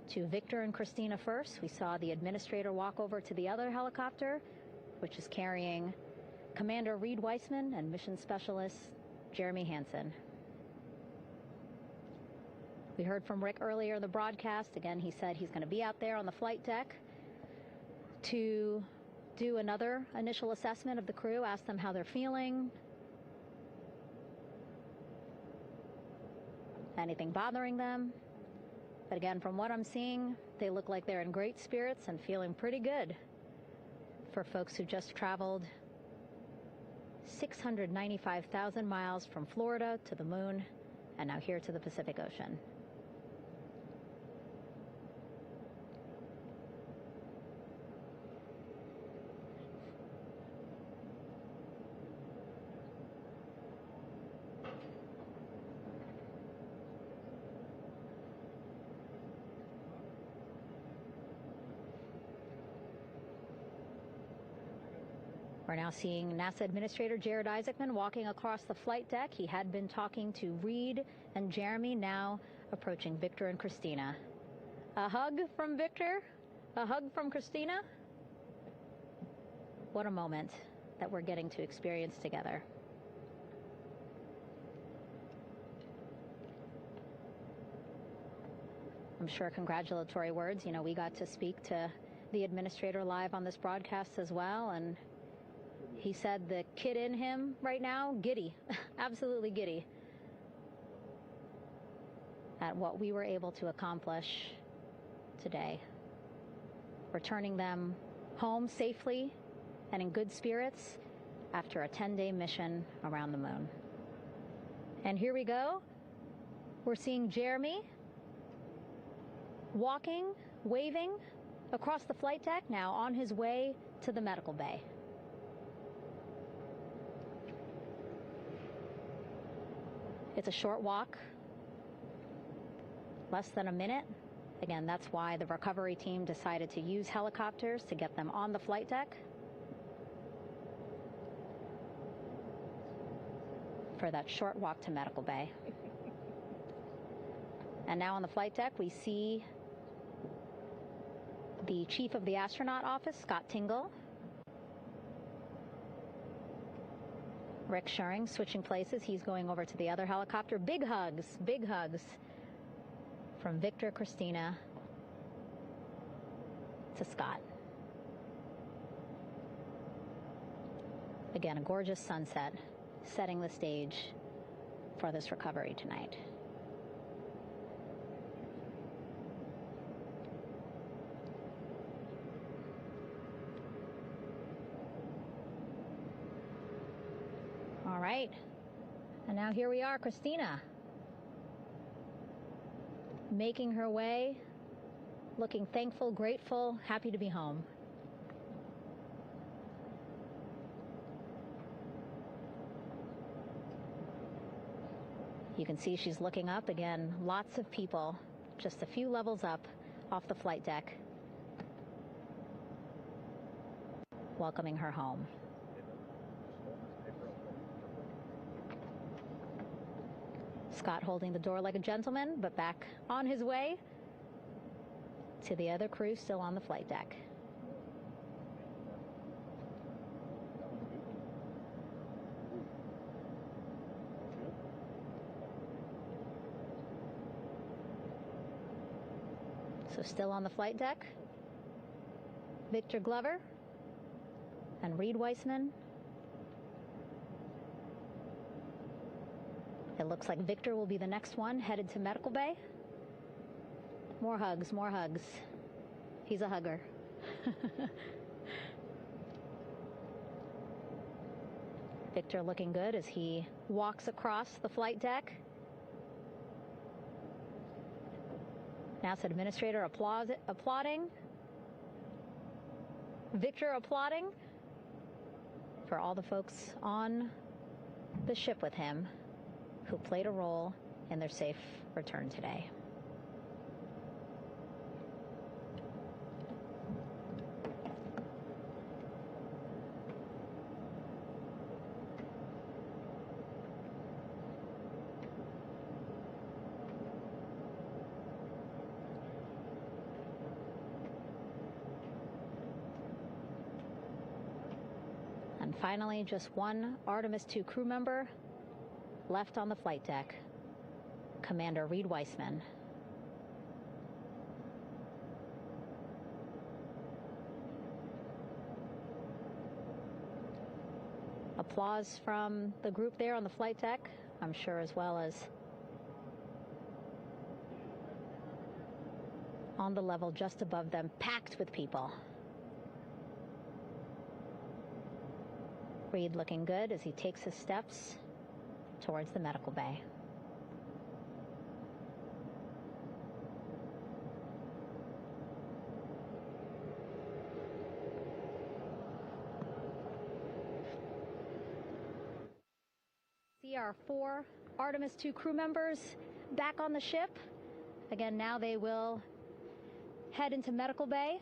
to Victor and Christina first. We saw the administrator walk over to the other helicopter, which is carrying Commander Reed Weissman and Mission Specialist Jeremy Hansen. We heard from Rick earlier in the broadcast. Again, he said he's going to be out there on the flight deck to do another initial assessment of the crew, ask them how they're feeling, anything bothering them. But again, from what I'm seeing, they look like they're in great spirits and feeling pretty good for folks who just traveled 695,000 miles from Florida to the moon and now here to the Pacific Ocean. We're now seeing NASA Administrator Jared Isaacman walking across the flight deck. He had been talking to Reed and Jeremy, now approaching Victor and Christina. A hug from Victor, a hug from Christina. What a moment that we're getting to experience together. I'm sure congratulatory words. You know, we got to speak to the administrator live on this broadcast as well, and he said the kid in him right now, giddy, absolutely giddy at what we were able to accomplish today. Returning them home safely and in good spirits after a 10-day mission around the moon. And here we go. We're seeing Jeremy walking, waving across the flight deck, now on his way to the medical bay. It's a short walk, less than a minute. Again, that's why the recovery team decided to use helicopters to get them on the flight deck for that short walk to medical bay. And now on the flight deck, we see the chief of the astronaut office, Scott Tingle. Rick Schuring switching places. He's going over to the other helicopter. Big hugs from Victor, Christina to Scott. Again, a gorgeous sunset setting the stage for this recovery tonight. All right, and now here we are, Christina, making her way, looking thankful, grateful, happy to be home. You can see she's looking up. Again, lots of people, just a few levels up off the flight deck, welcoming her home. Scott holding the door like a gentleman, but back on his way to the other crew still on the flight deck. So still on the flight deck, Victor Glover and Reed Weissman. It looks like Victor will be the next one headed to medical bay. More hugs, more hugs. He's a hugger. Victor looking good as he walks across the flight deck. NASA administrator applauding. Victor applauding for all the folks on the ship with him who played a role in their safe return today. And finally, just one Artemis II crew member left on the flight deck, Commander Reed Weissman. Applause from the group there on the flight deck, I'm sure, as well as on the level just above them, packed with people. Reed looking good as he takes his steps towards the medical bay. See our 4 Artemis II crew members back on the ship. Again, now they will head into medical bay,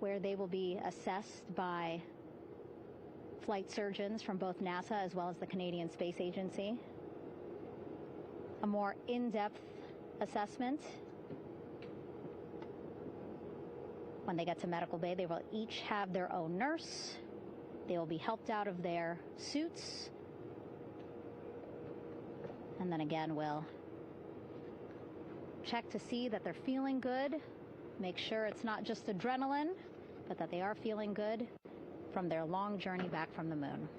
where they will be assessed by flight surgeons from both NASA as well as the Canadian Space Agency. A more in-depth assessment. When they get to medical bay, they will each have their own nurse. They will be helped out of their suits. And then again, we'll check to see that they're feeling good. Make sure it's not just adrenaline, but that they are feeling good from their long journey back from the moon.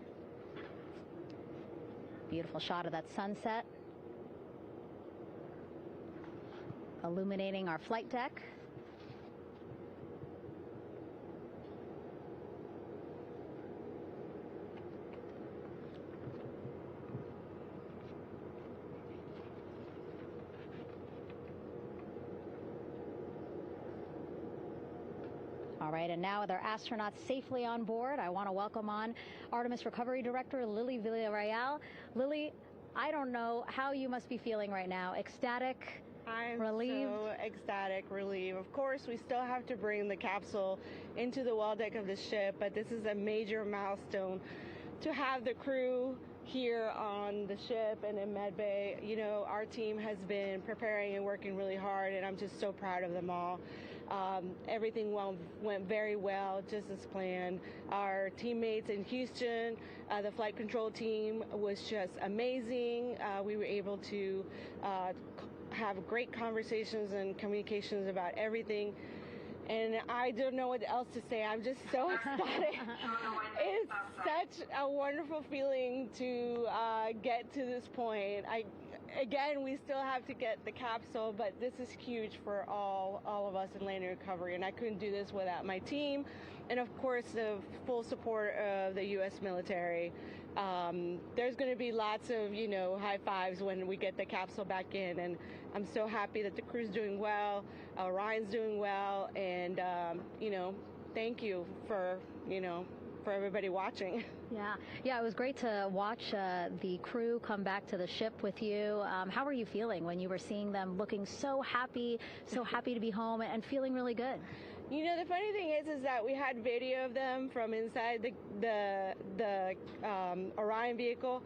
Beautiful shot of that sunset, illuminating our flight deck. All right, and now with our astronauts safely on board, I want to welcome on Artemis Recovery Director Lily Villarreal. Lily, I don't know how you must be feeling right now. Ecstatic, relieved? I'm so ecstatic, relieved. Of course, we still have to bring the capsule into the well deck of the ship, but this is a major milestone to have the crew here on the ship and in medbay. You know, our team has been preparing and working really hard, and I'm just so proud of them all. Everything went very well, just as planned. Our teammates in Houston, the flight control team was just amazing. We were able to have great conversations and communications about everything. And I don't know what else to say. I'm just so ecstatic. It's such a wonderful feeling to get to this point. Again, we still have to get the capsule, but this is huge for all of us in landing recovery, and I couldn't do this without my team, and of course the full support of the U.S. military. There's going to be lots of, high fives when we get the capsule back in, and I'm so happy that the crew's doing well, Ryan's doing well, and thank you for everybody watching. Yeah, it was great to watch the crew come back to the ship with you. How were you feeling when you were seeing them looking so happy to be home and feeling really good? The funny thing is that we had video of them from inside the Orion vehicle.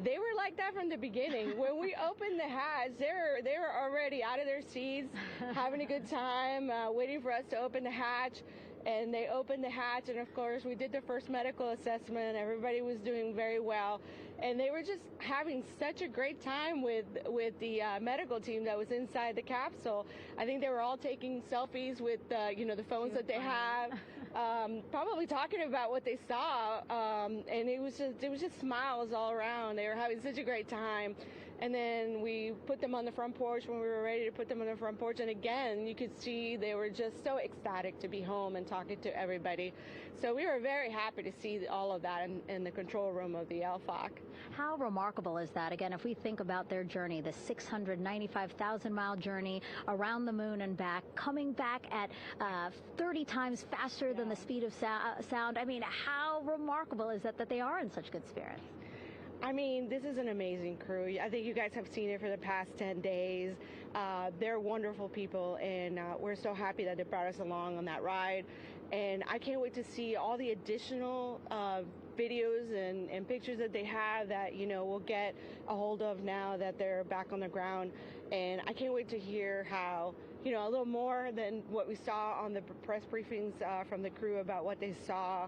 They were like that from the beginning. When we opened the hatch, they were already out of their seats, having a good time, waiting for us to open the hatch. And they opened the hatch, and of course we did the first medical assessment. Everybody was doing very well, and they were just having such a great time with the medical team that was inside the capsule. I think they were all taking selfies with the phones that they have, probably talking about what they saw, and it was just smiles all around. They were having such a great time. And then we put them on the front porch when we were ready to put them on the front porch. And again, you could see they were just so ecstatic to be home and talking to everybody. So we were very happy to see all of that in the control room of the LFOC. How remarkable is that? Again, if we think about their journey, the 695,000-mile journey around the moon and back, coming back at 30 times faster than the speed of sound. I mean, how remarkable is that they are in such good spirits? I mean, this is an amazing crew. I think you guys have seen it for the past 10 days. They're wonderful people, and we're so happy that they brought us along on that ride. And I can't wait to see all the additional videos and pictures that they have that, we'll get a hold of now that they're back on the ground. And I can't wait to hear how, a little more than what we saw on the press briefings from the crew about what they saw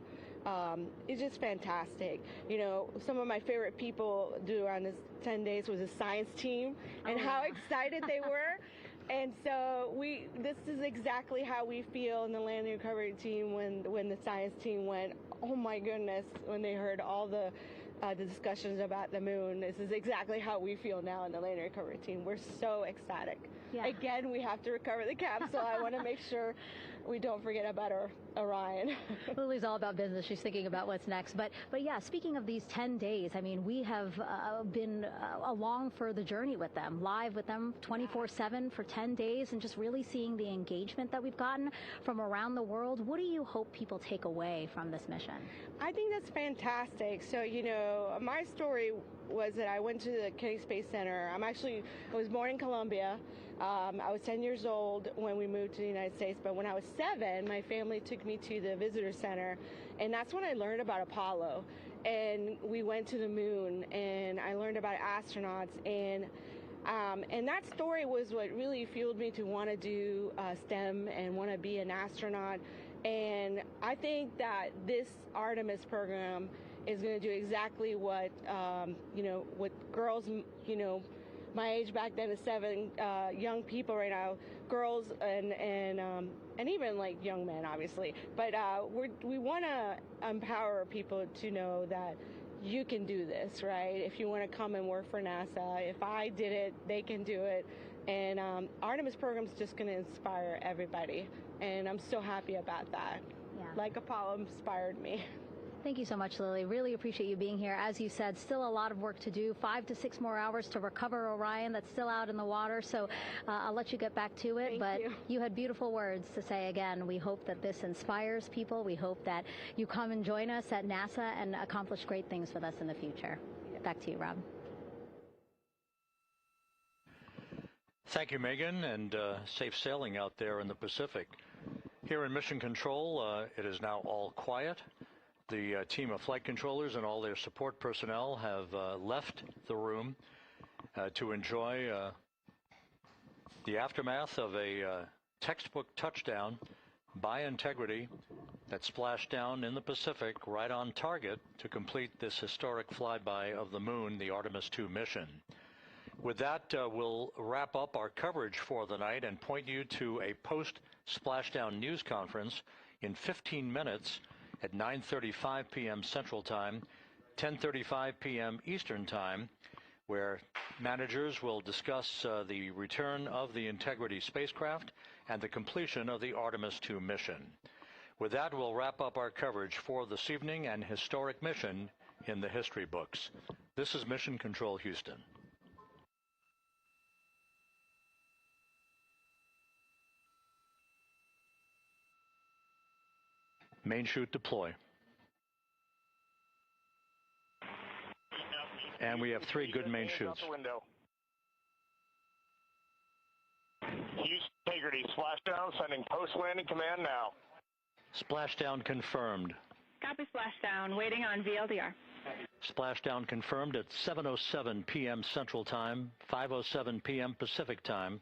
it's just fantastic. You know, some of my favorite people during this 10 days was the science team and how excited they were. And so this is exactly how we feel in the landing recovery team when the science team went, oh my goodness, when they heard all the discussions about the moon. This is exactly how we feel now in the landing recovery team. We're so ecstatic. Yeah. Again, we have to recover the capsule. I want to make sure we don't forget about our Orion. Lily's all about business. She's thinking about what's next. But yeah, speaking of these 10 days, I mean, we have been along for the journey with them, live with them 24/7 for 10 days, and just really seeing the engagement that we've gotten from around the world. What do you hope people take away from this mission? I think that's fantastic. So, you know, my story was that I went to the Kennedy Space Center. I was born in Colombia. I was 10 years old when we moved to the United States, but when I was 7, my family took me to the visitor center, and that's when I learned about Apollo. And we went to the moon, and I learned about astronauts, and that story was what really fueled me to want to do STEM and want to be an astronaut. And I think that this Artemis program is going to do exactly what, what girls, my age back then is 7, young people right now, girls and even like young men, obviously. But we want to empower people to know that you can do this, right? If you want to come and work for NASA, if I did it, they can do it. And Artemis program is just going to inspire everybody. And I'm so happy about that. Yeah. Like Apollo inspired me. Thank you so much, Lily. Really appreciate you being here. As you said, still a lot of work to do. 5 to 6 more hours to recover Orion that's still out in the water. So I'll let you get back to it. But you had beautiful words to say again. We hope that this inspires people. We hope that you come and join us at NASA and accomplish great things with us in the future. Back to you, Rob. Thank you, Megan, and safe sailing out there in the Pacific. Here in Mission Control, it is now all quiet. The team of flight controllers and all their support personnel have left the room to enjoy the aftermath of a textbook touchdown by Integrity that splashed down in the Pacific right on target to complete this historic flyby of the moon, the Artemis II mission. With that, we'll wrap up our coverage for the night and point you to a post-splashdown news conference in 15 minutes at 9:35 p.m. Central Time, 10:35 p.m. Eastern Time, where managers will discuss the return of the Integrity spacecraft and the completion of the Artemis II mission. With that, we'll wrap up our coverage for this evening and historic mission in the history books. This is Mission Control Houston. Main chute deploy. And we have 3 good main chutes. Houston Integrity, splashdown, sending post-landing command now. Splashdown confirmed. Copy splashdown, waiting on VLDR. Splashdown confirmed at 7:07 p.m. Central Time, 5:07 p.m. Pacific Time.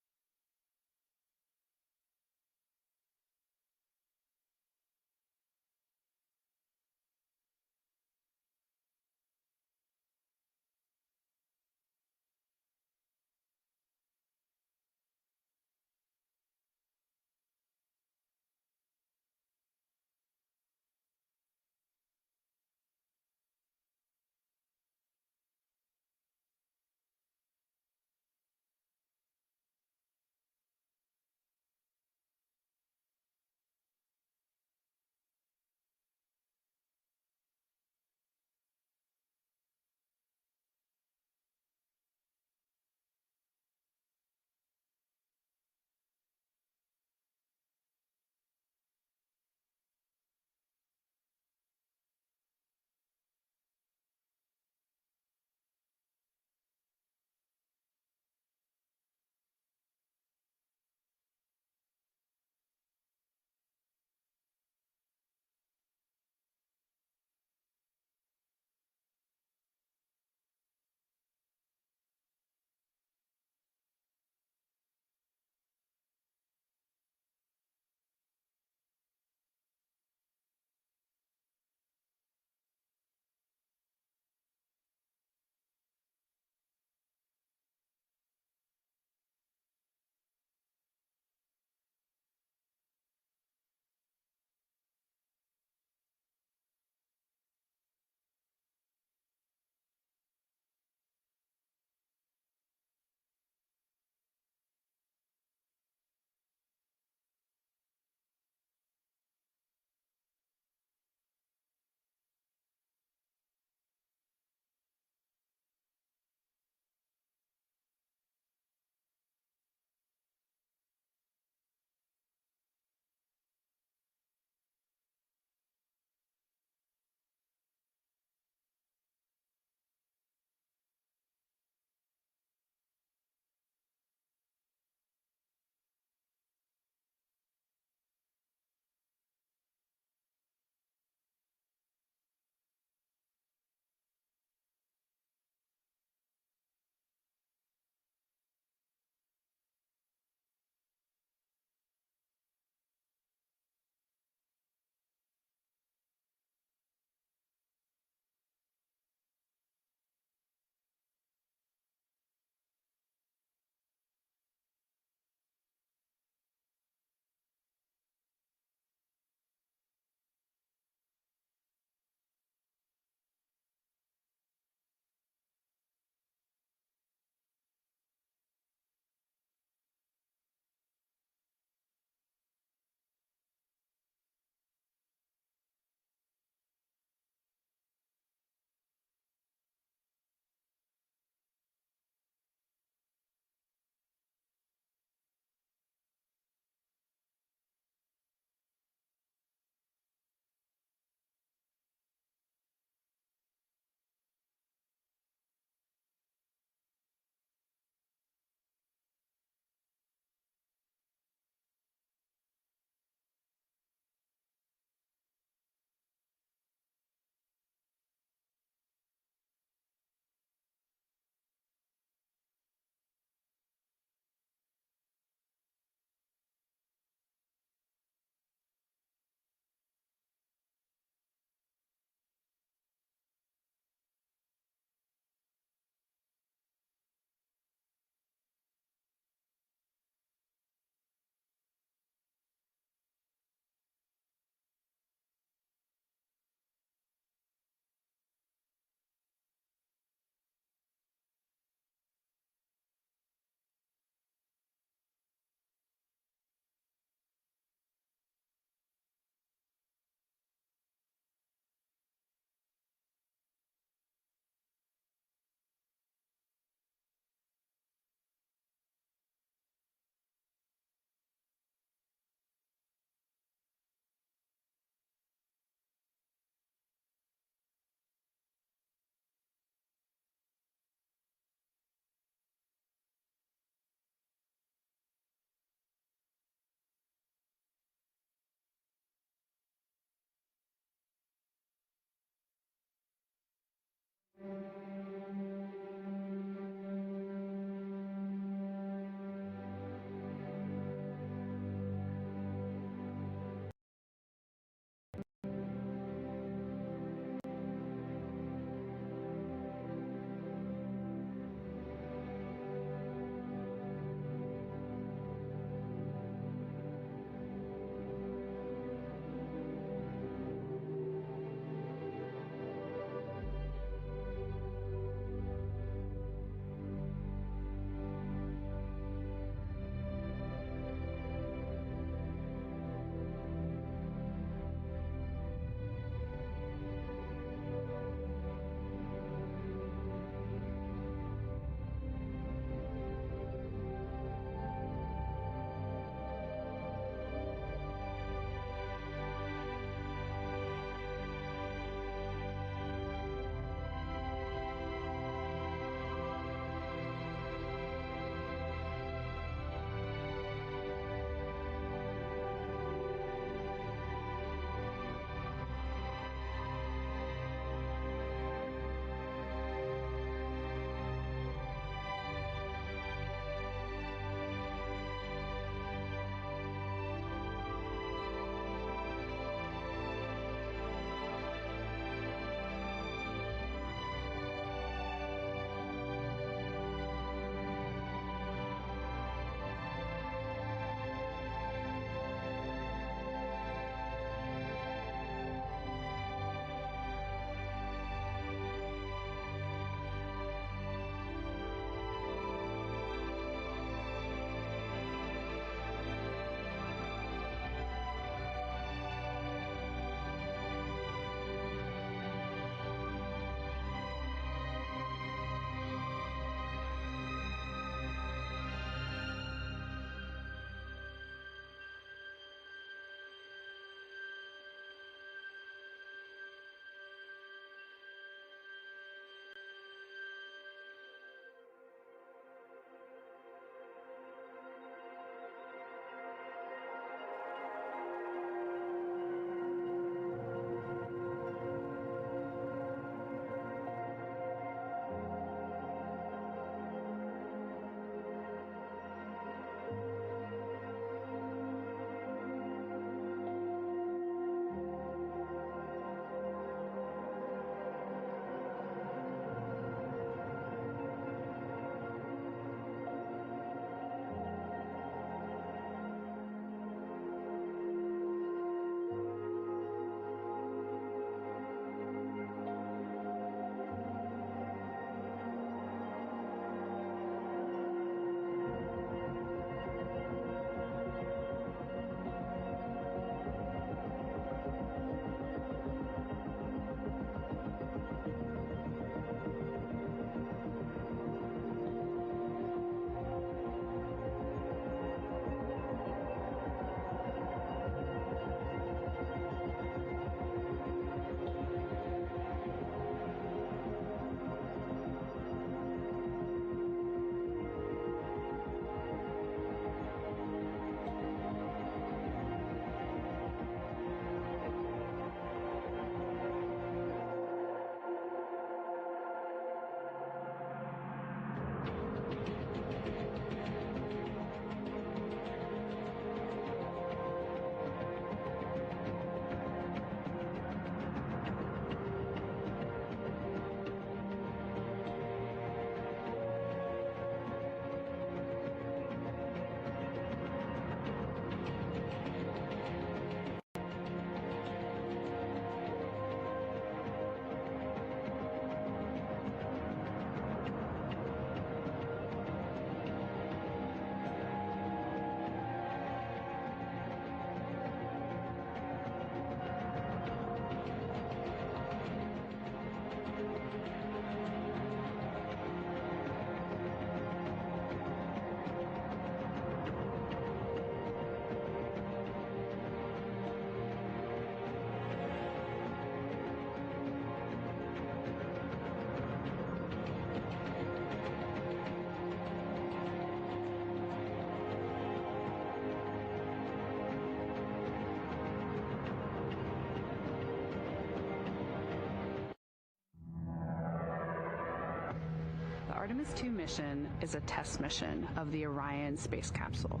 Artemis 2 mission is a test mission of the Orion space capsule.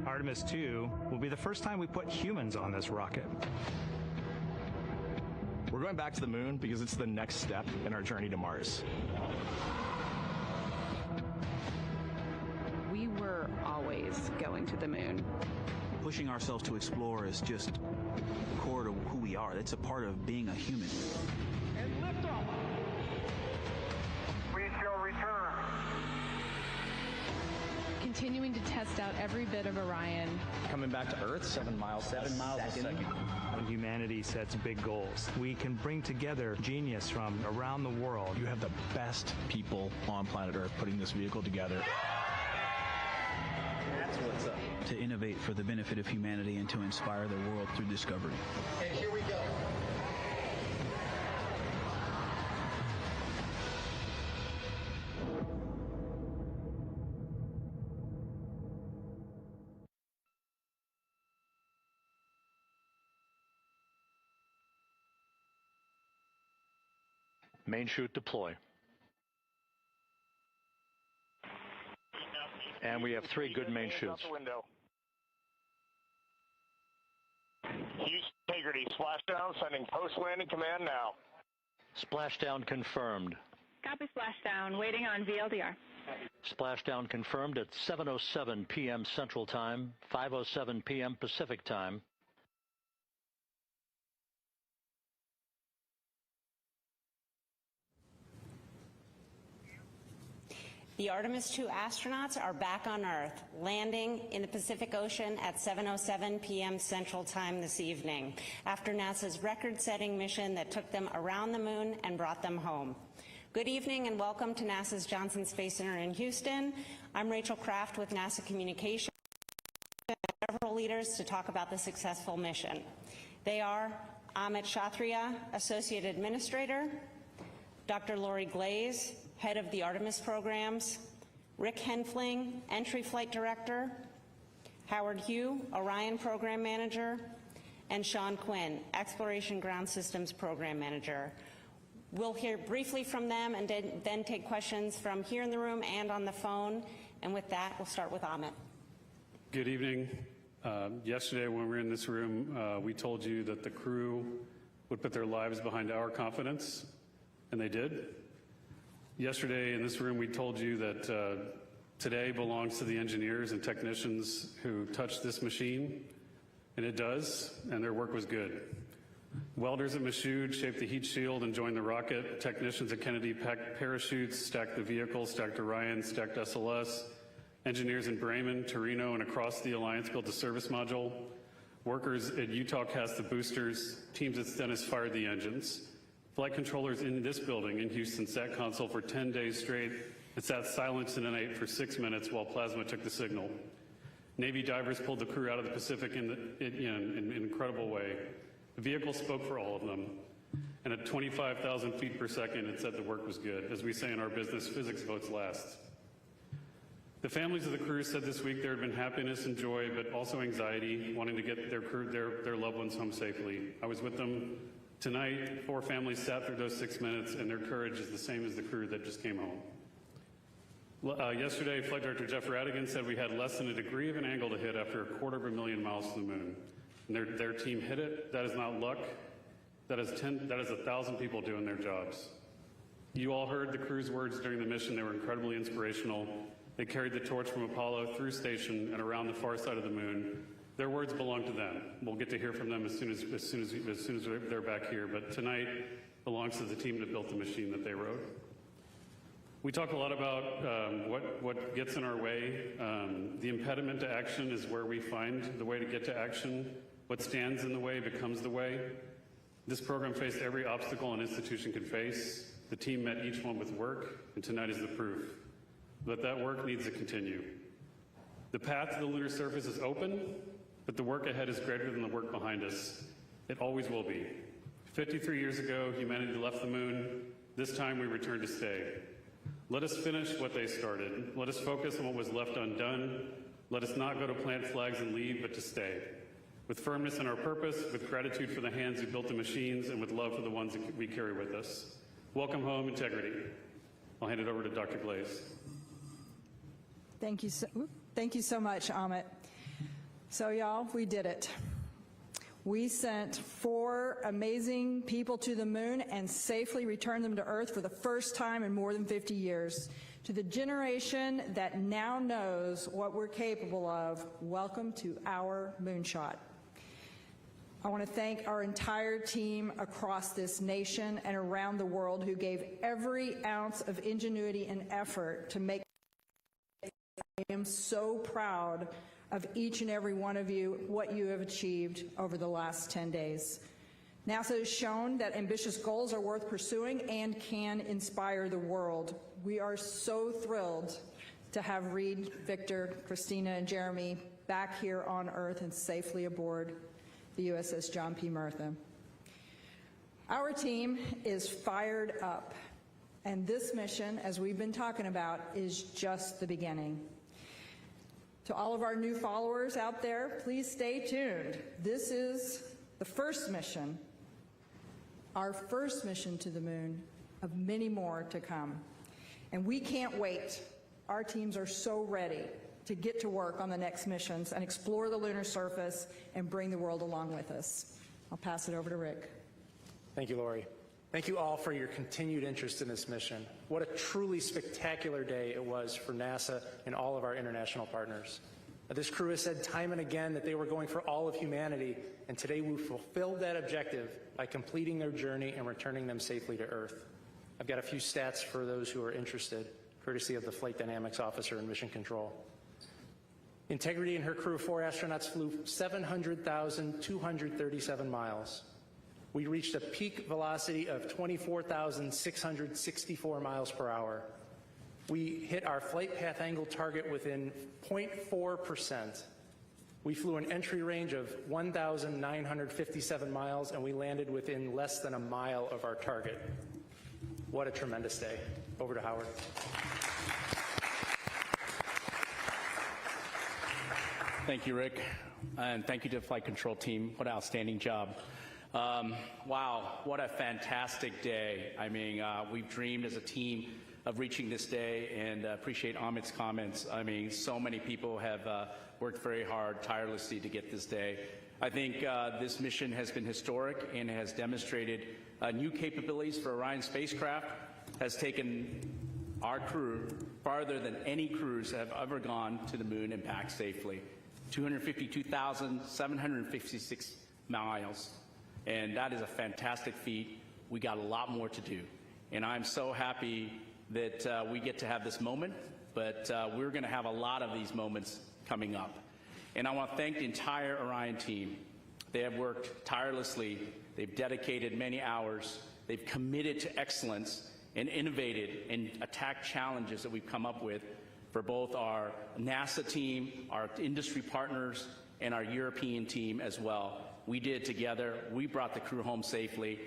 Artemis 2 will be the first time we put humans on this rocket. We're going back to the moon because it's the next step in our journey to Mars. We were always going to the moon. Pushing ourselves to explore is just core to who we are. It's a part of being a human. And liftoff. We shall return. Continuing to test out every bit of Orion. Coming back to Earth, 7 miles a second. When humanity sets big goals, we can bring together genius from around the world. You have the best people on planet Earth putting this vehicle together. That's what's up. To innovate for the benefit of humanity and to inspire the world through discovery. And here we go. Main chute deploy. And we have 3 good main chutes. Houston Integrity, splashdown, sending post-landing command now. Splashdown confirmed. Copy splashdown, waiting on VLDR. Splashdown confirmed at 7:07 p.m. Central Time, 5:07 p.m. Pacific Time. The Artemis 2 astronauts are back on Earth, landing in the Pacific Ocean at 7:07 p.m. Central Time this evening, after NASA's record-setting mission that took them around the moon and brought them home. Good evening and welcome to NASA's Johnson Space Center in Houston. I'm Rachel Kraft with NASA Communications and several leaders to talk about the successful mission. They are Amit Kshatriya, Associate Administrator, Dr. Lori Glaze, Head of the Artemis programs, Rick Henfling, Entry Flight Director, Howard Hugh, Orion Program Manager, and Sean Quinn, Exploration Ground Systems Program Manager. We'll hear briefly from them and then take questions from here in the room and on the phone. And with that, we'll start with Amit. Good evening. Yesterday when we were in this room, we told you that the crew would put their lives behind our confidence, and they did. Yesterday in this room, we told you that today belongs to the engineers and technicians who touched this machine, and it does, and their work was good. Welders at Michoud shaped the heat shield and joined the rocket. Technicians at Kennedy packed parachutes, stacked the vehicle, stacked Orion, stacked SLS. Engineers in Bremen, Torino, and across the Alliance built the service module. Workers at Utah cast the boosters. Teams at Stennis fired the engines. Flight controllers in this building in Houston sat console for 10 days straight and sat silent in the night for 6 minutes while plasma took the signal. Navy divers pulled the crew out of the Pacific in an incredible way. The vehicle spoke for all of them. And at 25,000 feet per second, it said the work was good. As we say in our business, physics votes last. The families of the crew said this week there had been happiness and joy, but also anxiety, wanting to get their loved ones home safely. I was with them tonight. 4 families sat through those 6 minutes, and their courage is the same as the crew that just came home. Yesterday, Flight Director Jeff Radigan said we had less than a degree of an angle to hit after 250,000 miles to the moon. And their team hit it. That is not luck. That is 1,000 people doing their jobs. You all heard the crew's words during the mission. They were incredibly inspirational. They carried the torch from Apollo through station and around the far side of the moon. Their words belong to them. We'll get to hear from them as soon as they're back here. But tonight belongs to the team that built the machine that they wrote. We talk a lot about what gets in our way. The impediment to action is where we find the way to get to action. What stands in the way becomes the way. This program faced every obstacle an institution could face. The team met each one with work, and tonight is the proof. But that work needs to continue. The path to the lunar surface is open, but the work ahead is greater than the work behind us. It always will be. 53 years ago, humanity left the moon. This time we return to stay. Let us finish what they started. Let us focus on what was left undone. Let us not go to plant flags and leave, but to stay. With firmness in our purpose, with gratitude for the hands who built the machines, and with love for the ones that we carry with us. Welcome home, Integrity. I'll hand it over to Dr. Glaze. Thank you so much, Amit. So y'all, we did it. We sent 4 amazing people to the moon and safely returned them to Earth for the first time in more than 50 years. To the generation that now knows what we're capable of, welcome to our moonshot. I want to thank our entire team across this nation and around the world who gave every ounce of ingenuity and effort to make. I am so proud of each and every one of you, what you have achieved over the last 10 days. NASA has shown that ambitious goals are worth pursuing and can inspire the world. We are so thrilled to have Reed, Victor, Christina, and Jeremy back here on Earth and safely aboard the USS John P. Murtha. Our team is fired up, and this mission, as we've been talking about, is just the beginning. To all of our new followers out there, please stay tuned. This is the first mission, our first mission to the moon, of many more to come. And we can't wait. Our teams are so ready to get to work on the next missions and explore the lunar surface and bring the world along with us. I'll pass it over to Rick. Thank you, Lori. Thank you all for your continued interest in this mission. What a truly spectacular day it was for NASA and all of our international partners. This crew has said time and again that they were going for all of humanity, and today we fulfilled that objective by completing their journey and returning them safely to Earth. I've got a few stats for those who are interested, courtesy of the Flight Dynamics Officer in Mission Control. Integrity and her crew of 4 astronauts flew 700,237 miles. We reached a peak velocity of 24,664 miles per hour. We hit our flight path angle target within 0.4%. We flew an entry range of 1,957 miles, and we landed within less than a mile of our target. What a tremendous day. Over to Howard. Thank you, Rick, and thank you to the Flight Control team. What an outstanding job. Wow, what a fantastic day. I mean, we've dreamed as a team of reaching this day, and appreciate Amit's comments. I mean, so many people have worked very hard, tirelessly to get this day. I think this mission has been historic and has demonstrated new capabilities for Orion spacecraft, has taken our crew farther than any crews have ever gone to the moon and back safely. 252,756 miles, and that is a fantastic feat. We got a lot more to do, and I'm so happy that we get to have this moment, but we're going to have a lot of these moments coming up. And I want to thank the entire Orion team. They have worked tirelessly. They've dedicated many hours. They've committed to excellence and innovated and attacked challenges that we've come up with for both our NASA team, our industry partners, and our European team as well. We did it together. We brought the crew home safely.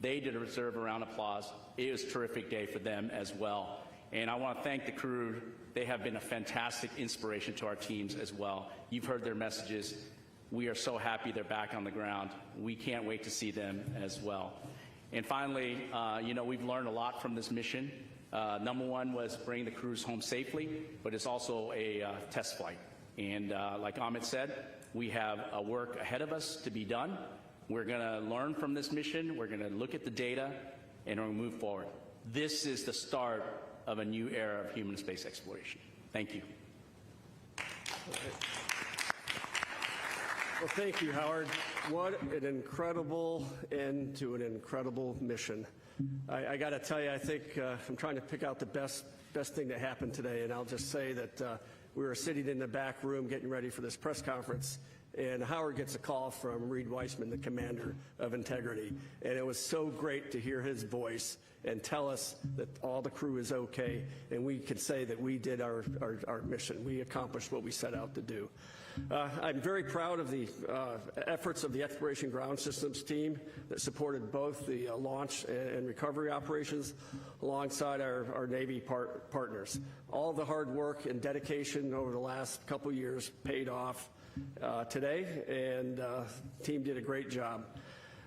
They did deserve a round of applause. It was a terrific day for them as well. And I want to thank the crew. They have been a fantastic inspiration to our teams as well. You've heard their messages. We are so happy they're back on the ground. We can't wait to see them as well. And finally, you know, we've learned a lot from this mission. Number one was bring the crews home safely, but it's also a test flight. And like Amit said, we have work ahead of us to be done. We're going to learn from this mission. We're going to look at the data, and we're going to move forward. This is the start of a new era of human space exploration. Thank you. Well, thank you, Howard. What an incredible end to an incredible mission. I got to tell you, I think I'm trying to pick out the best thing that happened today, and I'll just say that we were sitting in the back room getting ready for this press conference, and Howard gets a call from Reed Weissman, the commander of Integrity, and it was so great to hear his voice and tell us that all the crew is okay, and we could say that we did our mission. We accomplished what we set out to do. I'm very proud of the efforts of the Exploration Ground Systems team that supported both the launch and recovery operations alongside our Navy partners. All the hard work and dedication over the last couple years paid off today, and the team did a great job.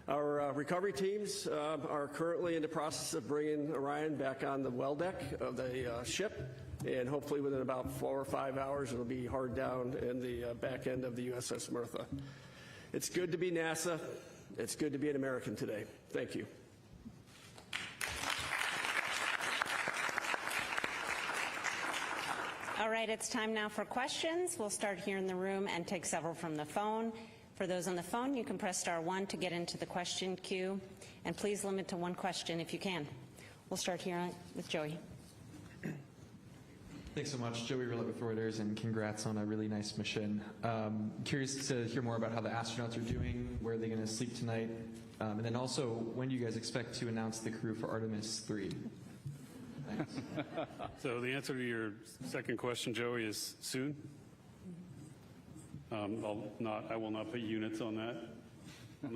Our recovery teams are currently in the process of bringing Orion back on the well deck of the ship, and hopefully within about 4 or 5 hours it'll be hard down in the back end of the USS Martha. It's good to be NASA. It's good to be an American today. Thank you. All right, it's time now for questions. We'll start here in the room and take several from the phone. For those on the phone, you can press *1 to get into the question queue, and please limit to one question if you can. We'll start here with Joey. Thanks so much. Joey Rillett with Reuters, and congrats on a really nice mission. Curious to hear more about how the astronauts are doing, where are they going to sleep tonight, and then also, when do you guys expect to announce the crew for Artemis 3? Thanks. So the answer to your second question, Joey, is soon. I will not put units on that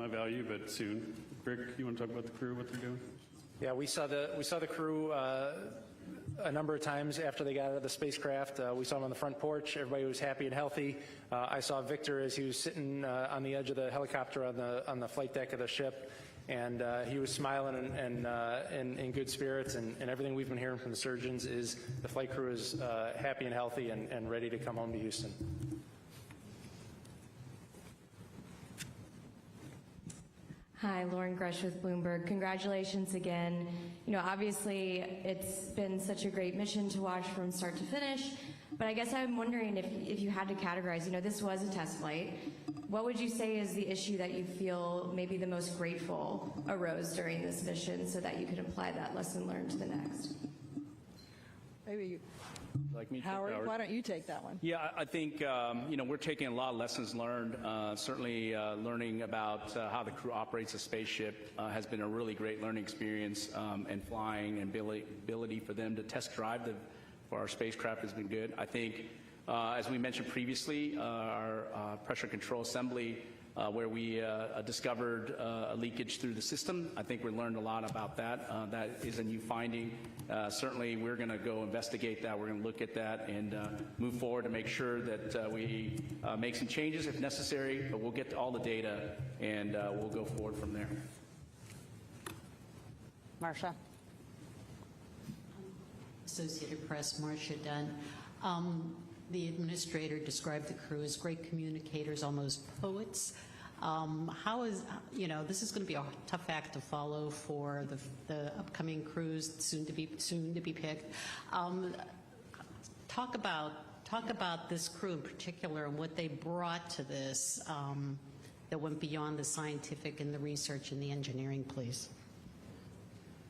value, but soon. Rick, you want to talk about the crew, what they're doing? Yeah, we saw the crew a number of times after they got out of the spacecraft. We saw them on the front porch. Everybody was happy and healthy. I saw Victor as he was sitting on the edge of the helicopter on the flight deck of the ship, and he was smiling and in good spirits. And everything we've been hearing from the surgeons is the flight crew is happy and healthy and ready to come home to Houston. Hi, Lauren Grush with Bloomberg. Congratulations again. You know, obviously it's been such a great mission to watch from start to finish, but I guess I'm wondering if you had to categorize, you know, this was a test flight. What would you say is the issue that you feel maybe the most grateful arose during this mission so that you could apply that lesson learned to the next? Maybe you. Like me, Howard, why don't you take that one? Yeah, I think you know, we're taking a lot of lessons learned. Certainly, learning about how the crew operates a spaceship has been a really great learning experience, and flying and ability for them to test drive for our spacecraft has been good. I think, as we mentioned previously, our pressure control assembly, where we discovered a leakage through the system. I think we learned a lot about that. That is a new finding. Certainly, we're going to go investigate that. We're going to look at that and move forward to make sure that we make some changes if necessary, but we'll get to all the data and we'll go forward from there. Marcia. Associated Press, Marcia Dunn. The administrator described the crew as great communicators, almost poets. How is, you know, this is going to be a tough act to follow for the upcoming crews soon to be picked. Talk about this crew in particular and what they brought to this that went beyond the scientific and the research and the engineering, please.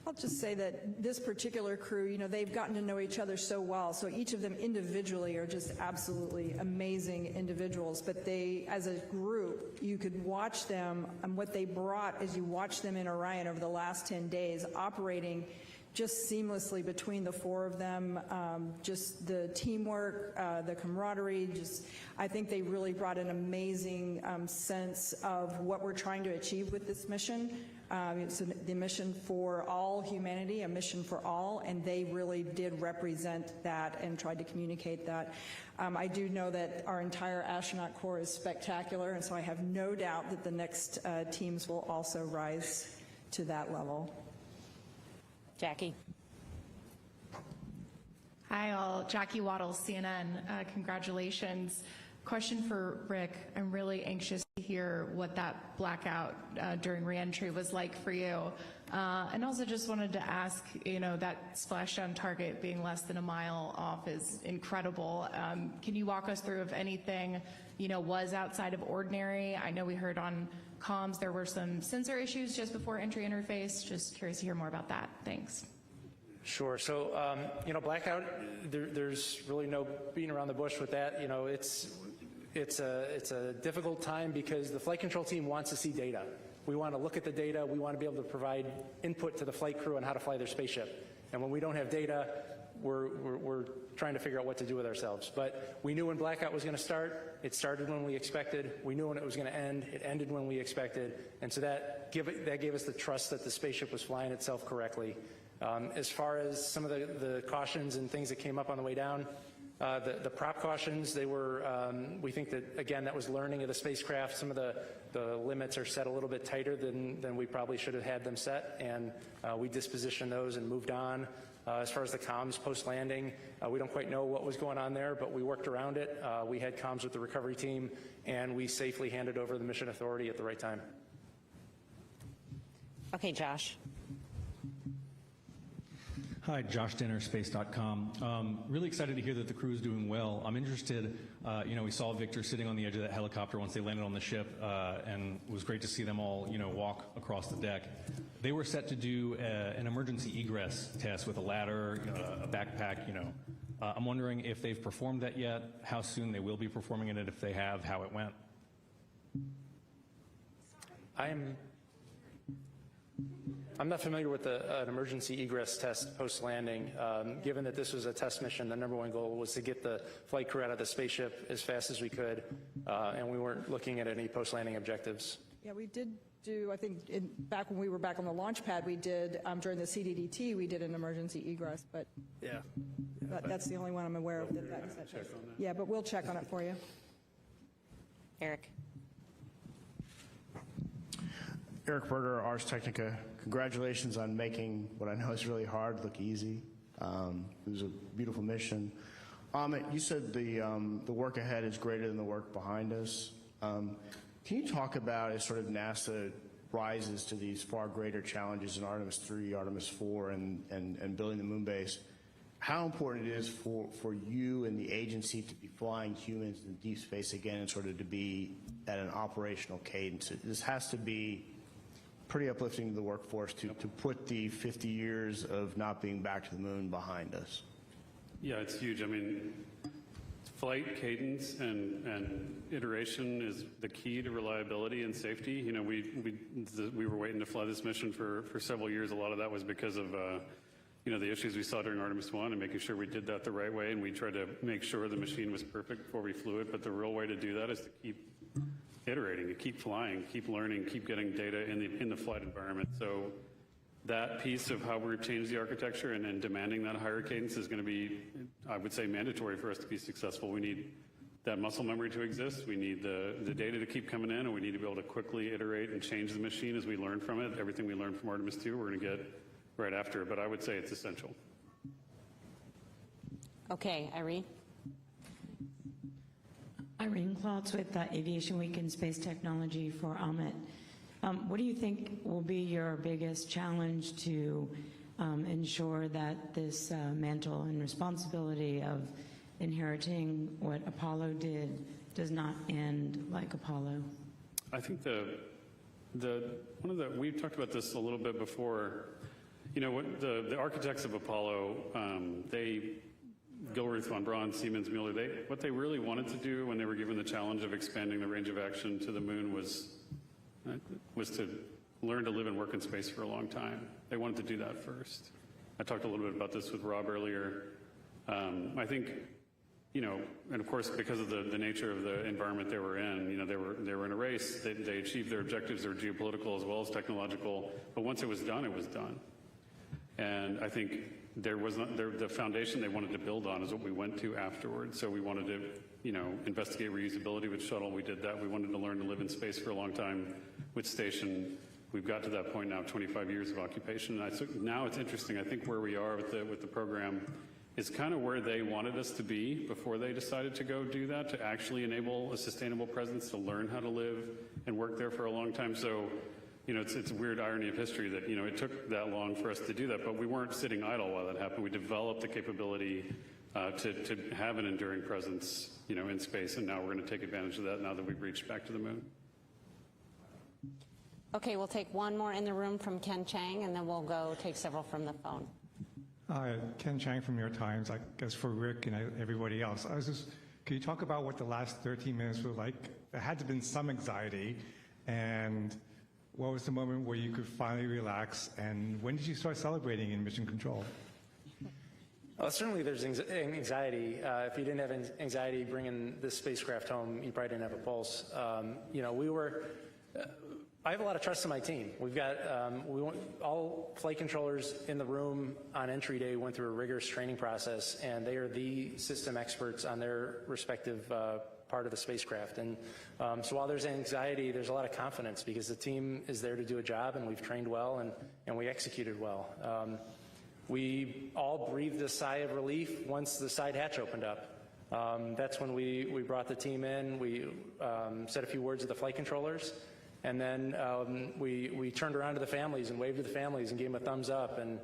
I'll just say that this particular crew, you know, they've gotten to know each other so well, so each of them individually are just absolutely amazing individuals, but they, as a group, you could watch them, and what they brought as you watch them in Orion over the last 10 days, operating just seamlessly between the four of them, just the teamwork, the camaraderie, just, I think they really brought an amazing sense of what we're trying to achieve with this mission. It's the mission for all humanity, a mission for all, and they really did represent that and tried to communicate that. I do know that our entire astronaut corps is spectacular, and so I have no doubt that the next teams will also rise to that level. Jackie. Hi all, Jackie Waddles, CNN. Congratulations. Question for Rick. I'm really anxious to hear what that blackout during reentry was like for you. And also just wanted to ask, you know, that splashdown target being less than a mile off is incredible. Can you walk us through if anything, you know, was outside of ordinary? I know we heard on comms there were some sensor issues just before entry interface. Just curious to hear more about that. Thanks. Sure. So, you know, blackout, there's really no beating around the bush with that. You know, it's a difficult time because the flight control team wants to see data. We want to look at the data. We want to be able to provide input to the flight crew on how to fly their spaceship. And when we don't have data, we're trying to figure out what to do with ourselves. But we knew when blackout was going to start. It started when we expected. We knew when it was going to end. It ended when we expected. And so that gave us the trust that the spaceship was flying itself correctly. As far as some of the cautions and things that came up on the way down, The prop cautions, they were, we think that, again, that was learning of the spacecraft. Some of the limits are set a little bit tighter than we probably should have had them set, and we dispositioned those and moved on. As far as the comms post-landing, we don't quite know what was going on there, but we worked around it. We had comms with the recovery team, and we safely handed over the mission authority at the right time. Okay, Josh. Hi, Josh Denner, space.com. Really excited to hear that the crew is doing well. I'm interested, we saw Victor sitting on the edge of that helicopter once they landed on the ship, and it was great to see them all, walk across the deck. They were set to do an emergency egress test with a ladder, a backpack, I'm wondering if they've performed that yet, how soon they will be performing it, and if they have, how it went. I'm not familiar with an emergency egress test post-landing. Given that this was a test mission, the number one goal was to get the flight crew out of the spaceship as fast as we could, and we weren't looking at any post-landing objectives. Yeah, we did do, I think, back when we were back on the launch pad, we did, during the CDDT, we did an emergency egress, but that's the only one I'm aware of. Yeah, but we'll check on it for you. Eric. Eric Berger, Ars Technica. Congratulations on making what I know is really hard look easy. It was a beautiful mission. Amit, you said the work ahead is greater than the work behind us. Can you talk about, as sort of NASA rises to these far greater challenges in Artemis 3, Artemis 4, and building the moon base, how important it is for you and the agency to be flying humans in deep space again and sort of to be at an operational cadence? This has to be pretty uplifting to the workforce to put the 50 years of not being back to the moon behind us. Yeah, it's huge. I mean, flight cadence and iteration is the key to reliability and safety. We were waiting to fly this mission for several years. A lot of that was because of the issues we saw during Artemis 1 and making sure we did that the right way, and we tried to make sure the machine was perfect before we flew it. But the real way to do that is to keep iterating, to keep flying, keep learning, keep getting data in the flight environment. So that piece of how we've changed the architecture and demanding that higher cadence is going to be, I would say, mandatory for us to be successful. We need that muscle memory to exist. We need the data to keep coming in, and we need to be able to quickly iterate and change the machine as we learn from it. Everything we learned from Artemis 2, we're going to get right after it, but I would say it's essential. Okay, Irene. Irene Klotz with Aviation Week in Space Technology for Amit. What do you think will be your biggest challenge to ensure that this mantle and responsibility of inheriting what Apollo did does not end like Apollo? I think we've talked about this a little bit before. The architects of Apollo, Gilruth, von Braun, Siemens, Mueller, what they really wanted to do when they were given the challenge of expanding the range of action to the moon was to learn to live and work in space for a long time. They wanted to do that first. I talked a little bit about this with Rob earlier. I think, and of course, because of the nature of the environment they were in, they were in a race. They achieved their objectives. They were geopolitical as well as technological. But once it was done, it was done. And I think the foundation they wanted to build on is what we went to afterwards. So we wanted to, investigate reusability with shuttle. We did that. We wanted to learn to live in space for a long time with station. We've got to that point now, 25 years of occupation. And now it's interesting. I think where we are with the program is kind of where they wanted us to be before they decided to go do that, to actually enable a sustainable presence, to learn how to live and work there for a long time. So, it's a weird irony of history that, it took that long for us to do that, but we weren't sitting idle while that happened. We developed the capability to have an enduring presence, in space, and now we're going to take advantage of that now that we've reached back to the moon. Okay, we'll take one more in the room from Ken Chang, and then we'll go take several from the phone. Hi, Ken Chang from New York Times. I guess for Rick and everybody else, can you talk about what the last 13 minutes were like? There had to have been some anxiety, and what was the moment where you could finally relax, and when did you start celebrating in Mission Control? Well, certainly there's anxiety. If you didn't have anxiety bringing this spacecraft home, you probably didn't have a pulse. We were, I have a lot of trust in my team. We've got all flight controllers in the room on entry day went through a rigorous training process, and they are the system experts on their respective part of the spacecraft. And so while there's anxiety, there's a lot of confidence because the team is there to do a job, and we've trained well, and we executed well. We all breathed a sigh of relief once the side hatch opened up. That's when we brought the team in. We said a few words to the flight controllers. And then we turned around to the families and waved to the families and gave them a thumbs up. And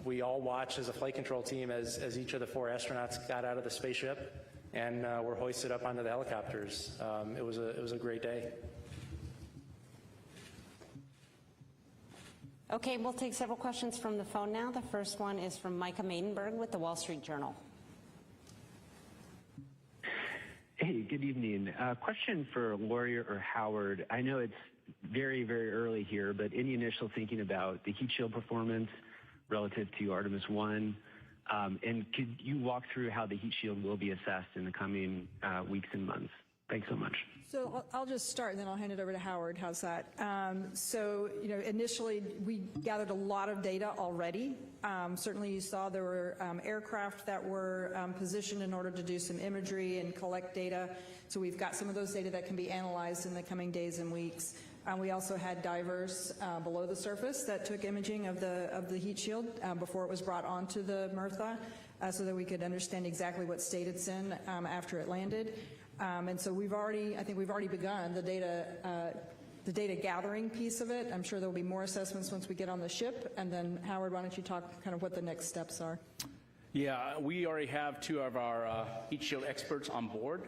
we all watched as a flight control team as each of the 4 astronauts got out of the spaceship and were hoisted up onto the helicopters. It was a great day. Okay, we'll take several questions from the phone now. The first one is from Micah Maidenberg with the Wall Street Journal. Hey, good evening. Question for Lori or Howard. I know it's very, very early here, but any initial thinking about the heat shield performance relative to Artemis 1? And could you walk through how the heat shield will be assessed in the coming weeks and months? Thanks so much. So I'll just start, and then I'll hand it over to Howard. How's that? So, initially we gathered a lot of data already. Certainly you saw there were aircraft that were positioned in order to do some imagery and collect data. So we've got some of those data that can be analyzed in the coming days and weeks. We also had divers below the surface that took imaging of the heat shield before it was brought onto the Mertha, so that we could understand exactly what state it's in after it landed. And so I think we've already begun the data gathering piece of it. I'm sure there'll be more assessments once we get on the ship. And then Howard, why don't you talk kind of what the next steps are? Yeah, we already have 2 of our heat shield experts on board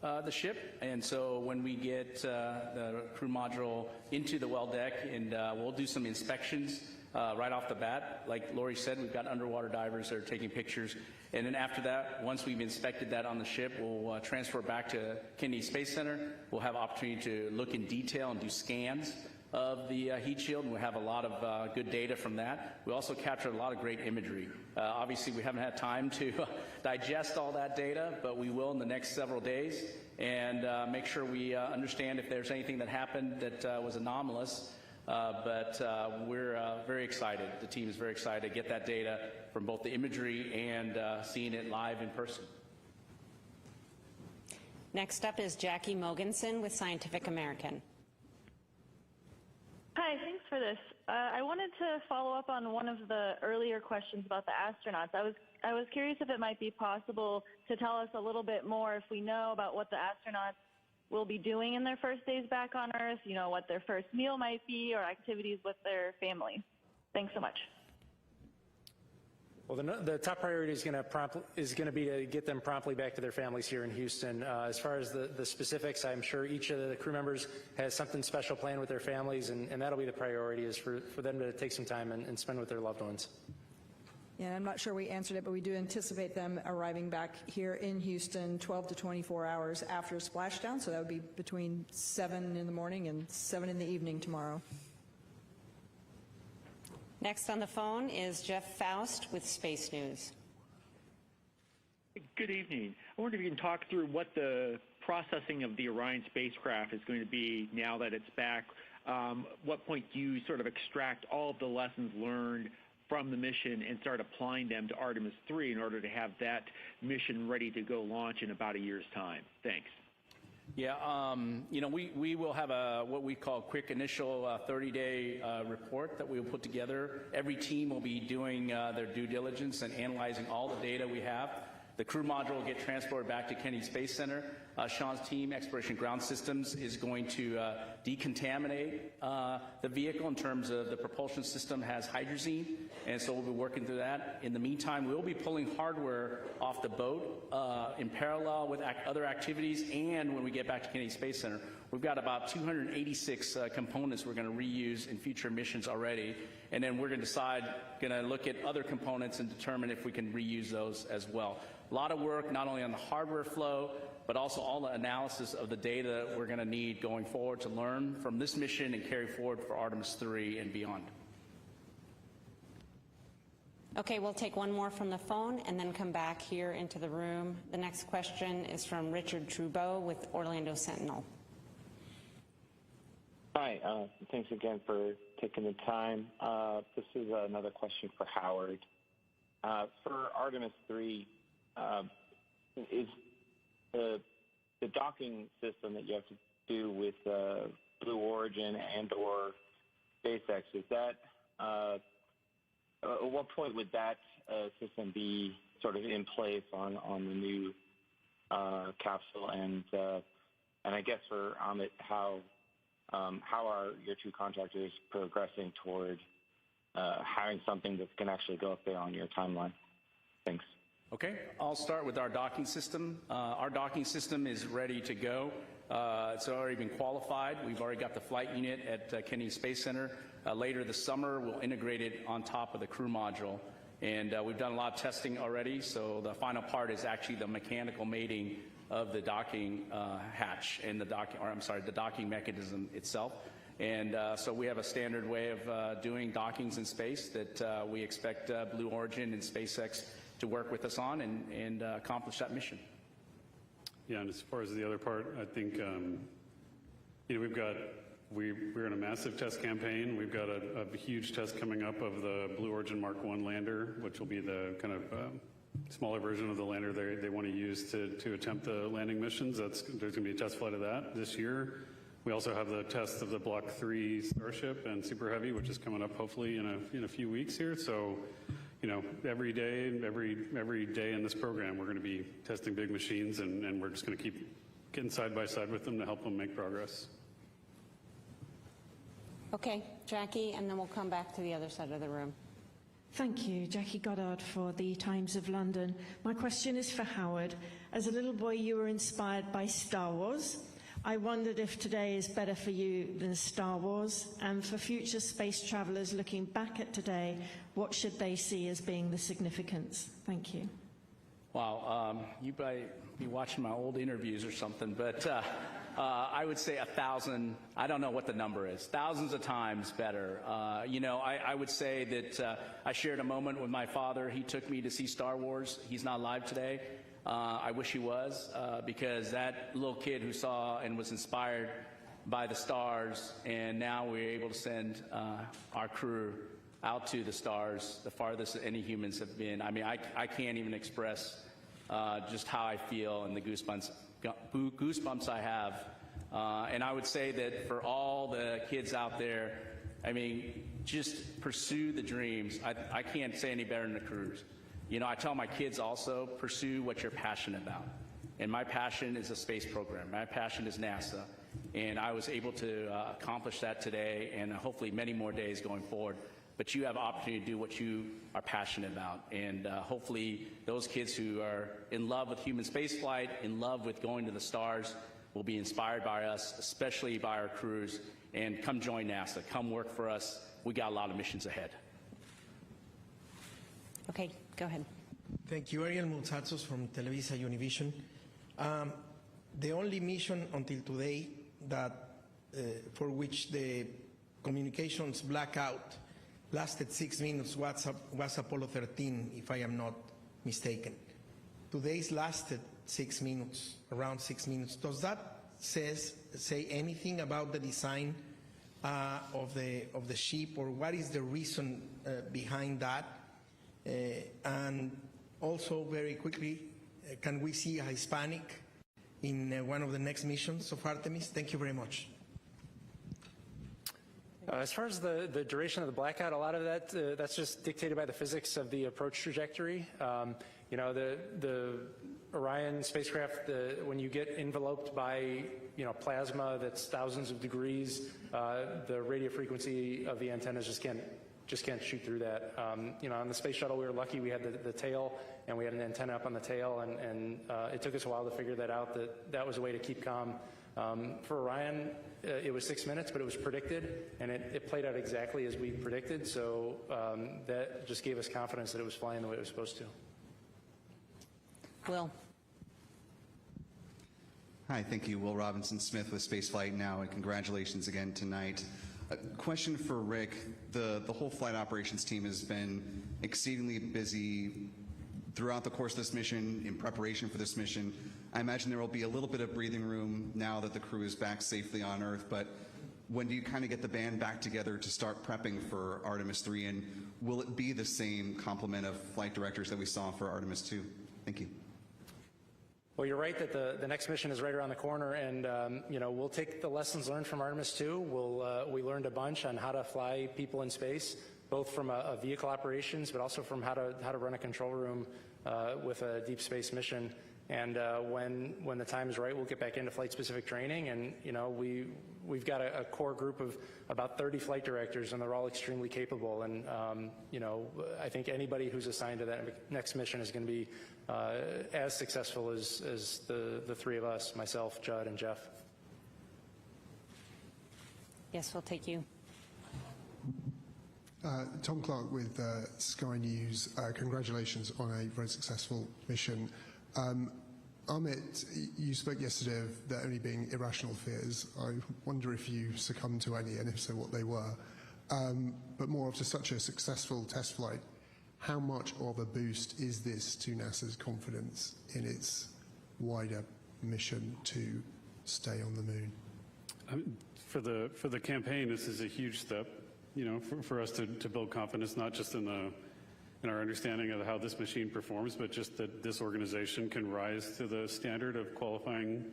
the ship. And so when we get the crew module into the well deck, and we'll do some inspections right off the bat. Like Lori said, we've got underwater divers that are taking pictures. And then after that, once we've inspected that on the ship, we'll transfer back to Kennedy Space Center. We'll have opportunity to look in detail and do scans of the heat shield, and we'll have a lot of good data from that. We also captured a lot of great imagery. Obviously, we haven't had time to digest all that data, but we will in the next several days and make sure we understand if there's anything that happened that was anomalous. But we're very excited. The team is very excited to get that data from both the imagery and seeing it live in person. Next up is Jackie Mogensen with Scientific American. Hi, thanks for this. I wanted to follow up on one of the earlier questions about the astronauts. I was curious if it might be possible to tell us a little bit more, if we know, about what the astronauts will be doing in their first days back on Earth, what their first meal might be, or activities with their families. Thanks so much. Well, the top priority is going to be to get them promptly back to their families here in Houston. As far as the specifics, I'm sure each of the crew members has something special planned with their families, and that'll be the priority, is for them to take some time and spend with their loved ones. Yeah, I'm not sure we answered it, but we do anticipate them arriving back here in Houston 12 to 24 hours after splashdown, so that would be between 7 in the morning and 7 in the evening tomorrow. Next on the phone is Jeff Faust with Space News. Good evening. I wonder if you can talk through what the processing of the Orion spacecraft is going to be now that it's back. What point do you sort of extract all of the lessons learned from the mission and start applying them to Artemis 3 in order to have that mission ready to go launch in about a year's time? Thanks. Yeah, we will have what we call a quick initial 30-day report that we will put together. Every team will be doing their due diligence and analyzing all the data we have. The crew module will get transported back to Kennedy Space Center. Sean's team, Exploration Ground Systems, is going to decontaminate the vehicle in terms of the propulsion system has hydrazine, and so we'll be working through that. In the meantime, we'll be pulling hardware off the boat in parallel with other activities, and when we get back to Kennedy Space Center, we've got about 286 components we're going to reuse in future missions already, and then we're going to look at other components and determine if we can reuse those as well. A lot of work, not only on the hardware flow, but also all the analysis of the data we're going to need going forward to learn from this mission and carry forward for Artemis 3 and beyond. Okay, we'll take one more from the phone and then come back here into the room. The next question is from Richard Trudeau with Orlando Sentinel. Hi, thanks again for taking the time. This is another question for Howard. For Artemis 3, is the docking system that you have to do with Blue Origin and or SpaceX, is that, at what point would that system be sort of in place on the new capsule? And I guess for Amit, how are your two contractors progressing toward having something that can actually go up there on your timeline? Thanks. Okay, I'll start with our docking system. Our docking system is ready to go. It's already been qualified. We've already got the flight unit at Kennedy Space Center. Later this summer, we'll integrate it on top of the crew module. And we've done a lot of testing already, so the final part is actually the mechanical mating of the docking hatch and the docking mechanism itself. And so we have a standard way of doing dockings in space that we expect Blue Origin and SpaceX to work with us on and accomplish that mission. Yeah, and as far as the other part, I think we're in a massive test campaign. We've got a huge test coming up of the Blue Origin Mark I lander, which will be the kind of smaller version of the lander they want to use to attempt the landing missions. There's going to be a test flight of that this year. We also have the test of the Block 3 Starship and Super Heavy, which is coming up hopefully in a few weeks here. So, every day in this program, we're going to be testing big machines, and we're just going to keep getting side by side with them to help them make progress. Okay, Jackie, and then we'll come back to the other side of the room. Thank you, Jackie Goddard for the Times of London. My question is for Howard. As a little boy, you were inspired by Star Wars. I wondered if today is better for you than Star Wars, and for future space travelers looking back at today, what should they see as being the significance? Thank you. Wow, you might be watching my old interviews or something, but I would say 1,000, I don't know what the number is, thousands of times better. I would say that I shared a moment with my father. He took me to see Star Wars. He's not alive today. I wish he was, because that little kid who saw and was inspired by the stars, and now we're able to send our crew out to the stars, the farthest any humans have been. I mean, I can't even express just how I feel and the goosebumps I have. And I would say that for all the kids out there, I mean, just pursue the dreams. I can't say any better than the crews. I tell my kids also, pursue what you're passionate about. And my passion is a space program. My passion is NASA. And I was able to accomplish that today, and hopefully many more days going forward. But you have opportunity to do what you are passionate about. And hopefully those kids who are in love with human spaceflight, in love with going to the stars, will be inspired by us, especially by our crews. And come join NASA. Come work for us. We got a lot of missions ahead. Okay, go ahead. Thank you. Ariel Multzatsos from Televisa Univision. The only mission until today that for which the communications blackout lasted 6 minutes was Apollo 13, if I am not mistaken. Today's lasted 6 minutes, around 6 minutes. Does that say anything about the design of the ship, or what is the reason behind that? And also, very quickly, can we see a Hispanic in one of the next missions of Artemis? Thank you very much. As far as the duration of the blackout, a lot of that, that's just dictated by the physics of the approach trajectory. The Orion spacecraft, when you get enveloped by, plasma that's thousands of degrees, the radio frequency of the antennas just can't shoot through that. On the space shuttle, we were lucky we had the tail, and we had an antenna up on the tail, and it took us a while to figure that out, that was a way to keep calm. For Orion, it was 6 minutes, but it was predicted, and it played out exactly as we predicted, so that just gave us confidence that it was flying the way it was supposed to. Will. Hi, thank you. Will Robinson-Smith with Spaceflight Now, and congratulations again tonight. A question for Rick. The whole flight operations team has been exceedingly busy throughout the course of this mission, in preparation for this mission. I imagine there will be a little bit of breathing room now that the crew is back safely on Earth, but when do you kind of get the band back together to start prepping for Artemis 3, and will it be the same complement of flight directors that we saw for Artemis 2? Thank you. Well, you're right that the next mission is right around the corner, and we'll take the lessons learned from Artemis 2. We learned a bunch on how to fly people in space, both from a vehicle operations, but also from how to run a control room with a deep space mission. And when the time is right, we'll get back into flight-specific training. And we've got a core group of about 30 flight directors, and they're all extremely capable. And I think anybody who's assigned to that next mission is going to be as successful as the three of us, myself, Judd, and Jeff. Yes, we'll take you. Tom Clark with Sky News. Congratulations on a very successful mission. Amit, you spoke yesterday of there only being irrational fears. I wonder if you succumbed to any, and if so, what they were. But more after such a successful test flight, how much of a boost is this to NASA's confidence in its wider mission to stay on the moon? For the campaign, this is a huge step, for us to build confidence, not just in our understanding of how this machine performs, but just that this organization can rise to the standard of qualifying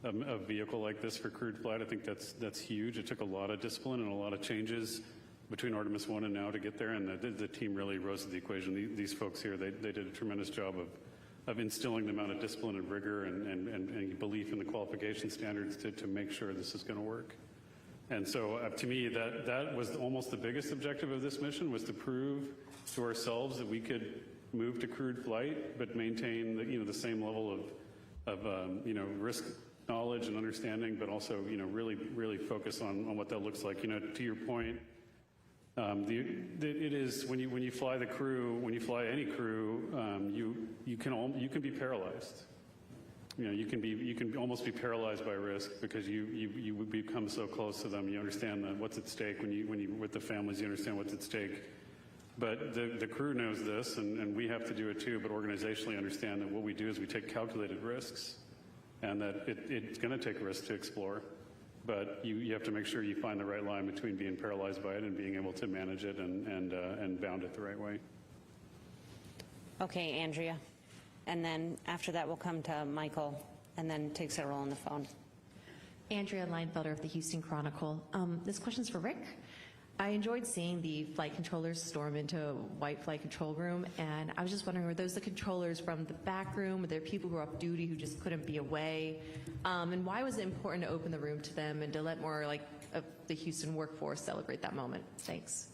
a vehicle like this for crewed flight. I think that's huge. It took a lot of discipline and a lot of changes between Artemis 1 and now to get there, and the team really rose to the equation. These folks here, they did a tremendous job of instilling the amount of discipline and rigor and belief in the qualification standards to make sure this is going to work. And so to me, that was almost the biggest objective of this mission, was to prove to ourselves that we could move to crewed flight, but maintain the same level of risk knowledge and understanding, but also really focus on what that looks like. To your point, it is when you fly the crew, when you fly any crew, you can be paralyzed. You can almost be paralyzed by risk, because you become so close to them. You understand what's at stake. When you with the families, you understand what's at stake. But the crew knows this, and we have to do it too. But organizationally, understand that what we do is we take calculated risks, and that it's going to take risks to explore. But you have to make sure you find the right line between being paralyzed by it and being able to manage it and bound it the right way. Okay, Andrea. And then after that, we'll come to Michael, and then take several on the phone. Andrea Leinfelder of the Houston Chronicle. This question's for Rick. I enjoyed seeing the flight controllers storm into a white flight control room, and I was just wondering, were those the controllers from the back room? Were there people who were off duty who just couldn't be away? And why was it important to open the room to them and to let more of the Houston workforce celebrate that moment? Thanks.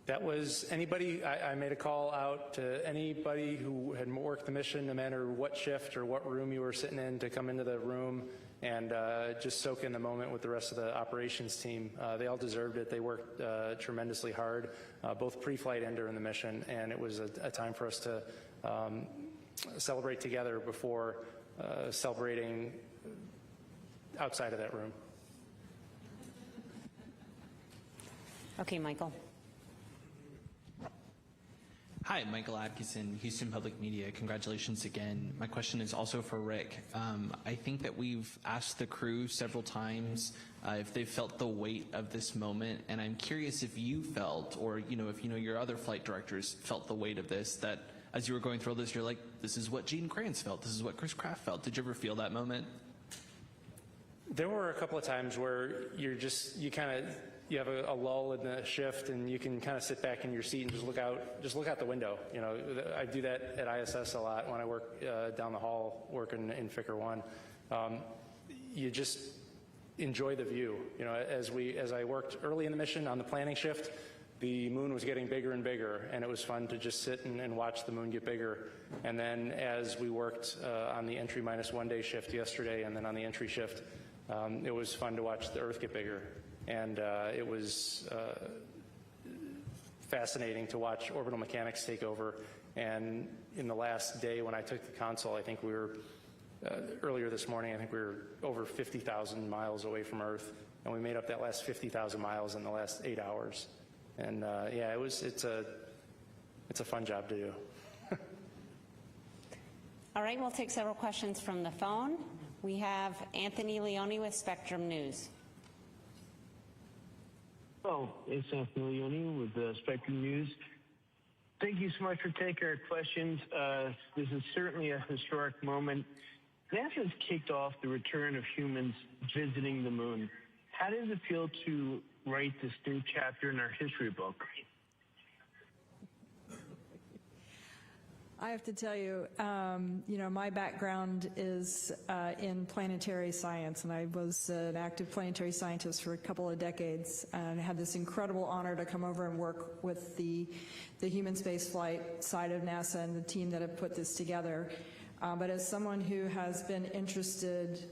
That was anybody. I made a call out to anybody who had worked the mission, no matter what shift or what room you were sitting in, to come into the room and just soak in the moment with the rest of the operations team. They all deserved it. They worked tremendously hard, both pre-flight and during the mission, and it was a time for us to celebrate together before celebrating outside of that room. Okay, Michael. Hi, Michael Atkinson, Houston Public Media. Congratulations again. My question is also for Rick. I think that we've asked the crew several times if they've felt the weight of this moment, and I'm curious if you felt, or if your other flight directors felt the weight of this, that as you were going through all this, you're like, this is what Gene Kranz felt, this is what Chris Kraft felt. Did you ever feel that moment? There were a couple of times where you have a lull in the shift, and you can kind of sit back in your seat and just look out the window. I do that at ISS a lot when I work down the hall working in Ficker 1. You just enjoy the view. As I worked early in the mission on the planning shift, the moon was getting bigger and bigger, and it was fun to just sit and watch the moon get bigger. And then as we worked on the entry -1 day shift yesterday, and then on the entry shift, it was fun to watch the Earth get bigger. And it was fascinating to watch orbital mechanics take over. And in the last day when I took the console, I think we were, earlier this morning, I think we were over 50,000 miles away from Earth. And we made up that last 50,000 miles in the last 8 hours. And yeah, it's a fun job to do. All right, we'll take several questions from the phone. We have Anthony Leone with Spectrum News. Oh, it's Anthony Leone with Spectrum News. Thank you so much for taking our questions. This is certainly a historic moment. NASA has kicked off the return of humans visiting the moon. How does it feel to write this new chapter in our history book? I have to tell you, my background is in planetary science, and I was an active planetary scientist for a couple of decades, and I had this incredible honor to come over and work with the human spaceflight side of NASA and the team that have put this together. But as someone who has been interested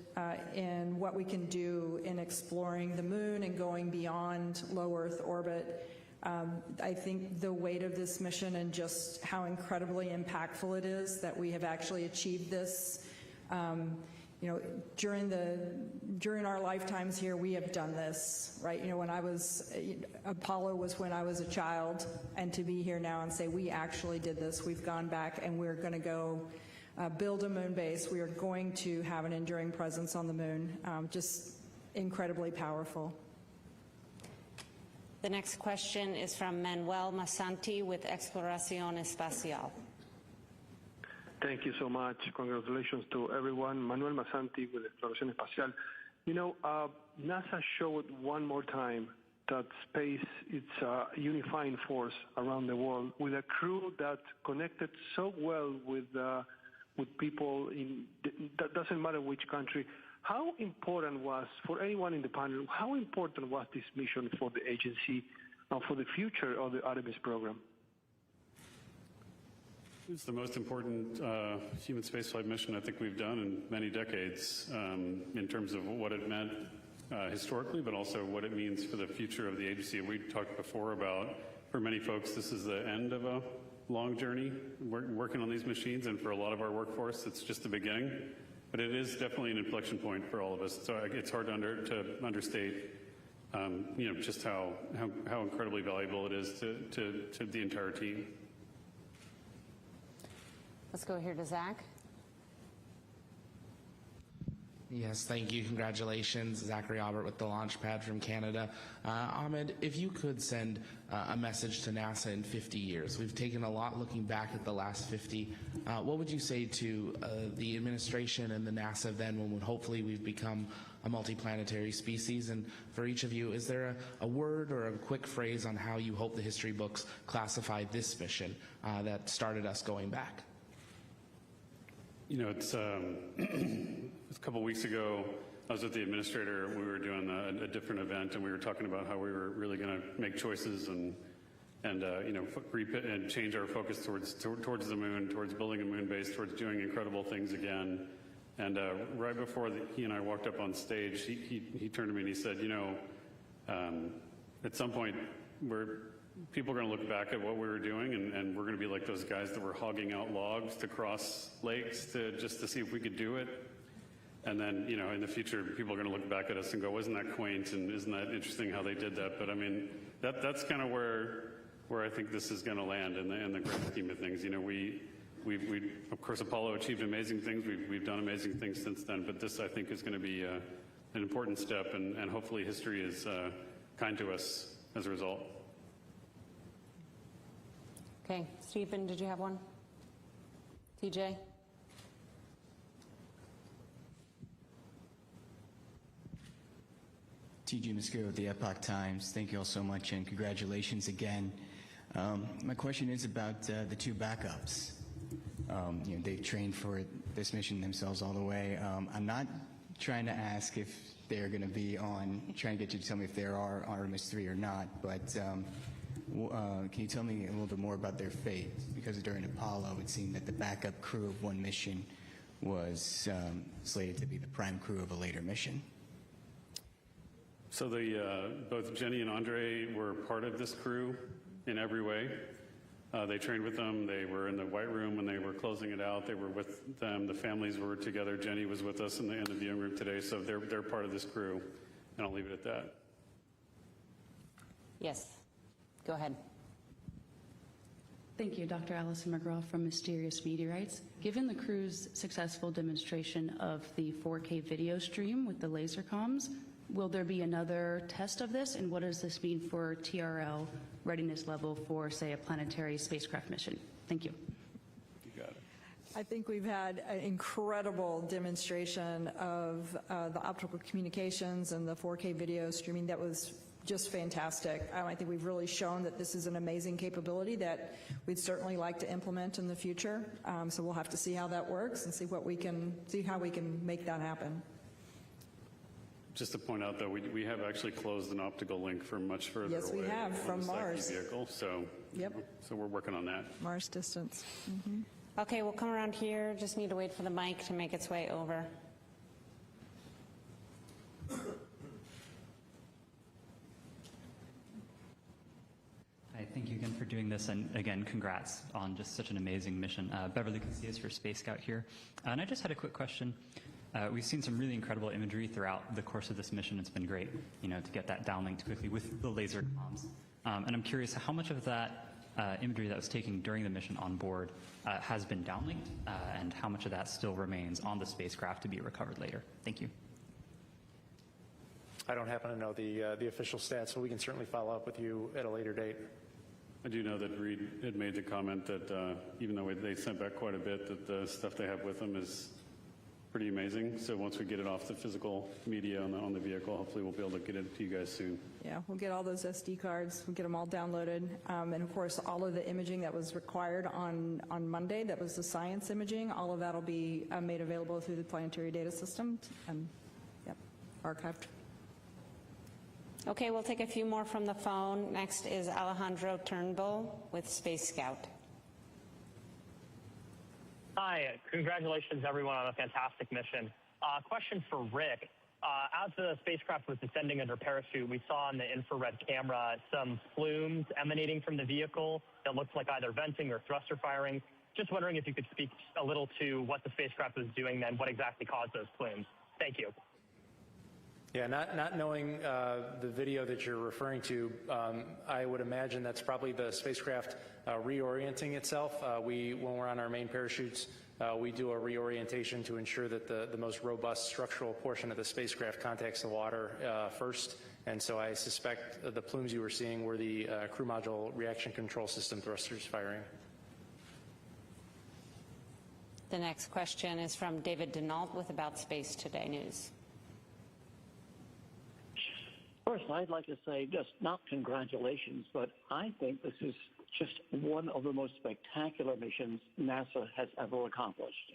in what we can do in exploring the moon and going beyond low Earth orbit, I think the weight of this mission and just how incredibly impactful it is that we have actually achieved this. During our lifetimes here, we have done this, right? When I was, Apollo was when I was a child, and to be here now and say we actually did this, we've gone back and we're going to go build a moon base. We are going to have an enduring presence on the moon. Just incredibly powerful. The next question is from Manuel Masanti with Exploración Espacial. Thank you so much. Congratulations to everyone. Manuel Masanti with Exploración Espacial. NASA showed one more time that space is a unifying force around the world, with a crew that connected so well with people that doesn't matter which country. How important was, for anyone in the panel, how important was this mission for the agency and for the future of the Artemis program? It's the most important human spaceflight mission I think we've done in many decades, in terms of what it meant historically, but also what it means for the future of the agency. We talked before about, for many folks, this is the end of a long journey working on these machines, and for a lot of our workforce, it's just the beginning. But it is definitely an inflection point for all of us. So it's hard to understate, just how incredibly valuable it is to the entire team. Let's go here to Zach. Yes, thank you. Congratulations. Zachary Albert with the Launchpad from Canada. Ahmed, if you could send a message to NASA in 50 years. We've taken a lot looking back at the last 50. What would you say to the administration and the NASA then, when hopefully we've become a multiplanetary species? And for each of you, is there a word or a quick phrase on how you hope the history books classify this mission that started us going back? It's a couple weeks ago, I was with the administrator. We were doing a different event, and we were talking about how we were really going to make choices and change our focus towards the moon, towards building a moon base, towards doing incredible things again. And right before he and I walked up on stage, he turned to me and he said, at some point, people are going to look back at what we were doing, and we're going to be like those guys that were hogging out logs to cross lakes just to see if we could do it. And then, in the future, people are going to look back at us and go, wasn't that quaint, and isn't that interesting how they did that? But I mean, that's kind of where I think this is going to land in the grand scheme of things. We of course, Apollo achieved amazing things. We've done amazing things since then, but this, I think, is going to be an important step, and hopefully history is kind to us as a result. Okay, Stephen, did you have one? TJ? TJ Muscuro with the Epoch Times. Thank you all so much, and congratulations again. My question is about the two backups. They've trained for this mission themselves all the way. I'm not trying to ask if they're going to be trying to get you to tell me if there are Artemis 3 or not, but can you tell me a little bit more about their fate? Because during Apollo, it seemed that the backup crew of one mission was slated to be the prime crew of a later mission. So both Jenny and Andre were part of this crew in every way. They trained with them. They were in the White Room when they were closing it out. They were with them. The families were together. Jenny was with us in the viewing room today. So they're part of this crew, and I'll leave it at that. Yes. Go ahead. Thank you, Dr. Allison McGraw from Mysterious Meteorites. Given the crew's successful demonstration of the 4K video stream with the laser comms, Will there be another test of this, and what does this mean for TRL readiness level for, say, a planetary spacecraft mission? Thank you. You got it. I think we've had an incredible demonstration of the optical communications and the 4K video streaming that was just fantastic. I think we've really shown that this is an amazing capability that we'd certainly like to implement in the future. So we'll have to see how that works and see how we can make that happen. Just to point out, though, we have actually closed an optical link for much further Yes, we away have, from on the Mars. Psyche vehicle, so, Yep. So we're working on that. Mars distance. Mm-hmm. Okay, we'll come around here. Just need to wait for the mic to make its way over. Hi, thank you again for doing this, and again, congrats on just such an amazing mission. Beverly Casillas for Space Scout here. And I just had a quick question. We've seen some really incredible imagery throughout the course of this mission. It's been great, to get that downlinked quickly with the laser comms. And I'm curious how much of that imagery that was taken during the mission on board has been downlinked, and how much of that still remains on the spacecraft to be recovered later. Thank you. I don't happen to know the official stats, so we can certainly follow up with you at a later date. I do know that Reed had made the comment that even though they sent back quite a bit, that the stuff they have with them is pretty amazing. So once we get it off the physical media on the vehicle, hopefully we'll be able to get it to you guys soon. Yeah, we'll get all those SD cards. We'll get them all downloaded. And of course, all of the imaging that was required on Monday, that was the science imaging, all of that will be made available through the planetary data system and archived. Okay, we'll take a few more from the phone. Next is Alejandro Turnbull with Space Scout. Hi, congratulations everyone on a fantastic mission. Question for Rick. As the spacecraft was descending under parachute, we saw on the infrared camera some plumes emanating from the vehicle that looked like either venting or thruster firing. Just wondering if you could speak a little to what the spacecraft was doing then, what exactly caused those plumes. Thank you. Yeah, not knowing the video that you're referring to, I would imagine that's probably the spacecraft reorienting itself. When we're on our main parachutes, we do a reorientation to ensure that the most robust structural portion of the spacecraft contacts the water first. And so I suspect the plumes you were seeing were the crew module reaction control system thrusters firing. The next question is from David Denault with About Space Today News. First, I'd like to say just not congratulations, but I think this is just one of the most spectacular missions NASA has ever accomplished.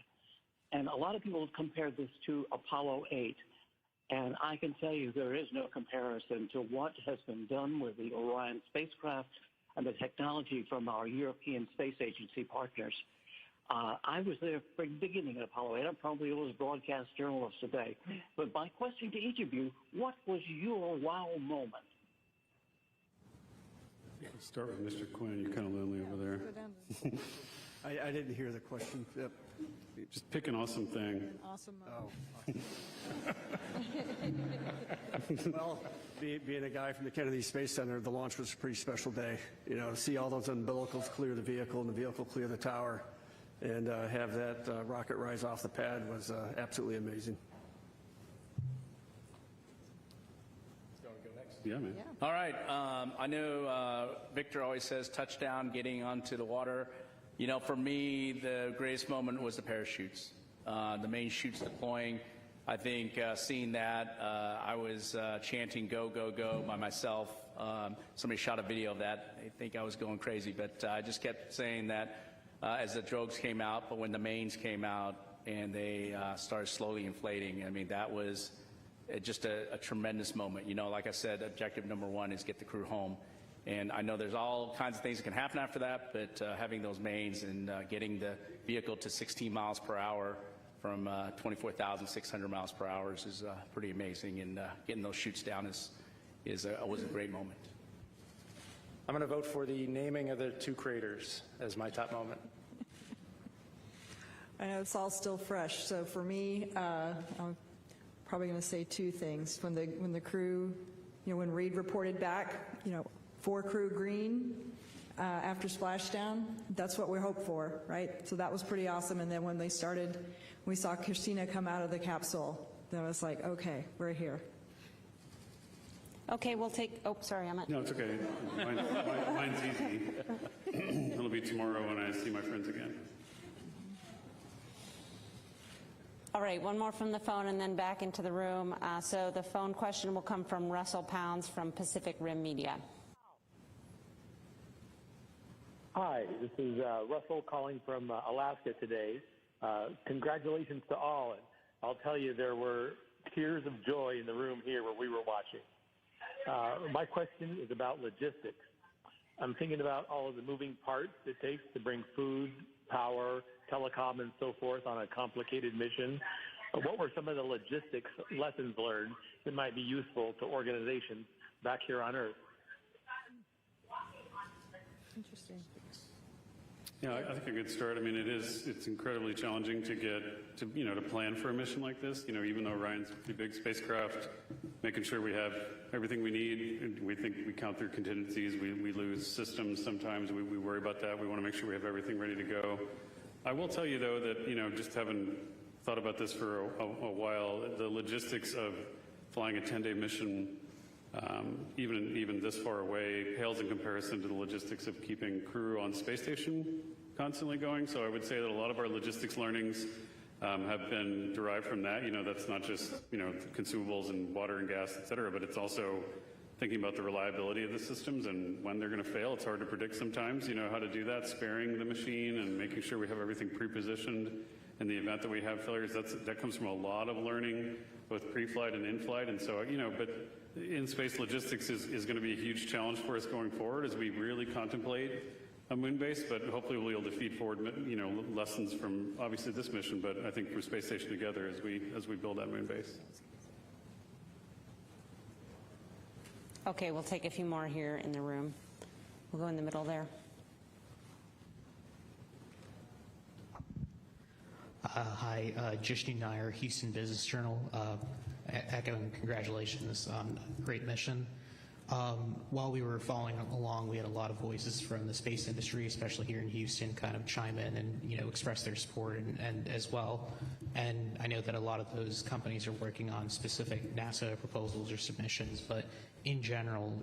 And a lot of people have compared this to Apollo 8. And I can tell you there is no comparison to what has been done with the Orion spacecraft and the technology from our European Space Agency partners. I was there from the beginning of Apollo 8. I'm probably the oldest broadcast journalist today. But my question to each of you, what was your wow moment? Let's start with Mr. Quinn. You're kind of lonely over there. I didn't hear the question. Yep. Just pick an awesome thing. Awesome Well, being a guy from the Kennedy Space Center, the launch was a pretty special day. To see all those umbilicals clear the vehicle and the vehicle clear the tower, and have that rocket rise off the pad was absolutely amazing. Yeah, man. Yeah. All right. I know Victor always says touchdown, getting onto the water. For me, the greatest moment was the parachutes, the main chutes deploying. I think seeing that, I was chanting "Go, go, go" by myself. Somebody shot a video of that. I think I was going crazy, but I just kept saying that as the drogues came out, but when the mains came out and they started slowly inflating, I mean, that was just a tremendous moment. Like I said, objective number one is get the crew home. And I know there's all kinds of things that can happen after that, but having those mains and getting the vehicle to 16 miles per hour from 24,600 miles per hour is pretty amazing. And getting those chutes down was a great moment. I'm going to vote for the naming of the two craters as my top moment. I know it's all still fresh, so for me, I'm probably going to say two things. When the crew, when Reed reported back, 4 crew green after splashdown, that's what we hope for, right? So that was pretty awesome. And then when we saw Christina come out of the capsule, then I was like, okay, we're here. Okay, we'll take, oh, sorry, Emmett. No, it's okay. Mine's easy. It'll be tomorrow when I see my friends again. All right, one more from the phone and then back into the room. So the phone question will come from Russell Pounds from Pacific Rim Media. Hi, this is Russell calling from Alaska today. Congratulations to all. And I'll tell you, there were tears of joy in the room here where we were watching. My question is about logistics. I'm thinking about all of the moving parts it takes to bring food, power, telecom, and so forth on a complicated mission. What were some of the logistics lessons learned that might be useful to organizations back here on Earth? Interesting. Yeah, I think a good start. I mean, it's incredibly challenging to get to, to plan for a mission like this. Even though Orion's a pretty big spacecraft, making sure we have everything we need. And we think we count through contingencies. We lose systems sometimes. We worry about that. We want to make sure we have everything ready to go. I will tell you, though, that, just having thought about this for a while, the logistics of flying a 10-day mission, even this far away, pales in comparison to the logistics of keeping crew on space station constantly going. So I would say that a lot of our logistics learnings have been derived from that. That's not just, consumables and water and gas, et cetera, but it's also thinking about the reliability of the systems and when they're going to fail. It's hard to predict sometimes, how to do that, sparing the machine and making sure we have everything pre-positioned in the event that we have failures. That comes from a lot of learning, both pre-flight and in-flight. And so, but in-space logistics is going to be a huge challenge for us going forward as we really contemplate a moon base, but hopefully we'll be able to feed forward, lessons from obviously this mission, but I think from Space Station Together as we build that moon base. Okay, we'll take a few more here in the room. We'll go in the middle there. Hi, Jishnu Nair, Houston Business Journal. Echoing congratulations on a great mission. While we were following along, we had a lot of voices from the space industry, especially here in Houston, kind of chime in and express their support and as well. And I know that a lot of those companies are working on specific NASA proposals or submissions, but in general,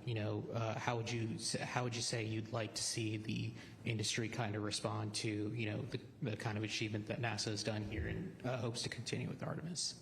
how would you say you'd like to see the industry kind of respond to the kind of achievement that NASA has done here and hopes to continue with Artemis?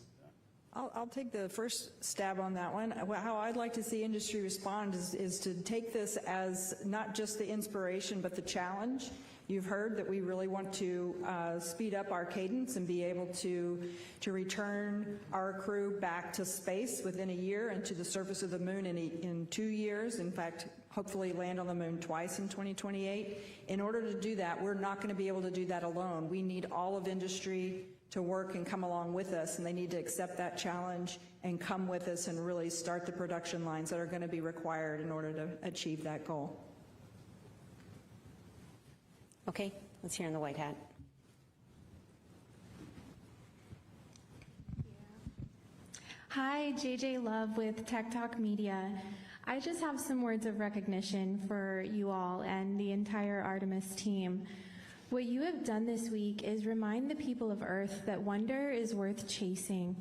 I'll take the first stab on that one. How I'd like to see industry respond is to take this as not just the inspiration, but the challenge. You've heard that we really want to speed up our cadence and be able to return our crew back to space within a year and to the surface of the moon in 2 years. In fact, hopefully land on the moon twice in 2028. In order to do that, we're not going to be able to do that alone. We need all of industry to work and come along with us, and they need to accept that challenge and come with us and really start the production lines that are going to be required in order to achieve that goal. Okay, let's hear in the white hat. Hi, JJ Love with Tech Talk Media. I just have some words of recognition for you all and the entire Artemis team. What you have done this week is remind the people of Earth that wonder is worth chasing,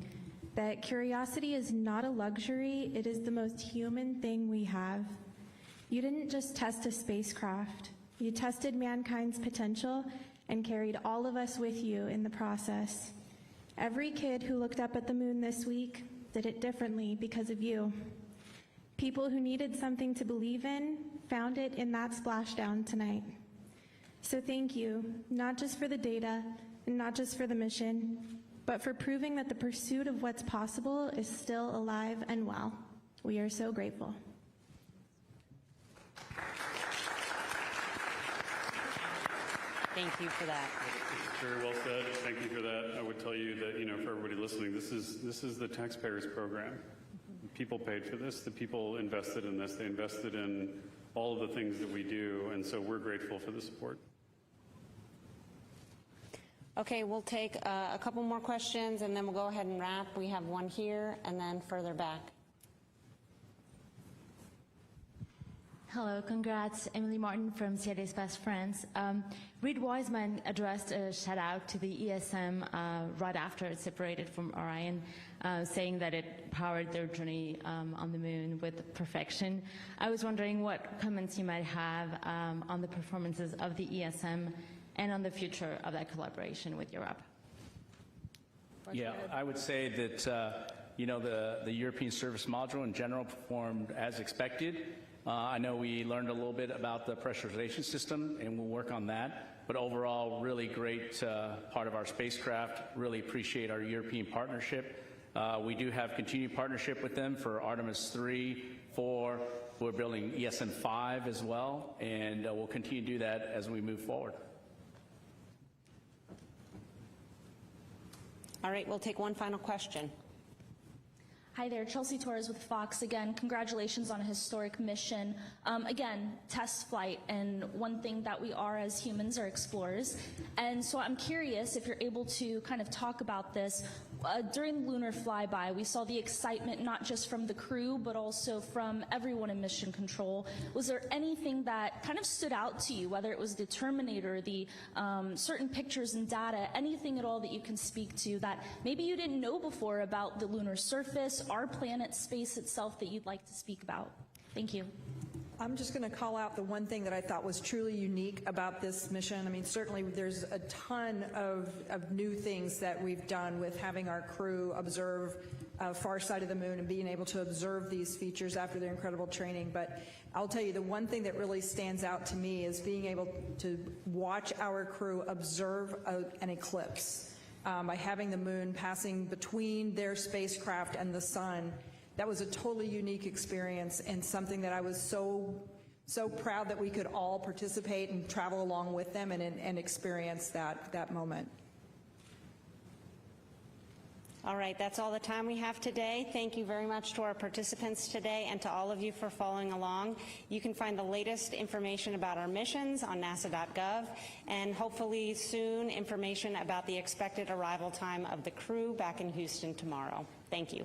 that curiosity is not a luxury, it is the most human thing we have. You didn't just test a spacecraft, you tested mankind's potential and carried all of us with you in the process. Every kid who looked up at the moon this week did it differently because of you. People who needed something to believe in found it in that splashdown tonight. So thank you, not just for the data and not just for the mission, but for proving that the pursuit of what's possible is still alive and well. We are so grateful. Thank you for that. Very well said. Thank you for that. I would tell you that, for everybody listening, this is the taxpayers' program. People paid for this. The people invested in this. They invested in all of the things that we do, and so we're grateful for the support. Okay, we'll take a couple more questions, and then we'll go ahead and wrap. We have one here, and then further back. Hello, congrats. Emily Martin from CIA's Best Friends. Reed Wiseman addressed a shout out to the ESM right after it separated from Orion, saying that it powered their journey on the moon with perfection. I was wondering what comments you might have on the performances of the ESM and on the future of that collaboration with Europe. Yeah, I would say that the European Service Module in general performed as expected. I know we learned a little bit about the pressurization system, and we'll work on that. But overall, really great part of our spacecraft. Really appreciate our European partnership. We do have continued partnership with them for Artemis 3, 4. We're building ESM-5 as well, and we'll continue to do that as we move forward. All right, we'll take one final question. Hi there, Chelsea Torres with Fox again. Congratulations on a historic mission. Again, test flight, and one thing that we are as humans are explorers. And so I'm curious if you're able to kind of talk about this. During the lunar flyby, we saw the excitement not just from the crew, but also from everyone in mission control. Was there anything that kind of stood out to you, whether it was the Terminator, the certain pictures and data, anything at all that you can speak to that maybe you didn't know before about the lunar surface, our planet, space itself, that you'd like to speak about? Thank you. I'm just going to call out the one thing that I thought was truly unique about this mission. I mean, certainly there's a ton of new things that we've done with having our crew observe far side of the moon and being able to observe these features after their incredible training. But I'll tell you, the one thing that really stands out to me is being able to watch our crew observe an eclipse by having the moon passing between their spacecraft and the sun. That was a totally unique experience and something that I was so proud that we could all participate and travel along with them and experience that moment. All right, that's all the time we have today. Thank you very much to our participants today and to all of you for following along. You can find the latest information about our missions on nasa.gov, and hopefully soon information about the expected arrival time of the crew back in Houston tomorrow. Thank you.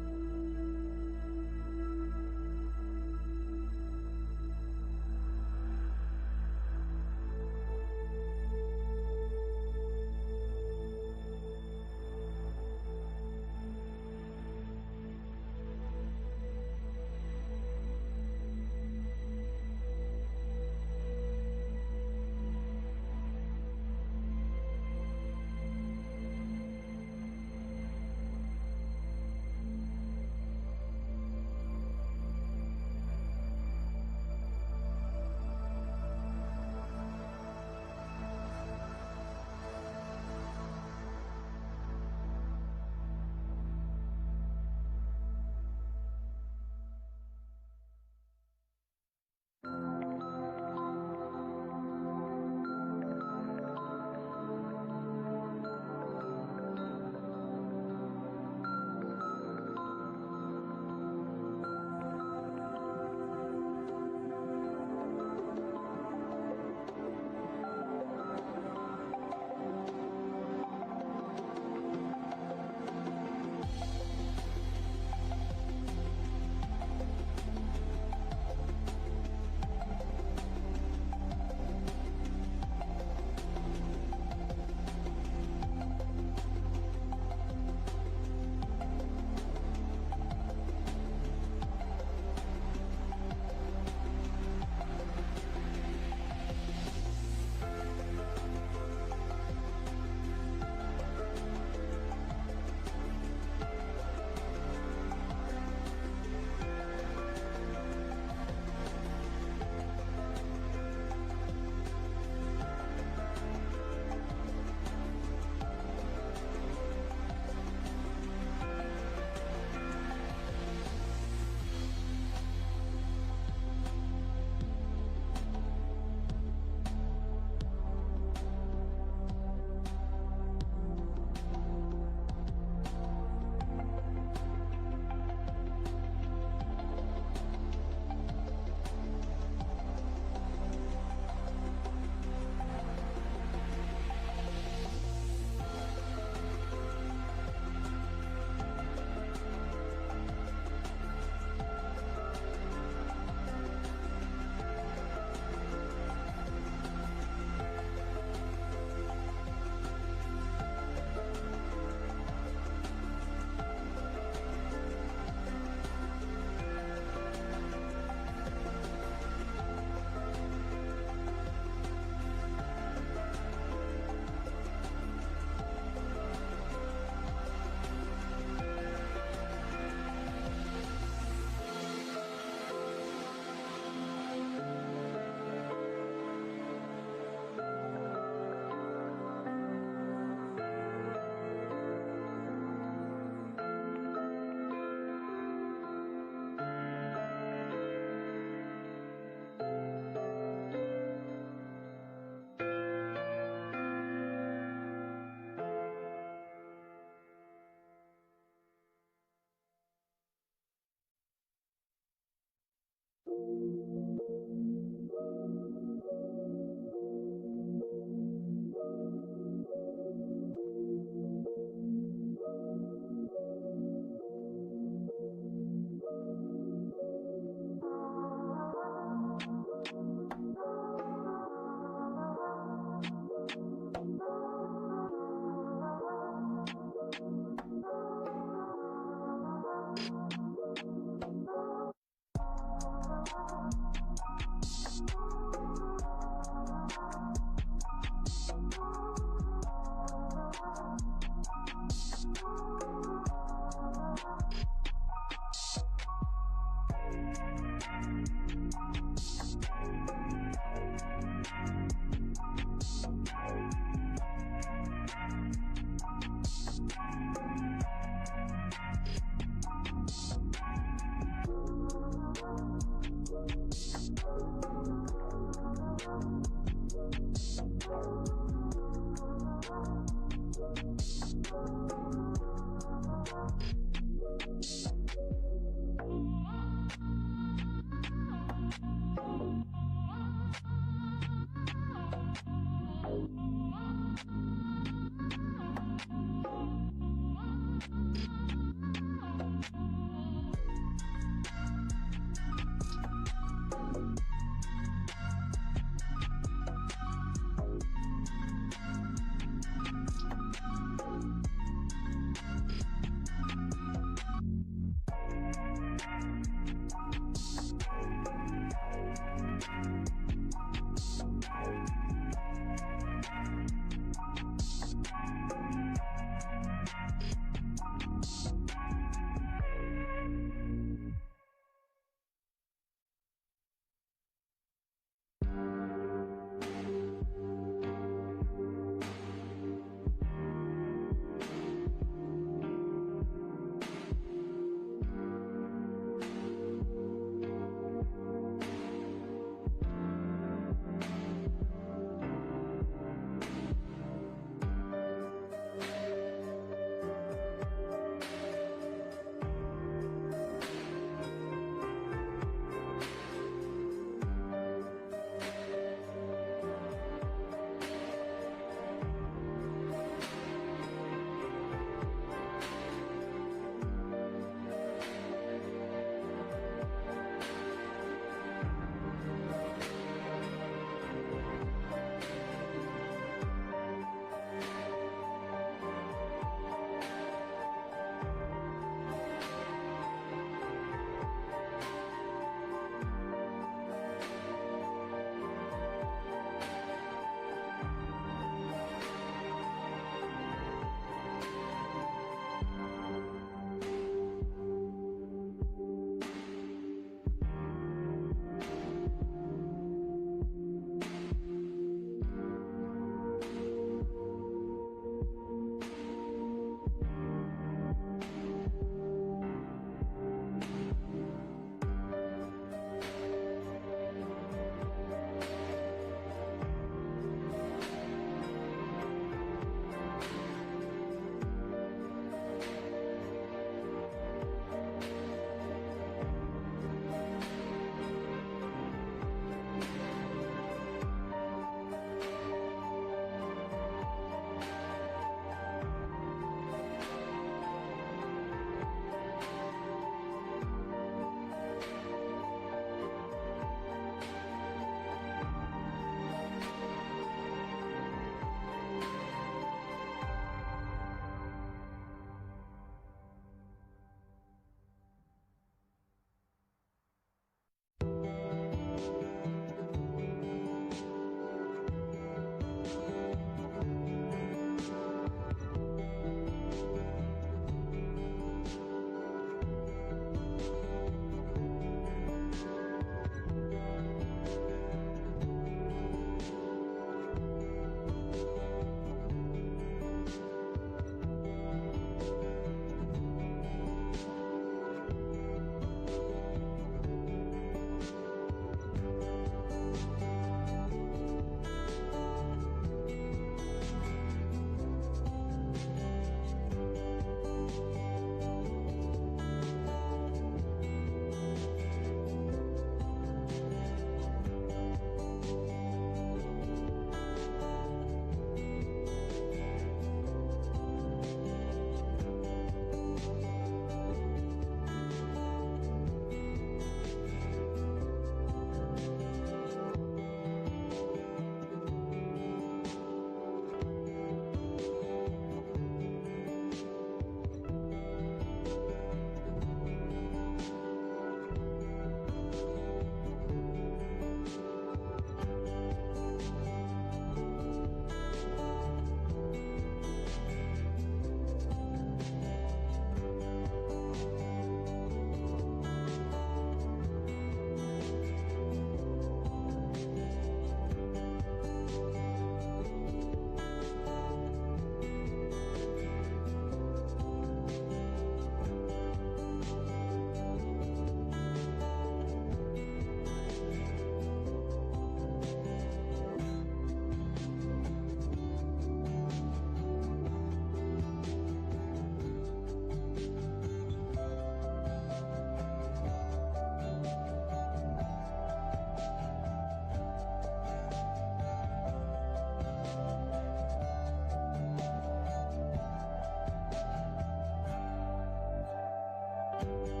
you.